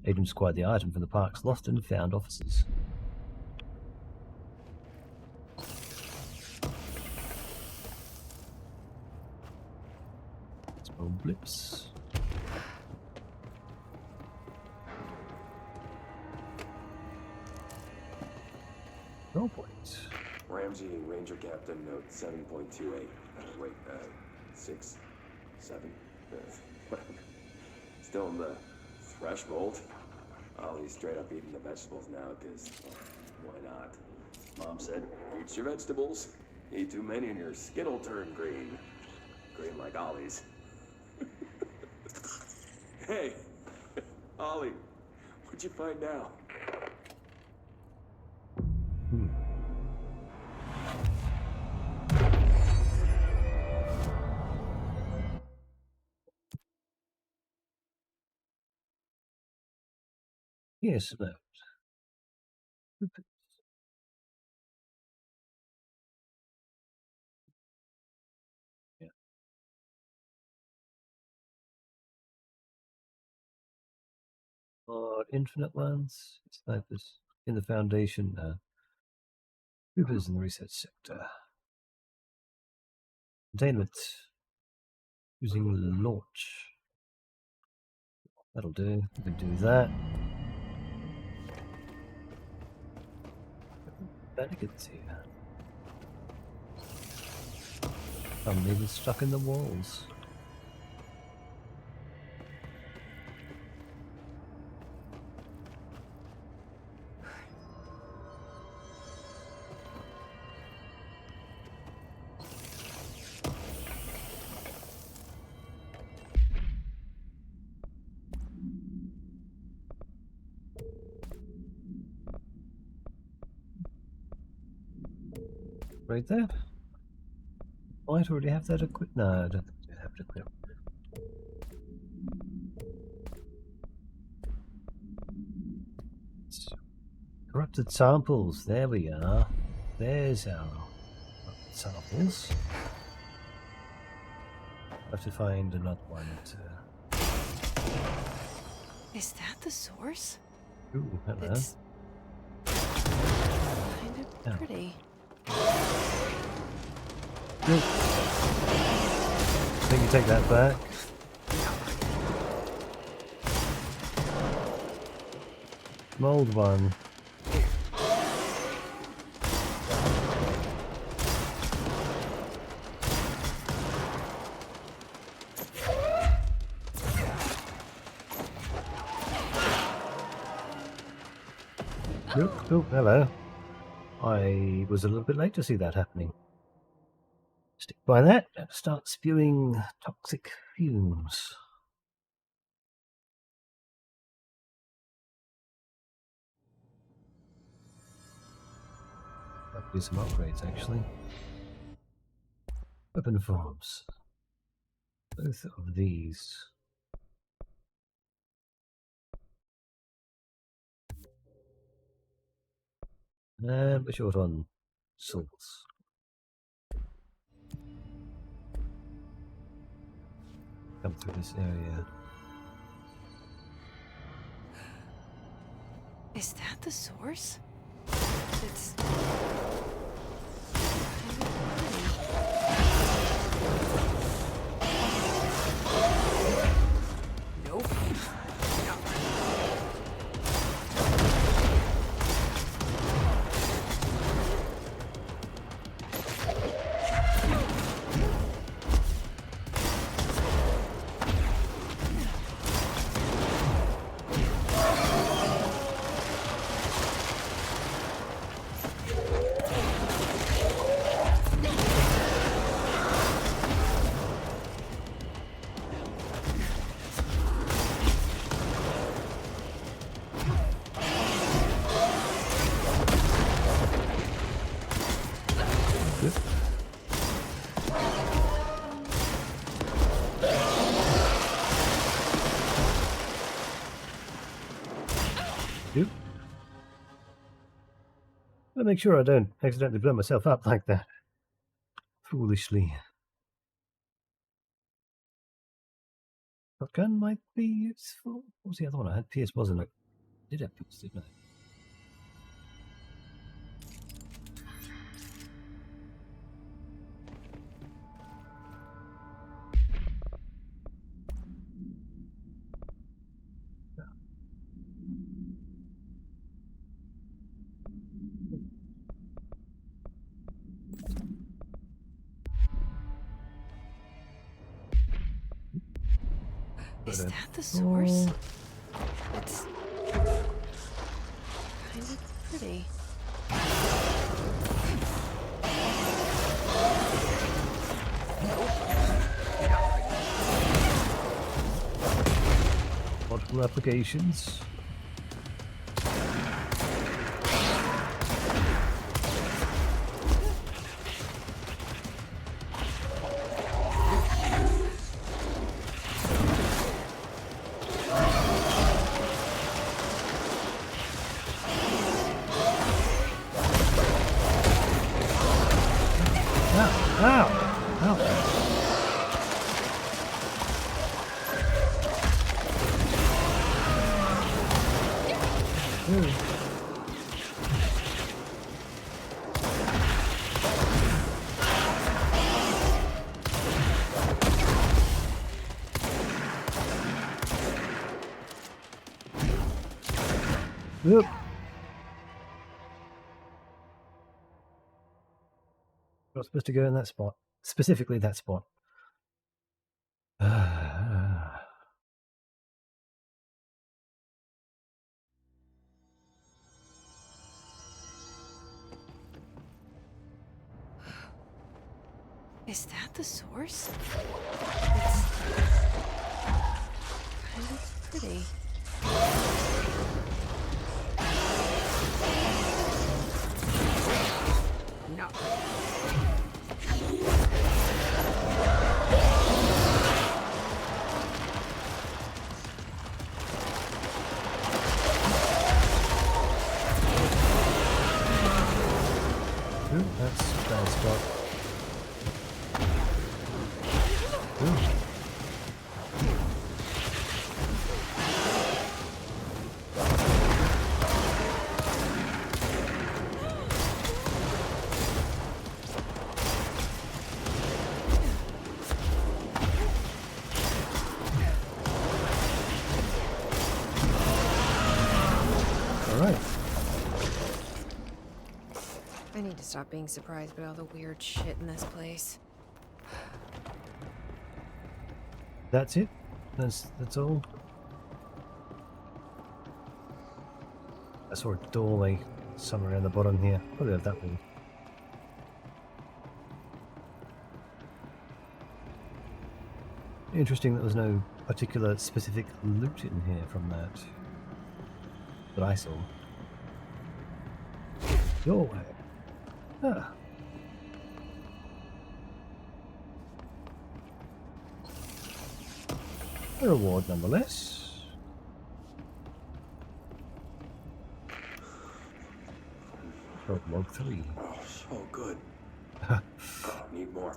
Speaker 1: Agents acquired the item from the park's lost and found officers. Small blips. No point.
Speaker 19: Ramsey, Ranger Captain, note 7.28. Wait, 6, 7, whatever. Still in the threshold. Ollie's straight up eating the vegetables now, because why not? Mom said, eat your vegetables. Eat too many and your skin will turn green. Green like Ollie's. Hey, Ollie, what'd you find now?
Speaker 1: Yes, no. Yeah. Infinite ones. Snipers in the Foundation. Troopers in the research sector. Containment. Using launch. That'll do. We can do that. Mannequins here. Some even stuck in the walls. Right there. Might already have that equipped. No, I don't think I have it equipped. Corrupted samples. There we are. There's our corrupted samples. Have to find another one to.
Speaker 2: Is that the source?
Speaker 1: Ooh, hello.
Speaker 2: It's kind of pretty.
Speaker 1: Nope. I think you take that back. Mold one. Oh, hello. I was a little bit late to see that happening. Stick by that and start spewing toxic fumes. Might do some upgrades actually. Weapon forms. Both of these. And we're short on salts. Come through this area.
Speaker 2: Is that the source? It's nope. I'll make sure I don't accidentally blow myself up like that. Foolishly. Shotgun might be useful. What was the other one? I had Pierce, wasn't it? I did have Pierce, didn't I? Is that the source? It's kind of pretty.
Speaker 1: Multiple applications. Yep. Not supposed to go in that spot. Specifically that spot.
Speaker 2: Is that the source? It's kind of pretty. No.
Speaker 1: Ooh, that's a bad spot. Ooh.
Speaker 2: I need to stop being surprised by all the weird shit in this place.
Speaker 1: That's it? That's all? I saw a doorway somewhere around the bottom here. Probably have that one. Interesting that there's no particular specific loot in here from that I saw. Doorway. Ah. A reward nonetheless. Oh, log 3.
Speaker 19: Oh, so good. Need more.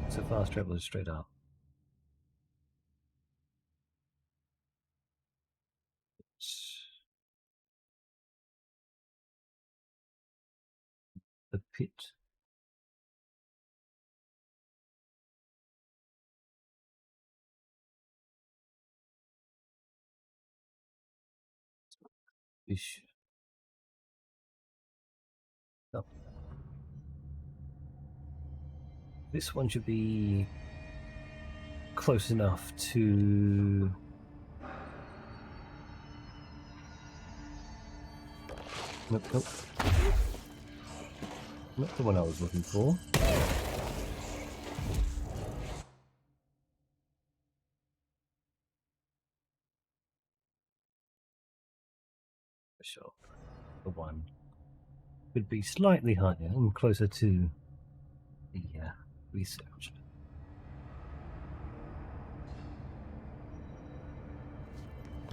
Speaker 1: So fast travel is straight up. The pit. Fish. Oh. This one should be close enough to... Nope, nope. Not the one I was looking for. For sure. The one could be slightly higher and closer to the research.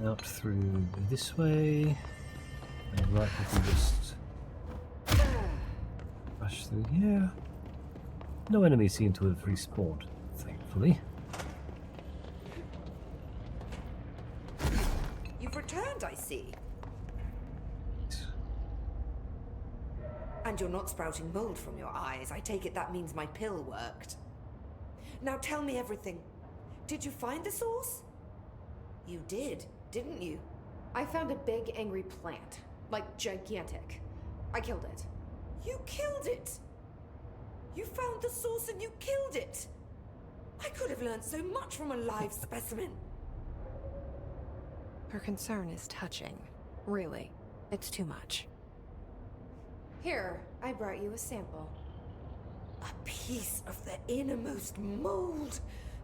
Speaker 1: Out through this way, and right we can just rush through here. No enemies seem to have respawned, thankfully.
Speaker 17: You've returned, I see. And you're not sprouting mold from your eyes. I take it that means my pill worked. Now tell me everything. Did you find the source? You did, didn't you?
Speaker 12: I found a big, angry plant. Like, gigantic. I killed it.
Speaker 17: You killed it! You found the source and you killed it! I could have learned so much from a live specimen.
Speaker 2: Her concern is touching. Really, it's too much.
Speaker 12: Here, I brought you a sample.
Speaker 17: A piece of the innermost mold.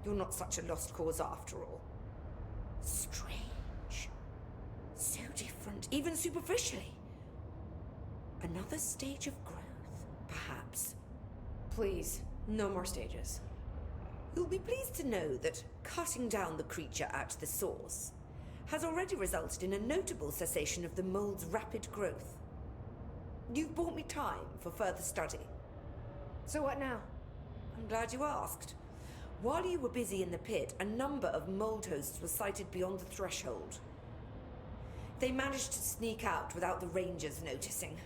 Speaker 17: You're not such a lost cause after all. Strange. So different, even superficially. Another stage of growth, perhaps.
Speaker 12: Please, no more stages.
Speaker 17: You'll be pleased to know that cutting down the creature at the source has already resulted in a notable cessation of the mold's rapid growth. You've bought me time for further study.
Speaker 12: So what now?
Speaker 17: I'm glad you asked. While you were busy in the pit, a number of mold hosts were sighted beyond the threshold. They managed to sneak out without the rangers noticing.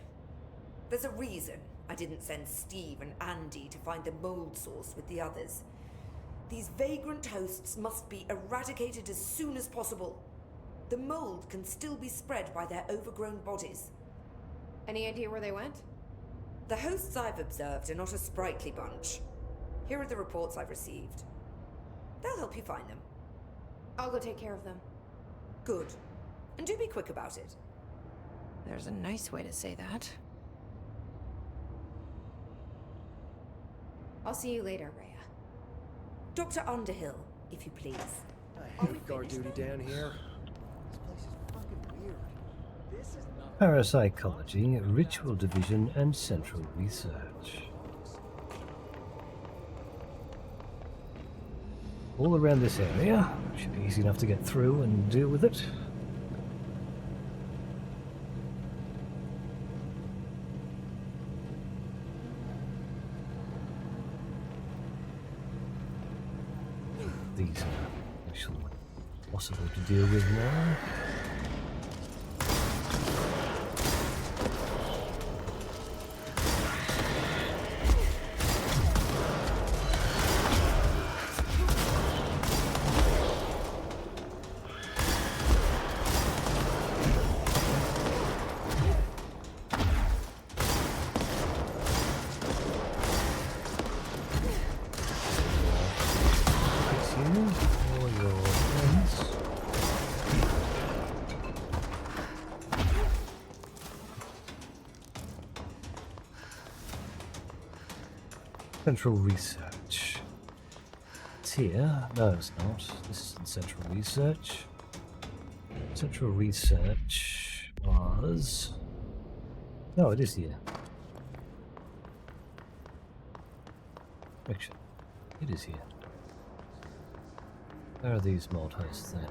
Speaker 17: There's a reason I didn't send Steve and Andy to find the mold source with the others. These vagrant hosts must be eradicated as soon as possible. The mold can still be spread by their overgrown bodies.
Speaker 12: Any idea where they went?
Speaker 17: The hosts I've observed are not a sprightly bunch. Here are the reports I've received. They'll help you find them.
Speaker 12: I'll go take care of them.
Speaker 17: Good. And do be quick about it.
Speaker 2: There's a nice way to say that.
Speaker 12: I'll see you later, Rhea.
Speaker 17: Dr. Underhill, if you please.
Speaker 13: I hate guard duty down here. This place is fucking weird. This is not...
Speaker 1: Parapsychology, Ritual Division, and Central Research. All around this area. Should be easy enough to get through and deal with it. These are actually possible to deal with now. Central Research. It's here. No, it's not. This isn't Central Research. Central Research was... No, it is here. Actually, it is here. Where are these mold hosts then?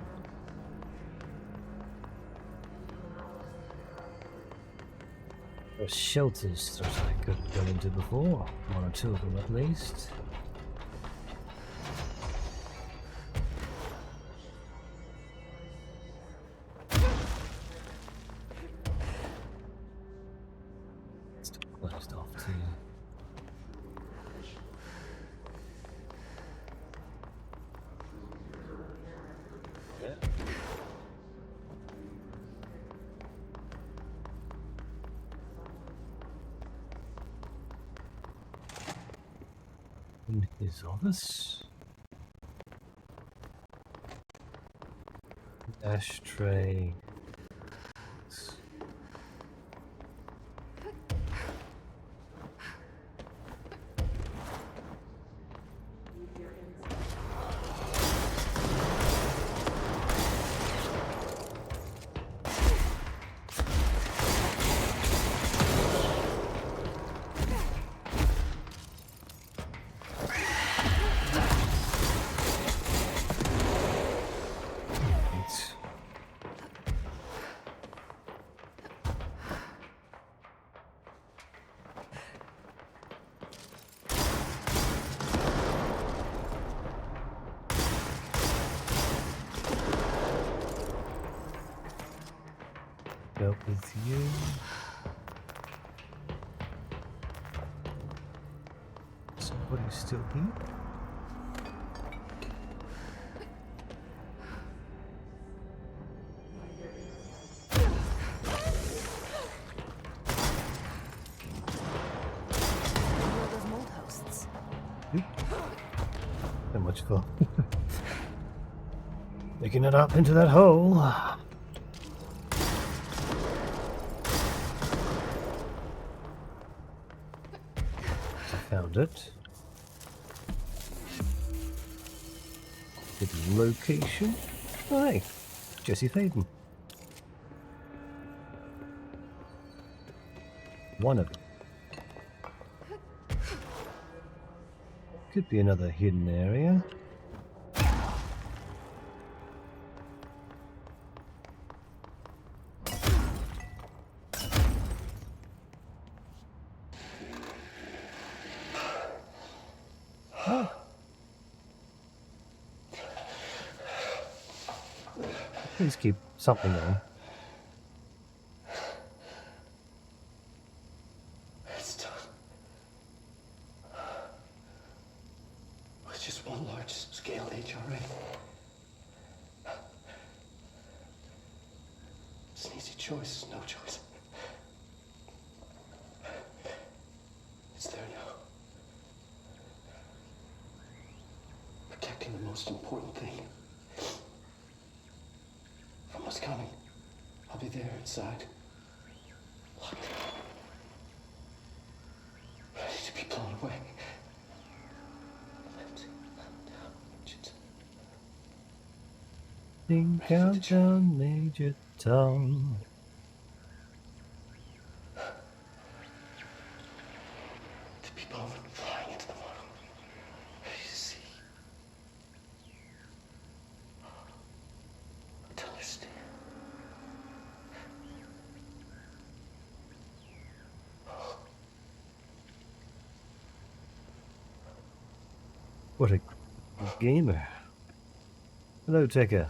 Speaker 1: There are shelters that I could go into before. One or two of them at least. Still closed off too. In his office. Ashtray. Go with you. Body's still here. So much for making it up into that hole. Found it. Hidden location. Oh, hey, Jesse Faden. One of them. Could be another hidden area. Oh. Please keep something on.
Speaker 6: It's done. It's just one large-scale HRA. It's an easy choice, no choice. It's there now. Protecting the most important thing. Someone's coming. I'll be there inside. Locked. Ready to be blown away.
Speaker 1: Ding countdown, Major Tom.
Speaker 6: To be blown flying into the model. Ready to see. To understand.
Speaker 1: What a gamer. Hello, Tekker.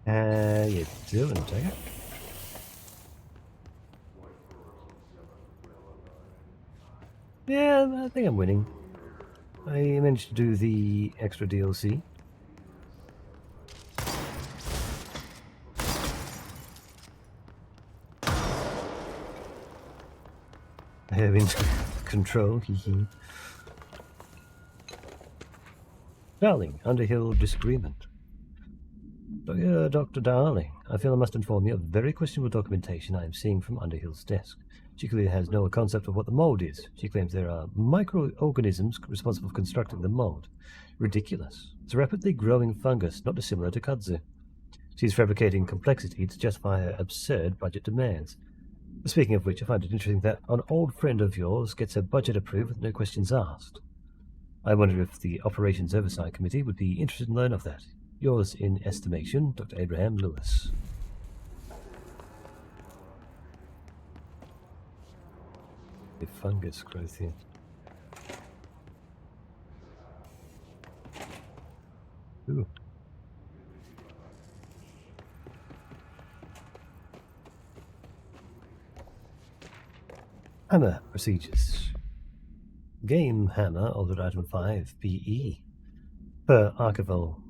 Speaker 1: How you doing, Tekker? Yeah, I think I'm winning. I managed to do the extra DLC. I have in control, hee. Darling, Underhill disagreement. Dr. Darling, I feel I must inform you of very questionable documentation I am seeing from Underhill's desk. She clearly has no concept of what the mold is. She claims there are microorganisms responsible for constructing the mold. Ridiculous. It's a rapidly growing fungus, not dissimilar to kudzu. She's fabricating complexity to justify her absurd budget demands. Speaking of which, I find it interesting that an old friend of yours gets her budget approved with no questions asked. I wonder if the Operations Oversight Committee would be interested in learning of that. Yours in estimation, Dr. Abraham Lewis. The fungus growth here. Ooh. Hammer procedures. Game hammer, ordered item 5, PE. Per archival.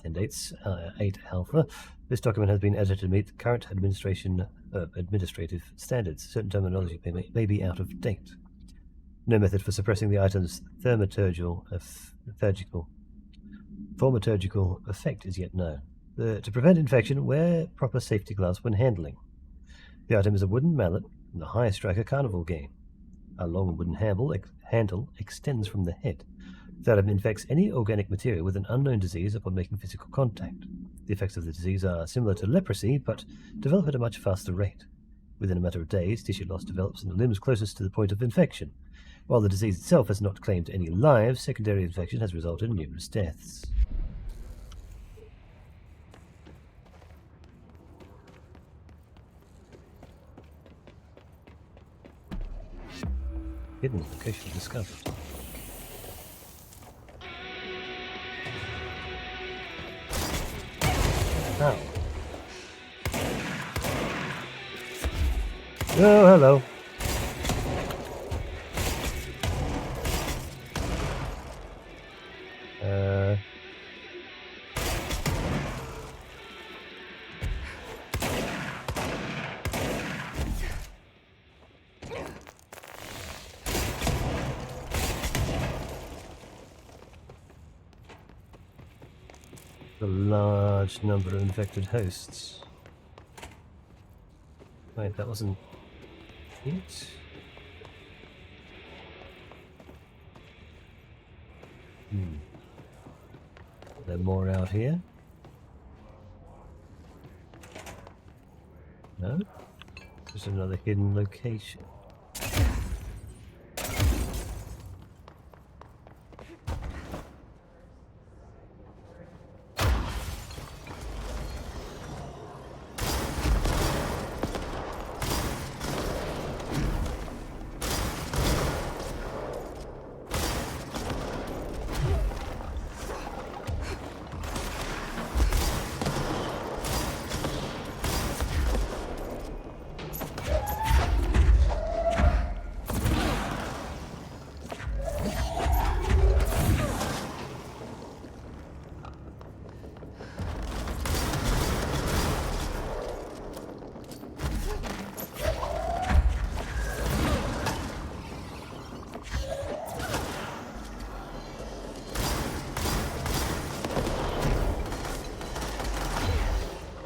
Speaker 1: And 8 alpha. This document has been edited to meet the current administrative standards. Certain terminology may be out of date. No method for suppressing the item's thaumaturgical effect is yet known. To prevent infection, wear proper safety gloves when handling. The item is a wooden mallet from the High Striker Carnival game. A long wooden handle extends from the head. The item infects any organic material with an unknown disease upon making physical contact. The effects of the disease are similar to leprosy, but develop at a much faster rate. Within a matter of days, tissue loss develops in the limbs closest to the point of infection. While the disease itself has not claimed any lives, secondary infection has resulted in numerous deaths. Hidden location discovered. Oh. Oh, hello. A large number of infected hosts. Wait, that wasn't it? Are there more out here? No? There's another hidden location.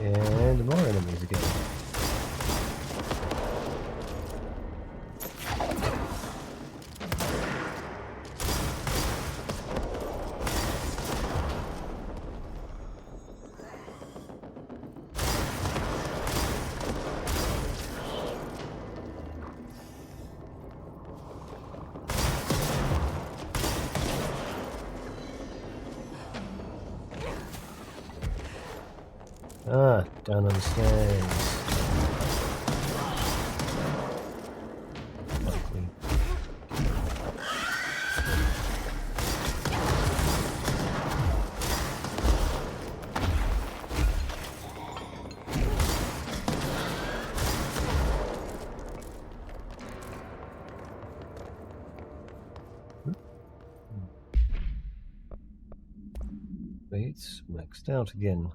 Speaker 1: And more enemies again. Ah, down on the stairs. Likely. Wait, it's maxed out again.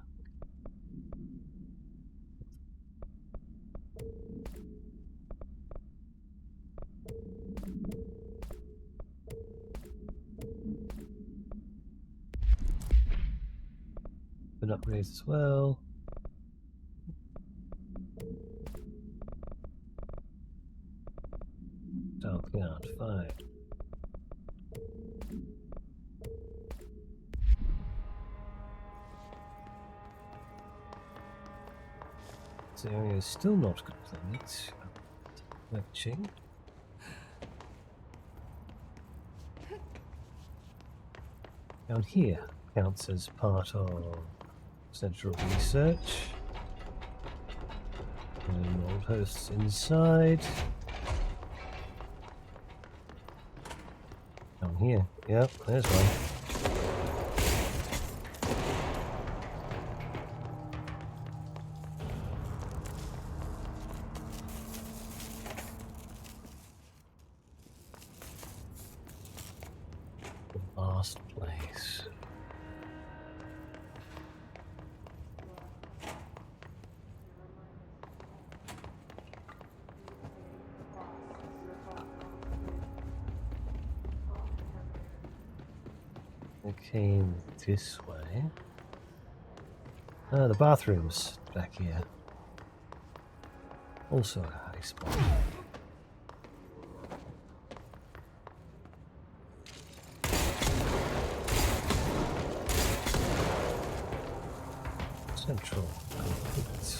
Speaker 1: Been upgrades as well. Dark yard, fine. This area is still not complete. Matching. Down here counts as part of central research. And old hosts inside. Down here. Yep, there's one. The last place. I came this way. Ah, the bathrooms back here. Also a high spot. Central complete.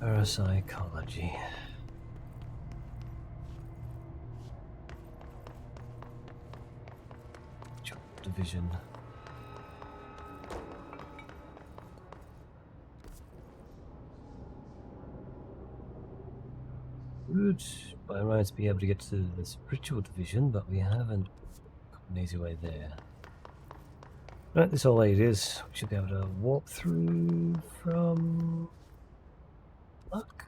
Speaker 1: Parapsychology. Division. Would by rights be able to get to the spiritual division, but we haven't got an easy way there. Right, this all way it is. We should be able to walk through from luck.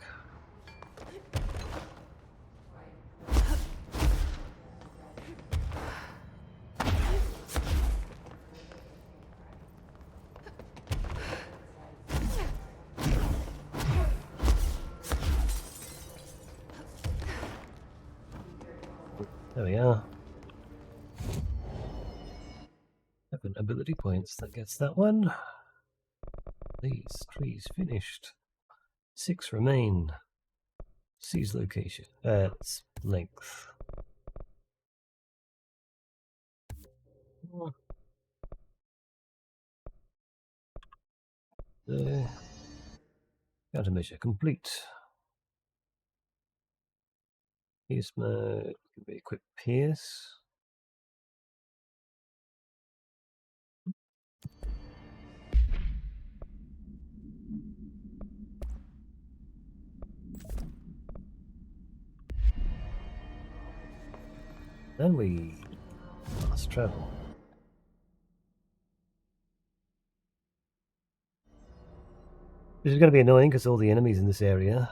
Speaker 1: There we are. 7 ability points. That gets that one. These trees finished. 6 remain. Seize location. It's length. Countermeasure complete. Pierce mode. Can be equip Pierce. Then we fast travel. This is going to be annoying because all the enemies in this area.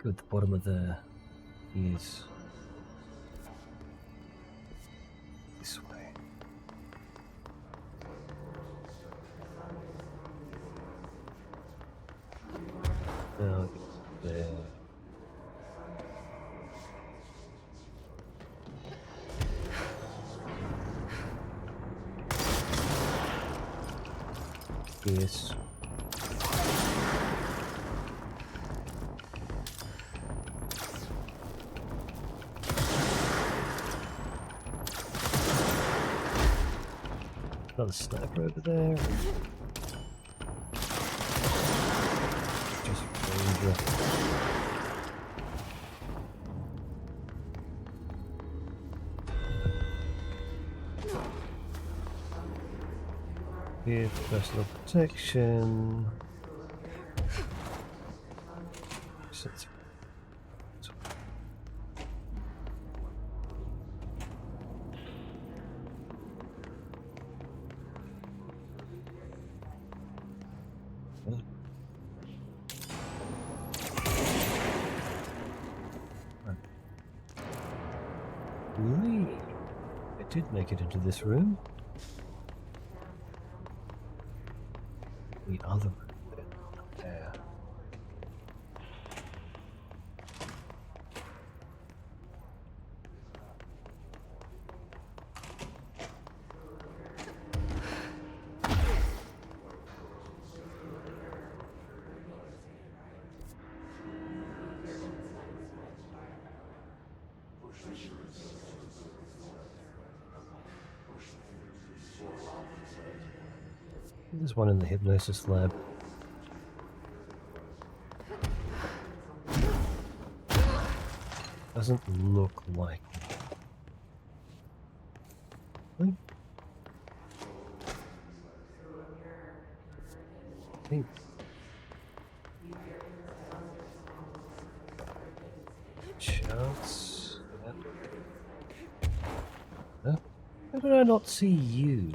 Speaker 1: Go at the bottom of the ears. This way. Now there. Yes. Another sniper over there. Just ranger. Here, personal protection. I did make it into this room. The other room there. There's one in the hypnosis lab. Doesn't look like it. I think chance. Huh? How did I not see you?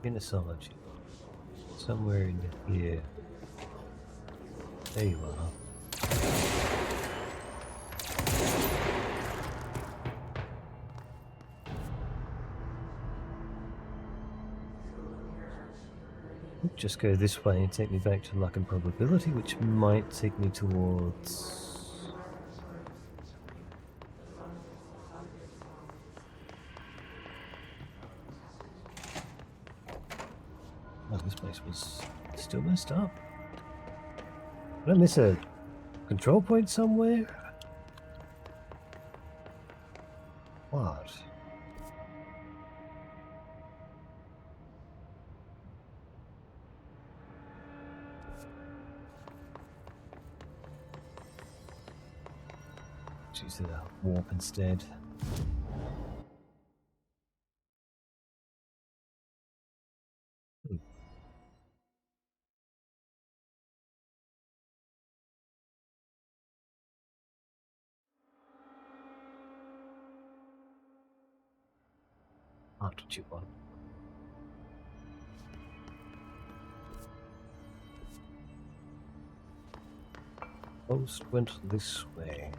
Speaker 1: Inosology. Somewhere in here. There you are. Just go this way and take me back to luck and probability, which might take me towards... Oh, this place was still messed up. Did I miss a control point somewhere? What? Choose the warp instead. Not what you want. Post went this way.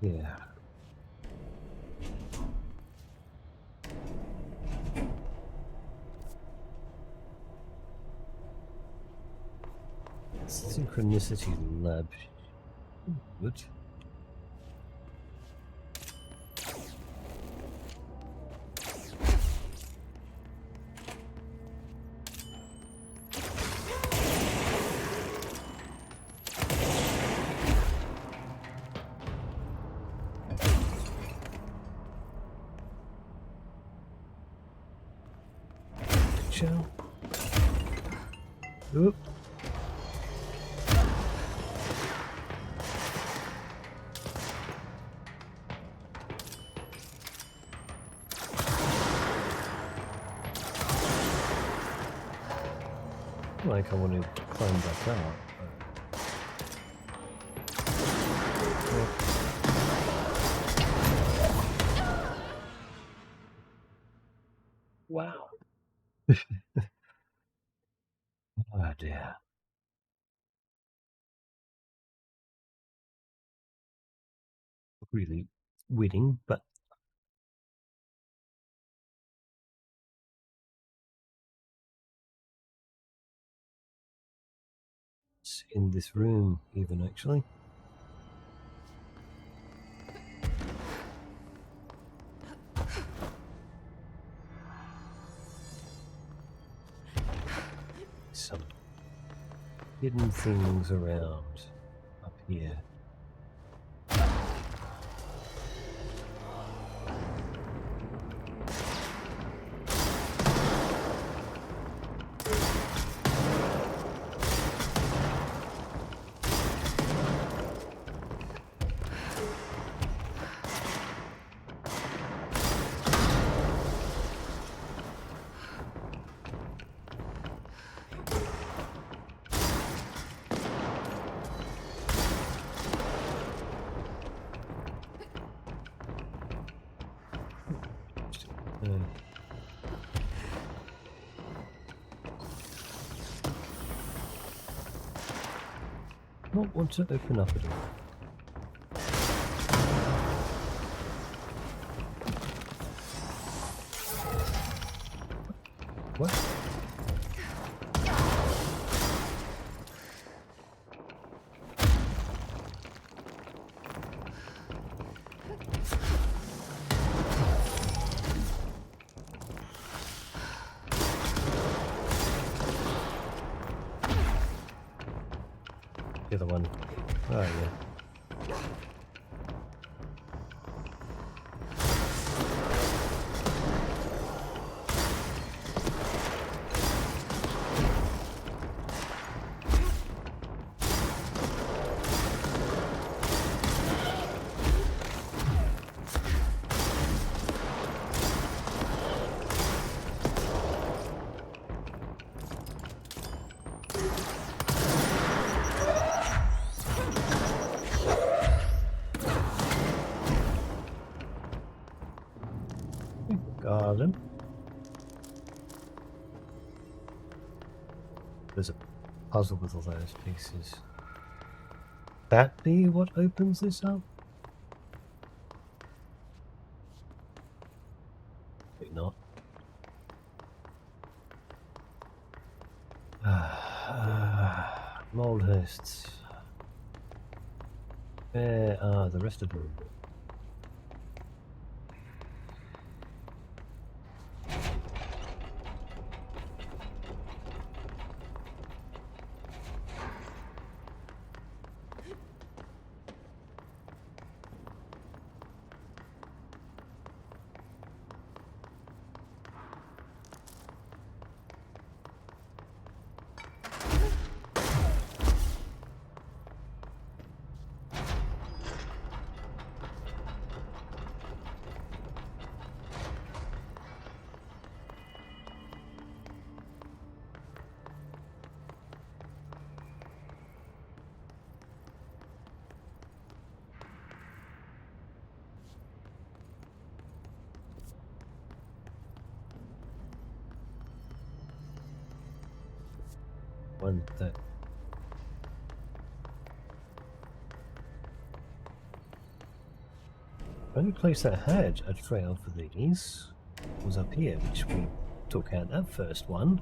Speaker 1: Yeah. Synchronicity lab. Good. Show. Oop. Like I want to climb back out. Wow. Oh dear. Really winning, but it's in this room even actually. Some hidden things around up here. Not want to open up at all. What? The other one. Oh yeah. Garden. There's a puzzle with all those pieces. That be what opens this up? Maybe not. Mold hosts. Where are the rest of them? one that. The only place that had a trail for these was up here, which we took out that first one.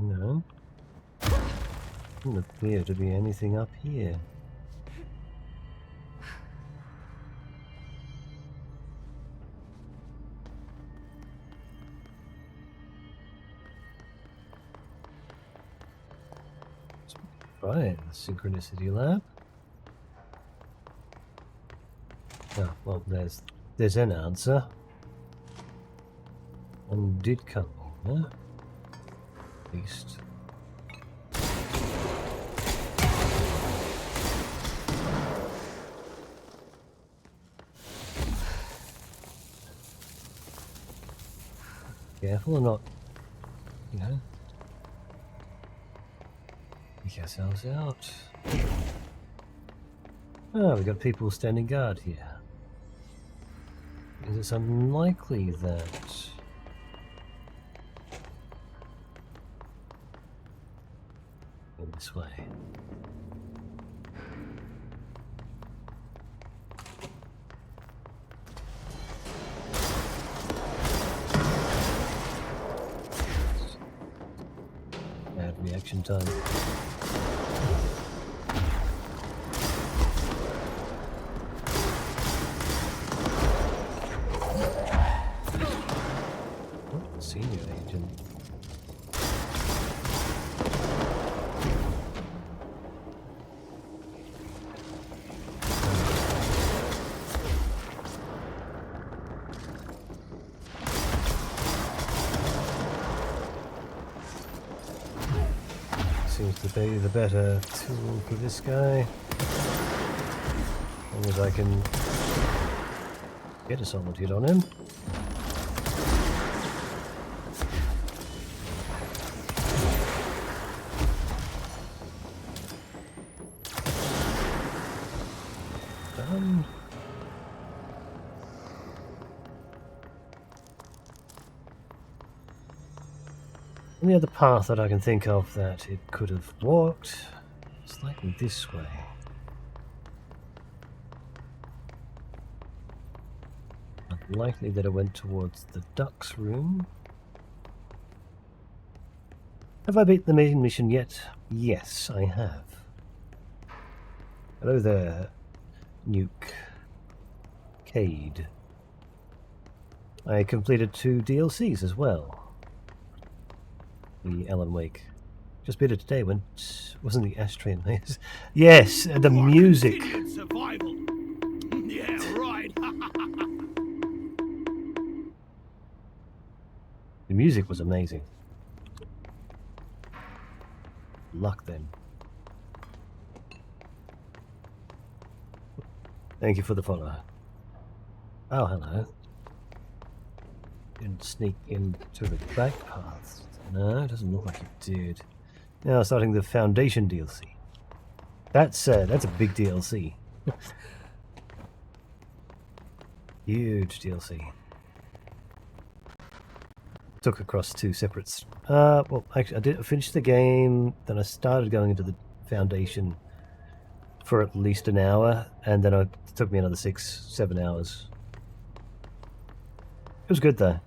Speaker 1: No. Doesn't appear to be anything up here. Right, the Synchronicity Lab. Oh, well, there's an answer. One did come here. At least. Careful or not, you know, take ourselves out. Oh, we've got people standing guard here. It's unlikely that... in this way. Bad reaction time. Senior agent. Seems to be the better tool for this guy. As long as I can get a solid hit on him. The other path that I can think of that it could have walked is likely this way. Unlikely that it went towards the duck's room. Have I beaten the main mission yet? Yes, I have. Hello there, Nuke. Cade. I completed 2 DLCs as well. The Alan Wake. Just beat it today when wasn't the ashtray in there? Yes, the music.
Speaker 20: Survival. Yeah, right.
Speaker 1: The music was amazing. Luck then. Thank you for the follow. Oh, hello. Didn't sneak into the back paths. No, it doesn't look like it did. Now starting the Foundation DLC. That's a big DLC. Huge DLC. Took across 2 separate. Well, actually, I finished the game. Then I started going into the Foundation for at least an hour, and then it took me another 6-7 hours. It was good though.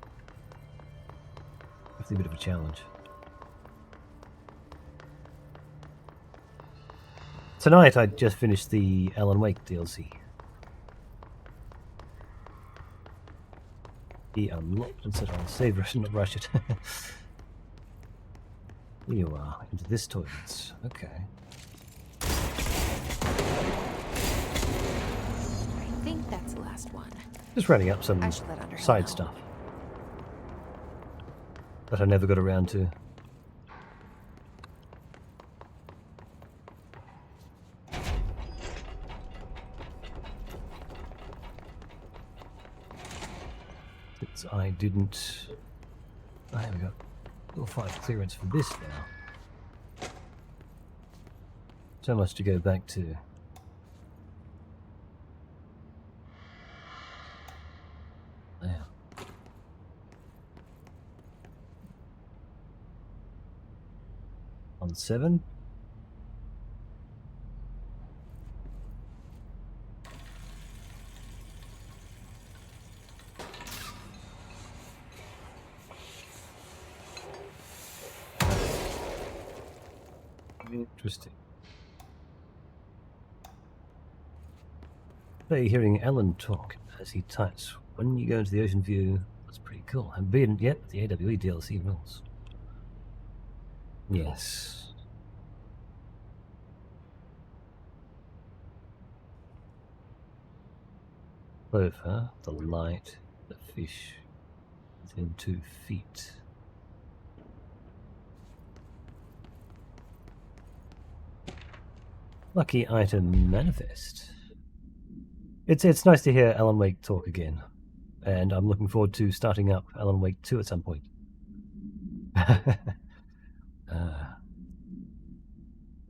Speaker 1: It's a bit of a challenge. Tonight I just finished the Alan Wake DLC. He unlocked and said I'll save Russia, not rush it. Here you are, into this toilet. Okay.
Speaker 2: I think that's the last one.
Speaker 1: Just running up some side stuff that I never got around to. didn't... Oh, here we go. We'll find clearance for this now. So much to go back to. There. On 7. Interesting. Today, hearing Alan talk as he types, when you go into the ocean view, that's pretty cool. And beaten yet, the AWE DLC rules. Yes. Clover, the light, the fish, within 2 feet. Lucky item manifest. It's nice to hear Alan Wake talk again, and I'm looking forward to starting up Alan Wake 2 at some point.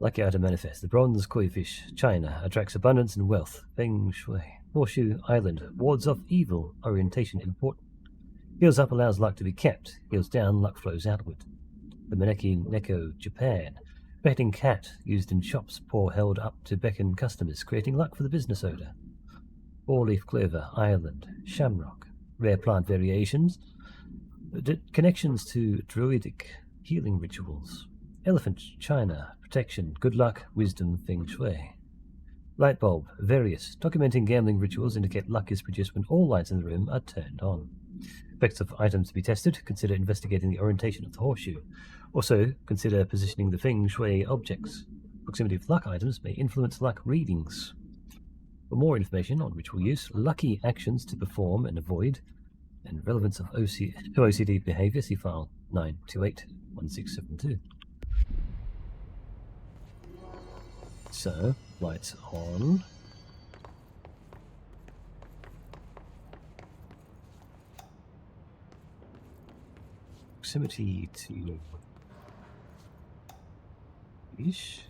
Speaker 1: Lucky item manifest. The bronze koi fish, China, attracts abundance and wealth. Feng Shui. Horseshoe Island, wards off evil. Orientation important. Heals up allows luck to be kept. Heals down, luck flows outward. The Maneki Neko, Japan. Beckoning cat, used in shops, paw held up to beckon customers, creating luck for the business owner. Four-leaf clover, Ireland. Shamrock. Rare plant variations. Connections to druidic healing rituals. Elephant, China. Protection, good luck, wisdom, feng shui. Light bulb, various. Documenting gambling rituals indicate luck is produced when all lights in the room are turned on. Effects of items to be tested. Consider investigating the orientation of the horseshoe. Also, consider positioning the feng shui objects. Proximity of luck items may influence luck readings. For more information on ritual use, lucky actions to perform and avoid, and relevance of OCD behavior, see file 9281672. So, lights on. Proximity to fish.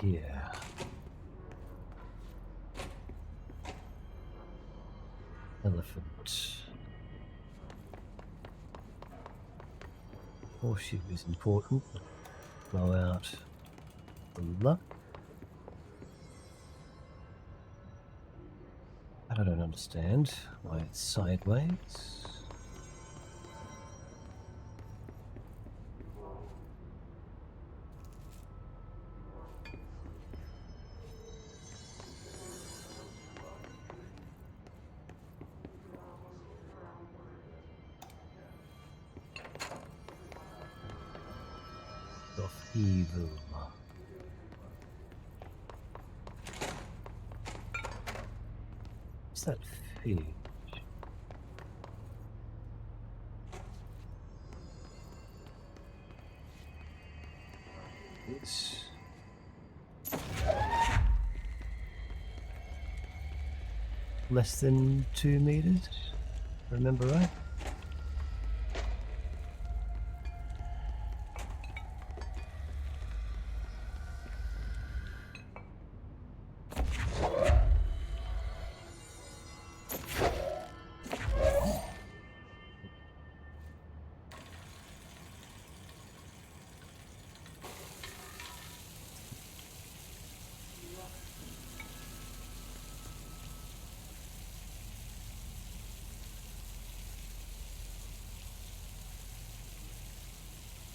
Speaker 1: Here. Elephant. Horseshoe is important. Blow out the luck. I don't understand why it's sideways. Of evil. What's that fish? It's less than 2 meters, remember right?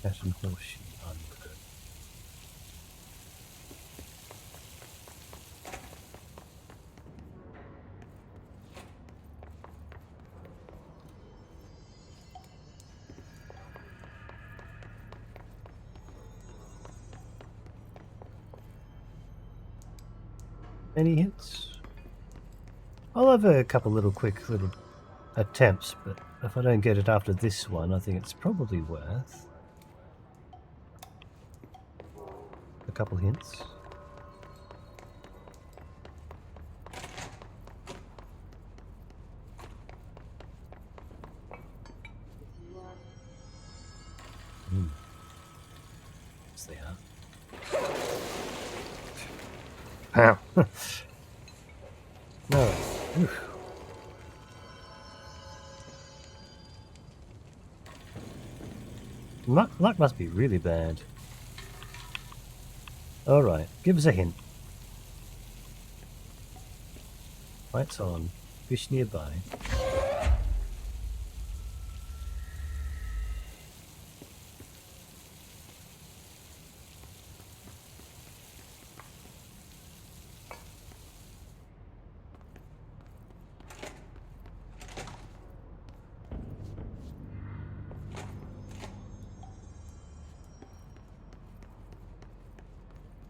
Speaker 1: Cat and horseshoe under. Any hits? I'll have a couple quick attempts, but if I don't get it after this one, I think it's probably worth a couple hints. Yes, they are. Ow. No. Oof. Luck must be really bad. Alright, give us a hint. Lights on. Fish nearby.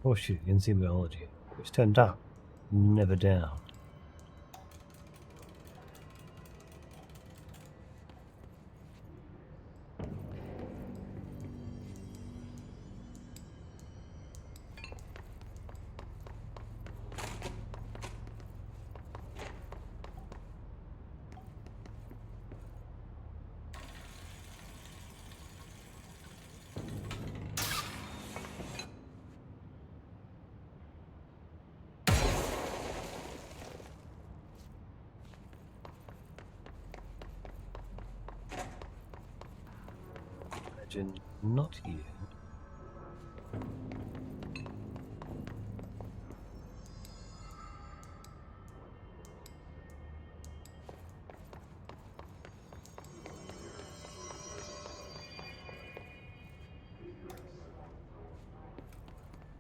Speaker 1: Oh shoot, in biology. Which turned up, never down. Imagine not you. I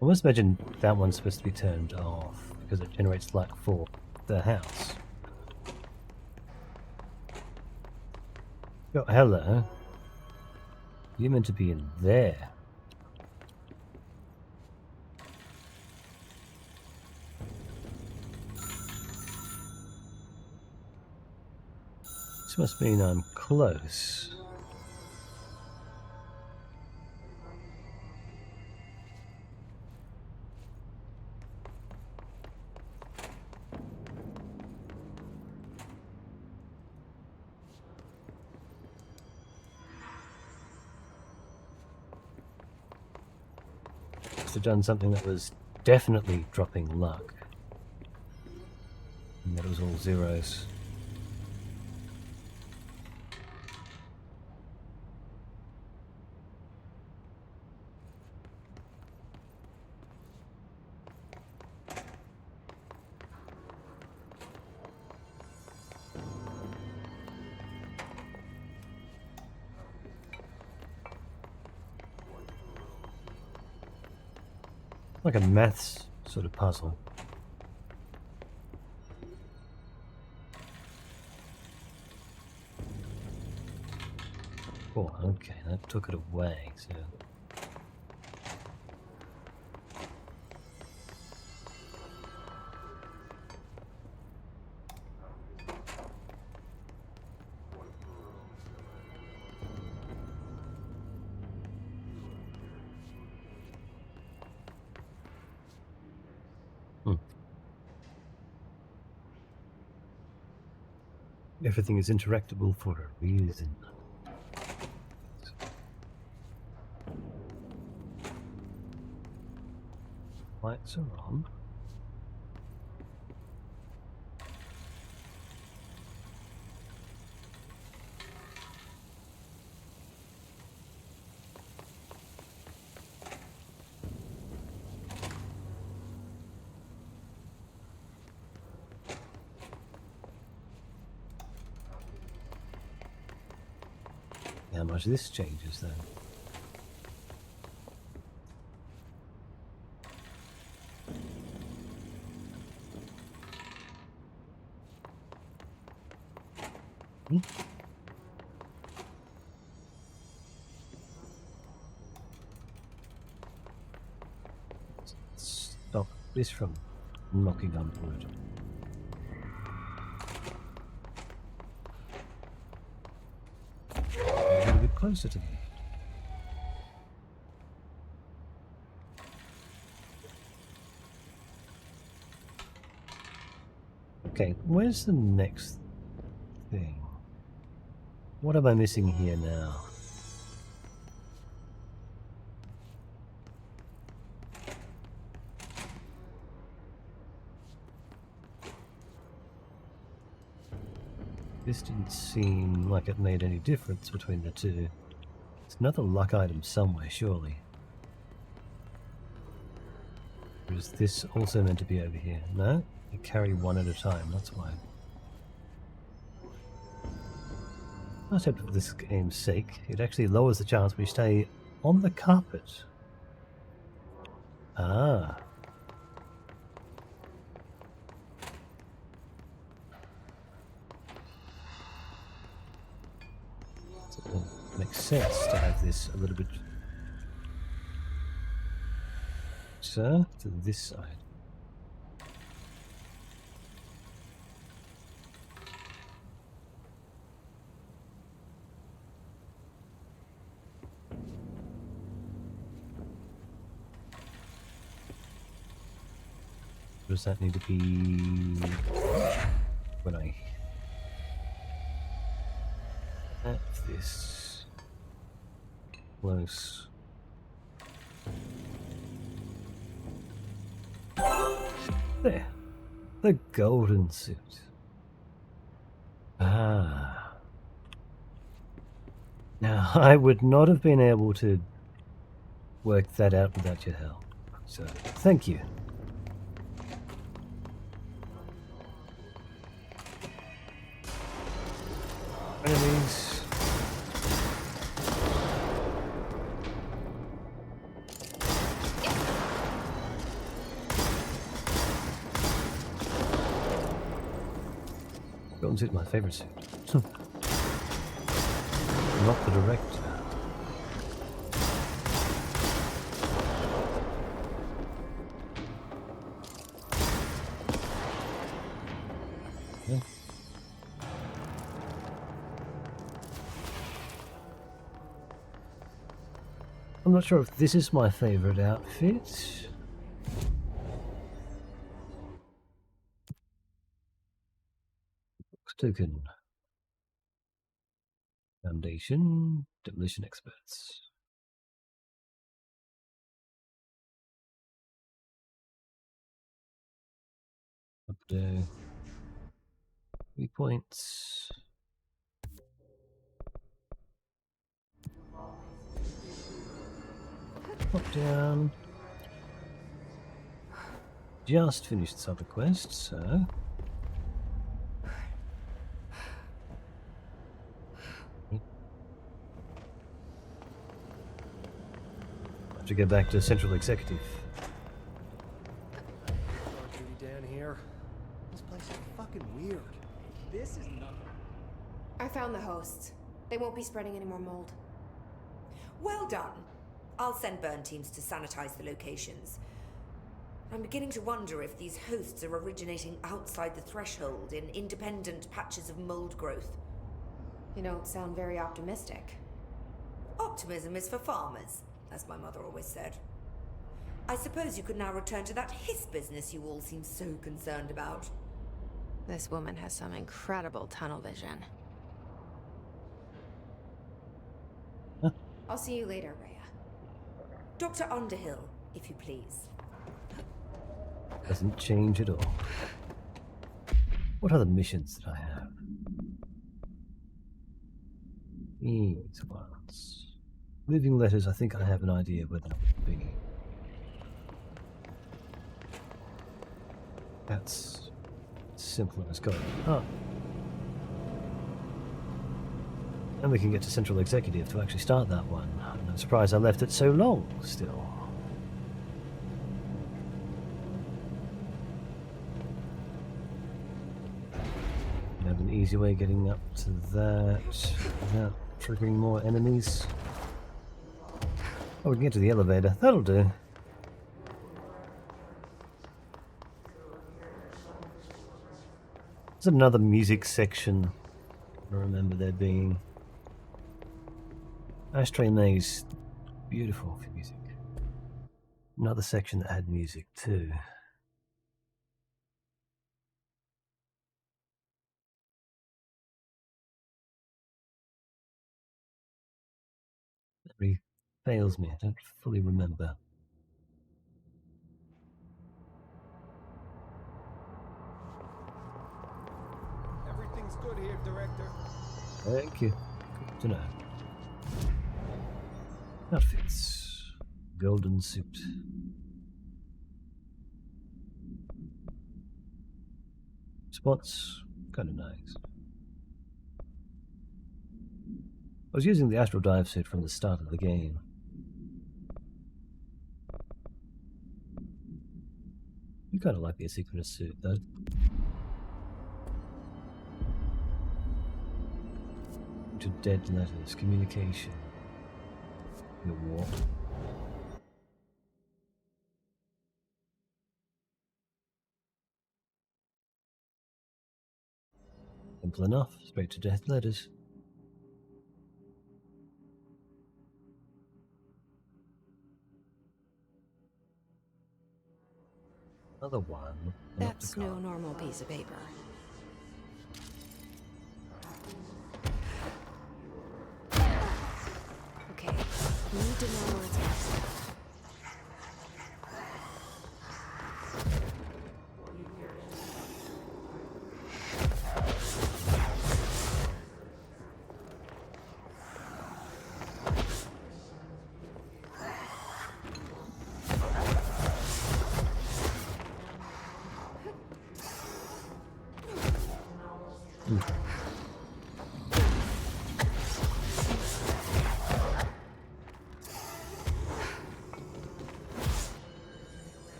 Speaker 1: almost imagine that one's supposed to be turned off because it generates luck for the house. Oh, hello. You're meant to be in there. This must mean I'm close. Must have done something that was definitely dropping luck. And that was all zeros. Like a maths sort of puzzle. Oh, okay, that took it away, so... Everything is interactable for a reason. Lights are on. How much this changes then. Stop this from knocking on wood. A little bit closer to me. Okay, where's the next thing? What am I missing here now? This didn't seem like it made any difference between the two. It's another luck item somewhere, surely. Or is this also meant to be over here? No? You carry one at a time, that's why. I hope for this game's sake, it actually lowers the chance we stay on the carpet. Ah. So it makes sense to have this a little bit closer to this side. Does that need to be when I have this close? There, the golden suit. Ah. Now, I would not have been able to work that out without your help. So, thank you. Enemies. Golden suit, my favorite suit. Not the director. Yeah. I'm not sure if this is my favorite outfit. Token. Foundation. Demolition experts. Up there. 3 points. Pop down. Just finished this other quest, so have to go back to Central Executive.
Speaker 13: Down here. This place is fucking weird. This is nothing.
Speaker 12: I found the hosts. They won't be spreading any more mold.
Speaker 17: Well done. I'll send burn teams to sanitize the locations. I'm beginning to wonder if these hosts are originating outside the threshold in independent patches of mold growth.
Speaker 12: You don't sound very optimistic.
Speaker 17: Optimism is for farmers, as my mother always said. I suppose you could now return to that hiss business you all seem so concerned about.
Speaker 2: This woman has some incredible tunnel vision.
Speaker 12: I'll see you later, Rhea.
Speaker 17: Dr. Underhill, if you please.
Speaker 1: Doesn't change at all. What other missions did I have? These ones. Living letters, I think I have an idea where that would be. That's simple as going. Ah. And we can get to Central Executive to actually start that one. I'm surprised I left it so long still. We have an easy way getting up to that without triggering more enemies. Oh, we can get to the elevator. That'll do. There's another music section. I remember there being. Ashtray Maze, beautiful for music. Another section that had music too. Memory fails me, I don't fully remember.
Speaker 13: Everything's good here, Director.
Speaker 1: Thank you. Good to know. Outfits. Golden suit. Spots. Kind of nice. I was using the astral dive suit from the start of the game. You kind of like the asynchronous suit, though. To dead letters, communication. Your war. Simple enough, straight to death letters. Another one.
Speaker 2: That's no normal piece of paper. Okay, need to know where it's at.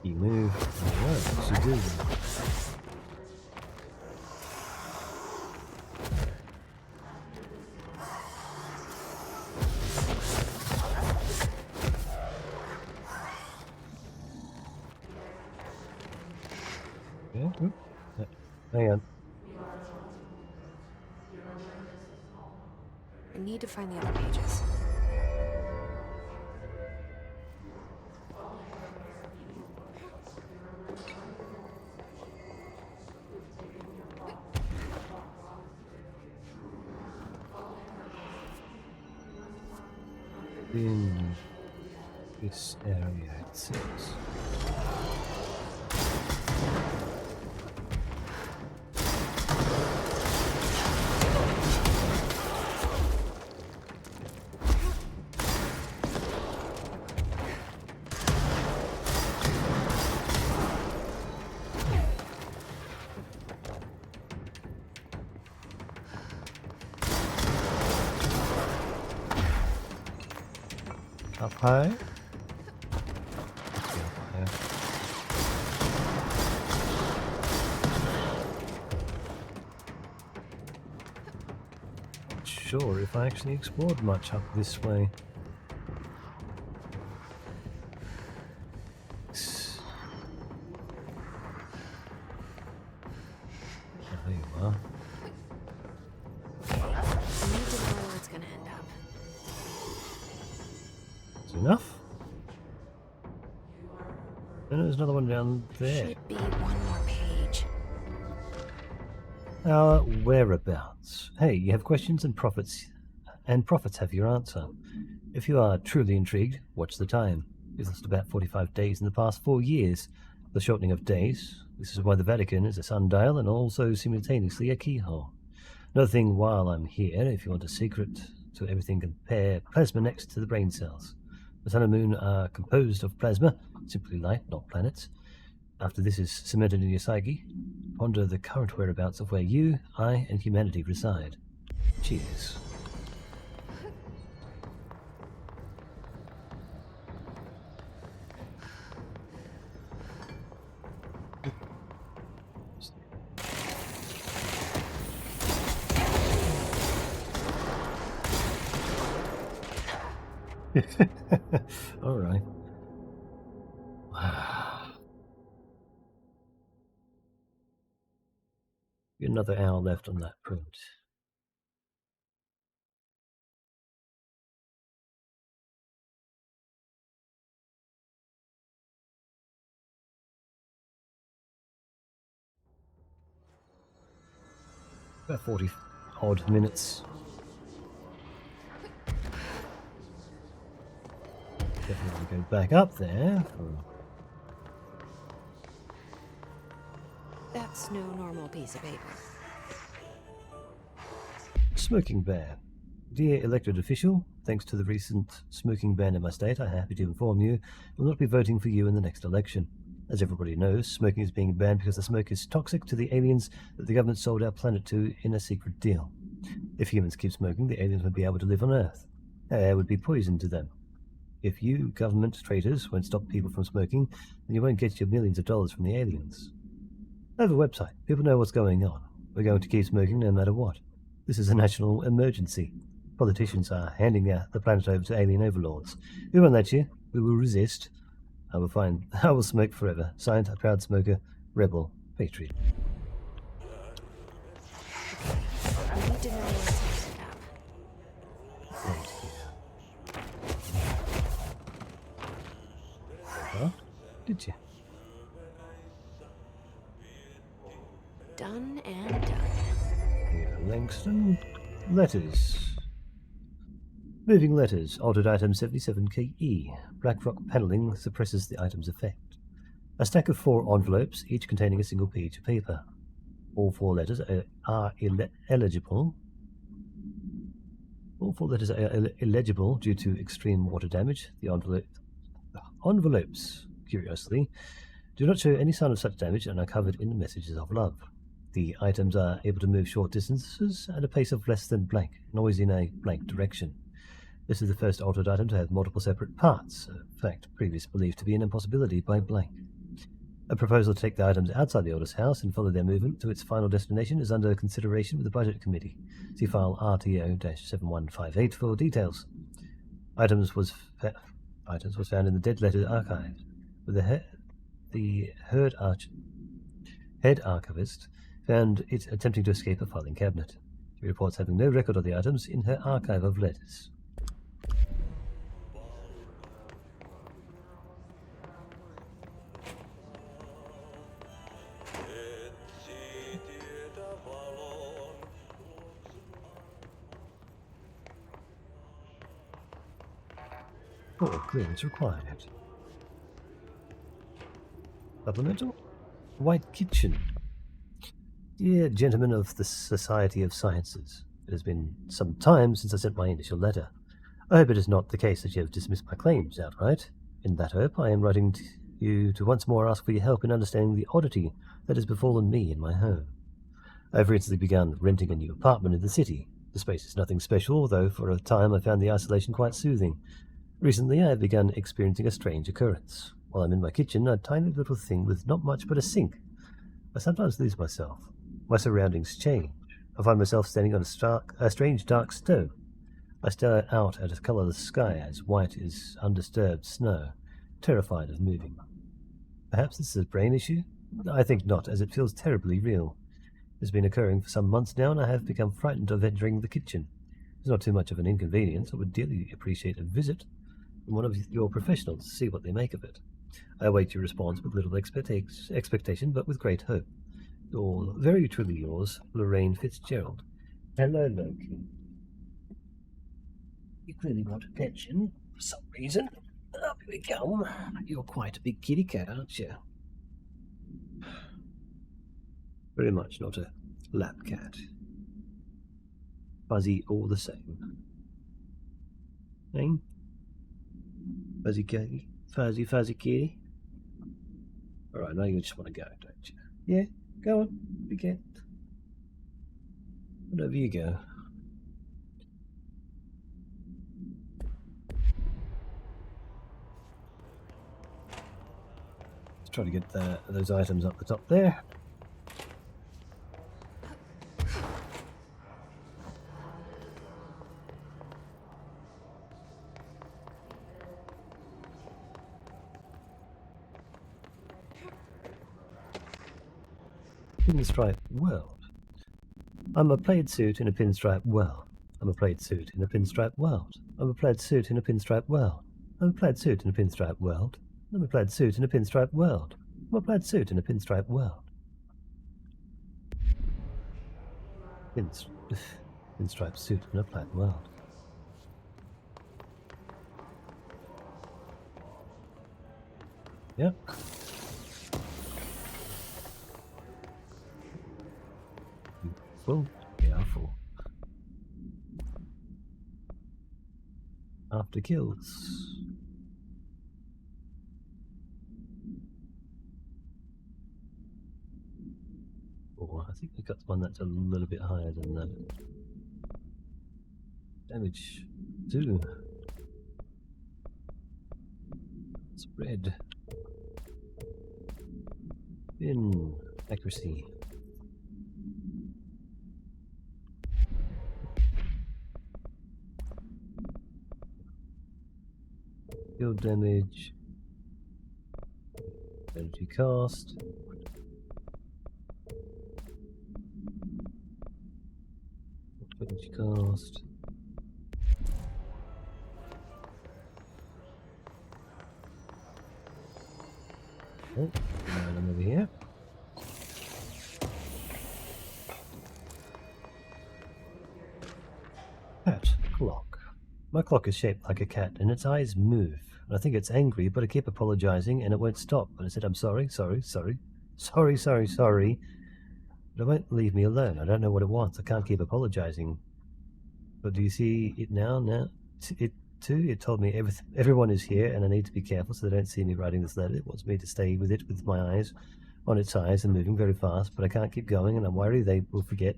Speaker 1: You move, it works, you do. Yeah, hang on.
Speaker 2: I need to find the other pages.
Speaker 1: In this area, it seems. Up high. Yeah. Not sure if I actually explored much up this way. There you are.
Speaker 2: I need to know where it's gonna end up.
Speaker 1: Enough. Then there's another one down there.
Speaker 2: Should be one more page.
Speaker 1: Our whereabouts. Hey, you have questions and prophets have your answer. If you are truly intrigued, watch the time. You've lost about 45 days in the past 4 years. The shortening of days. This is why the Vatican is a sundial and also simultaneously a keyhole. Another thing while I'm here, if you want a secret to everything, compare plasma next to the brain cells. The sun and moon are composed of plasma, simply light, not planets. After this is cemented in your psyche, ponder the current whereabouts of where you, I, and humanity reside. Cheers. All right. Another hour left on that print. About 40 odd minutes. Go back up there.
Speaker 2: That's no normal piece of paper.
Speaker 1: Smoking ban. Dear elected official, thanks to the recent smoking ban in my state, I'm happy to inform you I will not be voting for you in the next election. As everybody knows, smoking is being banned because the smoke is toxic to the aliens that the government sold our planet to in a secret deal. If humans keep smoking, the aliens would be able to live on Earth. Our air would be poison to them. If you, government traitors, won't stop people from smoking, then you won't get your millions of dollars from the aliens. I have a website. People know what's going on. We're going to keep smoking no matter what. This is a national emergency. Politicians are handing the planet over to alien overlords. We won't let you. We will resist. I will smoke forever. Signed, a proud smoker, rebel, patriot.
Speaker 2: I need to know where it's
Speaker 1: Huh? Did you?
Speaker 2: done and done.
Speaker 1: Here, Langston. Letters. Moving letters. Altered item 77KE. Blackrock paneling suppresses the item's effect. A stack of 4 envelopes, each containing a single page of paper. All 4 letters are illegible. All 4 letters are illegible due to extreme water damage. The envelopes, curiously, do not show any sign of such damage and are covered in messages of love. The items are able to move short distances at a pace of less than blank, and always in a blank direction. This is the first altered item to have multiple separate parts, a fact previously believed to be an impossibility by blank. A proposal to take the items outside the Order's house and follow their movement to its final destination is under consideration with the Budget Committee. See file RTO-7158 for details. Items was found in the Dead Letter Archive, with the head archivist found it attempting to escape a filing cabinet. She reports having no record of the items in her archive of letters. Clearance required. Supplemental? White Kitchen. Dear gentlemen of the Society of Sciences, it has been some time since I sent my initial letter. I hope it is not the case that you have dismissed my claims outright. In that hope, I am writing to you to once more ask for your help in understanding the oddity that has befallen me in my home. I have recently begun renting a new apartment in the city. The space is nothing special, though for a time I found the isolation quite soothing. Recently, I have begun experiencing a strange occurrence. While I'm in my kitchen, a tiny little thing with not much but a sink. I sometimes lose myself. My surroundings change. I find myself standing on a strange dark stone. I stare out at a colourless sky as white as undisturbed snow, terrified of moving. Perhaps this is a brain issue? I think not, as it feels terribly real. It has been occurring for some months now, and I have become frightened of entering the kitchen. It's not too much of an inconvenience. I would dearly appreciate a visit from one of your professionals to see what they make of it. I await your response with little expectation, but with great hope. Very truly yours, Lorraine Fitzgerald. Hello, Loki. You clearly want a pension for some reason. Up we come. You're quite a big kitty cat, aren't you? Very much not a lap cat. Fuzzy all the same. Eh? Fuzzy kitty? Fuzzy kitty? Alright, now you just want to go, don't you? Yeah, go on. Big cat. Wherever you go. Let's try to get those items up the top there. Pinstripe world. I'm a plaid suit in a pinstripe world. I'm a plaid suit in a pinstripe world. I'm a plaid suit in a pinstripe world. I'm a plaid suit in a pinstripe world. I'm a plaid suit in a pinstripe world. I'm a plaid suit in a pinstripe world. Pinstripe suit in a plaid world. Yep. Full. Yeah, full. After kills. Oh, I think we got one that's a little bit higher than that. Damage 2. Spread. In accuracy. Field damage. Energy cost. Energy cost. Oh, I'm over here. Cat clock. My clock is shaped like a cat, and its eyes move. I think it's angry, but I keep apologizing, and it won't stop. But I said, I'm sorry, sorry, sorry, sorry, sorry, sorry. But it won't leave me alone. I don't know what it wants. I can't keep apologizing. But do you see it now? Now, it too. It told me everyone is here, and I need to be careful so they don't see me writing this letter. It wants me to stay with it, with my eyes on its eyes and moving very fast. But I can't keep going, and I'm worried they will forget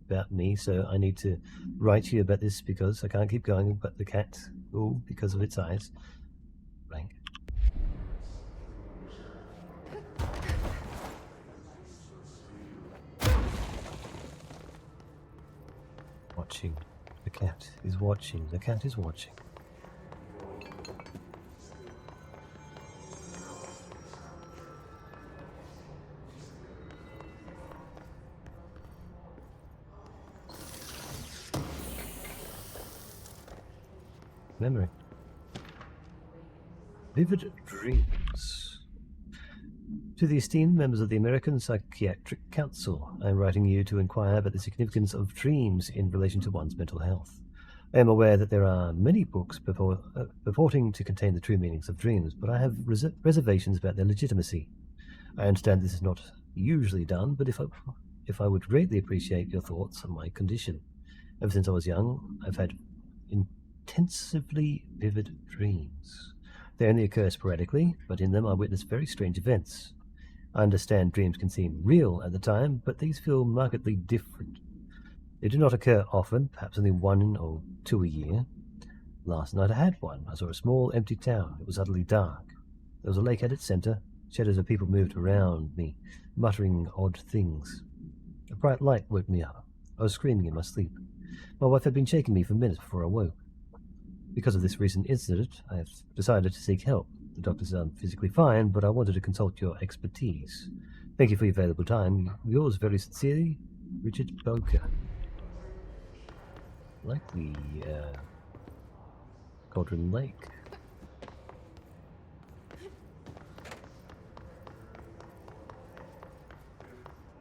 Speaker 1: about me. So I need to write to you about this because I can't keep going. But the cat will because of its eyes. Blank. Watching. The cat is watching. The cat is watching. Memory. Vivid dreams. To the esteemed members of the American Psychiatric Council, I am writing you to inquire about the significance of dreams in relation to one's mental health. I am aware that there are many books purporting to contain the true meanings of dreams, but I have reservations about their legitimacy. I understand this is not usually done, but if I would greatly appreciate your thoughts on my condition. Ever since I was young, I've had intensively vivid dreams. They only occur sporadically, but in them I witness very strange events. I understand dreams can seem real at the time, but these feel markedly different. They do not occur often, perhaps only 1 or 2 a year. Last night I had one. I saw a small empty town. It was utterly dark. There was a lake at its center. Shadows of people moved around me, muttering odd things. A bright light woke me up. I was screaming in my sleep. My wife had been shaking me for minutes before I woke. Because of this recent incident, I have decided to seek help. The doctors sound physically fine, but I wanted to consult your expertise. Thank you for your valuable time. Yours very sincerely, Richard Boker. Like the Cauldron Lake.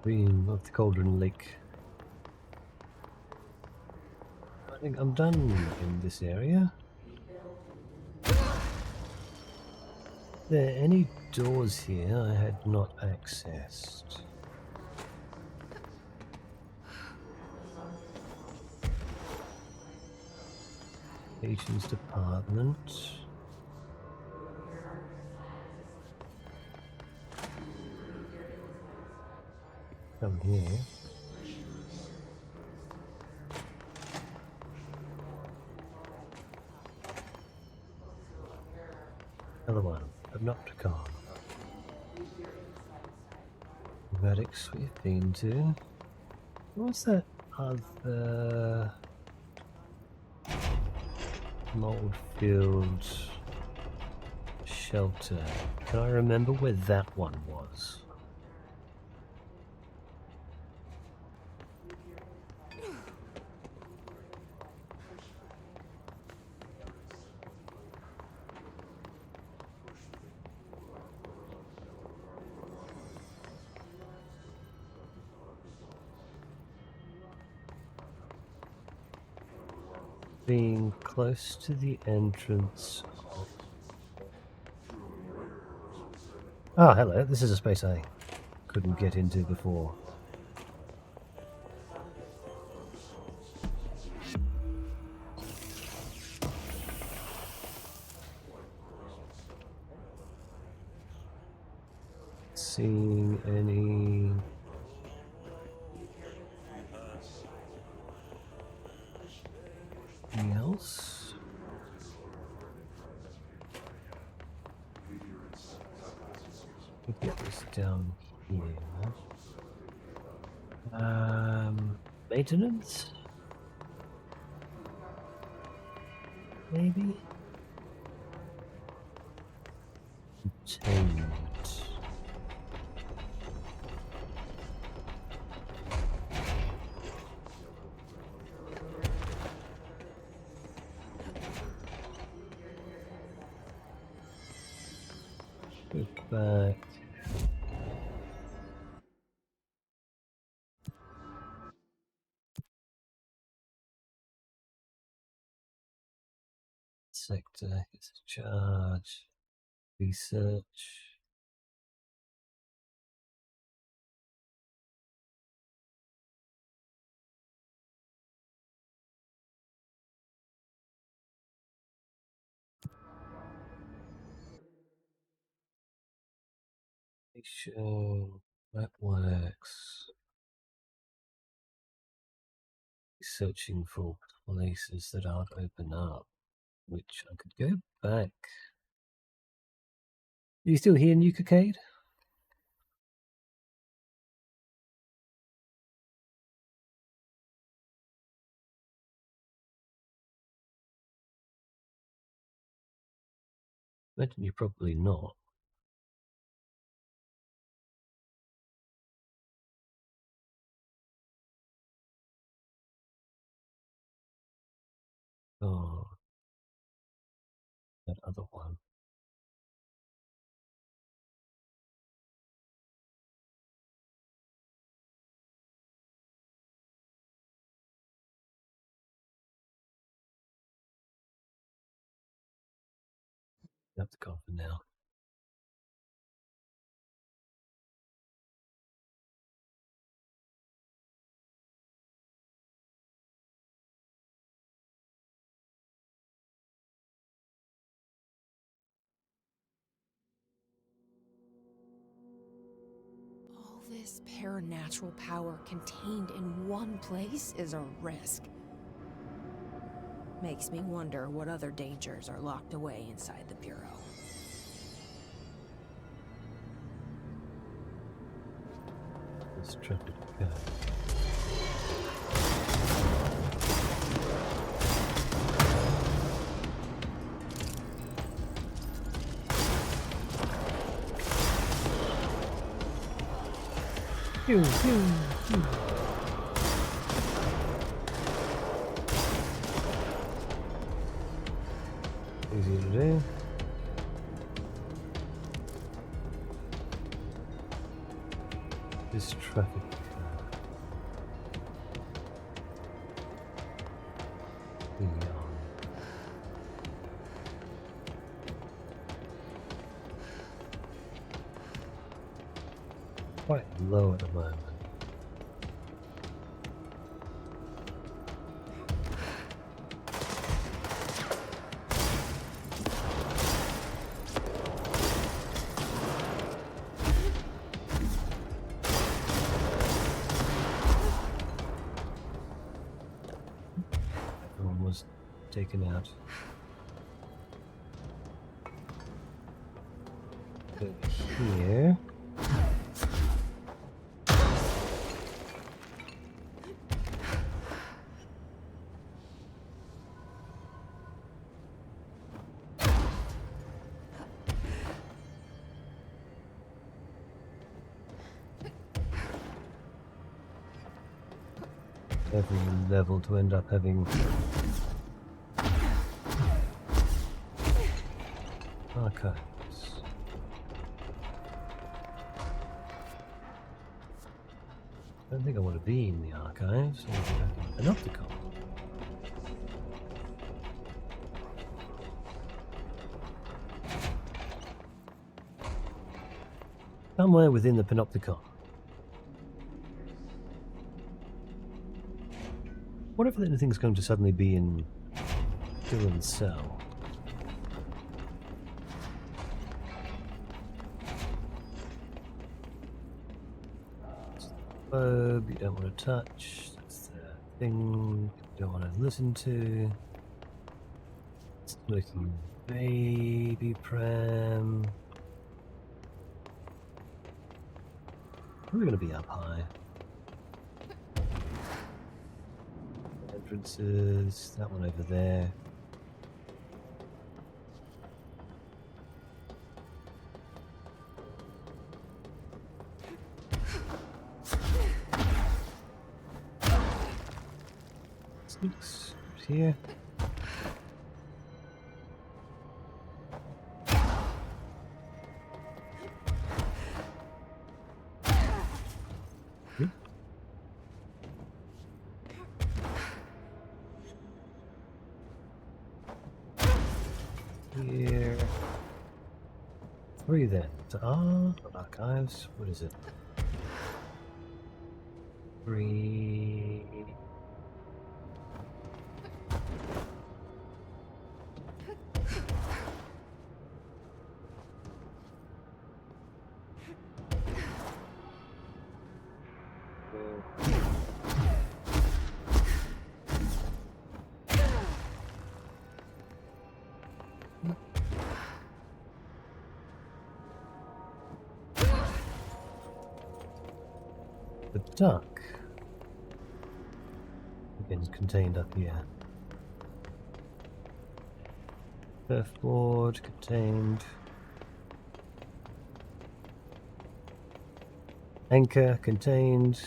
Speaker 1: Dream of the Cauldron Lake. I think I'm done in this area. Are there any doors here I had not accessed? Patient's department. Come here. Another one. Panopticon. Medics we've been to. What's that other Moldfield shelter? Can I remember where that one was? Being close to the entrance of Ah, hello. This is a space I couldn't get into before. Seeing anything else? We'll get this down here. Maintenance? Maybe? Containment. Go back. Sector, charge, research. Show networks. Searching for places that aren't open up, which I could go back. Are you still here, Nucacade? Imagine you're probably not. Oh, that other one. You have to go for now.
Speaker 2: All this paranatural power contained in one place is a risk. Makes me wonder what other dangers are locked away inside the Bureau.
Speaker 1: This traffic guy. Pew, pew, pew. Easy to do. This traffic. Quite low at the moment. Everyone was taken out. Over here. Every level to end up having archives. I don't think I want to be in the archives. An optical. Somewhere within the panopticon. What if anything's going to suddenly be in Dylan's cell? Globe you don't want to touch. That's the thing you don't want to listen to. Smoking baby pram. We're going to be up high. Entrances, that one over there. Sneaks here. Here. 3 then. Archives. What is it? 3. The duck again is contained up here. Surfboard contained. Anchor contained.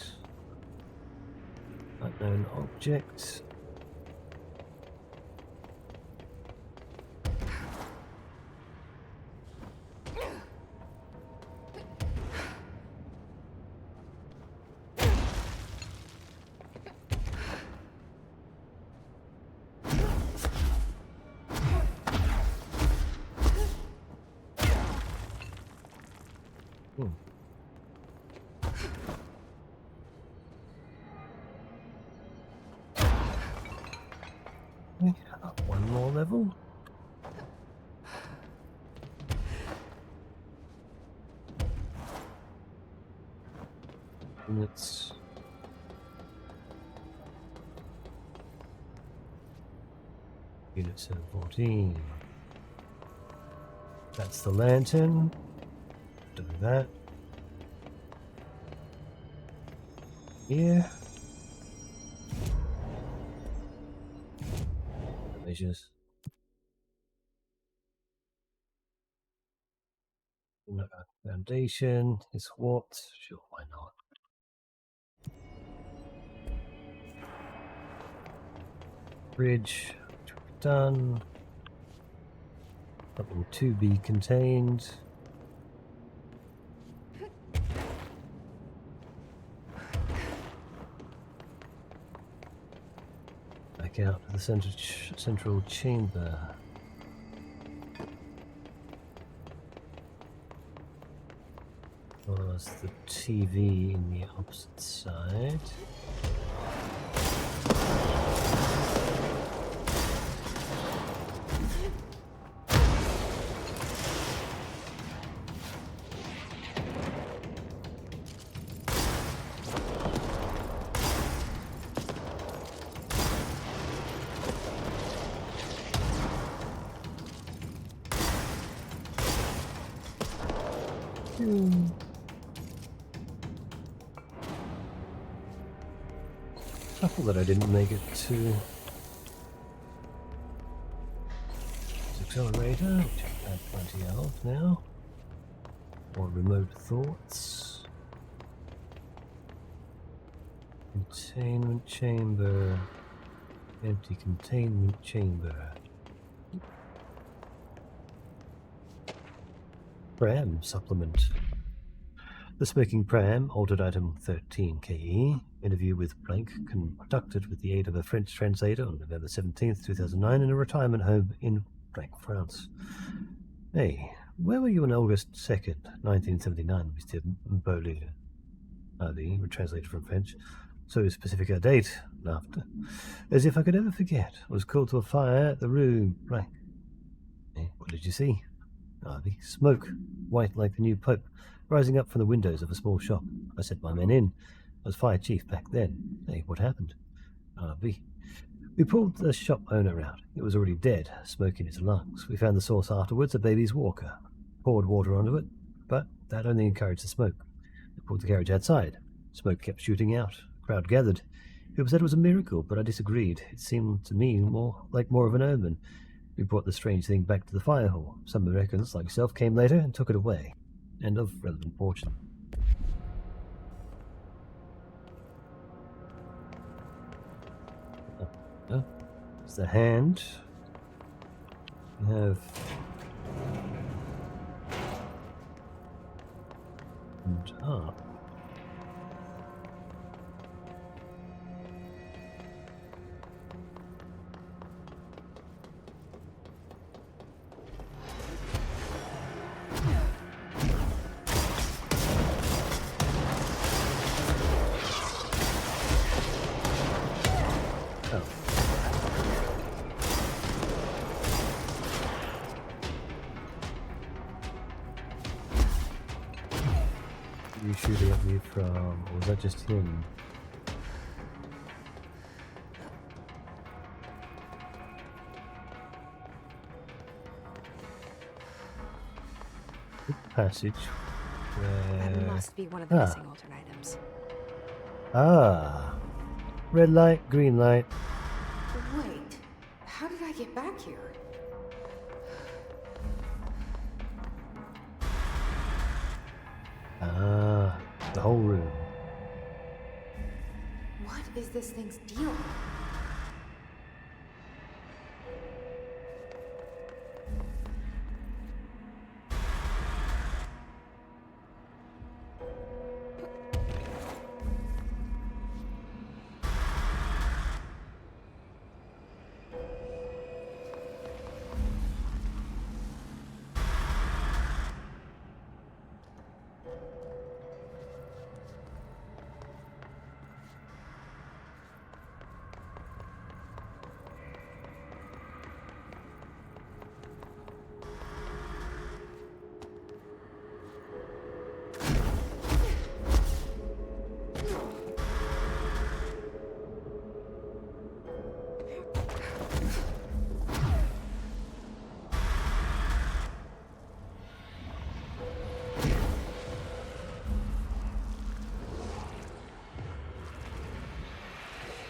Speaker 1: Unknown object. One more level. Units. Unit 714. That's the lantern. Do that. Here. Measures. Foundation is what? Sure, why not? Bridge, which we've done. Something to be contained. Back out to the central chamber. Was the TV in the opposite side. Couple that I didn't make it to. Accelerator, which I've had plenty of now. More remote thoughts. Containment chamber. Empty containment chamber. Pram supplement. The Smoking Pram, altered item 13 KE. Interview with Blank, conducted with the aid of a French translator on November 17th, 2009, in a retirement home in Blank, France. Hey, where were you on August 2nd, 1979, Mr. Bollier? Ali, translated from French. So specific a date. Laughter. As if I could ever forget. I was called to a fire at the room. Right. What did you see? Ali. Smoke. White like the new Pope. Rising up from the windows of a small shop. I sent my men in. I was fire chief back then. Hey, what happened? Ali. We pulled the shop owner out. It was already dead, smoke in its lungs. We found the source afterwards, a baby's walker. Poured water onto it, but that only encouraged the smoke. We pulled the carriage outside. Smoke kept shooting out. Crowd gathered. People said it was a miracle, but I disagreed. It seemed to me more of an omen. We brought the strange thing back to the fire hall. Some Americans, like yourself, came later and took it away. End of relevant portion. It's the hand. We have and up. You shooting at me from, or was that just him? Good passage.
Speaker 2: That must be one of the missing alternate items.
Speaker 1: Ah. Red light, green light.
Speaker 12: Wait, how did I get back here?
Speaker 1: Ah, the whole room.
Speaker 12: What is this thing's deal?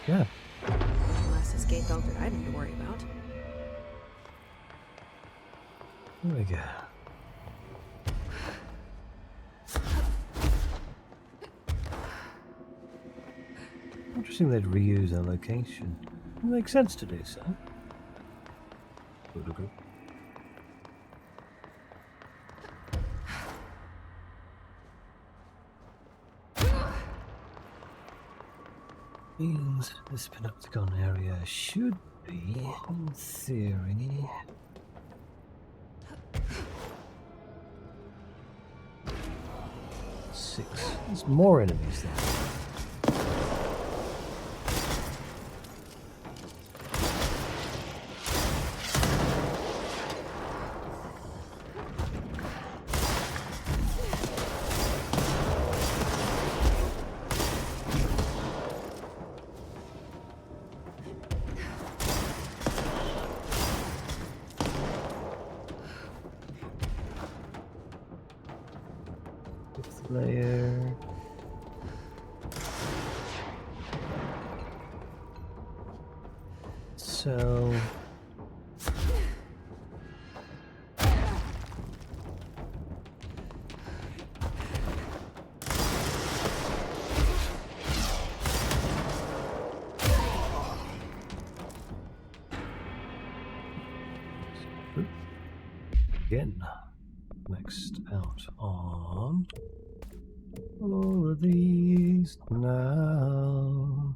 Speaker 1: Yeah.
Speaker 2: Last escaped alternate item to worry about.
Speaker 1: There we go. Interesting they'd reuse our location. It makes sense to do so. Would agree. Means this Panopticon area should be, in theory, six. There's more enemies there. Layer. So again, next out on all of these now.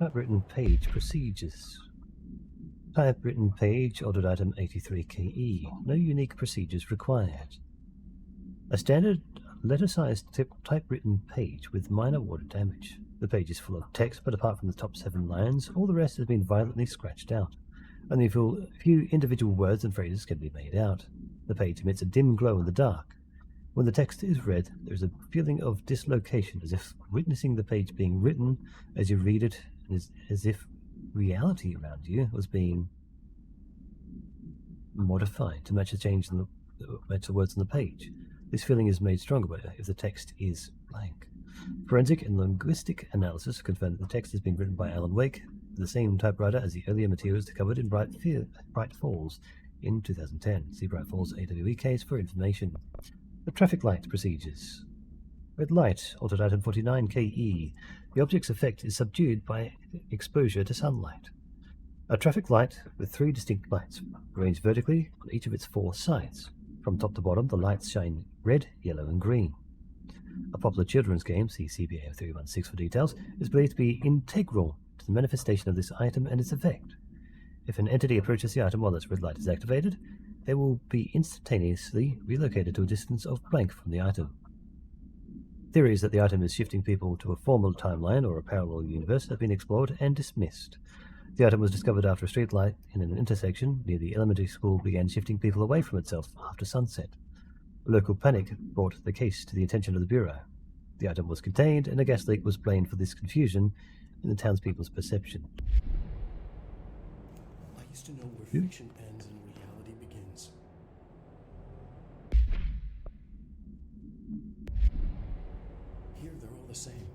Speaker 1: Typewritten page procedures. Typewritten page, altered item 83KE. No unique procedures required. A standard letter-sized typewritten page with minor water damage. The page is full of text, but apart from the top 7 lines, all the rest has been violently scratched out. Only a few individual words and phrases can be made out. The page emits a dim glow in the dark. When the text is read, there is a feeling of dislocation, as if witnessing the page being written as you read it, as if reality around you was being modified to match the words on the page. This feeling is made stronger if the text is blank. Forensic and linguistic analysis confirm that the text has been written by Alan Wake, with the same typewriter as the earlier materials discovered in Bright Falls in 2010. See Bright Falls AWE case for information. The traffic light procedures. Red light, altered item 49KE. The object's effect is subdued by exposure to sunlight. A traffic light with 3 distinct lights, arranged vertically on each of its 4 sides. From top to bottom, the lights shine red, yellow, and green. A popular children's game, see CBA 316 for details, is believed to be integral to the manifestation of this item and its effect. If an entity approaches the item while this red light is activated, they will be instantaneously relocated to a distance of blank from the item. Theories that the item is shifting people to a formal timeline or a parallel universe have been explored and dismissed. The item was discovered after a street light in an intersection near the elementary school began shifting people away from itself after sunset. Local panic brought the case to the attention of the Bureau. The item was contained, and a gas leak was blamed for this confusion in the townspeople's perception.
Speaker 3: I used to know where fiction ends and reality begins. Here, they're all the same.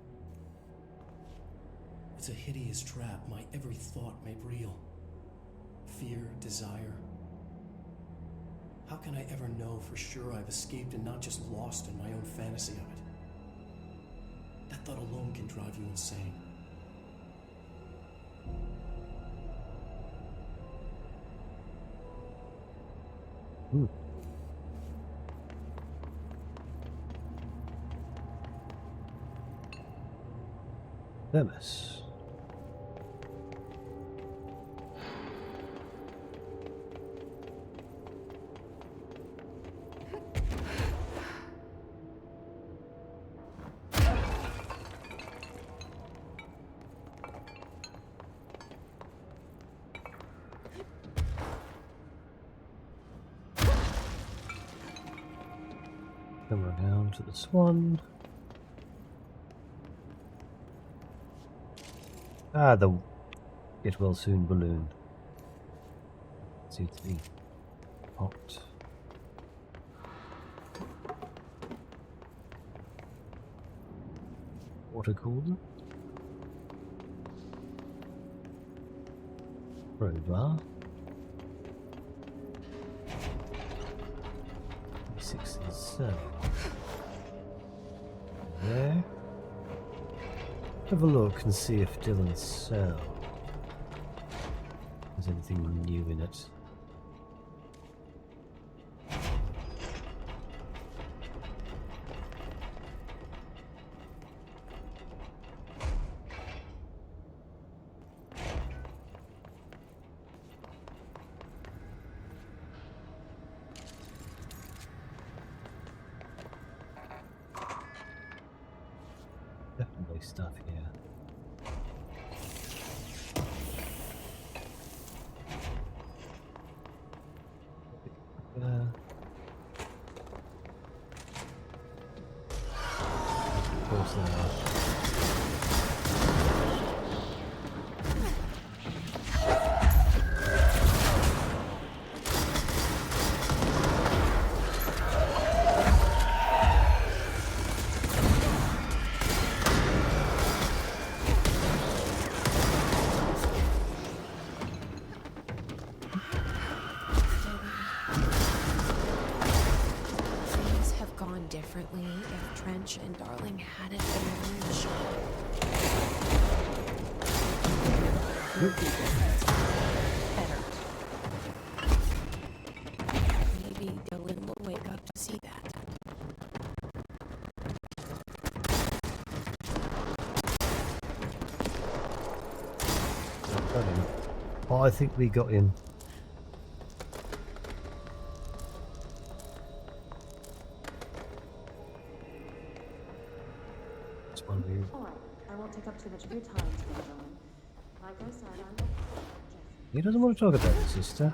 Speaker 3: It's a hideous trap my every thought made real. Fear, desire. How can I ever know for sure I've escaped and not just lost in my own fantasy of it? That thought alone can drive you insane.
Speaker 1: Thermos. Come around to this one. Ah, the get well soon balloon. Seems to be hot. Water cooler. Crowbar. 6 and 7. There. Have a look and see if Dylan's cell has anything new in it. Definitely stuff here. Of course they are.
Speaker 2: Things have gone differently if Trench and Darling hadn't been in the shop. Would be different. Better. Maybe Dylan will wake up to see that.
Speaker 1: got him. Oh, I think we got him. It's one of you.
Speaker 5: All right, I won't take up too much of your time today, gentlemen. Like I said, I'm Jeff.
Speaker 1: He doesn't want to talk about his sister.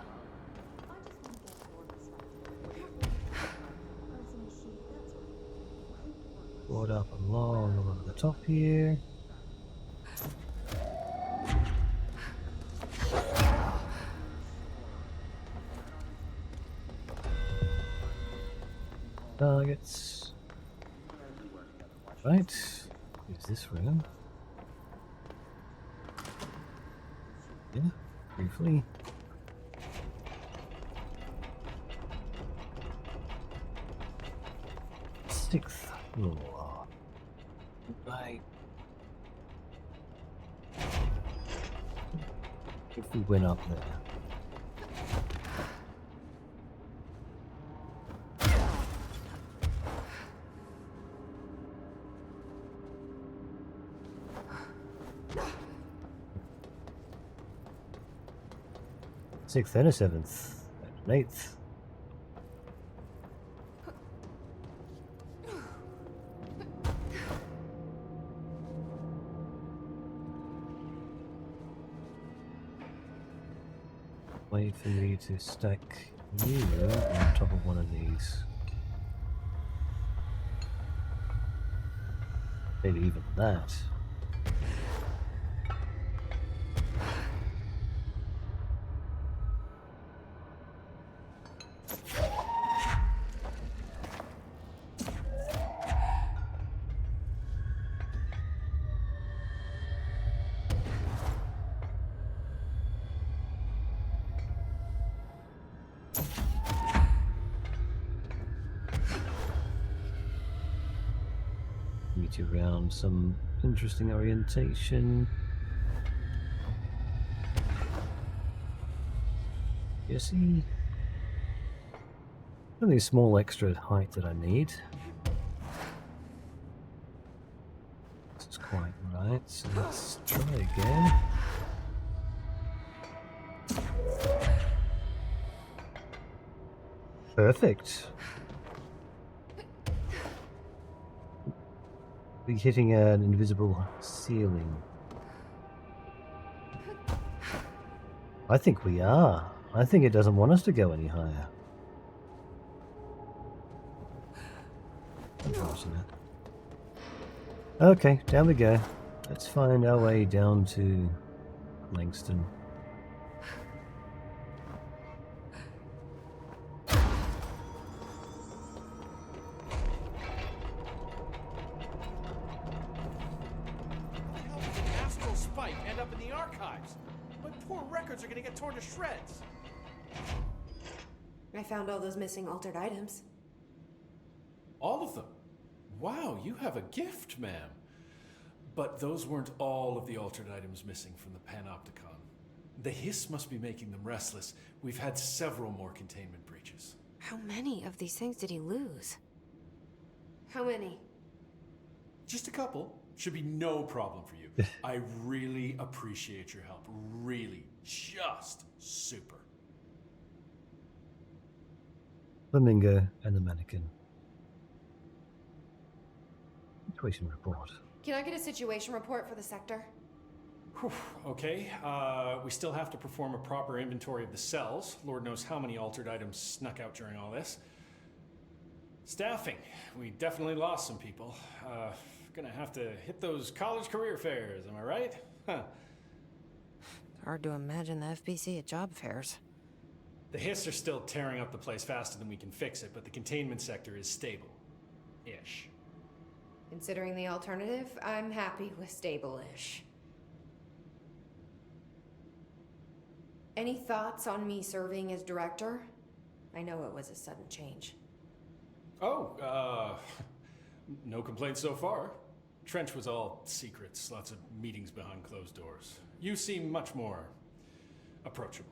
Speaker 1: Brought up along over the top here. Targets. Right. Here's this room. Yeah, briefly. Sixth floor. Right. If we went up there. Sixth and a seventh, and an eighth. Wait for me to stack you on top of one of these. Maybe even that. Meet you around some interesting orientation. You see? Only small extra height that I need. This is quite right, so let's try again. Perfect. Be hitting an invisible ceiling. I think we are. I think it doesn't want us to go any higher. Unfortunate. Okay, down we go. Let's find our way down to Langston.
Speaker 16: End up in the archives. My poor records are gonna get torn to shreds.
Speaker 12: I found all those missing altered items.
Speaker 16: All of them? Wow, you have a gift, ma'am. But those weren't all of the altered items missing from the Panopticon. The hiss must be making them restless. We've had several more containment breaches.
Speaker 2: How many of these things did he lose?
Speaker 12: How many?
Speaker 16: Just a couple. Should be no problem for you. I really appreciate your help. Really. Just super.
Speaker 1: Flamingo and the mannequin. Situation report.
Speaker 12: Can I get a situation report for the sector?
Speaker 16: Whew, okay, we still have to perform a proper inventory of the cells. Lord knows how many altered items snuck out during all this. Staffing. We definitely lost some people. Gonna have to hit those college career fairs, am I right? Huh.
Speaker 2: It's hard to imagine the FBC at job fairs.
Speaker 16: The hiss are still tearing up the place faster than we can fix it, but the containment sector is stable-ish.
Speaker 12: Considering the alternative, I'm happy with stable-ish. Any thoughts on me serving as director? I know it was a sudden change.
Speaker 16: Oh, no complaints so far. Trench was all secrets, lots of meetings behind closed doors. You seem much more approachable.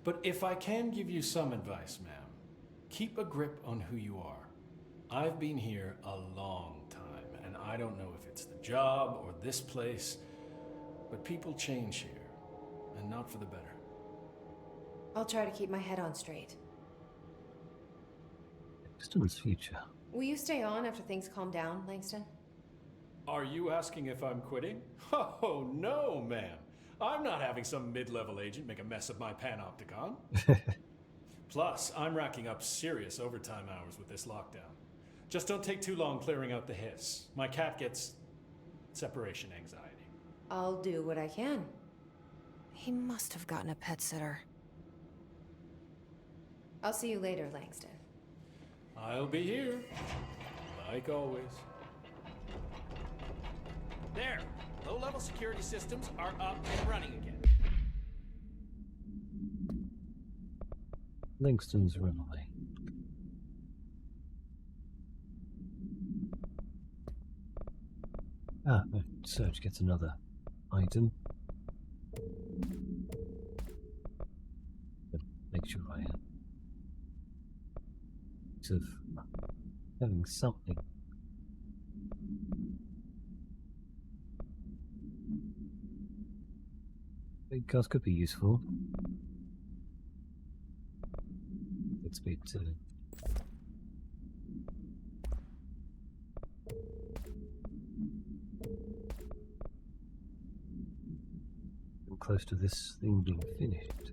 Speaker 16: But if I can give you some advice, ma'am, keep a grip on who you are. I've been here a long time, and I don't know if it's the job or this place, But people change here, and not for the better.
Speaker 12: I'll try to keep my head on straight.
Speaker 1: Langston's future.
Speaker 12: Will you stay on after things calm down, Langston?
Speaker 16: Are you asking if I'm quitting? Oh, no, ma'am. I'm not having some mid-level agent make a mess of my panopticon. Plus, I'm racking up serious overtime hours with this lockdown. Just don't take too long clearing out the hiss. My cat gets separation anxiety.
Speaker 12: I'll do what I can.
Speaker 2: He must have gotten a pet sitter.
Speaker 12: I'll see you later, Langston.
Speaker 16: I'll be here, like always. There! Low-level security systems are up and running again.
Speaker 1: Langston's runaway. Ah, search gets another item. Make sure I am. Of having something. Big cards could be useful. It's a bit I'm close to this thing being finished.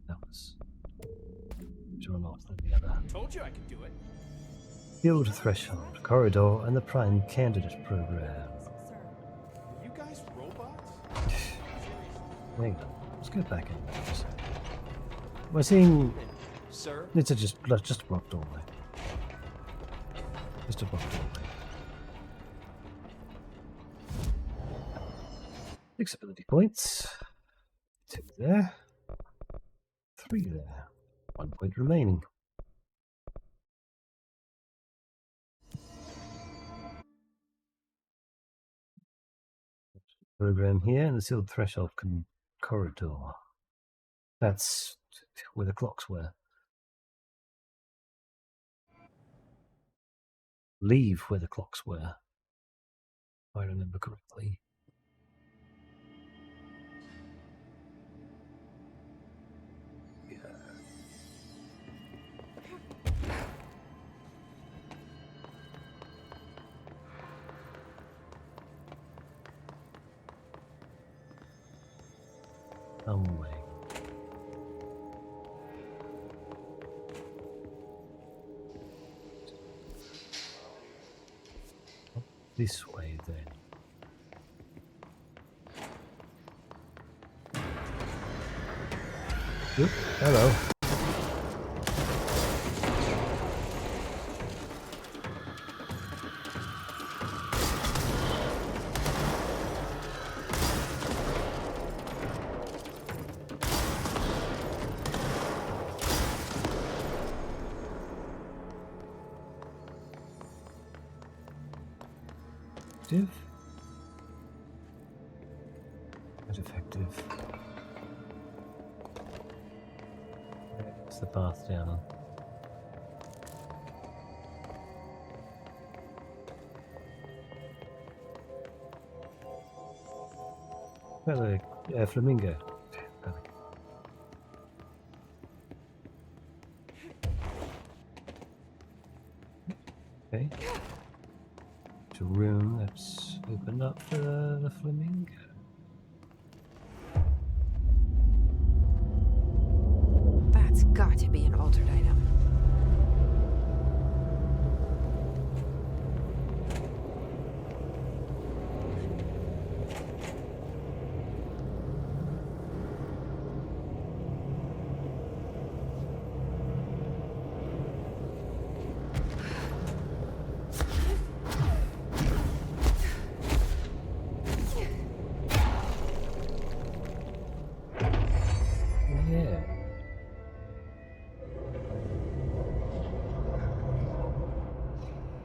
Speaker 1: That was sure not than the other.
Speaker 16: Told you I could do it.
Speaker 1: Field Threshold, Corridor, and the Prime Candidate Program.
Speaker 16: You guys robots?
Speaker 1: Hang on, let's go back in there for a second. We're seeing...
Speaker 13: Sir?
Speaker 1: It's just a block doorway. Just a block doorway. 6 ability points. 2 there. 3 there. 1 point remaining. Program here and the sealed threshold corridor. That's where the clocks were. Leave where the clocks were, if I remember correctly. Some way. This way then. Oop, hello. Not effective. It's the path down. Hello, flamingo. Okay. It's a room that's opened up for the flamingo.
Speaker 2: That's got to be an altered item.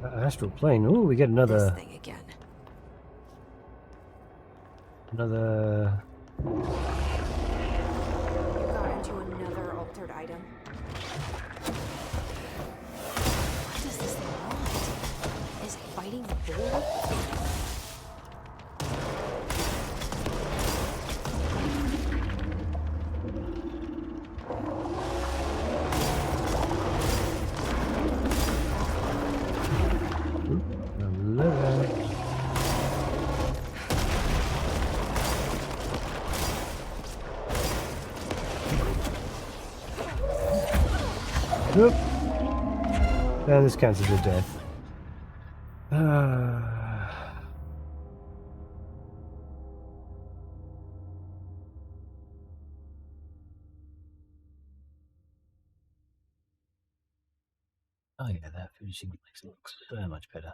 Speaker 1: Astral plane. Oh, we get another.
Speaker 2: This thing again.
Speaker 1: Another.
Speaker 12: You got into another altered item.
Speaker 2: What does this thing want? Is it fighting the board?
Speaker 1: Oop. And this counts as a death. Oh yeah, that finishing makes it look so much better.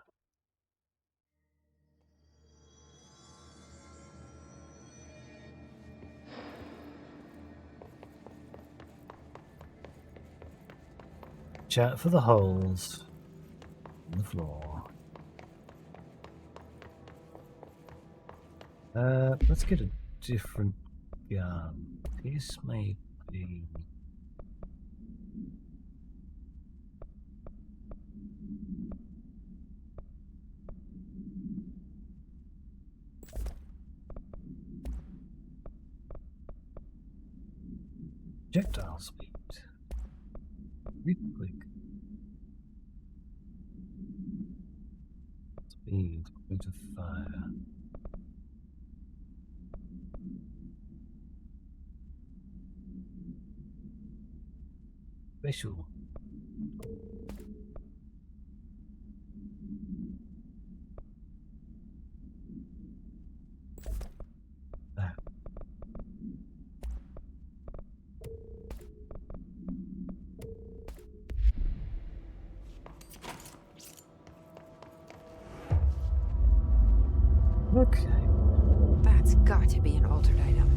Speaker 1: Chat for the holes on the floor. Let's get a different gun. This may be... projectile speed. Real quick. Speed, rate of fire. Special. That. Okay.
Speaker 2: That's got to be an altered item.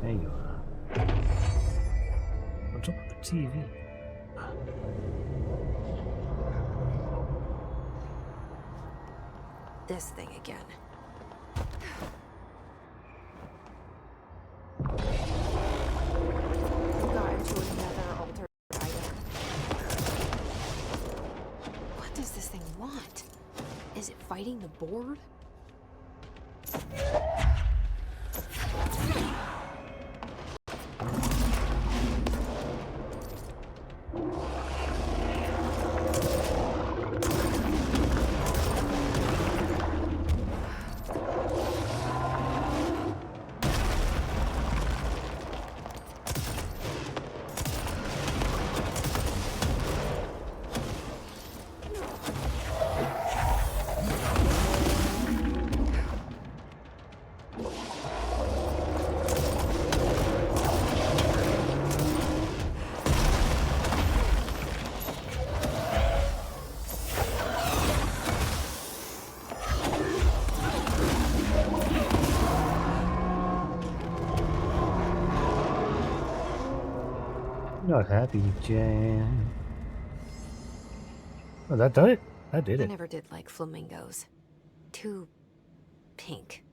Speaker 1: There you are. On top of the TV.
Speaker 2: This thing again. Got into another altered item. What does this thing want? Is it fighting the board?
Speaker 1: Not happy, Jan. Oh, that done it? That did
Speaker 2: I
Speaker 1: it.
Speaker 2: never did like flamingos. Too pink.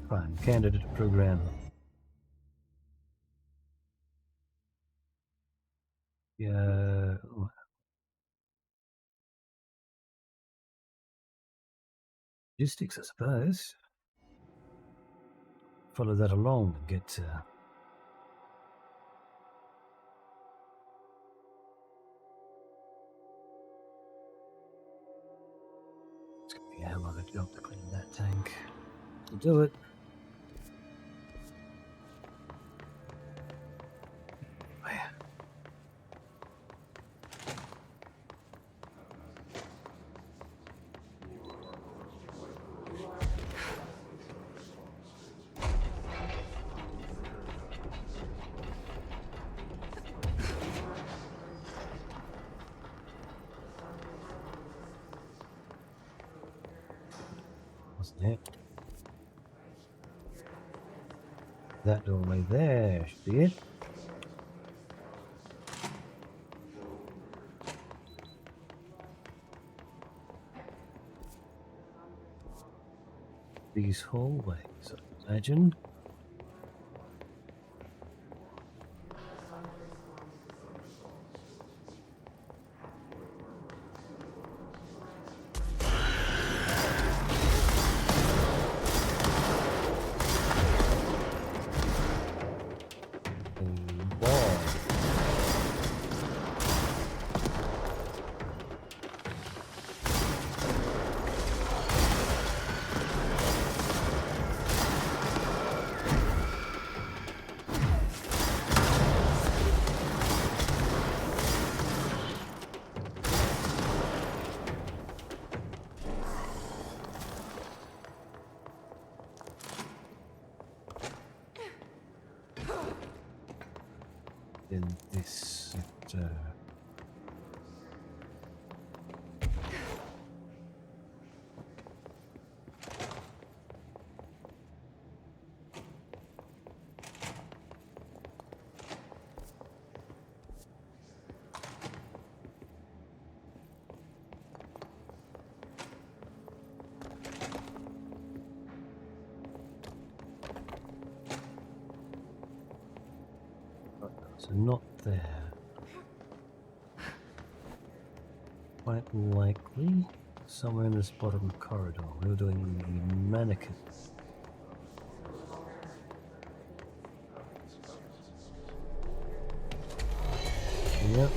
Speaker 1: Fine. Candidate program. Yeah. Logistics, I suppose. Follow that along and get it's gonna be a hell of a job to clean that tank. We'll do it. Wasn't it? That doorway there should be it. These hallways, I imagine. In this sector. So not there. Quite likely somewhere in this bottom corridor. We were doing the mannequin. Yep.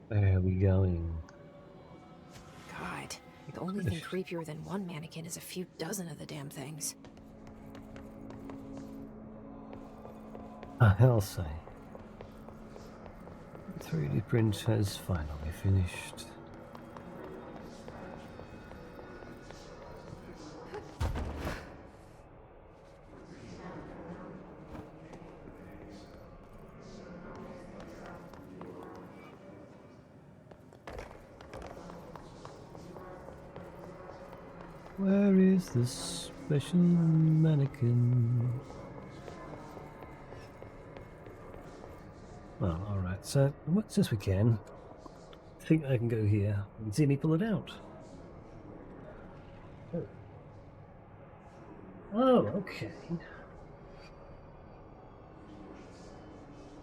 Speaker 1: Where are we going?
Speaker 2: God, the only thing creepier than one mannequin is a few dozen of the damn things.
Speaker 1: I'll say. 3D print has finally finished. Where is this special mannequin? Well, alright, so since we can, I think I can go here and see me pull it out. Oh, okay.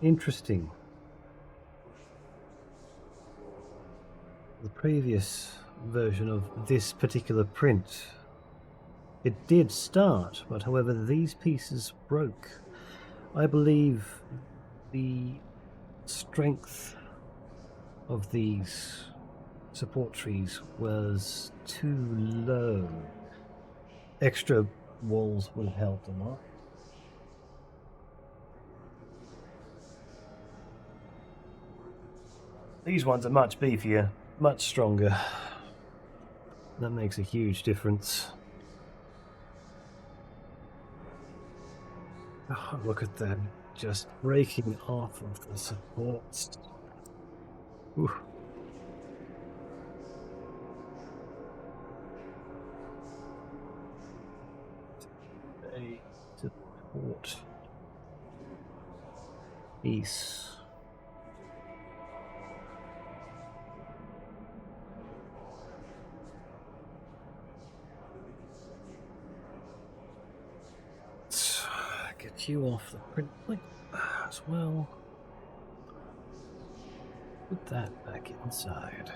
Speaker 1: Interesting. The previous version of this particular print, it did start, but however these pieces broke. I believe the strength of these support trees was too low. Extra walls would have helped a lot. These ones are much beefier, much stronger. That makes a huge difference. Oh, look at that. Just breaking off of the supports. Ooh. A support piece. Get you off the print plate as well. Put that back inside.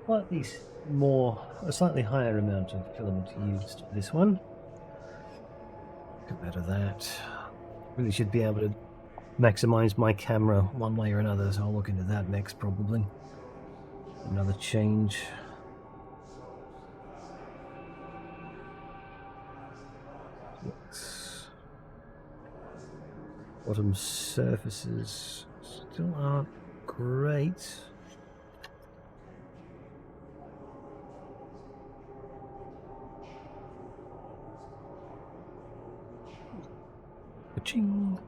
Speaker 1: Slightly a slightly higher amount of filament used for this one. Get rid of that. Really should be able to maximize my camera one way or another, so I'll look into that next probably. Another change. Yes. Bottom surfaces still aren't great. Ka-ching.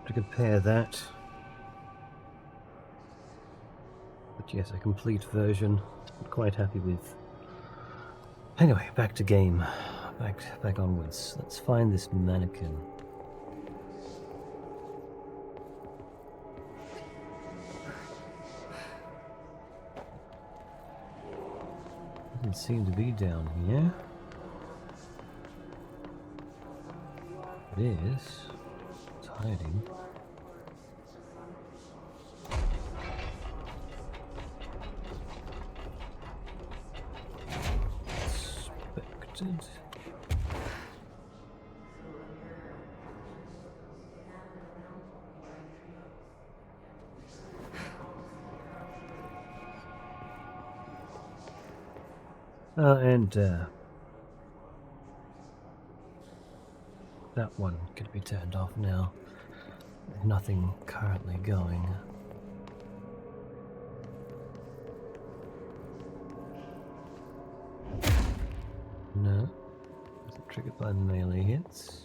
Speaker 1: To compare that. But yes, a complete version. I'm quite happy with. Anyway, back to game. Back onwards. Let's find this mannequin. Doesn't seem to be down here. It is. It's hiding. Expected. That one could be turned off now. Nothing currently going. No. Isn't triggered by melee hits.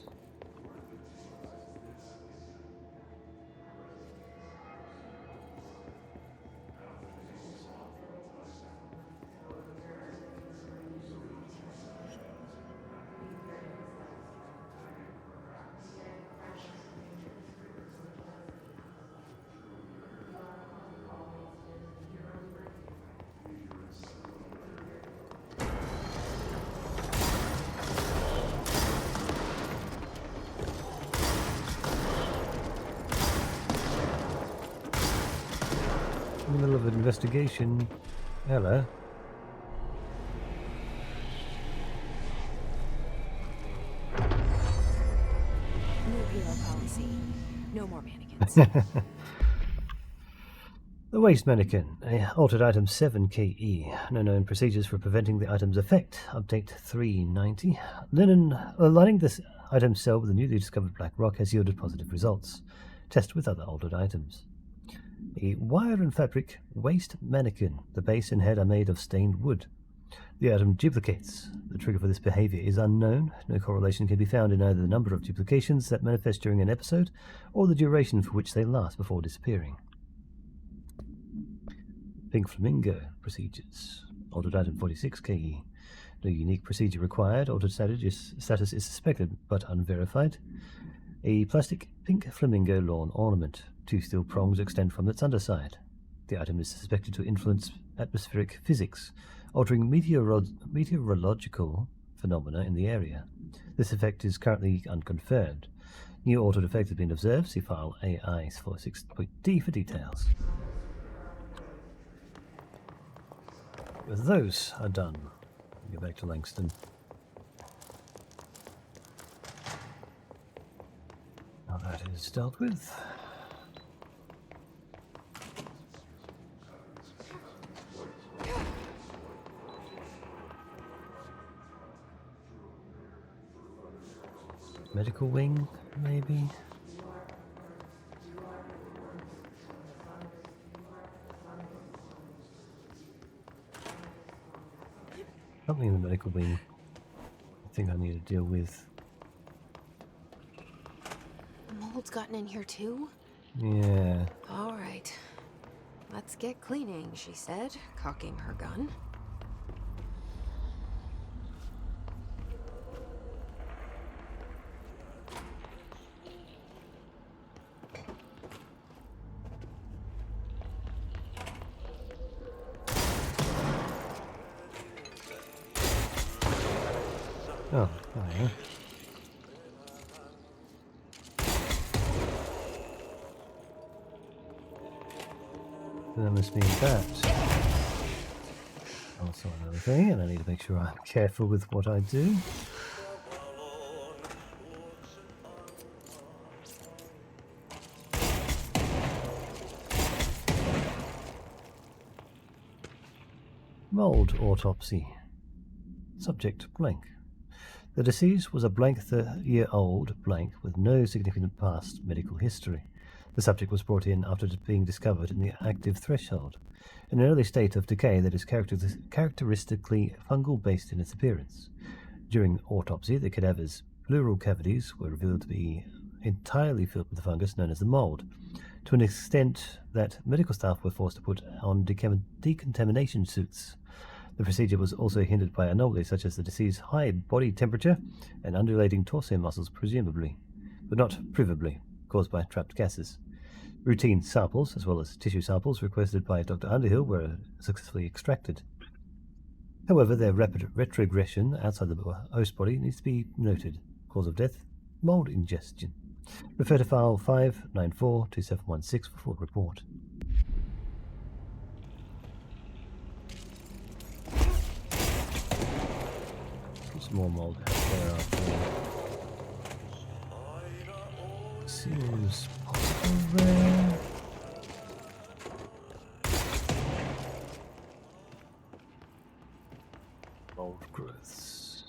Speaker 1: In the middle of an investigation. Hello.
Speaker 2: New hero policy. No more mannequins.
Speaker 1: The waste mannequin. Altered item 7KE. No known procedures for preventing the item's effect. Update 390. Aligning this item cell with the newly discovered black rock has yielded positive results. Test with other altered items. A wire and fabric waste mannequin. The base and head are made of stained wood. The item duplicates. The trigger for this behavior is unknown. No correlation can be found in either the number of duplications that manifest during an episode or the duration for which they last before disappearing. Pink Flamingo procedures. Altered item 46KE. No unique procedure required. Altered status is suspected but unverified. A plastic pink flamingo lawn ornament. 2 steel prongs extend from its underside. The item is suspected to influence atmospheric physics, altering meteorological phenomena in the area. This effect is currently unconfirmed. New altered effect has been observed. See file AI46.D for details. With those are done. Go back to Langston. Now that is dealt with. Medical wing, maybe? Something in the medical wing I think I need to deal with.
Speaker 2: Mold's gotten in here too?
Speaker 1: Yeah.
Speaker 2: All right. Let's get cleaning, she said, cocking her gun.
Speaker 1: Oh, yeah. That must mean that. also another thing, and I need to make sure I'm careful with what I do. Mold autopsy. Subject blank. The deceased was a blank 30-year-old blank with no significant past medical history. The subject was brought in after being discovered in the active threshold, in an early state of decay that is characteristically fungal based in its appearance. During autopsy, the cadaver's pleural cavities were revealed to be entirely filled with the fungus known as the mold, to an extent that medical staff were forced to put on decontamination suits. The procedure was also hindered by anomalies such as the deceased's high body temperature and undulating torso muscles, presumably, but not provably, caused by trapped gases. Routine samples, as well as tissue samples requested by Dr. Underhill, were successfully extracted. However, their rapid retrogression outside the host body needs to be noted. Cause of death: mold ingestion. Refer to file 594-2716 for full report. Some more mold out there after seems possible there. Mold growths.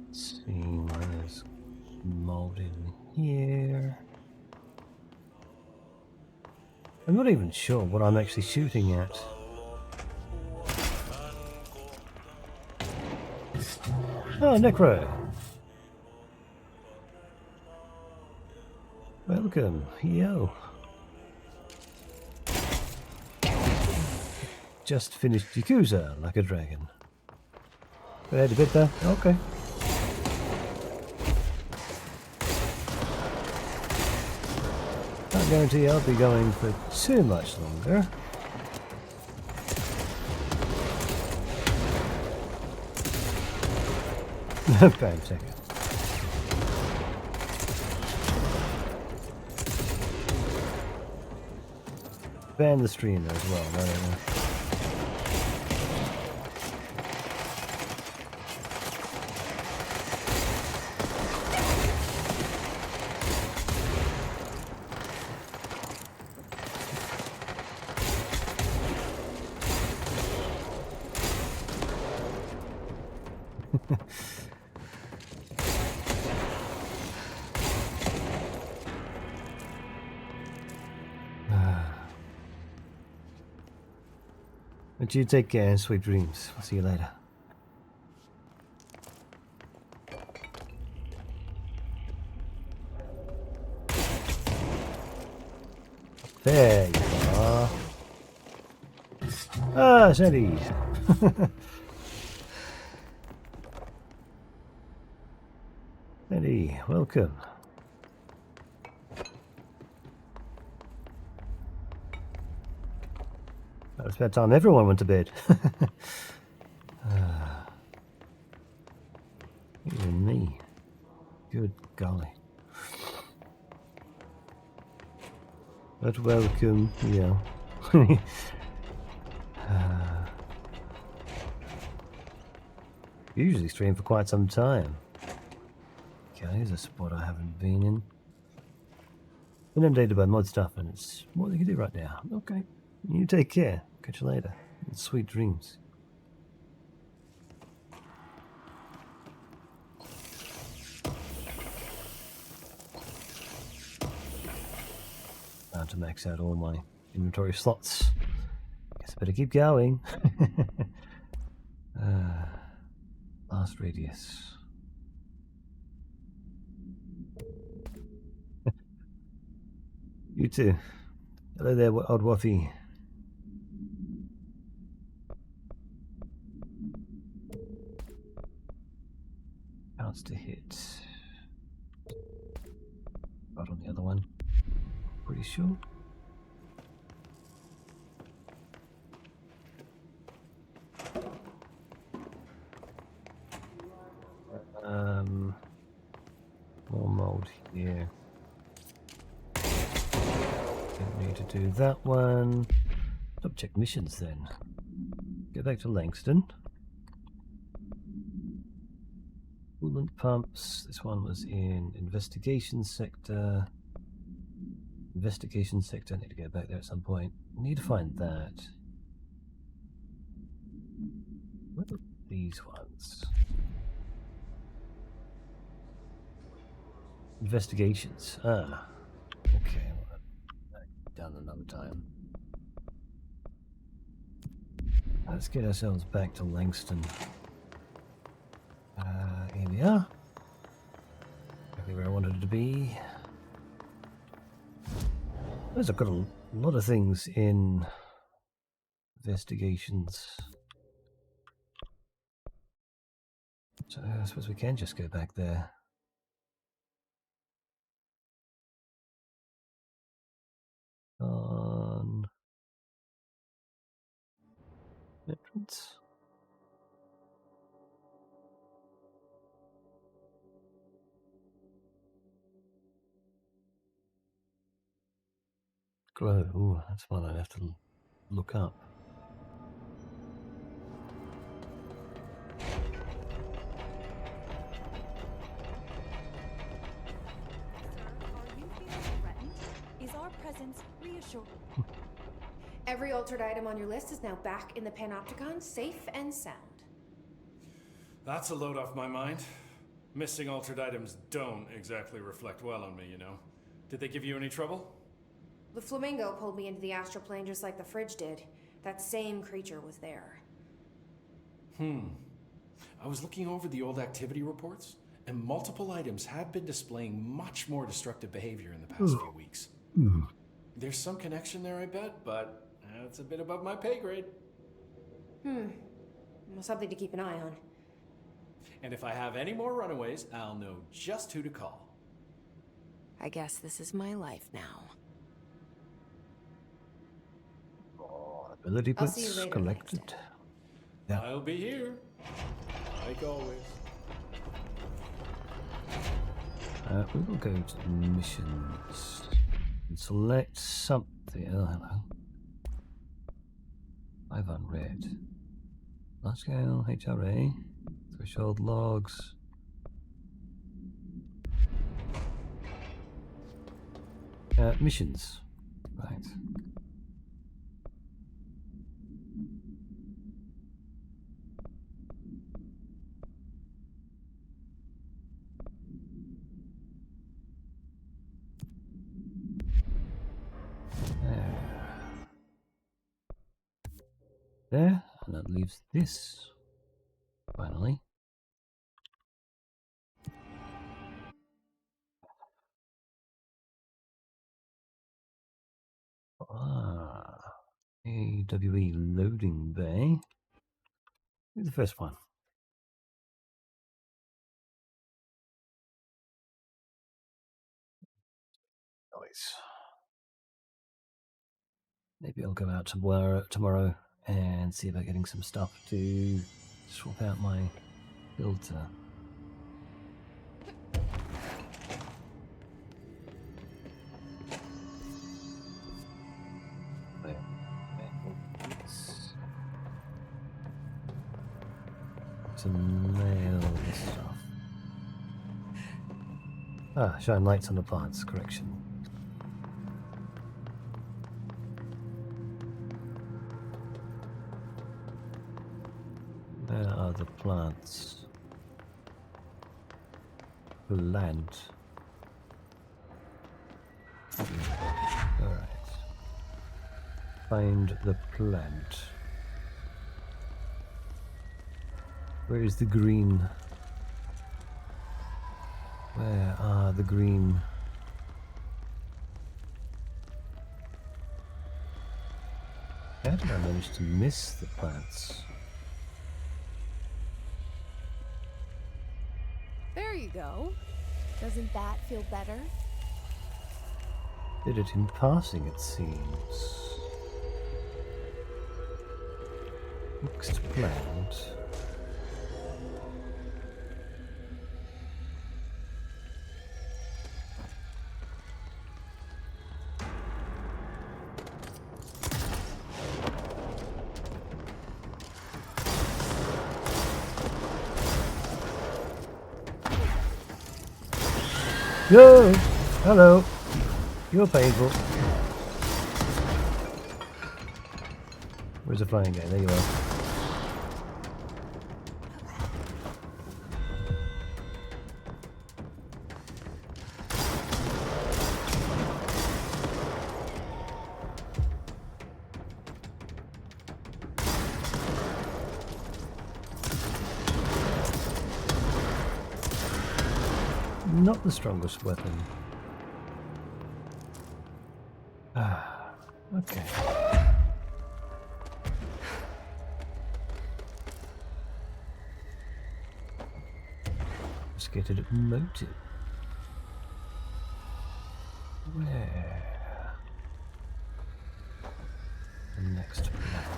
Speaker 1: Let's see, there's mold in here. I'm not even sure what I'm actually shooting at. Oh, Necro! Welcome, yo. Just finished Yakuza like a dragon. But I had a bit there. Okay. Can't guarantee I'll be going for too much longer. Bam, second. Ban the streamer as well, I don't know. But you take care and sweet dreams. I'll see you later. There you are. Ah, Sandy. Sandy, welcome. It's about time everyone went to bed. Even me. Good golly. But welcome, you know. Usually stream for quite some time. Okay, here's a spot I haven't been in. Been inundated by mod stuff and it's more than you can do right now. Okay. You take care. Catch you later. And sweet dreams. About to max out all my inventory slots. Guess I better keep going. Last radius. You too. Hello there, old Waffy. wants to hit. Right on the other one. Pretty sure. More mold here. Don't need to do that one. Stop check missions then. Go back to Langston. Coolant pumps. This one was in investigation sector. Investigation sector. I need to go back there at some point. I need to find that. What are these ones? Investigations. Ah. Okay. Done another time. Let's get ourselves back to Langston. Here we are. Exactly where I wanted it to be. I've got a lot of things in investigations. So I suppose we can just go back there. On entrance. Glow. Ooh, that's one I'd have to look up.
Speaker 8: Is our presence reassuring?
Speaker 12: Every altered item on your list is now back in the Panopticon, safe and sound.
Speaker 16: That's a load off my mind. Missing altered items don't exactly reflect well on me, you know. Did they give you any trouble?
Speaker 12: The flamingo pulled me into the astral plane just like the fridge did. That same creature was there.
Speaker 16: I was looking over the old activity reports, and multiple items have been displaying much more destructive behavior in the past few weeks. There's some connection there, I bet, but that's a bit above my pay grade.
Speaker 12: Well, something to keep an eye on.
Speaker 16: And if I have any more runaways, I'll know just who to call.
Speaker 2: I guess this is my life now.
Speaker 1: Ability
Speaker 12: I'll see
Speaker 1: points
Speaker 12: you later,
Speaker 1: collected. Yeah.
Speaker 16: I'll be here, like always.
Speaker 1: We will go to missions and select something. Oh, hello. I've unread. Large scale HRA, threshold logs. Missions. Right. There, and that leaves this. Finally. AWE loading bay. The first one. Nice. Maybe I'll go out tomorrow and see about getting some stuff to swap out my filter. Some mail stuff. Shine lights on the plants, correction. Where are the plants? Plant. Alright. Find the plant. Where is the green? Where are the green? How did I manage to miss the plants?
Speaker 2: There go. Doesn't that feel better?
Speaker 1: Did it in passing, it seems. Next plant. Yo! Hello! You're painful. Where's the flying guy? There you are. Not the strongest weapon. Ah, okay. Let's get it at motive. Where? The next plant.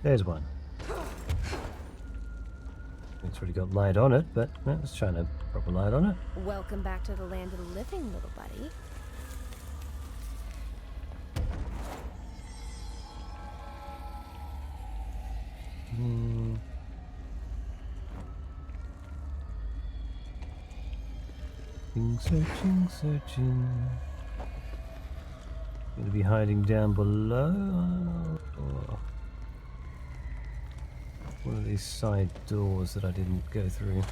Speaker 1: There's one. It's already got light on it, but let's shine a proper light on it.
Speaker 2: Welcome back to the land of the living, little buddy. Searching, searching. Going to be hiding down below, or one of these side doors that I didn't go through.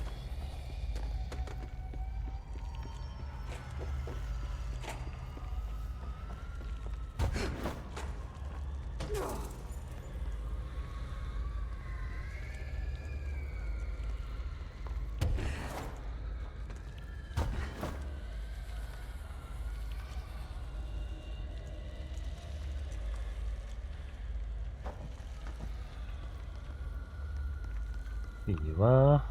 Speaker 2: Here you are.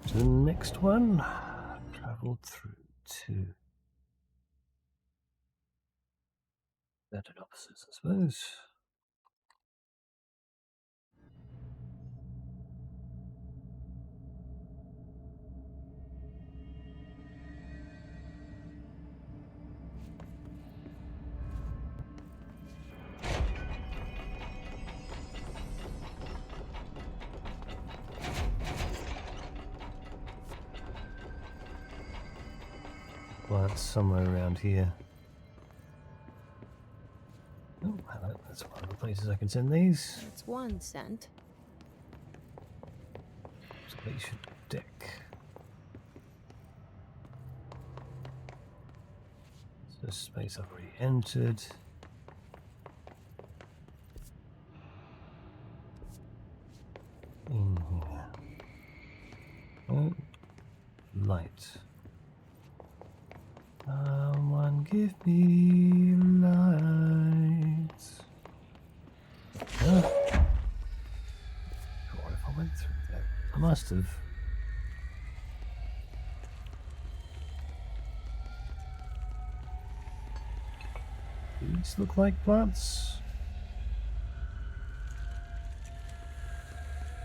Speaker 2: To the next one. Traveled through to better officers, I suppose. Well, it's somewhere around here. Oh, hello. That's one of the places I can send these. It's one cent.
Speaker 1: Station deck. So space I've already entered. In here. Oh, light. Someone give me light. What if I went through there? I must have. These look like plants.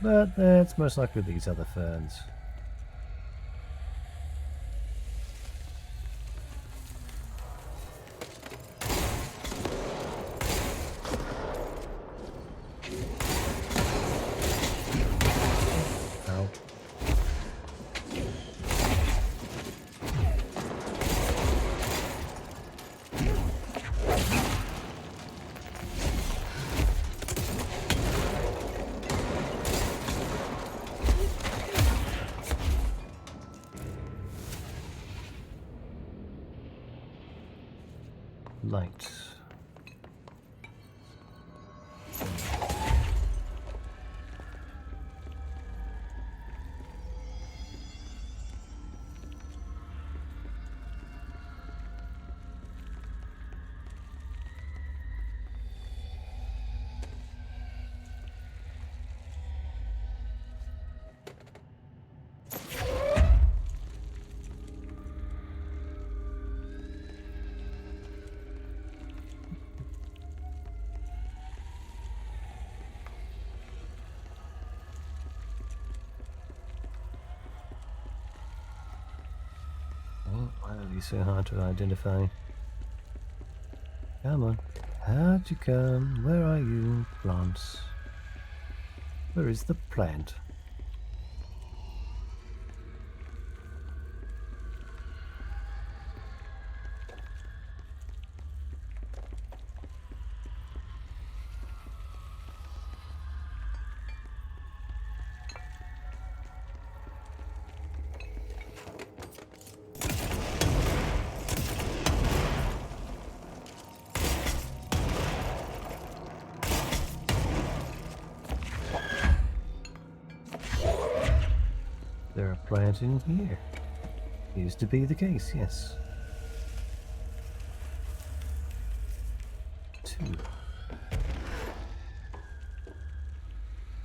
Speaker 1: But it's most likely these other ferns. be so hard to identify. Come on. How'd you come? Where are you, plants? Where is the plant? There are plants in here. Used to be the case, yes. 2.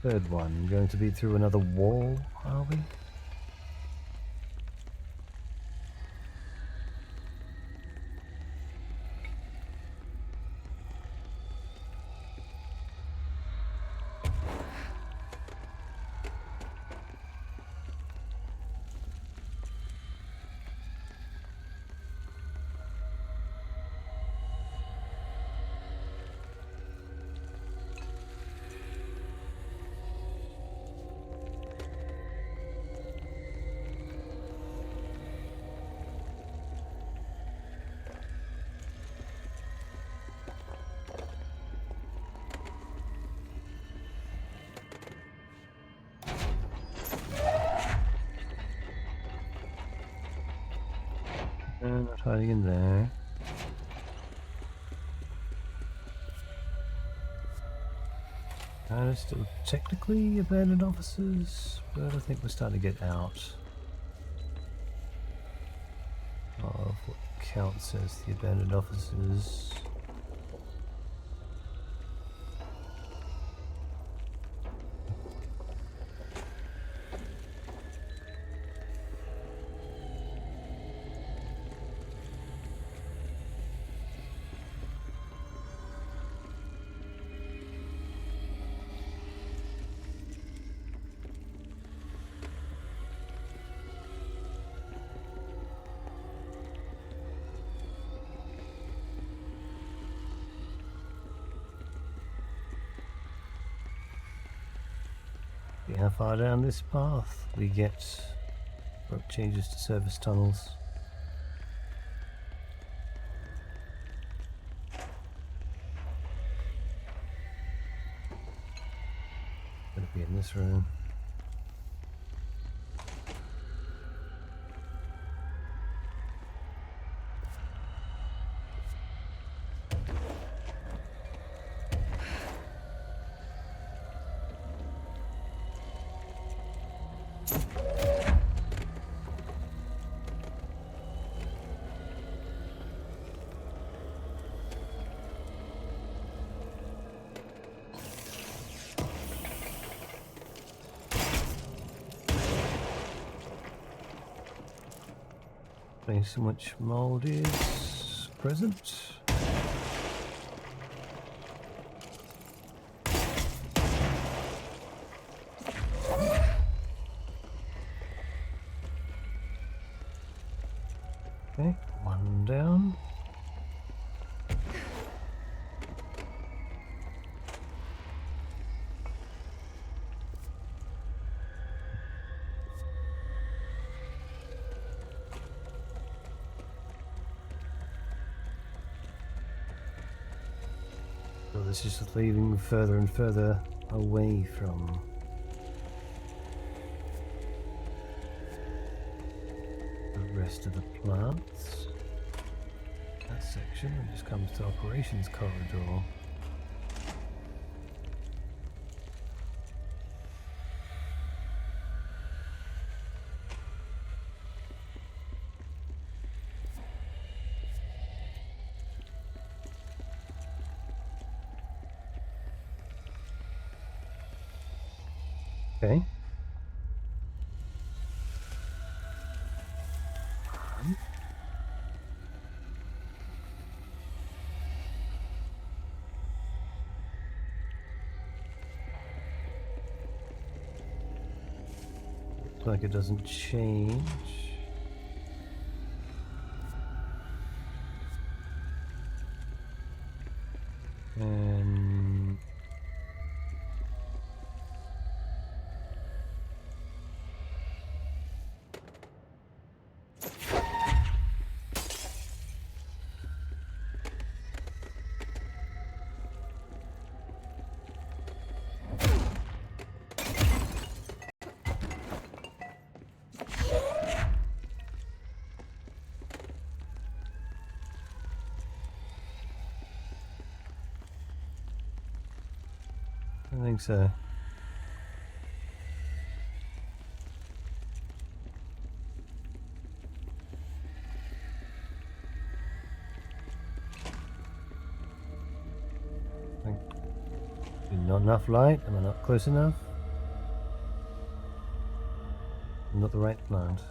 Speaker 1: Third one, going to be through another wall, are we? Not hiding in there. Still technically abandoned offices, but I think we're starting to get out of what counts as the abandoned offices. See how far down this path we get where it changes to service tunnels. Gonna be in this room. So much mold is present. Okay, one down. So this is just leading further and further away from the rest of the plants. That section just comes to operations corridor. Okay. Looks like it doesn't change. I think so. Not enough light? Am I not close enough? Not the right plant.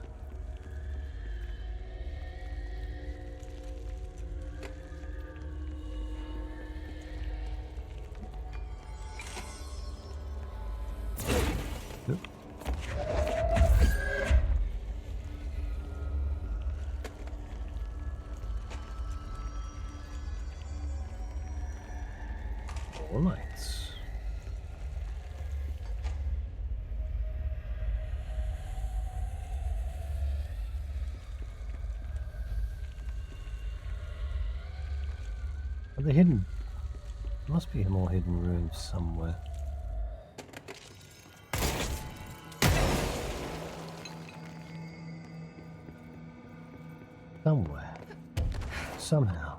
Speaker 1: Oop. More lights. Are they hidden? Must be more hidden rooms somewhere. Somewhere. Somehow.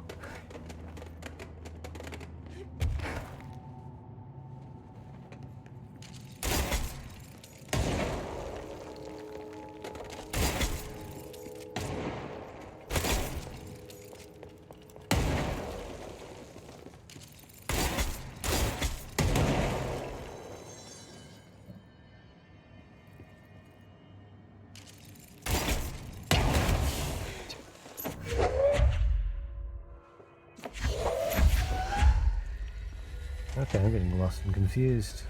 Speaker 1: Okay, I'm getting lost and confused.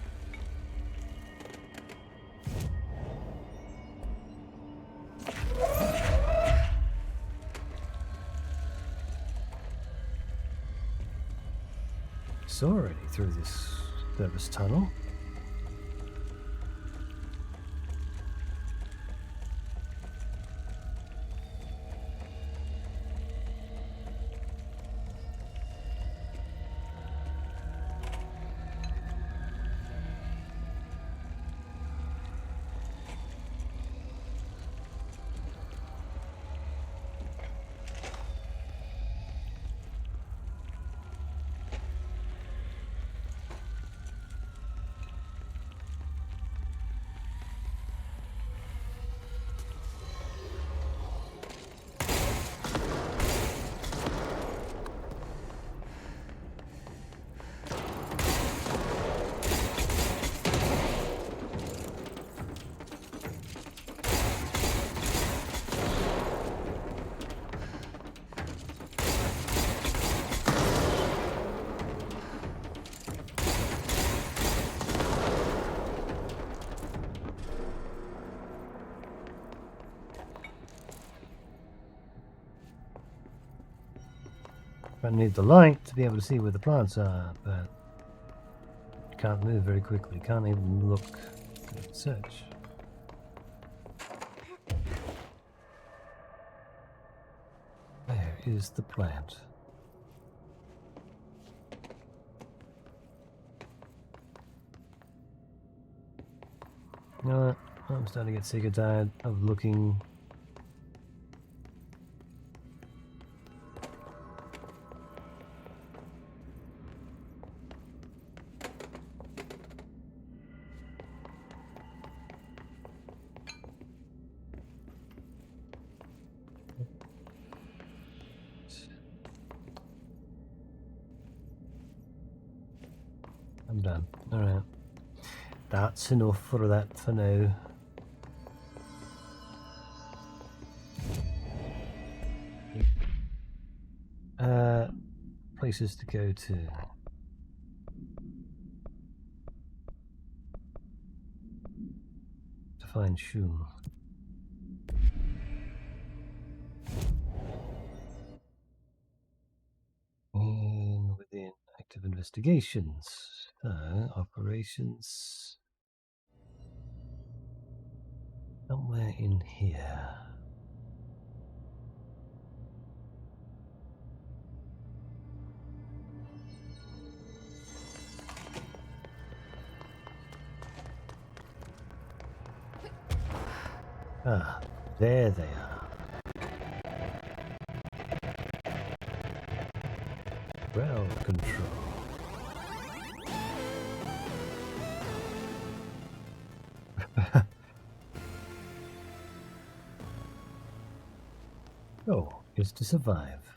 Speaker 1: Saw already through this service tunnel. I need the light to be able to see where the plants are, but can't move very quickly, can't even look at search. Where is the plant? You know what? I'm starting to get sick and tired of looking. I'm done. Alright. That's enough for that for now. Places to go to. To find Shum. And within active investigations. Operations. Somewhere in here. Ah, there they are. Ground control. Oh, is to survive.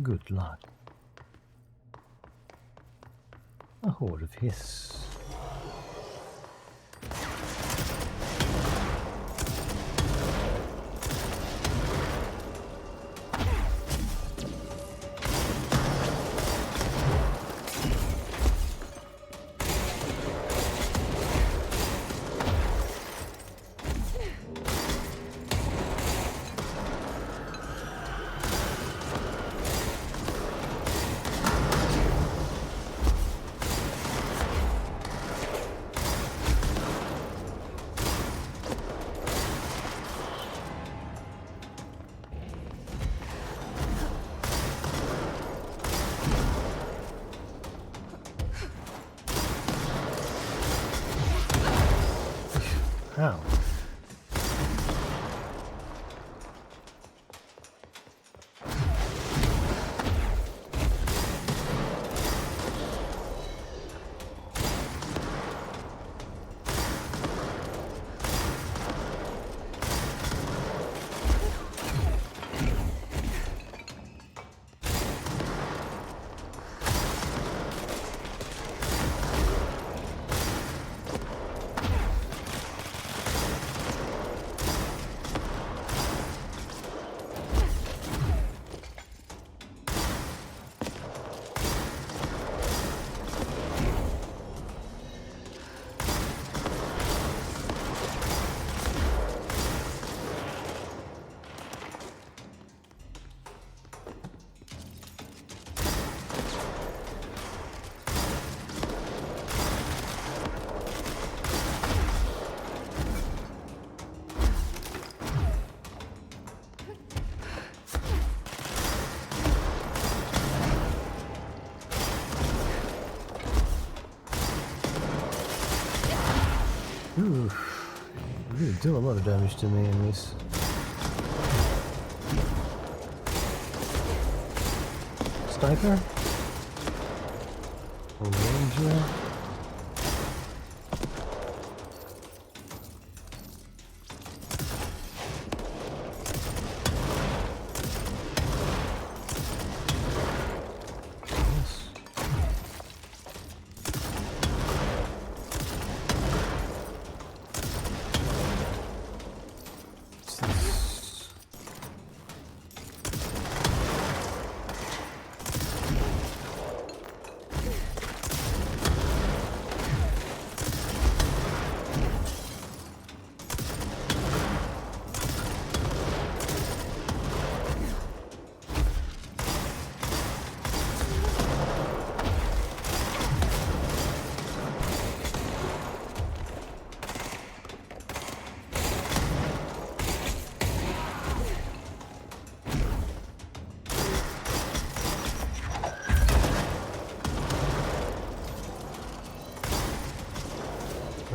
Speaker 1: Good lord. A horde of hiss. How? Ooh, you really do a lot of damage to me in this. Sniper? A ranger?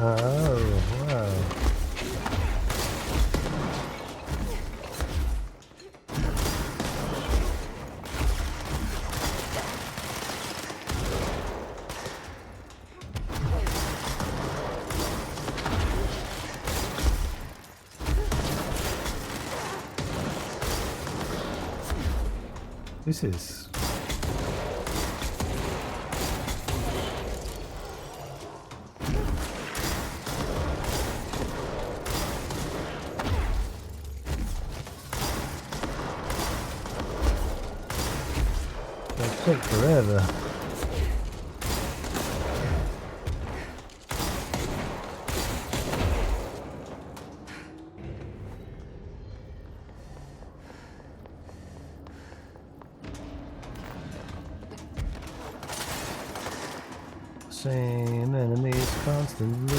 Speaker 1: Oh, wow. This is... It'll take forever. Same enemies constantly.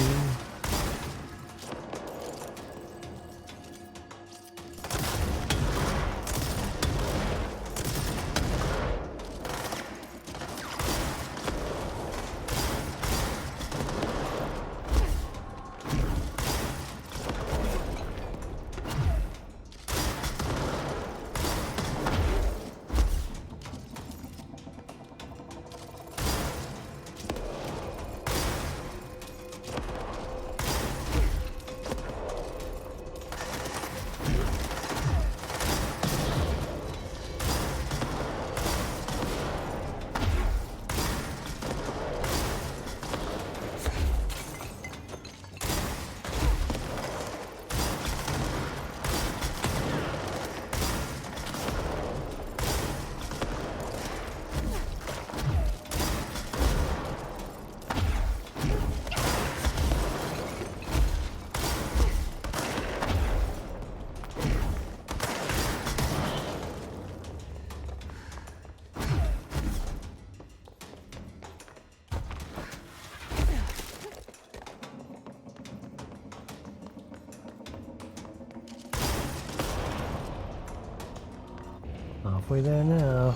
Speaker 1: halfway there now.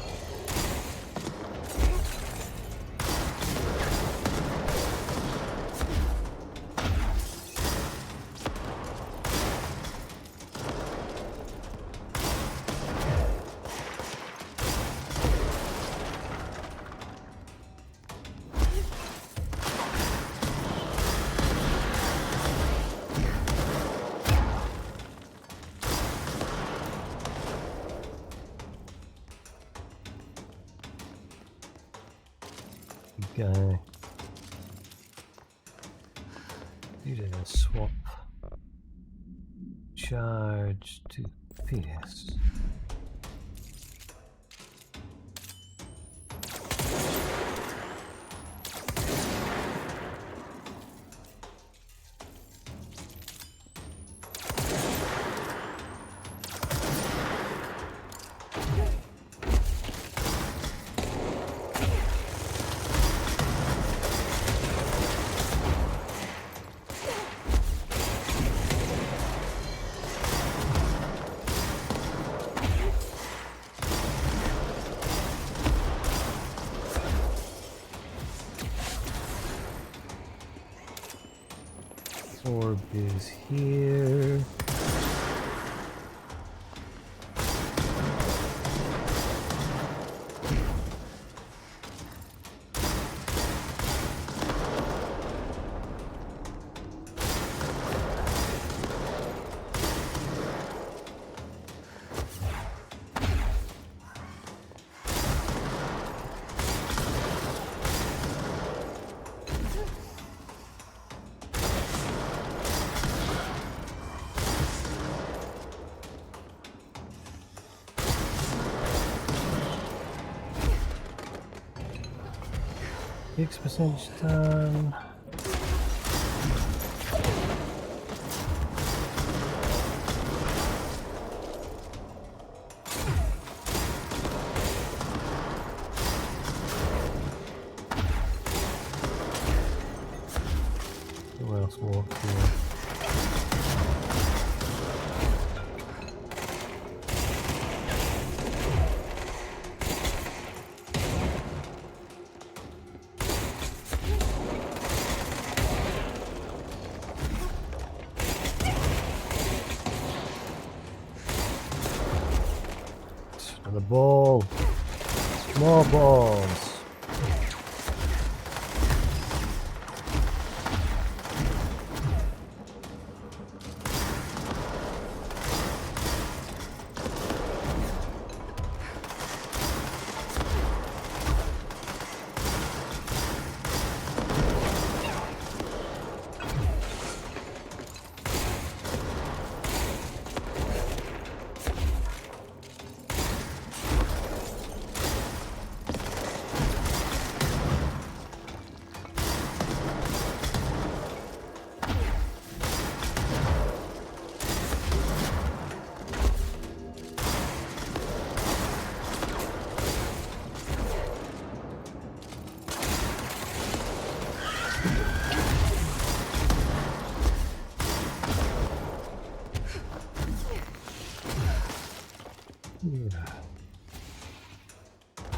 Speaker 1: Guy. Need a swap. Charge to PS. Orb is here. Six percentage done. Who else walked here? The ball. More balls.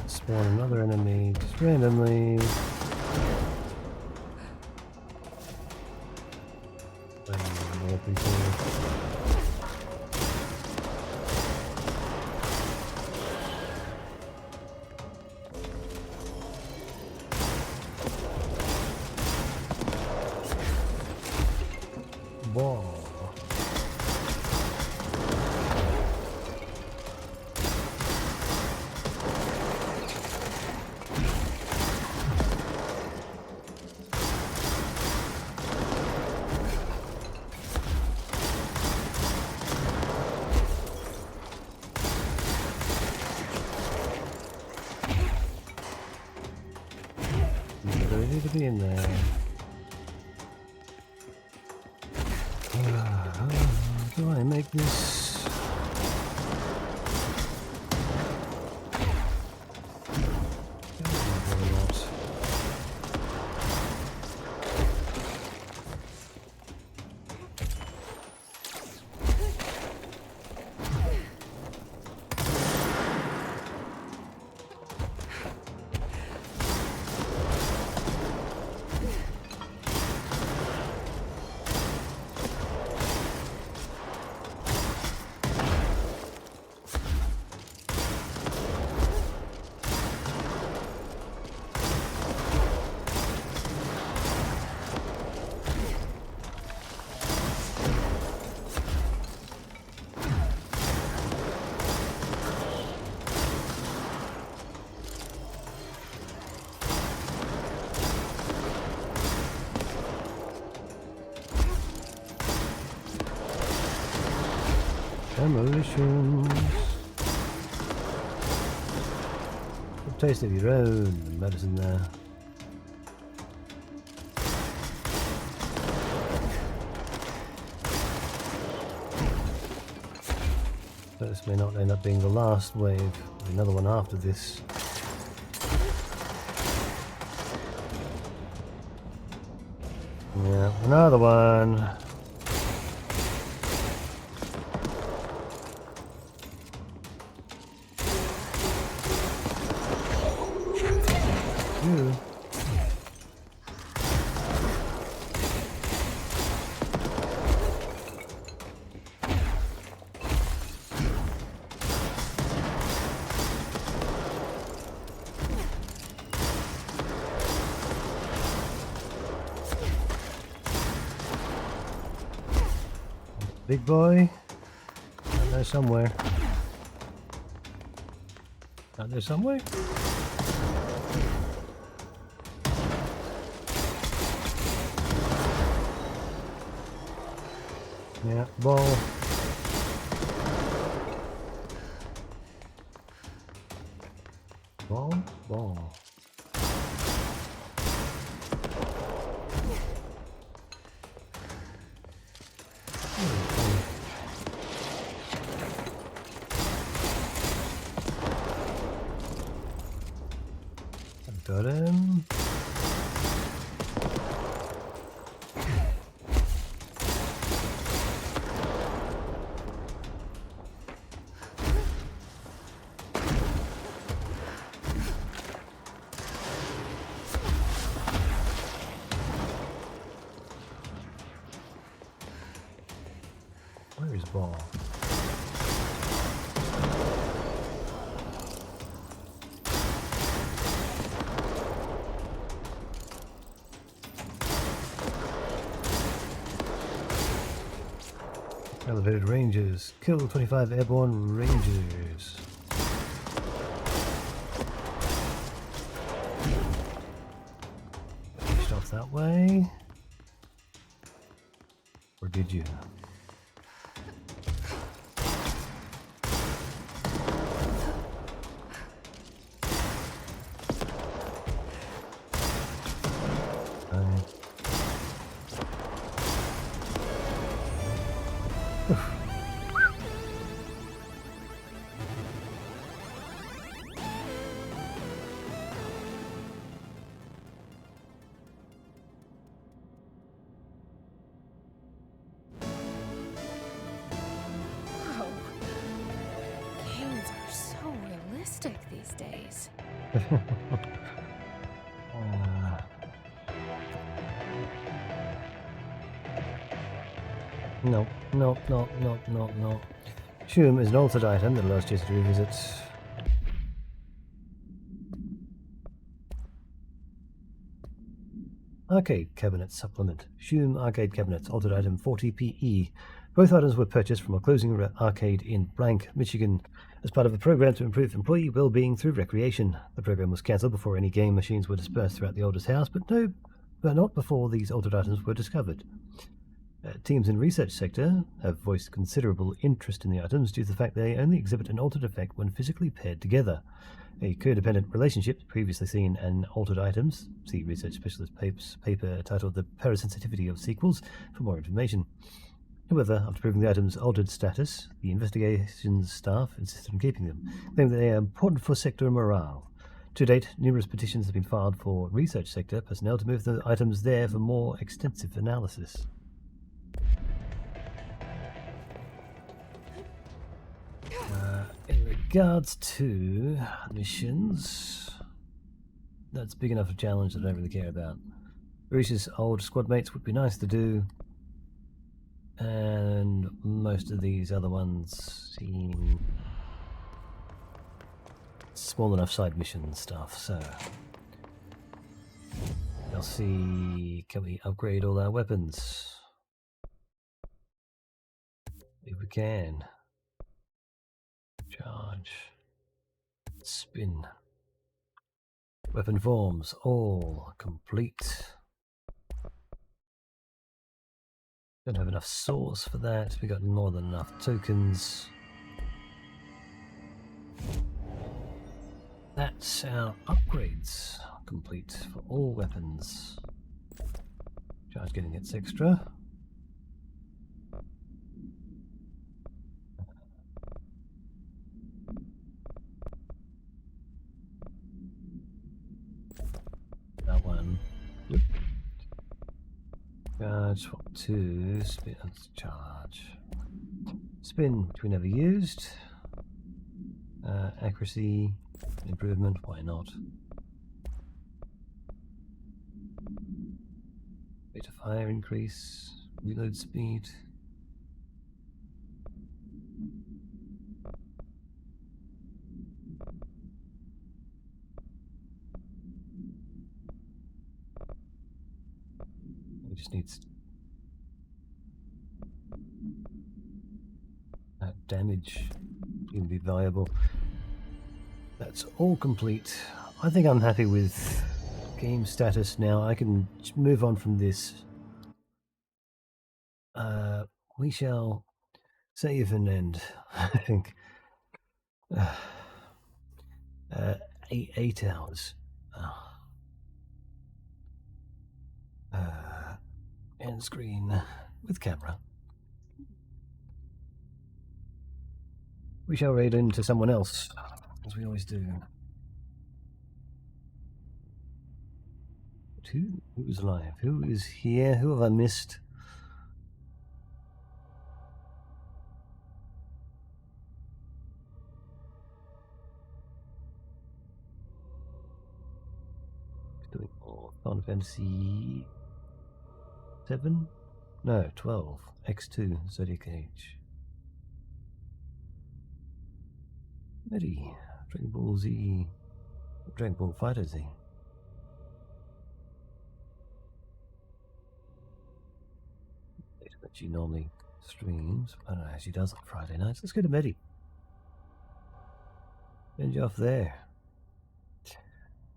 Speaker 1: Spawn another enemy just randomly. More people. Ball. Ready to be in there. Do I make this? Probably not. Demolitions. A taste of your own medicine there. This may not end up being the last wave. There's another one after this. Yeah, another one. Ew. Big boy. Out there somewhere. Out there somewhere? Yeah, ball. Ball, ball. Got him. Where is ball? Elevated Rangers. Kill 25 airborne Rangers. Finished off that way. Or did you?
Speaker 2: Wow. Games are so realistic these days.
Speaker 1: No, no, no, no, no, no. Shum is an altered item that allows Jason to revisit. Arcade Cabinet Supplement. Shum Arcade Cabinets, altered item 40PE. Both items were purchased from a closing arcade in Blank, Michigan, as part of a program to improve employee well-being through recreation. The program was cancelled before any game machines were dispersed throughout the oldest house, but not before these altered items were discovered. Teams in research sector have voiced considerable interest in the items due to the fact they only exhibit an altered effect when physically paired together. A codependent relationship previously seen in altered items. See Research Specialist paper titled The Parasensitivity of Sequels for more information. However, after proving the item's altered status, the investigations staff insisted on keeping them, claiming that they are important for sector morale. To date, numerous petitions have been filed for research sector personnel to move the items there for more extensive analysis. In regards to missions, that's big enough a challenge that I don't really care about. Risha's old squad mates would be nice to do, and most of these other ones seem small enough side mission stuff, so I'll see, can we upgrade all our weapons? If we can. Charge. Spin. Weapon forms, all complete. Don't have enough sauce for that. We got more than enough tokens. That's our upgrades complete for all weapons. Charge getting its extra. That one. Yep. Charge, swap 2, spin, charge. Spin, which we never used. Accuracy, improvement, why not? Rate of fire increase, reload speed. We just need damage to be viable. That's all complete. I think I'm happy with game status now. I can move on from this. We shall save and end. I think 8 hours. End screen with camera. We shall raid into someone else, as we always do. Who's alive? Who is here? Who have I missed? Doing more. Final Fantasy 7? No, 12. X2, Zodiac Age. Medi, Dragon Ball Z, Dragon Ball Fighter Z. That she normally streams. I don't know how she does on Friday nights. Let's go to Medi. End you off there.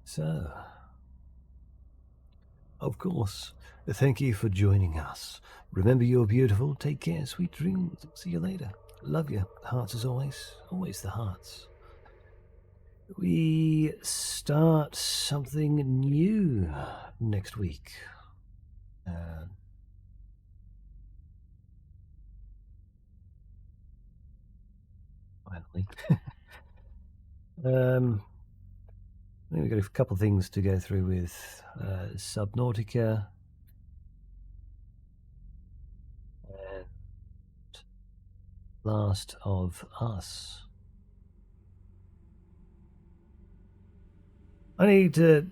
Speaker 1: So, of course, thank you for joining us. Remember you're beautiful. Take care. Sweet dreams. See you later. Love you. Hearts as always. Always the hearts. We start something new next week. Finally. I think we've got a couple of things to go through with Subnautica and Last of Us. I need to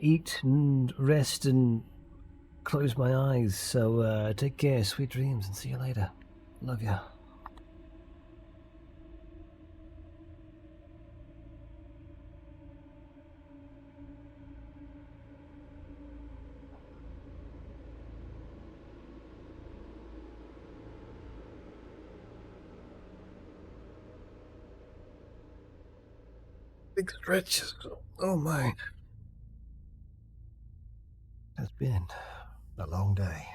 Speaker 1: eat and rest and close my eyes, so take care, sweet dreams, and see you later. Love ya. Big stretches. Oh my. It's been a long day.